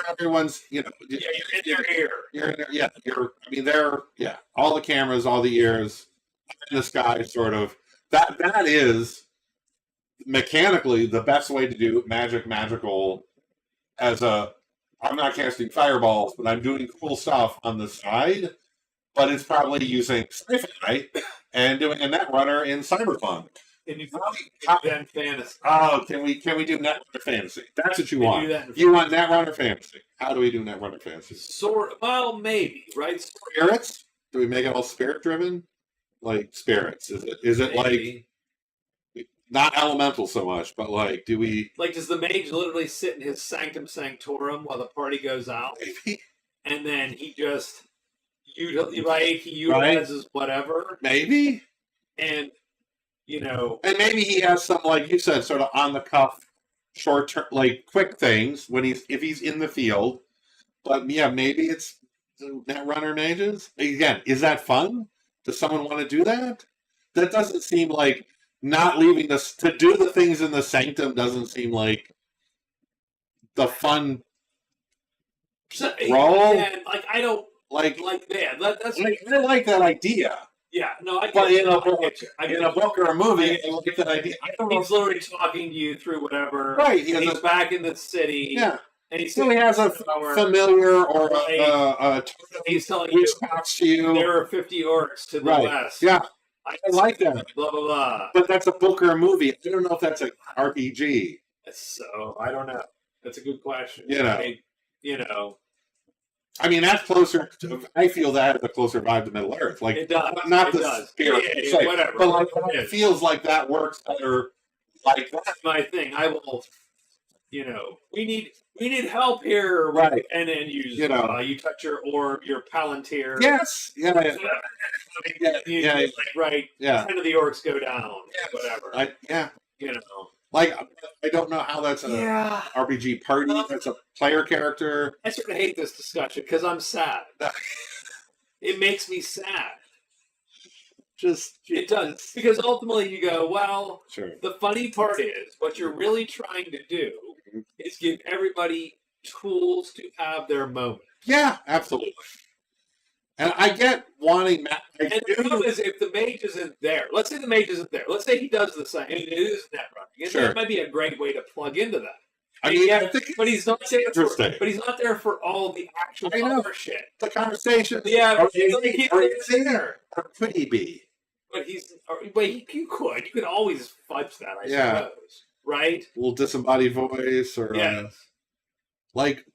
everyone's. You're in their ear. You're in their. They're all the cameras, all the ears, in the sky, sort of. That is mechanically the best way to do magical. I'm not casting fireballs, but I'm doing cool stuff on the side. But it's probably using sci-fi and doing a Netrunner in Cyberpunk. And you then fantasy. Oh, can we do Netrunner fantasy? That's what you want. You want Netrunner fantasy. How do we do Netrunner fantasy? Well, maybe, right? Spirits? Do we make it all spirit driven? Like spirits? Is it maybe. Like Not elemental so much, but like, do we Like, does the mage literally sit in his sanctum sanctorum while the party goes out, maybe? and then he just he utilizes whatever, Maybe? and And maybe he has some, like you said, sort of on the cuff, short term, like quick things when if he's in the field. But yeah, maybe it's Netrunner mages. Again, is that fun? Does someone want to do that? That doesn't seem like not leaving this to do the things in the sanctum doesn't seem like the fun role. And like I don't Like that. That's I like that idea. yeah. No, I But get in you. a book, I get you. I get in a you. book or a movie, I like that idea. I don't know. He's literally talking to you through whatever. Right, And he's back in the city. Yeah. And he's So he has a familiar or a he's telling which you talks to you. there are 50 orcs to the Right. west. Yeah, I like that. Blah blah blah. But that's a book or a movie. I don't know if that's an RPG. So I don't know. That's a good question. You know. I mean, that's closer. I feel that is a closer vibe to Middle Earth. Like It does. not It the does. spirit, Yeah, whatever. but like Yeah. it feels like that works better. Like that. That's my thing. I will. We need help here. Right. And then you touch your orb, your palantir. Yes. Yeah. Yeah. Like, right. Yeah. 10 of the orcs go down. Whatever. Yeah. You know. Like I don't know how that's an RPG party. That's a player character. I sort of hate this discussion because I'm sad. It makes me sad. It does. Because ultimately you go, well, Sure. the funny part is what you're really trying to do is give everybody tools to have their moment. Yeah, absolutely. And I get wanting that. And the problem is if the mage isn't there, let's say the mage isn't there. Let's say he does the same. And it is net running. Sure. That might be a great way to plug into that. I mean, yeah, I think but he's not there. interesting. But he's not there for all the actual I know. other shit. The conversation. Yeah, Or but he's there. Or could he be? But you could always fudge that, I suppose, right? A little disembodied voice, or Yes. like,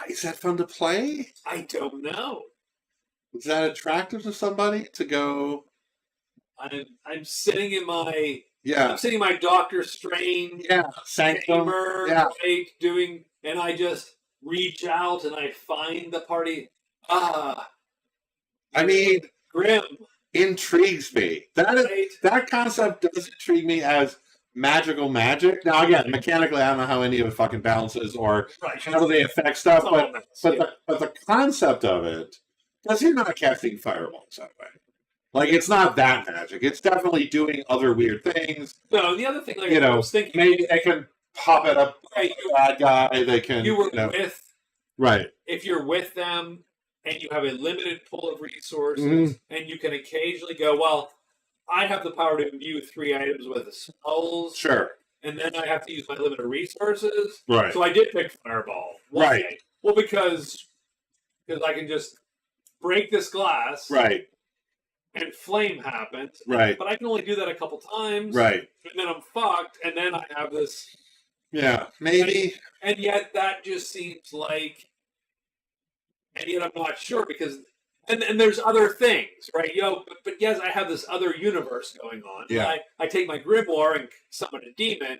is that fun to play? I don't know. Is that attractive to somebody to go? I'm sitting in my Yeah, I'm sitting in my Doctor Strange sanctum. chamber, Yeah. right, and I just reach out and I find the party. I mean, Grim. intrigues me. That concept does intrigue me as magical magic. Now, again, mechanically, I don't know how any of it fucking balances or how do they affect stuff, but the concept of it, because you're not casting fireballs that way. Like, it's not that magic. It's definitely doing other weird things. No, the other thing, I was thinking, maybe they can pop it up. Right, bad guy. They can. you were with. Right. If you're with them and you have a limited pool of resources, and you can occasionally go, well, I have the power to imbue 3 items with spells. Sure. And then I have to use my limited resources. Right. So I did pick Fireball. Right. Day. Well, because I can just break this glass. Right. And flame happens. Right. But I can only do that a couple times. Right. And then I'm fucked. And then I have this. Yeah. Maybe. And yet that just seems like. And yet I'm not sure because. And there's other things, right? But yes, I have this other universe going on. Yeah. I take my grimoire and summon a demon,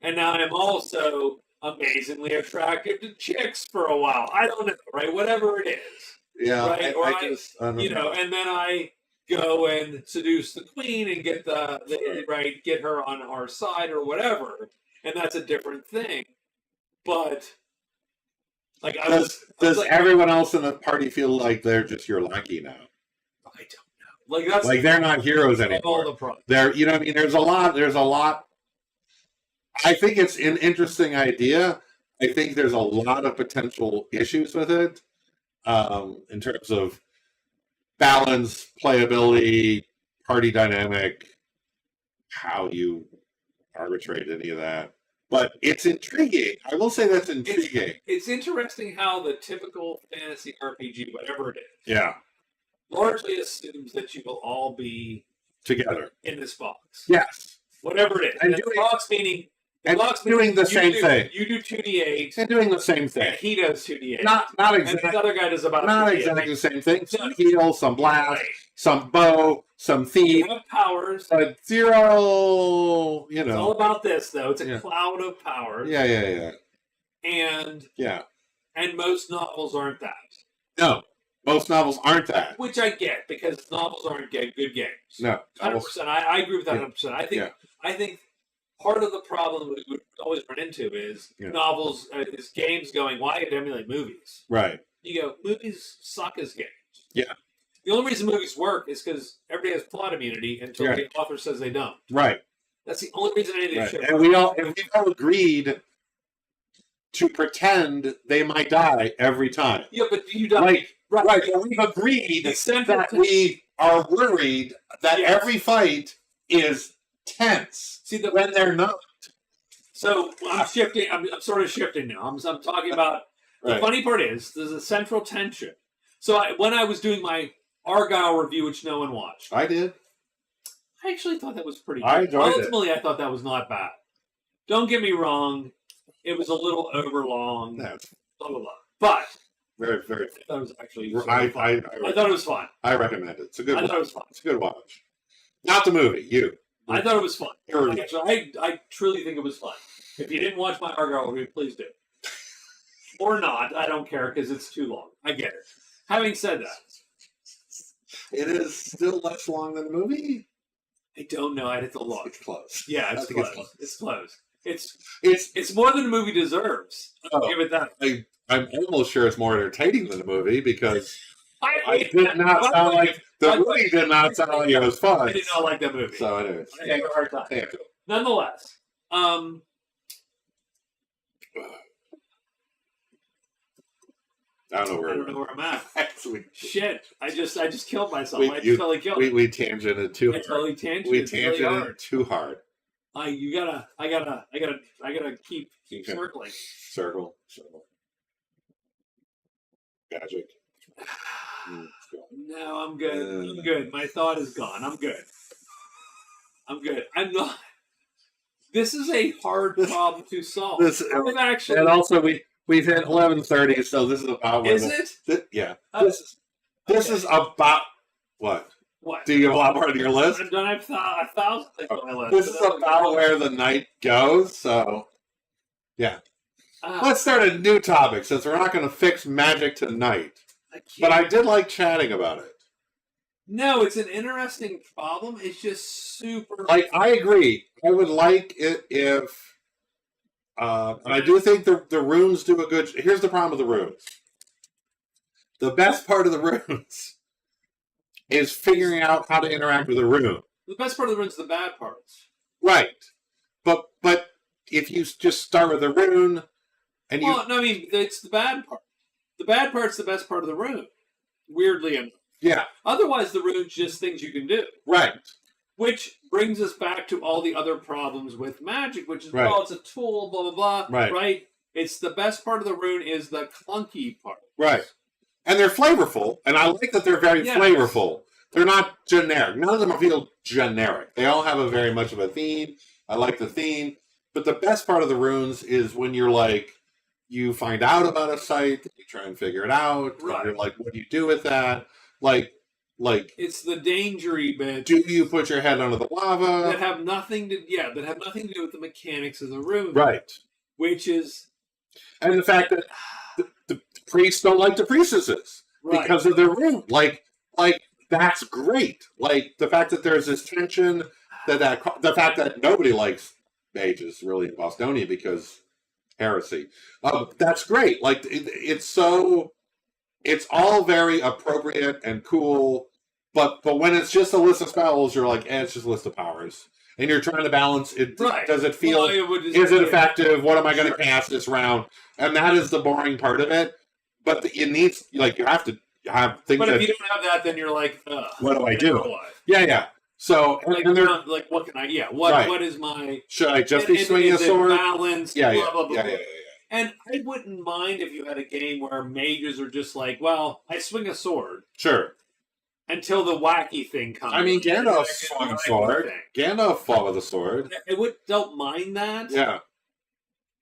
and now I'm also amazingly attracted to chicks for a while. I don't know, right? Whatever it is. Yeah. Right? I don't know. And then I go and seduce the queen and get get her on our side or whatever, and that's a different thing. But. Does everyone else in the party feel like they're just your lackey now? I don't know. That's they're not heroes anymore. All the problem. They're, I mean, there's a lot. I think it's an interesting idea. I think there's a lot of potential issues with it, in terms of balance, playability, party dynamic, how you arbitrate any of that. But it's intriguing. I will say that's intriguing. It's interesting how the typical fantasy RPG, whatever it is, largely assumes that you will all be together in this box. Yes. Whatever it is. And the box meaning... doing the same thing. You do 2d8. And doing the same thing. And he does 2d8. Not exactly. And the other guy does about not 2d8. exactly the same thing. Some heal, some blast, some bow, some You theme, have powers. but zero, It's all about this, though. It's a Yeah. cloud of powers. Yeah. And most novels aren't that. No, most novels aren't that. Which I get, because novels aren't good games. No. 100%. I agree with that 100%. Yeah. I think part of the problem we would always run into is Yeah. novels, is games going, why did emulate movies? Right. You go, movies suck as games. Yeah. The only reason movies work is because everybody has plot immunity until the author says they don't. Right. That's the only reason any of these shows And we've all agreed to pretend they might die every time. Yeah, but you die. Right. But we've agreed that we are worried that every fight is tense. See, when they're not. So I'm shifting. I'm sort of shifting now. I'm talking about the funny part is there's a central tension. So when I was doing my Argyle review, which no one watched, I did. I actually thought that was pretty good. I enjoyed it. Ultimately, I thought that was not bad. Don't get me wrong. It was a little overlong. No. Blah, blah, blah. But very, very. That was actually. I thought it was fun. I recommend it. It's a good. I thought it was fun. It's a good watch. Not the movie. You. I thought it was fun. Your Actually, I truly think it was fun. If you didn't watch my Argyle review, please do. Or not. I don't care because it's too long. I get it. Having said that, it is still less long than the movie. I don't know. I'd have to look. It's close. Yeah, it's close. It's close. It's It's more than the movie deserves. I'll give it that. I'm almost sure it's more entertaining than the movie because I did not sound like the movie did not sound like it was fun. I did not like that movie. So anyways, I had a hard time. Yeah. Nonetheless, I don't know where I'm at. Actually, shit! I just killed myself. I totally killed. We tangented too hard. Totally tangented. We tangented too hard. I gotta keep circling. Circle. Magic. No, I'm good. I'm good. My thought is gone. I'm good. I'm not. This is a hard problem to solve. Actually, and also we've hit 11:30, so this is about. Is it? Yeah. This is about what? What? Do you have a lot more on your list? I've done 1,000 things on my list. This is about where the night goes, so yeah. Let's start a new topic since we're not going to fix magic tonight. But I did like chatting about it. No, it's an interesting problem. It's just super. I agree. I would like it if. And I do think the runes do a good. Here's the problem with the runes. The best part of the runes is figuring out how to interact with a rune. The best part of the rune's the bad parts. Right. But if you just start with a rune and you... Well, no, I mean, it's the bad part. The bad part's the best part of the rune. Weirdly enough. Yeah. Otherwise, the rune's just things you can do. Right. Which brings us back to all the other problems with magic, which is, well, it's a tool, blah, blah, blah. Right. It's the best part of the rune is the clunky part. Right. And they're flavorful, and I like that they're very flavorful. They're not generic. None of them feel generic. They all have a very much of a theme. I like the theme. But the best part of the runes is when you're like, you find out about a site, you try and figure it out. Right. And you're like, what do you do with that? Like it's the dangery bit. Do you put your head under the lava? That have nothing to do with the mechanics of the rune. Right. Which is, and the fact that the priests don't like the priestesses because of their rune. Like that's great. Like the fact that there's this tension the fact that nobody likes mages really in Bostonia because heresy. That's great. Like it's all very appropriate and cool. But when it's just a list of spells, you're like, it's just a list of powers. And you're trying to balance it. Right. Does it feel? Is it effective? What am I going to cast this round? And that is the boring part of it. But it needs, you have to have things. But if you don't have that, then you're like, what do I do? Yeah. So, and they're like, what can I? Yeah. What is my? Should I just be swinging a sword? Balance. Yeah. And I wouldn't mind if you had a game where mages are just like, well, I swing a sword. Sure. Until the wacky thing comes. I mean, Gandalf swung a sword. Gandalf fought with a sword. I don't mind that. Yeah.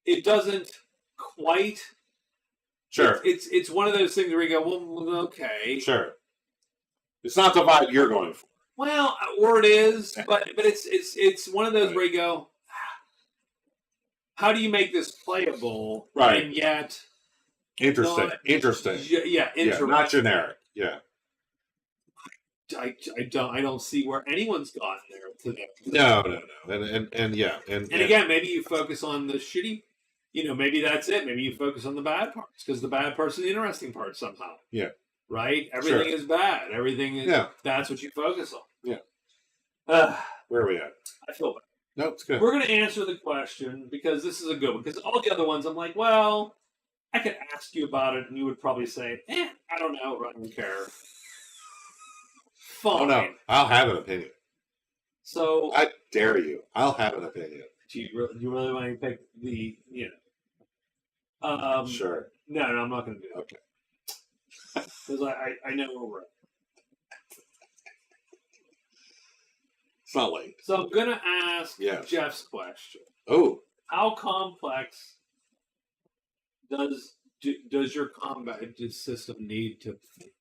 It doesn't quite. Sure. It's one of those things where you go, well, okay. Sure. It's not the vibe you're going for. Well, or it is, but it's one of those where you go, how do you make this playable, Right. and yet Interesting. not- Interesting. yeah, Yeah, interesting. not generic. Yeah. I don't see where anyone's gotten there to that. No. And yeah. And again, maybe you focus on the shitty, maybe that's it. Maybe you focus on the bad parts because the bad parts are the interesting parts somehow. Yeah. Right? Everything is bad. Everything is, that's what you focus on. Yeah. Uh, Where are we at? I feel bad. No, it's good. We're going to answer the question because this is a good one. Because all the other ones, I'm like, well, I could ask you about it and you would probably say, I don't know. I don't care. Fine. Oh, no. I'll have an opinion. So I dare you. I'll have an opinion. do you really want to pick the, Sure. No, I'm not going to do that. Okay. Because I know where we're at. It's not late. So I'm going to ask Yes. Jeff's question. Oh. How complex does your combat system need to be?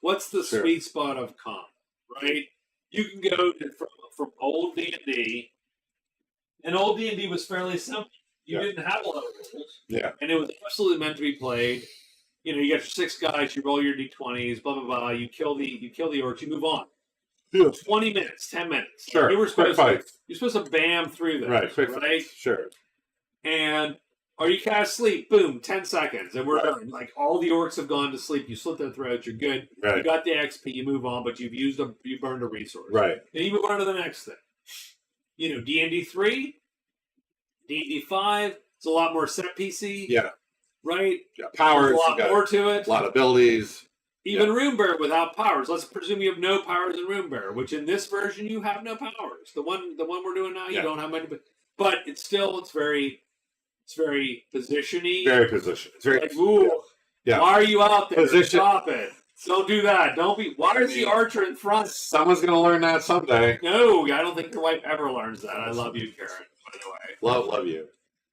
What's the Sure. sweet spot of combat, right? You can go from old D&D, and old D&D was fairly simple. You didn't have a lot of rules. Yeah. And it was absolutely meant to be played. You got your 6 guys, you roll your d20s, blah blah blah. You kill the orcs, you move on. Yeah. 20 minutes, 10 minutes. Sure. You were Quick supposed fight. you're supposed to bam through this, Right. Quick right? fight. Sure. And you cast sleep, boom, 10 seconds, and we're done. Like all the orcs have gone to sleep. You slit their throats. You're good. Right. You got the XP. You move on, but you burned a resource. Right. And you move on to the next thing. D&D 3, D&D 5. It's a lot more set PC. Yeah. Right. Yeah. Powers. There's a lot more to it. A lot of abilities. Even Runebearer without powers. Let's presume you have no powers in Runebearer, which in this version you have no powers. The one we're doing now, you don't have many. But it's very positiony. Very position. It's very. Like, ooh, Yeah. why are you out there? Position. Stop it. Don't do that. Don't be. Why is the archer in front? Someone's gonna learn that someday. No, I don't think your wife ever learns that. I love you, Karen, by the way. Love you.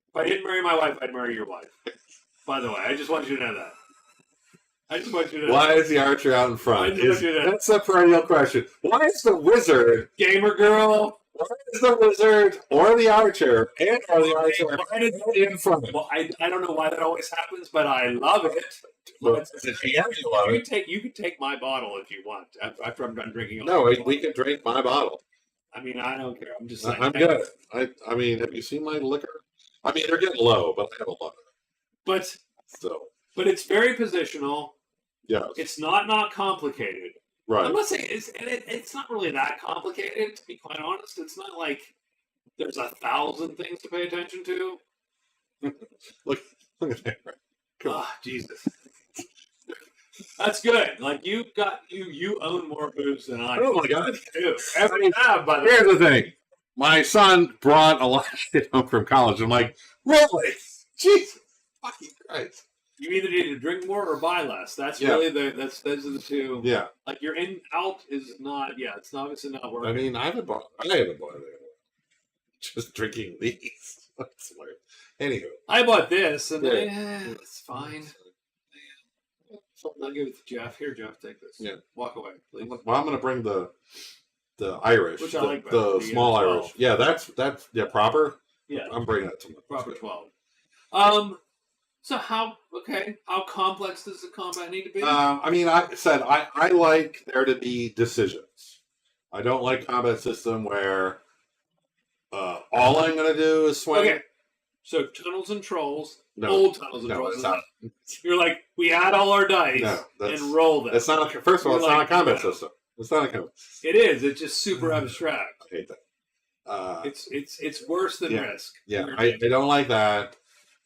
If I didn't marry my wife, I'd marry your wife. By the way, I just want you to know that. I just want you to know. Why is the archer out in front? I just want you to know. That's a perennial question. Why is the wizard? Gamer girl. Why is the wizard or the archer or the archer Why did in front? Well, I don't know why that always happens, but I love it. Well, You can take my bottle if you want after I'm done drinking. No, we can drink my bottle. I mean, I don't care. I'm just saying. I'm good. I mean, have you seen my liquor? I mean, they're getting low, but I have a lot of it. But it's very positional. Yeah. It's not complicated. Right. I'm not saying it's not really that complicated, to be quite honest. It's not like there's 1,000 things to pay attention to. Look at that. Come on. Jesus. That's good. Like you own more booze than I do. Oh my God. Every time, by the way. Here's the thing. My son brought a lot of shit home from college. I'm like, really? Jesus fucking Christ. You either need to drink more or buy less. That's really those are the two. Yeah. Like your in out is not. Yeah, it's obviously not working. I mean, I haven't bought it. Just drinking these. That's weird. Anywho. I bought this, and it's fine. I'll give it to Jeff. Here, Jeff, take this. Yeah. Walk away, please. Well, I'm going to bring the Irish, which I like better. the small 12. Irish. Yeah, that's proper. Yeah, I'm bringing that to my proper 12. So how complex does the combat need to be? I mean, I like there to be decisions. I don't like combat system where all I'm going to do is swing. Okay. So tunnels and trolls, No. old tunnels and No, trolls. it's not. You're like, we add all our dice and roll them. It's not. First of all, it's You're not like, a combat no. system. It's not a combat. It is. It's just super abstract. I hate that. It's worse than Risk. Yeah, I don't like that.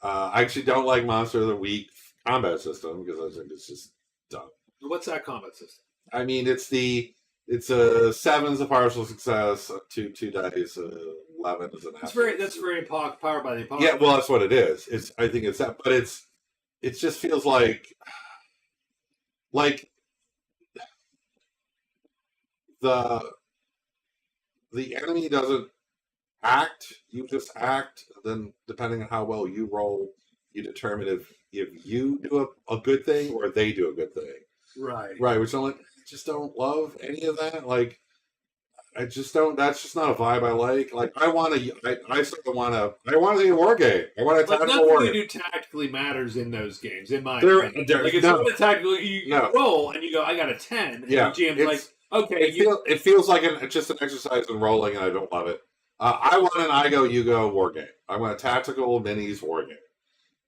I actually don't like Monster of the Week combat system because I think it's just dumb. What's that combat system? I mean, it's a 7's a partial success, 2 dice, 11 is an That's very powered by the opponent. Yeah, well, that's what it is. I think it's that, but it just feels like the enemy doesn't act. You just act. Then, depending on how well you roll, you determine if you do a good thing or they do a good thing. Right. Right. Which I'm like, just don't love any of that. Like, I just don't. That's just not a vibe I like. Like, I want to. I sort of want to. I want to be a war game. I want a But tactical nothing war you game. do tactically matters in those games, in my There- opinion. there- Like, it's no. not a tactical. You No. roll and you go, I got a 10. And Yeah, the GM's like, it's- okay, It feels like just an exercise in rolling, and I don't love it. I want an I go, you go war game. I want a tactical minis war game.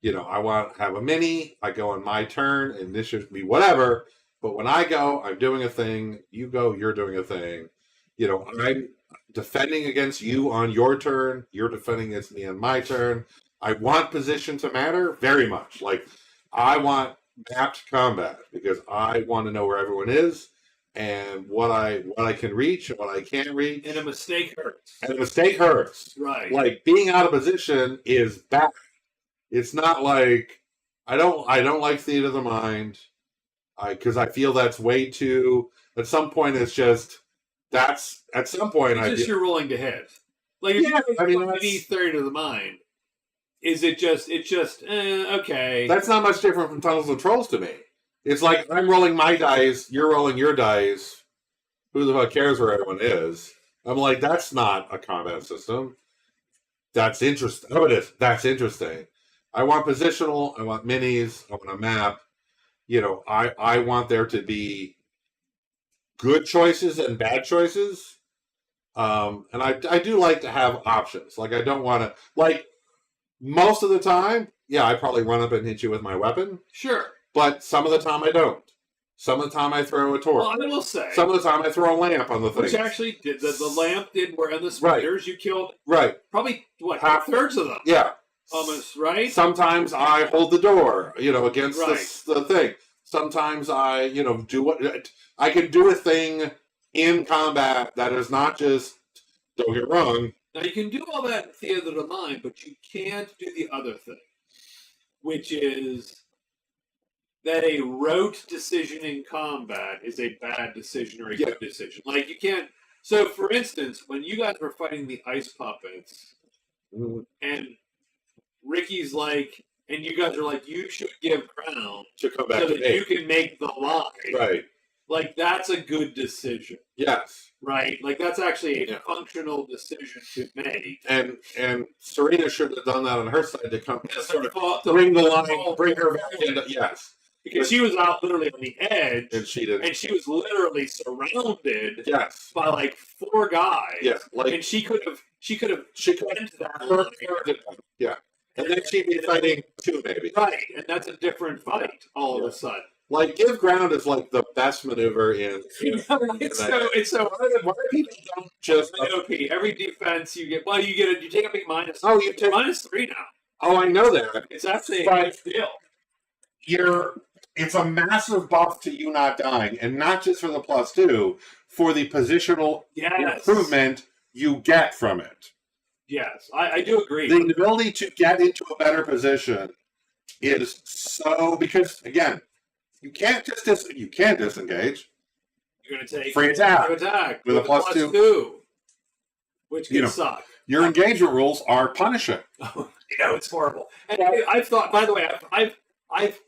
You know, I want to have a mini. I go on my turn, and this should be whatever. But when I go, I'm doing a thing. You go, you're doing a thing. You know, I'm defending against you on your turn. You're defending against me on my turn. I want position to matter very much. Like, I want mapped combat because I want to know where everyone is and what I can reach and what I can't reach. and a mistake hurts. And a mistake hurts. Right. Like, being out of position is bad. It's not like I don't like theater of the mind, because I feel that's way too. At some point, it's just that's at some point It's just you're rolling to hit. Like, if Yeah, I mean, you that's- need 30 to the mind, is it just, okay. that's not much different from Tunnels and Trolls to me. It's like I'm rolling my dice, you're rolling your dice. Who the fuck cares where everyone is? I'm like, that's not a combat system. That's interesting. Oh, it is. That's interesting. I want positional. I want minis. I want a map. You know, I want there to be good choices and bad choices. And I do like to have options. Like, I don't want to, like, most of the time, yeah, I probably run up and hit you with my weapon. Sure. But some of the time I don't. Some of the time I throw a torch. Well, I will say, Some of the time I throw a lamp on the thing. which actually did, the lamp did work, and the spiders, you killed Right. probably, what, Half- two-thirds of them? Yeah. Almost, right? Sometimes I hold the door, you know, against Right. the thing. Sometimes I, you know, do what I can do a thing in combat that is not just, don't get wrong. Now, you can do all that in theater of the mind, but you can't do the other thing, which is that a rote decision in combat is a bad decision or a good decision. Like, you can't. So, for instance, when you guys were fighting the ice puppets, and Ricky's like, and you guys are like, you should give ground To come back so to that me. you can make the line. Right. Like, that's a good decision, Yes. right? Like, that's actually a Yeah. functional decision to make. And Serena should have done that on her side to come Just sort of to bring the line, bring her back into because she was out literally on the edge, and she didn't. and she was literally surrounded Yes. by like 4 guys. Yes. Like And she could have she could went to that line. yeah. And then she'd be fighting 2 maybe. Right, and that's a different fight all of a sudden. Like, give ground is like the best maneuver in. It's so Why people don't just? OP. Every defense you get, you take a big minus. Oh, you take. -3 now. Oh, I know that. It's actually a But- big deal. It's a massive buff to you not dying, and not just for the +2, for the positional Yes. improvement you get from it. Yes, I do agree. The ability to get into a better position is so, because again, you can't just you can't disengage. You're going to take Free attack. with With a a +2. which You can know. suck. Your engagement rules are punishing. It's horrible. And I've thought. By the way, I've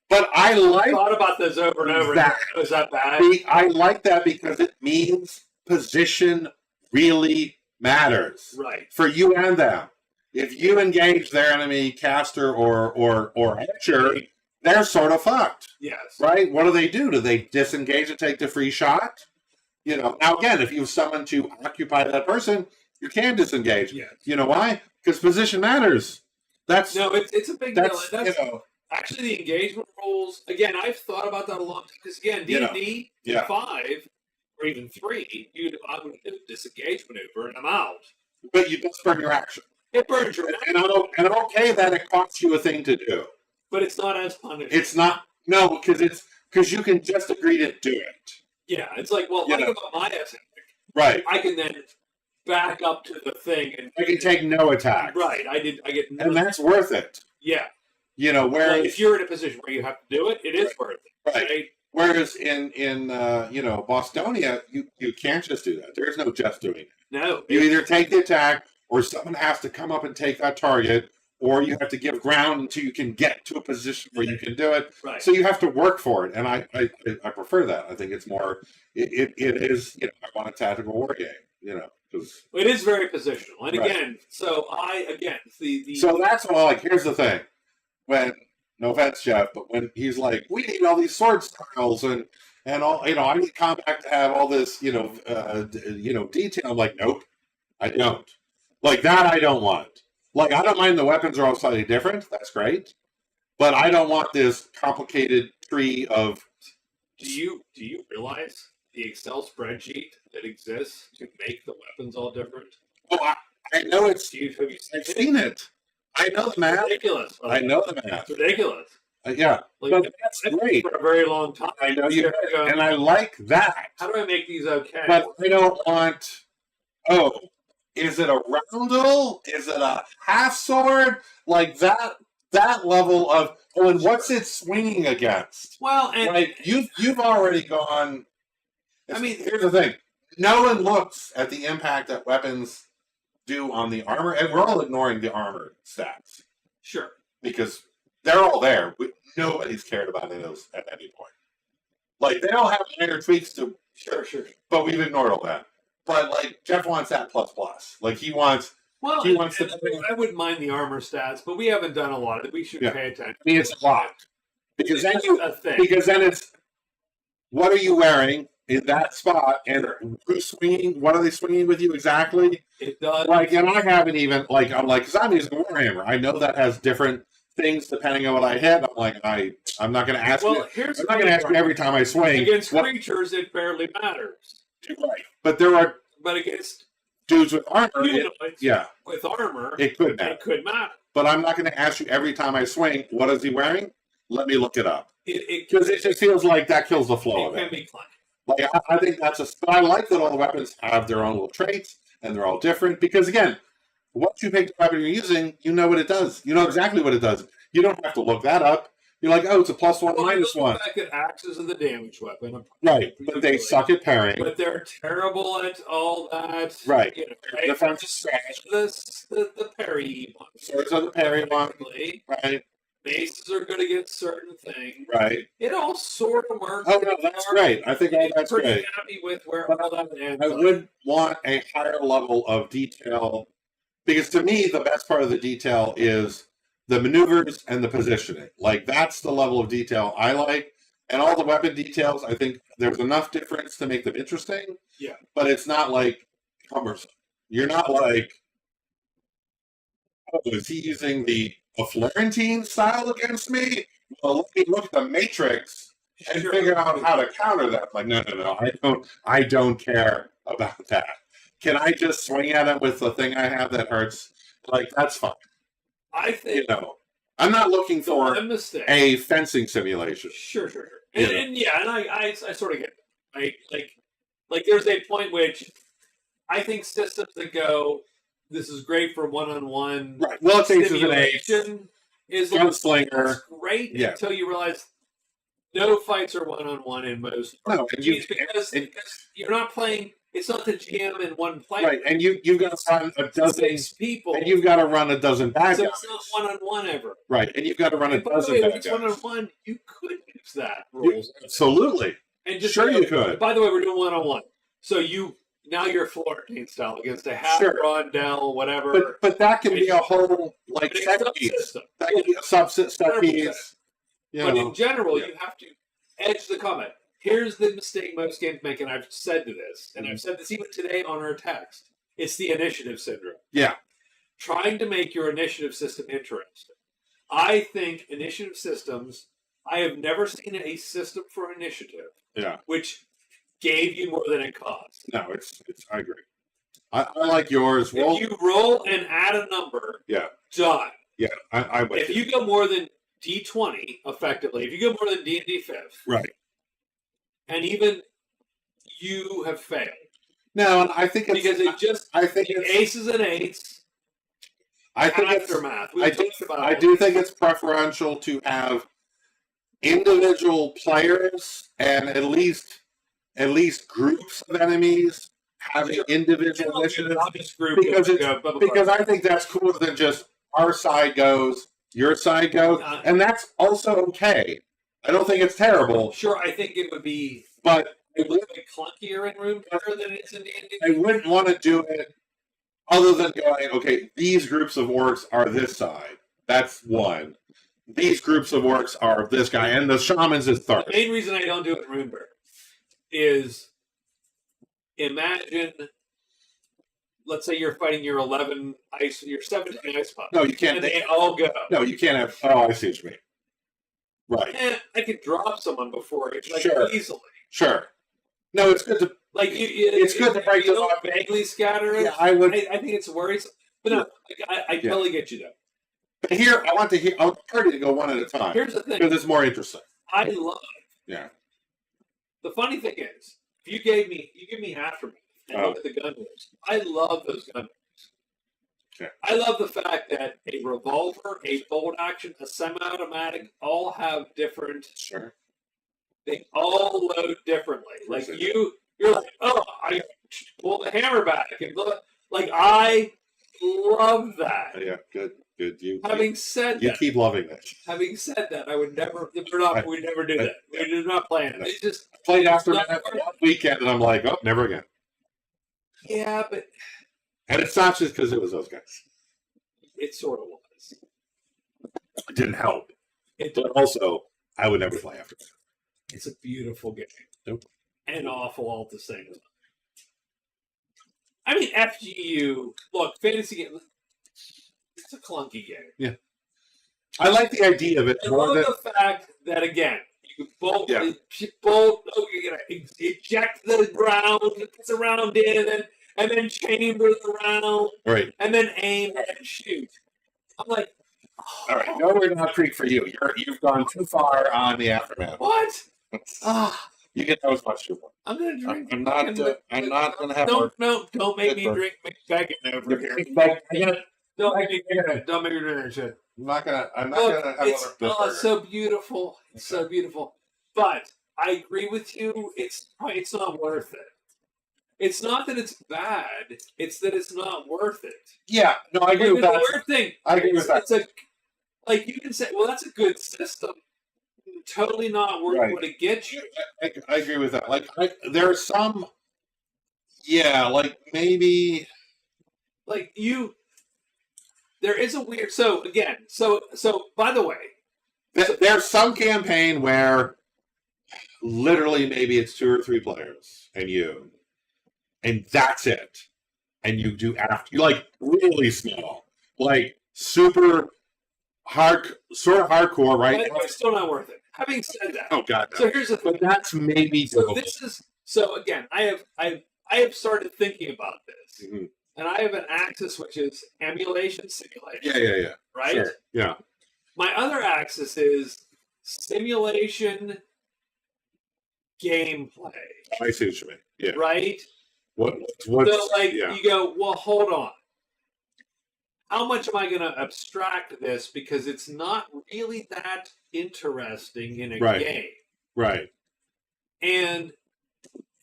But I like thought about this over and over. that. Is that bad? I like that because it means position really matters Right. for you and them. If you engage their enemy caster or archer, they're sort of fucked, Yes. right? What do? Do they disengage and take the free shot? You know. Now again, if you summon to occupy that person, you can disengage. Yes. You know why? Because position matters. That's No, it's a big deal. that's That's you know. actually the engagement rules. Again, I've thought about that a lot because again, You know, D&D yeah. 5 or even 3, I would do a disengage maneuver and I'm out. But you just burn your action, It burns your and I'm okay that it costs you a thing to do. but it's not as punishing. It's not because you can just agree to do it. Yeah, it's like, well, You like know. about my attack, Right. I can then back up to the thing and I can take no attack. right. I get And that's worth it. yeah. You know, Like, whereas if you're in a position where you have to do it, it is worth it. Right. Right? whereas in you know, Bostonia, you can't just do that. There's no just doing it. No. You either take the attack or someone has to come up and take that target, or you have to give ground until you can get to a position where you can do it. Right. So you have to work for it, and I prefer that. I think it's more. It is. I want a tactical war game. Because It is very positional, and Right. again, the so that's all. Like, here's the thing: when no offense, Jeff, but when he's like, we need all these sword styles and all, I need combat to have all this, detail. I'm like, nope, I don't. Like that, I don't want. Like, I don't mind the weapons are all slightly different. That's great, but I don't want this complicated tree of. Do you realize the Excel spreadsheet that exists to make the weapons all different? Oh, I know it's. Have you I've seen it. I know the It's math. ridiculous. I know the math. It's ridiculous. Yeah, Like, but that's I've been great. for a very long time. I know you, Go, and I like that. how do I make these okay? But I don't want. Oh, is it a roundel? Is it a half sword? Like that level of. Oh, and what's it swinging against? Well, and Like you've already gone. I mean, here's the thing: no one looks at the impact that weapons do on the armor, and we're all ignoring the armor stats sure. because they're all there. Nobody's cared about any of those at any point. Like, they all have minor tweaks to, Sure. but we've ignored all that. But like, Jeff wants that plus. Like, he wants. Well, He wants to- I wouldn't mind the armor stats, but we haven't done a lot of it. We should Yeah. pay attention. I mean, it's a lot because then a thing. it's what are you wearing in that spot, and who's swinging? What are they swinging with you exactly? It does. Like, and I haven't even like I'm like, because I'm using Warhammer. I know that has different things depending on what I hit. I'm like, I'm not going to ask you. Well, here's I'm not going to ask you every time I swing. against what, creatures, it barely matters. right. But there are But against dudes with armor. humanoids Yeah, with armor, it could matter. it could matter. But I'm not going to ask you every time I swing, what is he wearing? Let me look it up. It Because it just feels like that kills the flow of can it. be clunky. Like, I think that's but I like that all the weapons have their own little traits, and they're all different. Because, again, once you pick the weapon you're using, you know what it does. You know exactly what it does. You don't have to look that up. You're like, oh, it's a +1, Well, -1. the fact that axes are the damage weapon. Right, but they suck at pairing. But they're terrible at all that. Right. Right? Defensive scratch. The parry ones. Swords are the parry one. Technically. Right, Bases are good against certain things. right. It all sort of works. Oh, no, that's great. I think all I'm that's pretty great. happy with where But all that ends. I would want a higher level of detail, because to me, the best part of the detail is the maneuvers and the positioning. Like, that's the level of detail I like. And all the weapon details, I think there's enough difference to make them interesting. Yeah. But it's not like cumbersome. You're not like, oh, is he using a Florentine style against me? Well, let me look at the Matrix and Sure. figure out how to counter that. Like, no, I don't care about that. Can I just swing at it with the thing I have that hurts? Like, that's fine. I think I'm not looking for a mistake. a fencing simulation. Sure. Yeah. And I sort of get it. Right? Like there's a point which I think systems that go, this is great for one-on-one Right. Well, it's aces and eights. simulation is Gunslinger. that's great Yeah. until you realize no fights are one-on-one in most No, and you, because you're not playing. It's not the GM and one player. right, and you've got to run a dozen, 6 people. and you've got to run a dozen bad So guys. it's not one-on-one ever. Right, and you've got to run a And by the dozen way, bad if it's guys. one-on-one, you could use that rules. Absolutely. And just Sure go, you could. By the way, we're doing one-on-one. So now you're Florentine style against a half Sure. rondel, whatever. But that can be a whole like But it's set a piece. subsystem. That can be a subset set 100%. piece. You But know. in general, yeah. you have to edge the comment. Here's the mistake most games make, and I've said to this, and I've said this even today on our text. It's the initiative syndrome. Yeah. Trying to make your initiative system interesting. I think initiative systems, I have never seen a system for initiative Yeah. which gave you more than it cost. No, it's I agree. I like yours. Roll. If you roll and add a number, Yeah. done. Yeah, I would. If you go more than D20, effectively, if you go more than D&D 5th, Right. and even you have failed. No, and I think it's Because it just, I think it's aces and eights, I think it's aftermath. I do think it's preferential to have individual players and at least groups of enemies having individual initiatives, Not just group because go, it's go, blah, blah, blah. because I think that's cooler than just our side goes, your side goes, and that's also okay. I don't think it's terrible. Sure, I think it would be, but it would be clunkier in Runebearer than it is in D&D. I wouldn't want to do it other than going, okay, these groups of orcs are this side. That's one. These groups of orcs are this guy, and the shamans is third. The main reason I don't do it in Runebearer is, imagine, let's say you're fighting your 11 ice, your 17 ice spots. No, you can't. And they all go. No, you can't have. Oh, I see what you mean. Right. And I could drop someone before it, like, Sure. easily. Sure. No, it's good to. Like It's good to break you them don't up. vaguely scatter it. Yeah, I would. I think it's worrisome, but no, I totally get you though. But here, I want Party to go one at a time. Here's the thing. Because it's more interesting. I love. Yeah. The funny thing is, if you give me Aftermath and look at the gun moves, I love those gun moves. Okay. I love the fact that a revolver, a bolt action, a semi-automatic all have different. Sure. They all load differently. Like you're like, oh, I pull the hammer back and look. Like I love that. Yeah. Good. Having said you that, keep loving this. Having said that, I would never. We'd never do that. We did not plan it. It's just played Aftermath one weekend, and I'm like, oh, never again. Yeah, but and it's not just because it was those guys. It sort of was. It didn't help. But also, I would never play Aftermath. It's a beautiful game. Nope. And awful all at the same time. I mean, FGU. Look, fantasy game. It's a clunky game. Yeah. I like the idea of it. I love the fact that, again, you can bolt, you're going to eject the round, put the round in, and then chamber the round, right, and then aim and shoot. I'm like, all right, no, we're not Creek for you. You've gone too far on the Aftermath. What? You get that was much too far. I'm gonna drink. I'm not gonna have. Don't make me drink McBacon over here. Don't make me drink that shit. I'm not gonna have another. It's so beautiful. It's so beautiful. But I agree with you. It's not worth it. It's not that it's bad. It's that it's not worth it. Yeah. No, I agree with that. The weird thing. I agree with that. It's like you can say, well, that's a good system. Totally not worth what it gets you. I agree with that. Like there are some. Yeah, like maybe. Like there is a weird. So again, so by the way, there's some campaign where literally maybe it's 2 or 3 players and that's it, and you do after you like really small, like super sort of hardcore, right? But it's still not worth it. Having said that, oh god, no. So here's the thing. But that's maybe difficult. So again, I have started thinking about this. Mm-hmm. And I have an axis which is emulation simulation. Yeah. Right? Sure. Yeah. My other axis is simulation gameplay. I see what you mean. Yeah. Right? What? So you go, well, hold on. How much am I going to abstract this because it's not really that interesting in a game? Right. And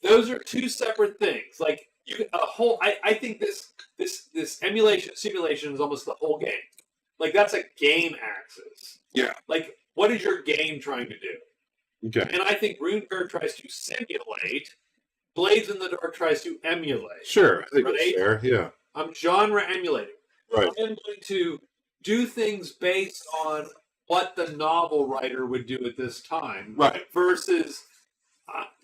those are two separate things. Like I think this emulation simulation is almost the whole game. Like that's a game axis. Yeah. Like what is your game trying to do? Okay. And I think Runebearer tries to simulate. Blades in the Dark tries to emulate. Sure. I think that's fair. Yeah. I'm genre emulating. Right. I'm going to do things based on what the novel writer would do at this time. Right. Versus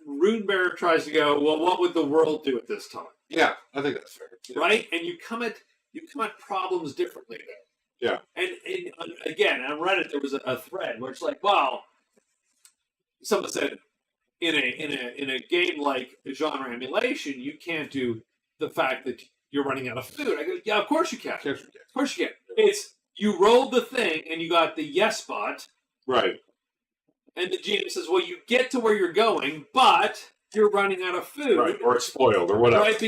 Runebearer tries to go, well, what would the world do at this time? Yeah, I think that's fair. Yeah. Right? And you come at problems differently there. Yeah. And again, on Reddit there was a thread where it's like, well, someone said in a game like genre emulation, you can't do the fact that you're running out of food. I go, yeah, of course you can. Of course you can. It's you rolled the thing and you got the yes spot. Right. And the GM says, well, you get to where you're going, but you're running out of food. Right. Or it's spoiled or whatever. Right,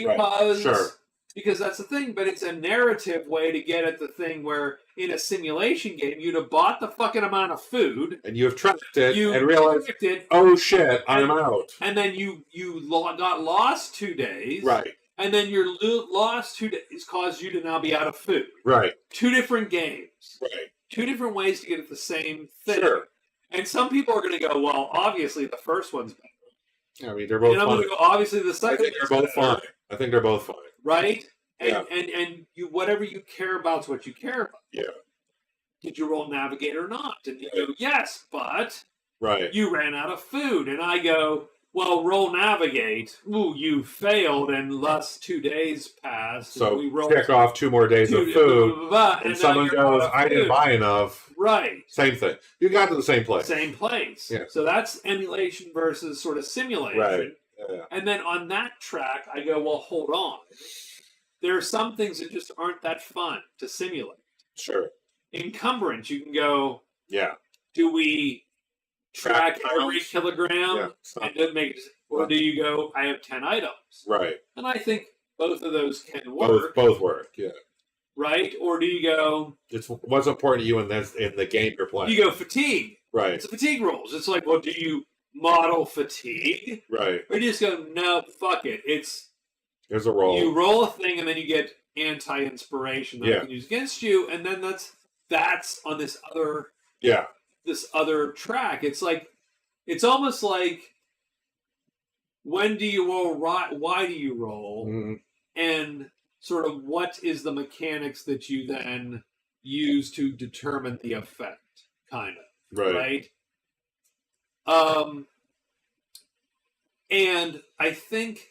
because that's the thing, but it's a narrative way to get at the thing where in a simulation game, you'd have bought the fucking amount of food. And you have tracked it and realized, oh shit, I'm out. And then you got lost 2 days. Right. and then your lost 2 days caused you to now be out of food. Right. 2 different games. Right. 2 different ways to get at the same thing. Sure. And some people are going to go, well, obviously the first one's better. I mean, they're both And I'm fine. going to go, obviously the I second think they're one's both better. fine. I think they're both fine. Right? And, Yeah. and you, whatever you care about is what you care about. Yeah. Did you roll navigate or not? And you go, yes, but Right. you ran out of food. And I go, well, roll navigate. Ooh, you failed, and thus 2 days passed. So and we rolled check off 2 more days of food, and now someone you're out goes, of "I didn't food." buy enough." Right. Same thing. You got to the same place. Same place. Yeah. So that's emulation versus sort of simulation. Right. Yeah. And then on that track, I go, well, hold on. There are some things that just aren't that fun to simulate. Sure. Encumbrance, you can go, Yeah. do we track Track every pounds. kilogram Yeah. It's not- and then make it, or do you go, I have 10 items? Right. And I think both of those can work, Both work. Yeah. right? Or do you go, It's what's important to you in the game you're playing. you go fatigue? Right. It's fatigue rules. It's like, well, do you model fatigue? Right. Or do you just go, no, fuck it. It's There's a roll. you roll a thing and then you get anti-inspiration that Yeah. you can use against you, and then that's on this other track. It's like, it's almost like, when do you roll? Why do you roll? Mhm. And sort of what is the mechanics that you then use to determine the effect, kind of, Right. right? And I think,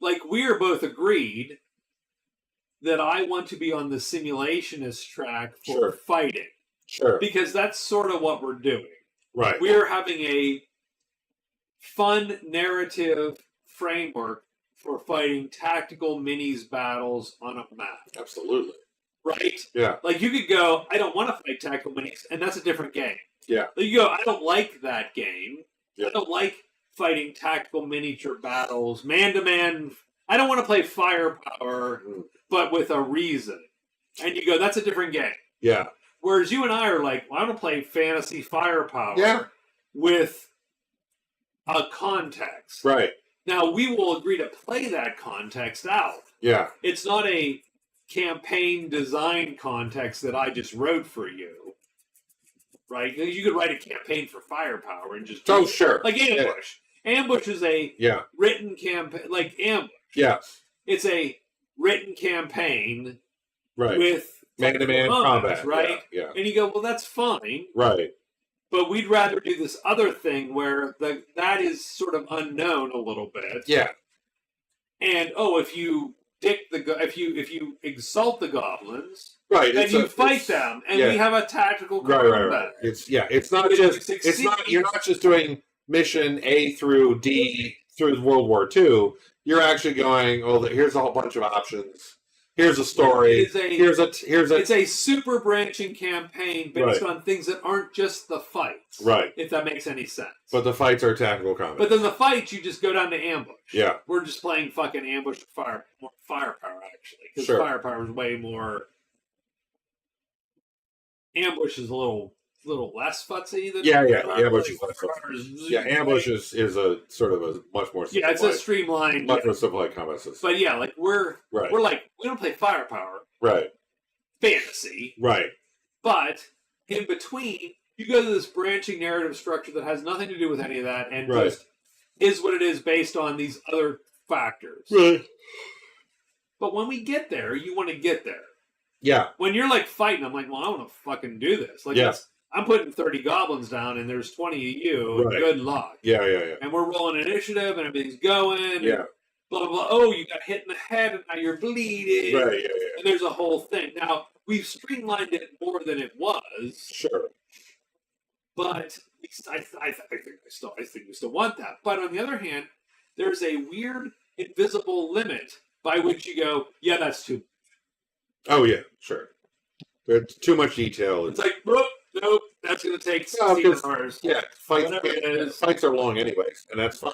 like, we're both agreed that I want to be on the simulationist track for Sure. fighting, Sure. because that's sort of what we're doing. Right. We're having a fun narrative framework for fighting tactical minis battles on a map, Absolutely. right? Yeah. Like, you could go, I don't want to fight tactical minis, and that's a different game. Yeah. Like, you go, I don't like that game. Yeah. I don't like fighting tactical miniature battles, man-to-man. I don't want to play firepower, but with a reason. And you go, that's a different game. Yeah. Whereas you and I are like, well, I want to play fantasy firepower Yeah. with a context. Right. Now, we will agree to play that context out. Yeah. It's not a campaign design context that I just wrote for you. Right? You could write a campaign for firepower and just... Oh, sure. Like Ambush. Ambush is a Yeah. written campaign. Like Ambush. Yeah. It's a written campaign Right. with Man-to-man combat, combat. right? Yeah. And you go, well, that's fine. Right. But we'd rather do this other thing where that is sort of unknown a little bit. Yeah. And if you if you exalt the goblins, Right. then you fight them, and we have a tactical Right. combat. Right. Right. It's not If you just. It's not. You're not just doing mission A through D through World War II. You're actually going. Oh, here's a whole bunch of options. Here's a story. Here's a. It's a super branching campaign based on things that aren't just the fights. Right. If that makes any sense. But the fights are tactical combat. But then the fights, you just go down to ambush. Yeah. We're just playing fucking ambush with firepower, actually. Because Sure. firepower is way more... Ambush is a little less futzy than... Yeah. Like, Ambush is less. firepower is- Yeah. Ambush is a sort of a much more. Yeah, it's a streamlined... much more simplified combat system. But yeah, like, we're like, we don't play firepower. Right. Fantasy. Right. But in between, you go to this branching narrative structure that has nothing to do with any of that, and Right. just is what it is based on these other factors. Right. But when we get there, you want to get there. Yeah. When you're like fighting, I'm like, well, I want to fucking do this. Like, Yeah. I'm putting 30 goblins down, and there's 20 of you. Right. Good luck. Yeah. And we're rolling initiative, and everything's going. Yeah. And blah blah blah. Oh, you got hit in the head, and now you're bleeding. Right. Yeah. And there's a whole thing. Now we've streamlined it more than it was. Sure. But I think we still want that. But on the other hand, there's a weird invisible limit by which you go, yeah, that's too. Oh yeah. Sure. There's too much detail. It's like, nope, that's going to take 16 because- hours. Yeah. Whatever it is. Fights are long anyways, and that's fine.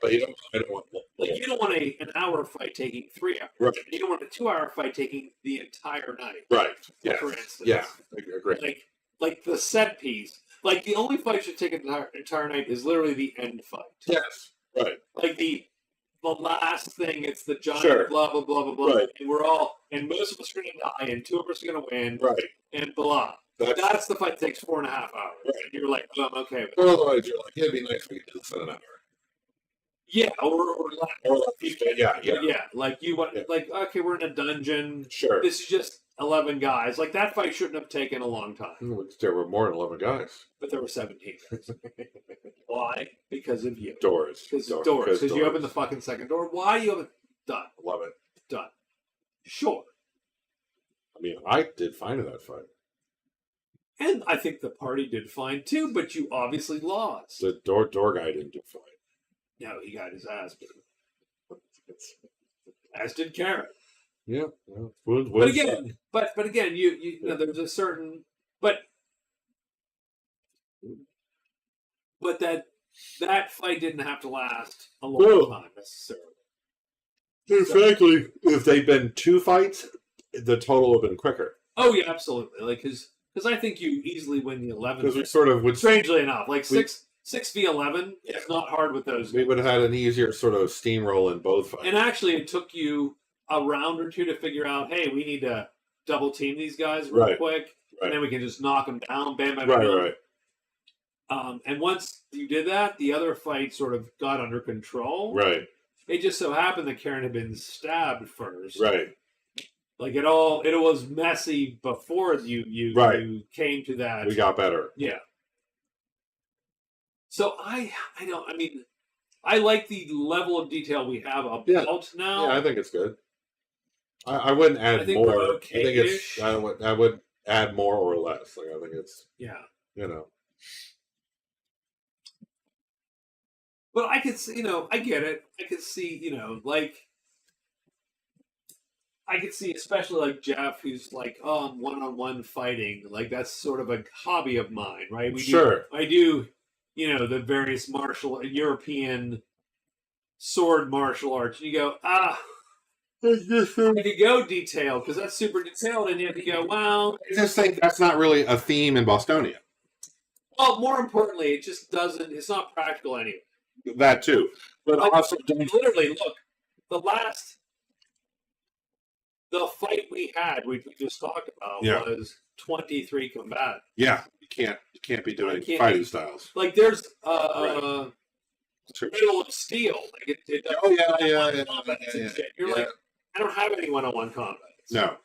But I don't want. Like, you don't want an hour fight taking 3 hours. Right. You don't want a 2-hour fight taking the entire night. Right. Yeah. For instance. Yeah. I agree. Like the set piece. Like, the only fight should take an entire night is literally the end fight. Yes. Right. Like, the the last thing. It's the giant Sure. blah blah blah blah blah. Right. And and most of us are going to die, and 2 of us are going to win, Right. and blah. That's the fight that takes 4.5 hours. Right. And you're like, oh, I'm okay with it. Or otherwise, you're like, it'd be nice if we could do this in an hour. Yeah, or less. Or yeah. Yeah, like you want, Yeah. like, okay, we're in a dungeon. Sure. This is just 11 guys. Like, that fight shouldn't have taken a long time. There were more than 11 guys. But there were 17 guys. Why? Because of you. Doors. Because doors. Because you opened the fucking second door. Why do you open? Done. Love it. Done. Sure. I mean, I did fine in that fight. And I think the party did fine too, but you obviously lost. The door guy didn't do fine. No, he got his ass beat. As did Karen. Yeah. But again, you know, there's a certain but that fight didn't have to last a long time necessarily. Frankly, if they'd been 2 fights, the total would have been quicker. Oh yeah, absolutely. Like because I think you easily win the 11. Because we sort of would. Strangely enough, like 6v11 is not hard with those. We would have had an easier sort of steamroll in both fights. And actually, it took you a round or two to figure out, hey, we need to double team these guys real quick, and then we can just knock them down, bam, bam, bam. Right. And once you did that, the other fight sort of got under control. Right. It just so happened that Karen had been stabbed first. Right. Like it was messy before you came to that. We got better. Yeah. So I like the level of detail we have about now. Yeah, I think it's good. I wouldn't add more. Okay-ish. I think it's. I would add more or less. Like I think it's. Yeah. You know. But I could see, I get it. I could see, like, I could see, especially like Jeff, who's like, oh, I'm one-on-one fighting. Like that's sort of a hobby of mine, right? I do, the various European sword martial arts. And you go, you could go detailed because that's super detailed, and you have to go, well. I just think that's not really a theme in Bostonia. Well, more importantly, it just doesn't. It's not practical anyway. That too, but like, also literally look. The fight we just talked about was 23 combatants. Yeah, you can't be doing fighting styles. Like there's Middle of Steel. Like it You're like, I don't have any one-on-one combat. No.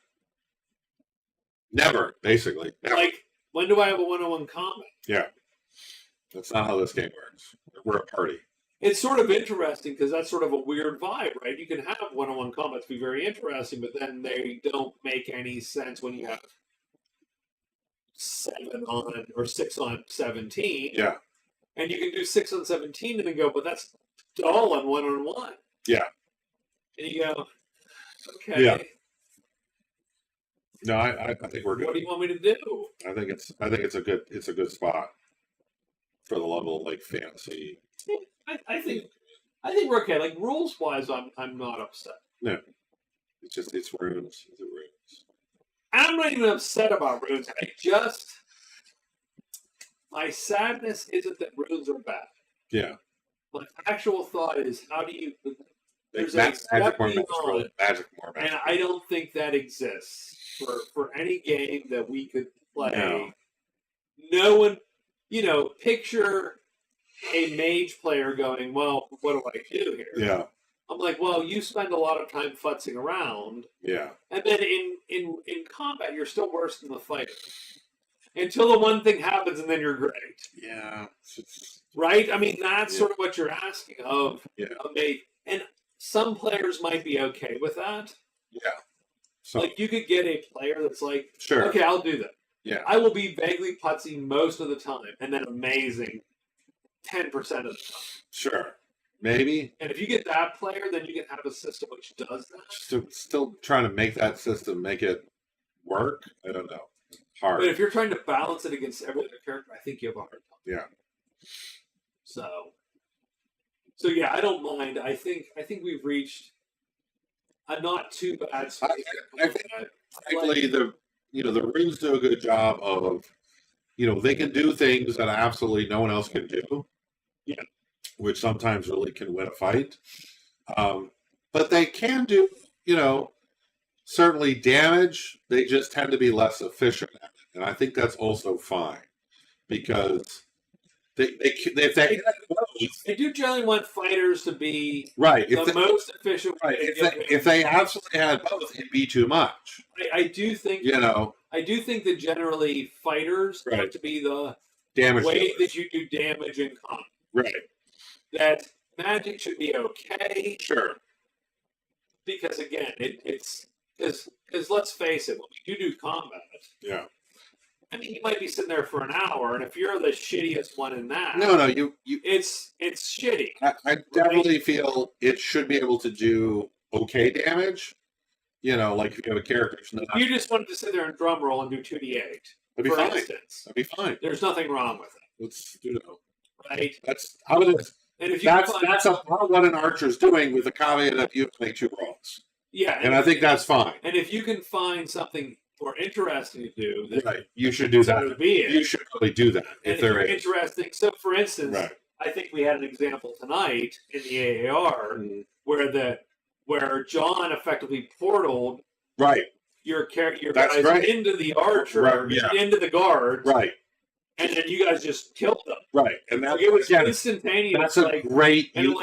Never, basically. Never. Like, when do I have a one-on-one combat? Yeah. That's not how this game works. We're a party. It's sort of interesting because that's sort of a weird vibe, right? You can have one-on-one combats be very interesting, but then they don't make any sense when you have 7 on or 6 on 17. Yeah. And you can do 6 on 17 and then go, but that's dull on one-on-one. Yeah. And you go, okay. Yeah. No, I think we're good. What do you want me to do? I think it's a good spot for the level of like fantasy. I think we're okay. Like rules wise, I'm not upset. No, it's runes. It's runes. I'm not even upset about runes. My sadness isn't that runes are bad. Yeah. My actual thought is, how do you? There's magic more magic. And I don't think that exists for any game that we could play. No one, picture a mage player going, well, what do I do here? Yeah. I'm like, well, you spend a lot of time futzing around. Yeah. And then in combat, you're still worse than the fighter. Until the one thing happens, and then you're great. Yeah. Right? I mean, that's sort of what you're asking of a mage. And some players might be okay with that. Yeah. So, like, you could get a player that's like, sure. Okay, I'll do that. Yeah. I will be vaguely putzy most of the time, and then amazing 10% of the time. Sure. Maybe. And if you get that player, then you can have a system which does that. Still trying to make that system, make it work? I don't know. Hard. But if you're trying to balance it against every other character, I think you have a hard time. Yeah. So yeah, I don't mind. I think we've reached a not too bad space. I think frankly, the runes do a good job of, they can do things that absolutely no one else can do. Yeah. Which sometimes really can win a fight. But they can do, certainly damage. They just tend to be less efficient at it, and I think that's also fine because if they do generally want fighters to be right the most efficient. Right, if they absolutely had both, it'd be too much. I do think I do think that generally fighters have to be the damage way that you do damage in combat. Right. That magic should be okay. Sure. Because again, it's because let's face it, when we do combat, yeah. I mean, you might be sitting there for an hour, and if you're the shittiest one in that, no, it's shitty. I definitely feel it should be able to do okay damage. Like if you have a character. If you just wanted to sit there and drum roll and do 2d8, that'd be for fine. instance, that'd be fine. There's nothing wrong with it. Let's do it. Right. That's how it is. And if you that's what an archer's doing with the caveat of you have to make 2 rolls. Yeah, and I think that's fine. And if you can find something more interesting to do, then right, you should do that. You should really do that if there is interesting. So, for instance, I think we had an example tonight in the AAR where John effectively portaled your guys into the archer, into the guards, and then you guys just killed them, and that it was instantaneous. That's a great. And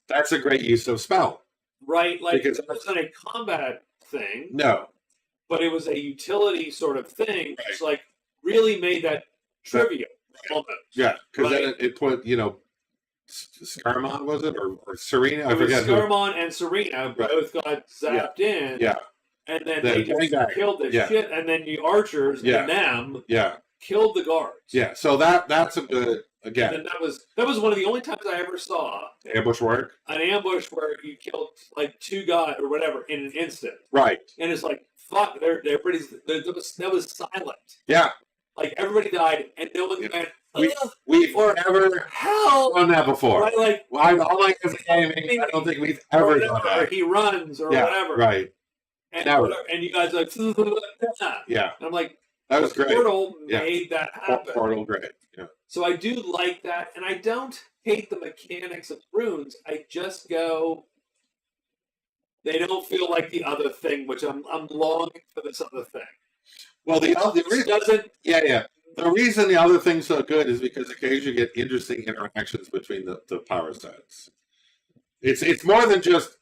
that's a great use of spell. Right, like because it wasn't a combat thing. No. But it was a utility sort of thing, which like really made that trivial. Yeah, because then it put, Scarmon, was it? Or Serena? I forget. Scarmon and Serena both got zapped in. Yeah. And then they just killed the shit, and then the archers and them killed the guards. Yeah, so that's a good. Again, and that was one of the only times I ever saw ambush work. An ambush where you killed like 2 guys or whatever in an instant. Right. And it's like fuck, that was silent. Yeah. Like everybody died, and no one went. We've never done that before. Right, like all I can say, I don't think we've ever done that. Or he runs or whatever. Right. And you guys are like, yeah. And I'm like, that was great. Portal made that happen. Portal, great. Yeah. So I do like that, and I don't hate the mechanics of runes. I just go, they don't feel like the other thing, which I'm longing for this other thing. Well, the reason doesn't. Yeah. The reason the other thing's so good is because occasionally you get interesting interactions between the power sets. It's more than just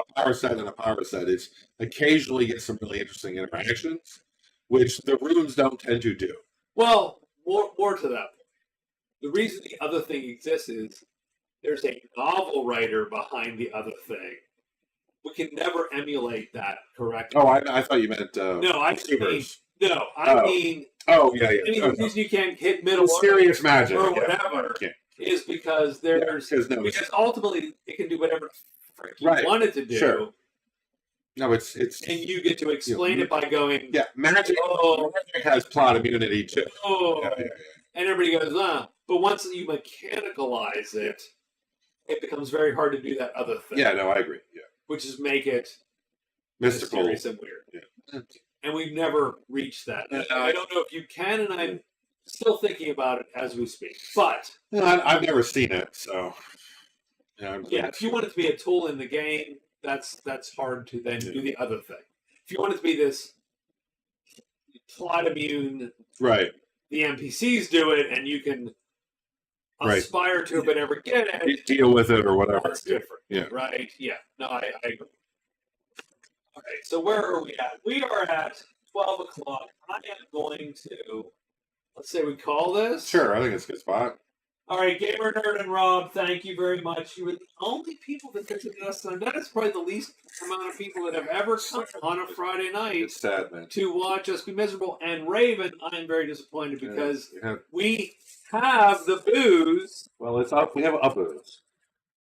a power set and a power set. It's occasionally get some really interesting interactions, which the runes don't tend to do. Well, more to that. The reason the other thing exists is there's a novel writer behind the other thing. We can never emulate that correctly. Oh, I thought you meant no. I mean, Oh yeah. The reason you can't hit middle serious magic or whatever is because because ultimately it can do whatever you want it to do. Sure. No, it's and you get to explain it by going magic. Magic has plot immunity too. And everybody goes but once you mechanicalize it, it becomes very hard to do that other thing. Yeah, no, I agree. Yeah, which is make it mystical, mysterious and weird. Yeah. And we've never reached that. I don't know if you can, and I'm still thinking about it as we speak. But I've never seen it, so if you want it to be a tool in the game, that's hard to then do the other thing. If you want it to be this plot immune, the NPCs do it, and you can aspire to it but never get it. Deal with it or whatever. That's different. Yeah. Right? Yeah. No, I agree. Okay, so where are we at? We are at 12 o'clock. I am going to, let's say we call this. Sure, I think it's a good spot. All right, Gamer Nerd and Rob, thank you very much. You were the only people that visited us tonight. That is probably the least amount of people that have ever come on a Friday night it's sad, man. to watch us be miserable. And Raven, I am very disappointed because we have the booze. Well, it's up. We have a booze.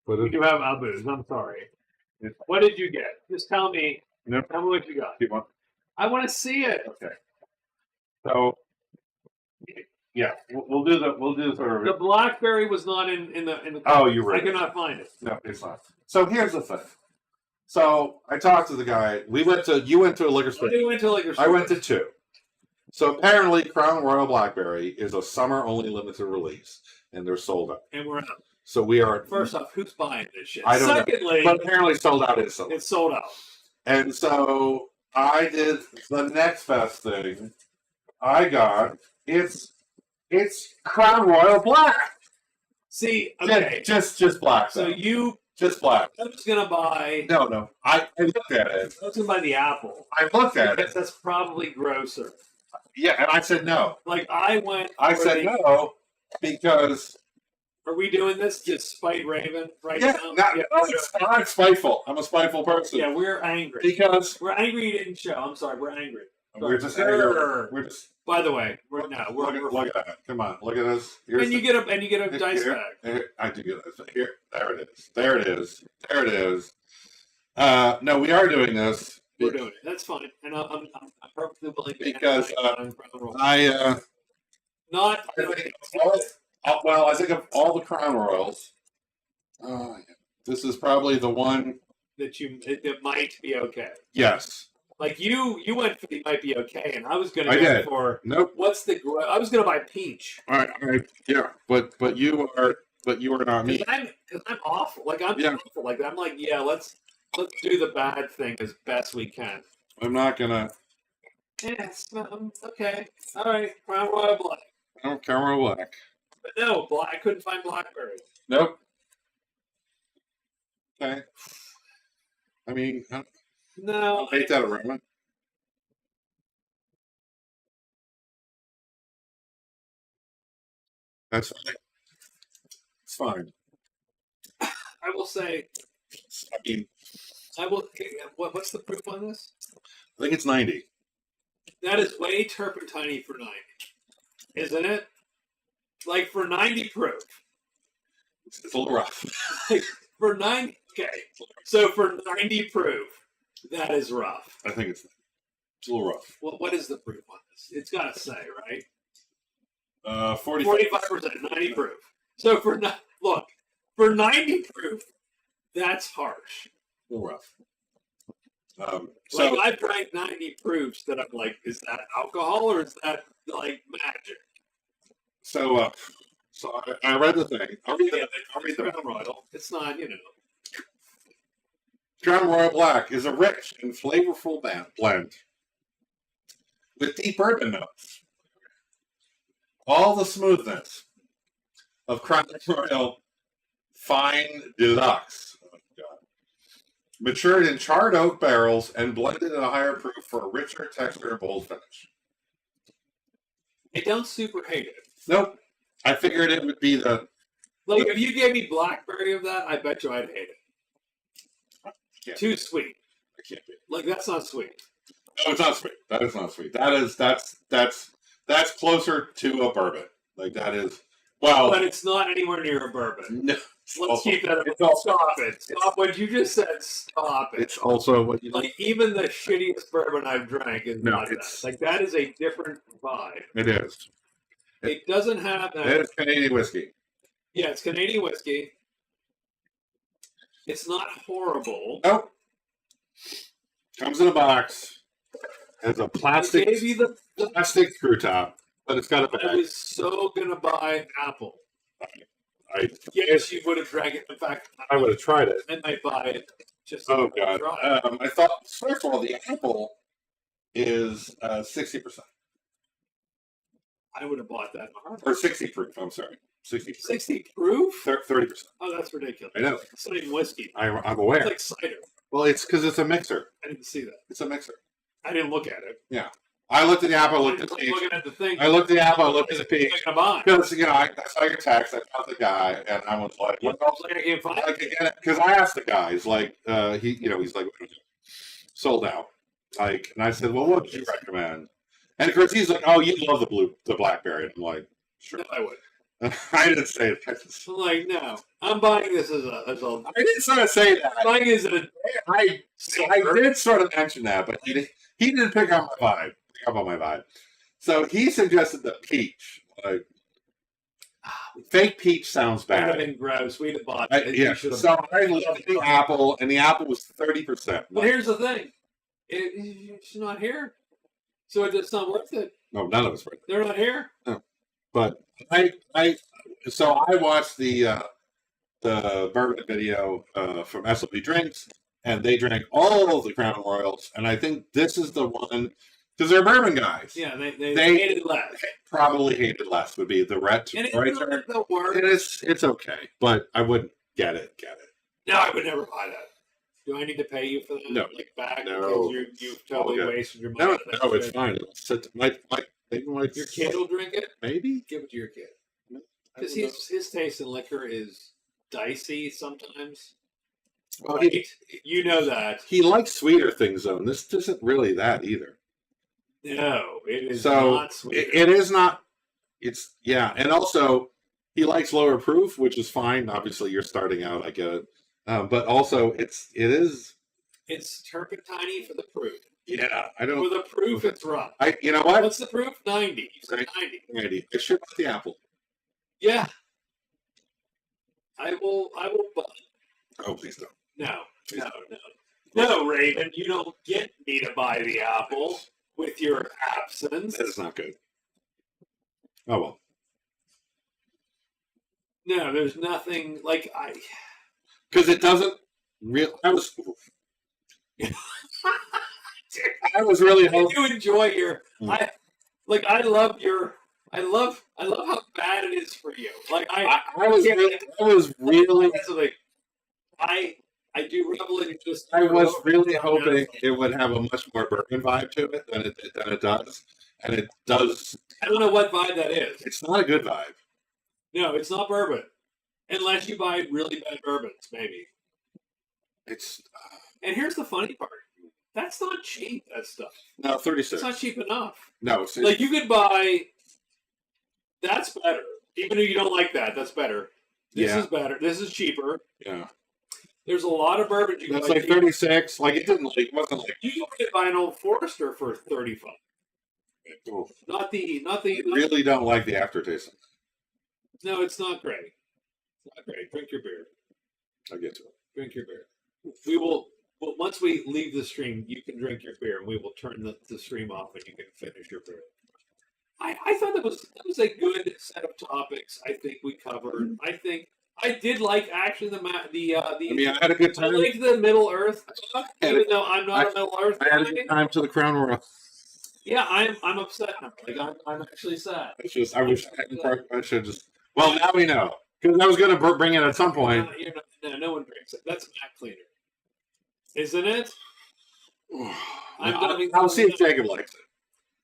We do have a booze. I'm sorry. What did you get? Just tell me. Tell me what you got. I want to see it. Okay. So, we'll do sort of. The blackberry was not in the. Oh, you're right. I could not find it. No, it's not. So here's the thing. So I talked to the guy. You went to a liquor store. We went to a liquor store. I went to 2. So apparently, Crown Royal Blackberry is a summer-only limited release, and they're sold out. And we're out. So we are First off, who's buying this shit? I don't know. Secondly, but apparently sold out instantly. it's sold out. And so I did the next best thing. I got it's Crown Royal Black. See, okay. Just black. So though. you, just black. I was gonna buy. No. I looked at it. I was gonna buy the apple. I looked at Because it. that's probably grosser. Yeah, and I said no. Like I went. I for said the- no because Are we doing this to spite Raven right now? I'm spiteful. I'm a spiteful person. Yeah, we're angry. Because We're angry you didn't show. I'm sorry, we're angry. we're just Grr. we're just By the way, we're look at that. Come on, look at this. Here's and you get a dice here, bag. here, I do get this. Here, there it is. There it is. There it is. No, we are doing this. We're doing it. That's fine, and I'm perfectly willing to Because, not. I think I think of all the Crown Royals, this is probably the one. That it might be okay. Yes. Like you went for the might be okay, and I was gonna I go did. for Nope. what's the I was gonna buy peach. All right. Yeah, but you are not me. Because I'm awful. Like I'm Yeah. awful. Like I'm like let's do the bad thing as best we can. I'm not gonna. Yes. Okay. All right. Crown Royal Black. Oh, Crown Royal Black. But no, I couldn't find blackberry. Nope. Okay. I mean, I No. hate that aroma. That's fine. It's fine. I will say. I mean, What's the proof on this? I think it's 90. That is way turpentine for 90, isn't it? Like for 90 proof. It's a little rough. Like for 90. Okay. So for 90 proof, that is rough. I think it's a little rough. Well, what is the proof on this? It's got to say, right? 45%. 90 proof. So for 90 proof, that's harsh. A little rough. Like I've drank 90 proofs that I'm like, is that alcohol or is that like magic? So I read the thing. I'll read the Crown Royal. It's not, Crown Royal Black is a rich and flavorful blend with deep bourbon notes. All the smoothness of Crown Royal Fine Deluxe. Oh, God. Matured in charred oak barrels and blended in a higher proof for a richer texture and bold finish. I don't super hate it. Nope. I figured it would be the. Like, if you gave me blackberry of that, I bet you I'd hate it. Yeah. Too sweet. I can't be. Like, that's not sweet. No, it's not sweet. That is not sweet. That's closer to a bourbon. Like that is. Well, But it's not anywhere near a bourbon. no. Let's keep that. It's also, Stop it. Stop what you just said. Stop it. it's also what you. Like, even the shittiest bourbon I've drank is No, not that. it's- Like, that is a different vibe. It is. It doesn't have that. It is Canadian whiskey. Yeah, it's Canadian whiskey. It's not horrible. Nope. Comes in a box. Has a I plastic gave you the plastic screw top, but it's got a I bag. was so gonna buy apple. I Yes, you would have drank it. In fact, would have tried it. I might buy it. Just Oh to God! try. I thought first of all the apple is 60%. I would have bought that in a heartbeat. Or 60 proof. I'm sorry, 60. 60 proof? 30%. Oh, that's ridiculous. I know. It's not even whiskey. I'm It's aware. like cider. Well, it's because it's a mixer. I didn't see that. It's a mixer. I didn't look at it. I looked at the apple. I I looked at was the peach. looking at the thing. I looked at the apple. I looked at the What peach. am I gonna buy? Because I saw your text. I found the guy, and I was like, I "What was like, I can't find it. Because I asked the guy, he's like, he's like, sold out. Like, and I said, well, what would you recommend? And of course, he's like, oh, you love the blackberry. And I'm like, sure. No, I would. I didn't say it. I'm like, no. I'm buying this as a. I didn't sort of say that. I'm buying it as a. I did sort of mention that, but he didn't pick up on my vibe. So he suggested the peach. Like, fake peach sounds Would have bad. been gross. We'd have bought I, it. yeah. You should have So I loved the apple, and the apple was 30%. But here's the thing. It's not here. So it's not worth it. No, none of us were. They're not here. But I watched the the bourbon video from SLB Drinks, and they drank all of the Crown Royals, and I think this is the one because they're bourbon guys. Yeah, they They- hated less. Probably hated less would be the ret. And it's right not there. the worst. It's okay, but I wouldn't get it. No, I would never buy that. Do I need to pay you for that? No. Like back No. because you've totally Okay. wasted your No, money. no, it's fine. It'll sit. Maybe Your kid will drink it. maybe. Give it to your kid I because don't know. his taste in liquor is dicey sometimes. Well, Right? You know that. he likes sweeter things though, and this isn't really that either. No, it is So not sweet. it is not. It's and also he likes lower proof, which is fine. Obviously, you're starting out. I get it, but also it is. It's turpentine for the proof. Yeah, I For don't. the proof, it's rough. You know what? What's the proof? 90. You said Right. 90. Randy, I should put the apple. Yeah. I will. Oh, please don't. No, Raven. You don't get me to buy the apple with your absence. That is not good. Oh well. No, there's nothing like Because it doesn't real. I was really I hoping. do enjoy your. Mm. I love how bad it is for you. Like I was really. I do revel in just. I was really hoping it would have a much more bourbon vibe to it than it does, and it does. I don't know what vibe that is. It's not a good vibe. No, it's not bourbon, unless you buy really bad bourbons, maybe. It's And here's the funny part: that's not cheap. That stuff. no It's 36. not cheap enough. No, it's Like you could buy. That's better. Even if you don't like that, that's better. This is better. This is cheaper. yeah. There's a lot of bourbon you can That's buy. like 36. Like it didn't. Like it wasn't like. You can buy an old Forester for 35. Oh, Not the. really don't like the aftertaste. No, it's not great. It's not great. Drink your beer. I'll get to it. Drink your beer. We will. Well, once we leave the stream, you can drink your beer, and we will turn the stream off, and you can finish your beer. I thought that was a good set of topics. I think we covered. I think I did like actually the. I mean, I had a good I time. liked the Middle Earth stuff, even though I'm not a Middle Earth I had a guy. good time to the Crown Royal. Yeah, I'm upset now. Like I'm actually sad. It's just I wish I should just. Well, now we know because I was going to bring it at some point. No one drinks it. That's Mac Cleaner, isn't it? I'll see if Jacob likes it.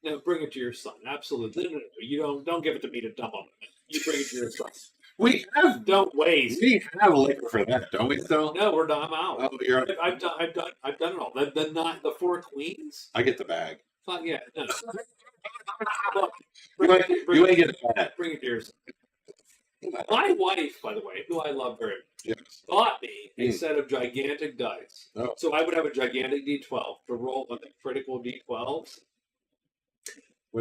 No, bring it to your son. Absolutely. No. You don't give it to me to dump on him. You bring it to your son. We Don't waste. have liquor for that, don't we? Still? No, we're done. I'm out. Oh, you're. I've done it all. The Four Queens. I get the bag. Fuck yeah. No. Look, You ain't get that. bring it to your son. My wife, by the way, who I love very much, Yes. bought me a Mm. set of gigantic dice. Oh. So I would have a gigantic D12 to roll on the critical D12s.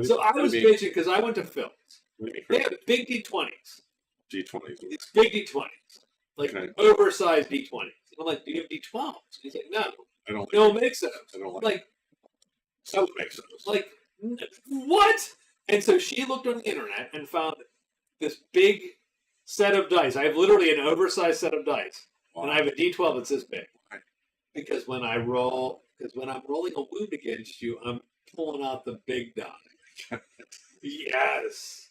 So I was bitching because I went to Phil's. They have big D20s. G20s. It's big D20s. Like Okay. oversized D20s. And I'm like, do you have D12s? He's like, no. I don't. No one makes those. I don't like. Like, Some makes those. like, what? And so she looked on the internet and found this big set of dice. I have literally an oversized set of dice. And I have a D12 that's this big. Why? Because when I'm rolling a wound against you, I'm pulling out the big die. Yes.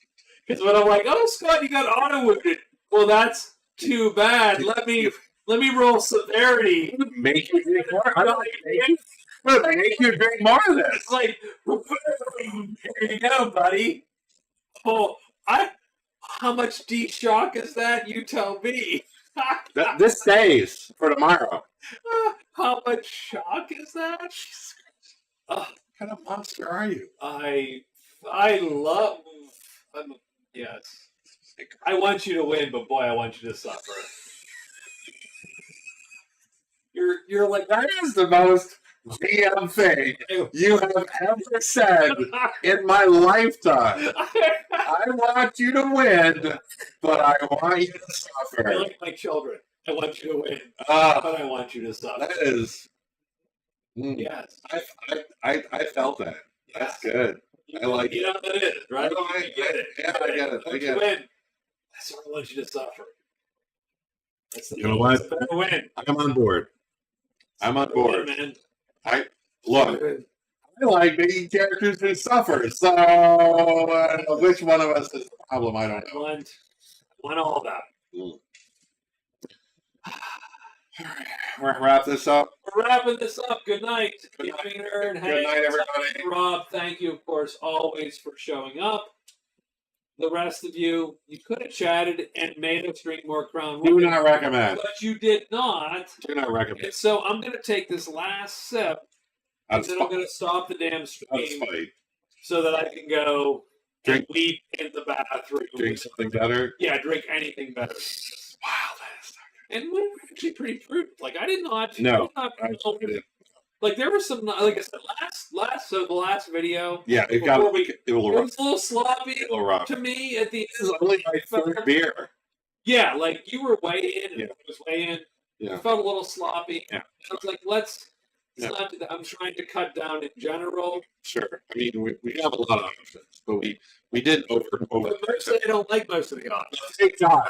Because when I'm like, oh Scott, you got auto wounded. Well, that's too bad. Let me roll severity. Make you drink more. I don't make you drink more of this. It's like, here you go, buddy. Oh, how much D shock is that? You tell me. This stays for tomorrow. How much shock is that? What kind of monster are you? I love. Yes. I want you to win, but boy, I want you to suffer. You're like That is the most DM thing you have ever said in my lifetime. I want you to win, but I want you to suffer. I like my children. I want you to win, Ah, but I want you to suffer. that is. Yes. I felt that. That's good. I like You know what that is, right? No, I You get it. yeah, I get it. I Once get you it. win, that's what I want you to suffer. You know what? That's a better win. I'm on board. I'm on board. Man. Look, I like making characters who suffer. So which one of us is the problem? I don't I know. want all that. All right, we're gonna wrap this up. We're wrapping this up. Good night, Good night. Gamer and Good night, everybody. Rob, thank you, of course, always for showing up. The rest of you, you could have chatted and made us drink more Crown Do Royal, not recommend. but you did not. Do not recommend. And so I'm going to take this last sip, and then I'm going to stop the damn stream Funny. so that I can go Drink- and weep in the bathroom. Drink something better. Yeah, drink anything better. Wow, that is And we're actually pretty prudent. Like I did not. No, I I did not didn't. like there was some. Like I said, the last video. Yeah, it Before got we- it will It rough. was a little sloppy A little rough. to me at the This is end. only my third beer. Yeah, like you were way in and Yeah. I was way in. Yeah. It felt a little sloppy. Yeah. I was like, let's Yeah. not do that. I'm trying to cut down in general. Sure. I mean, we have a lot of options, but we didn't over. But mostly I don't like most of the options. Thank God.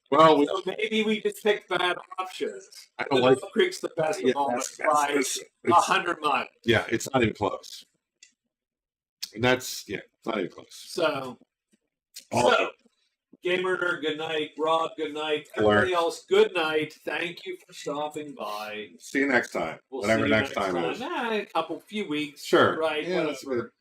Well, So maybe we just picked bad options. I don't like. Mill Creek's the best Yeah, of all that's- by that's- it's- 100 miles. yeah, it's not even close. And that's it's not even close. So, All- so Gamer Nerd, good night. Rob, good night. Alert. Everybody else, good night. Thank you for stopping by. See you next time. We'll Whatever see you next time is. A few weeks. Sure. Right. Yeah, Whatever.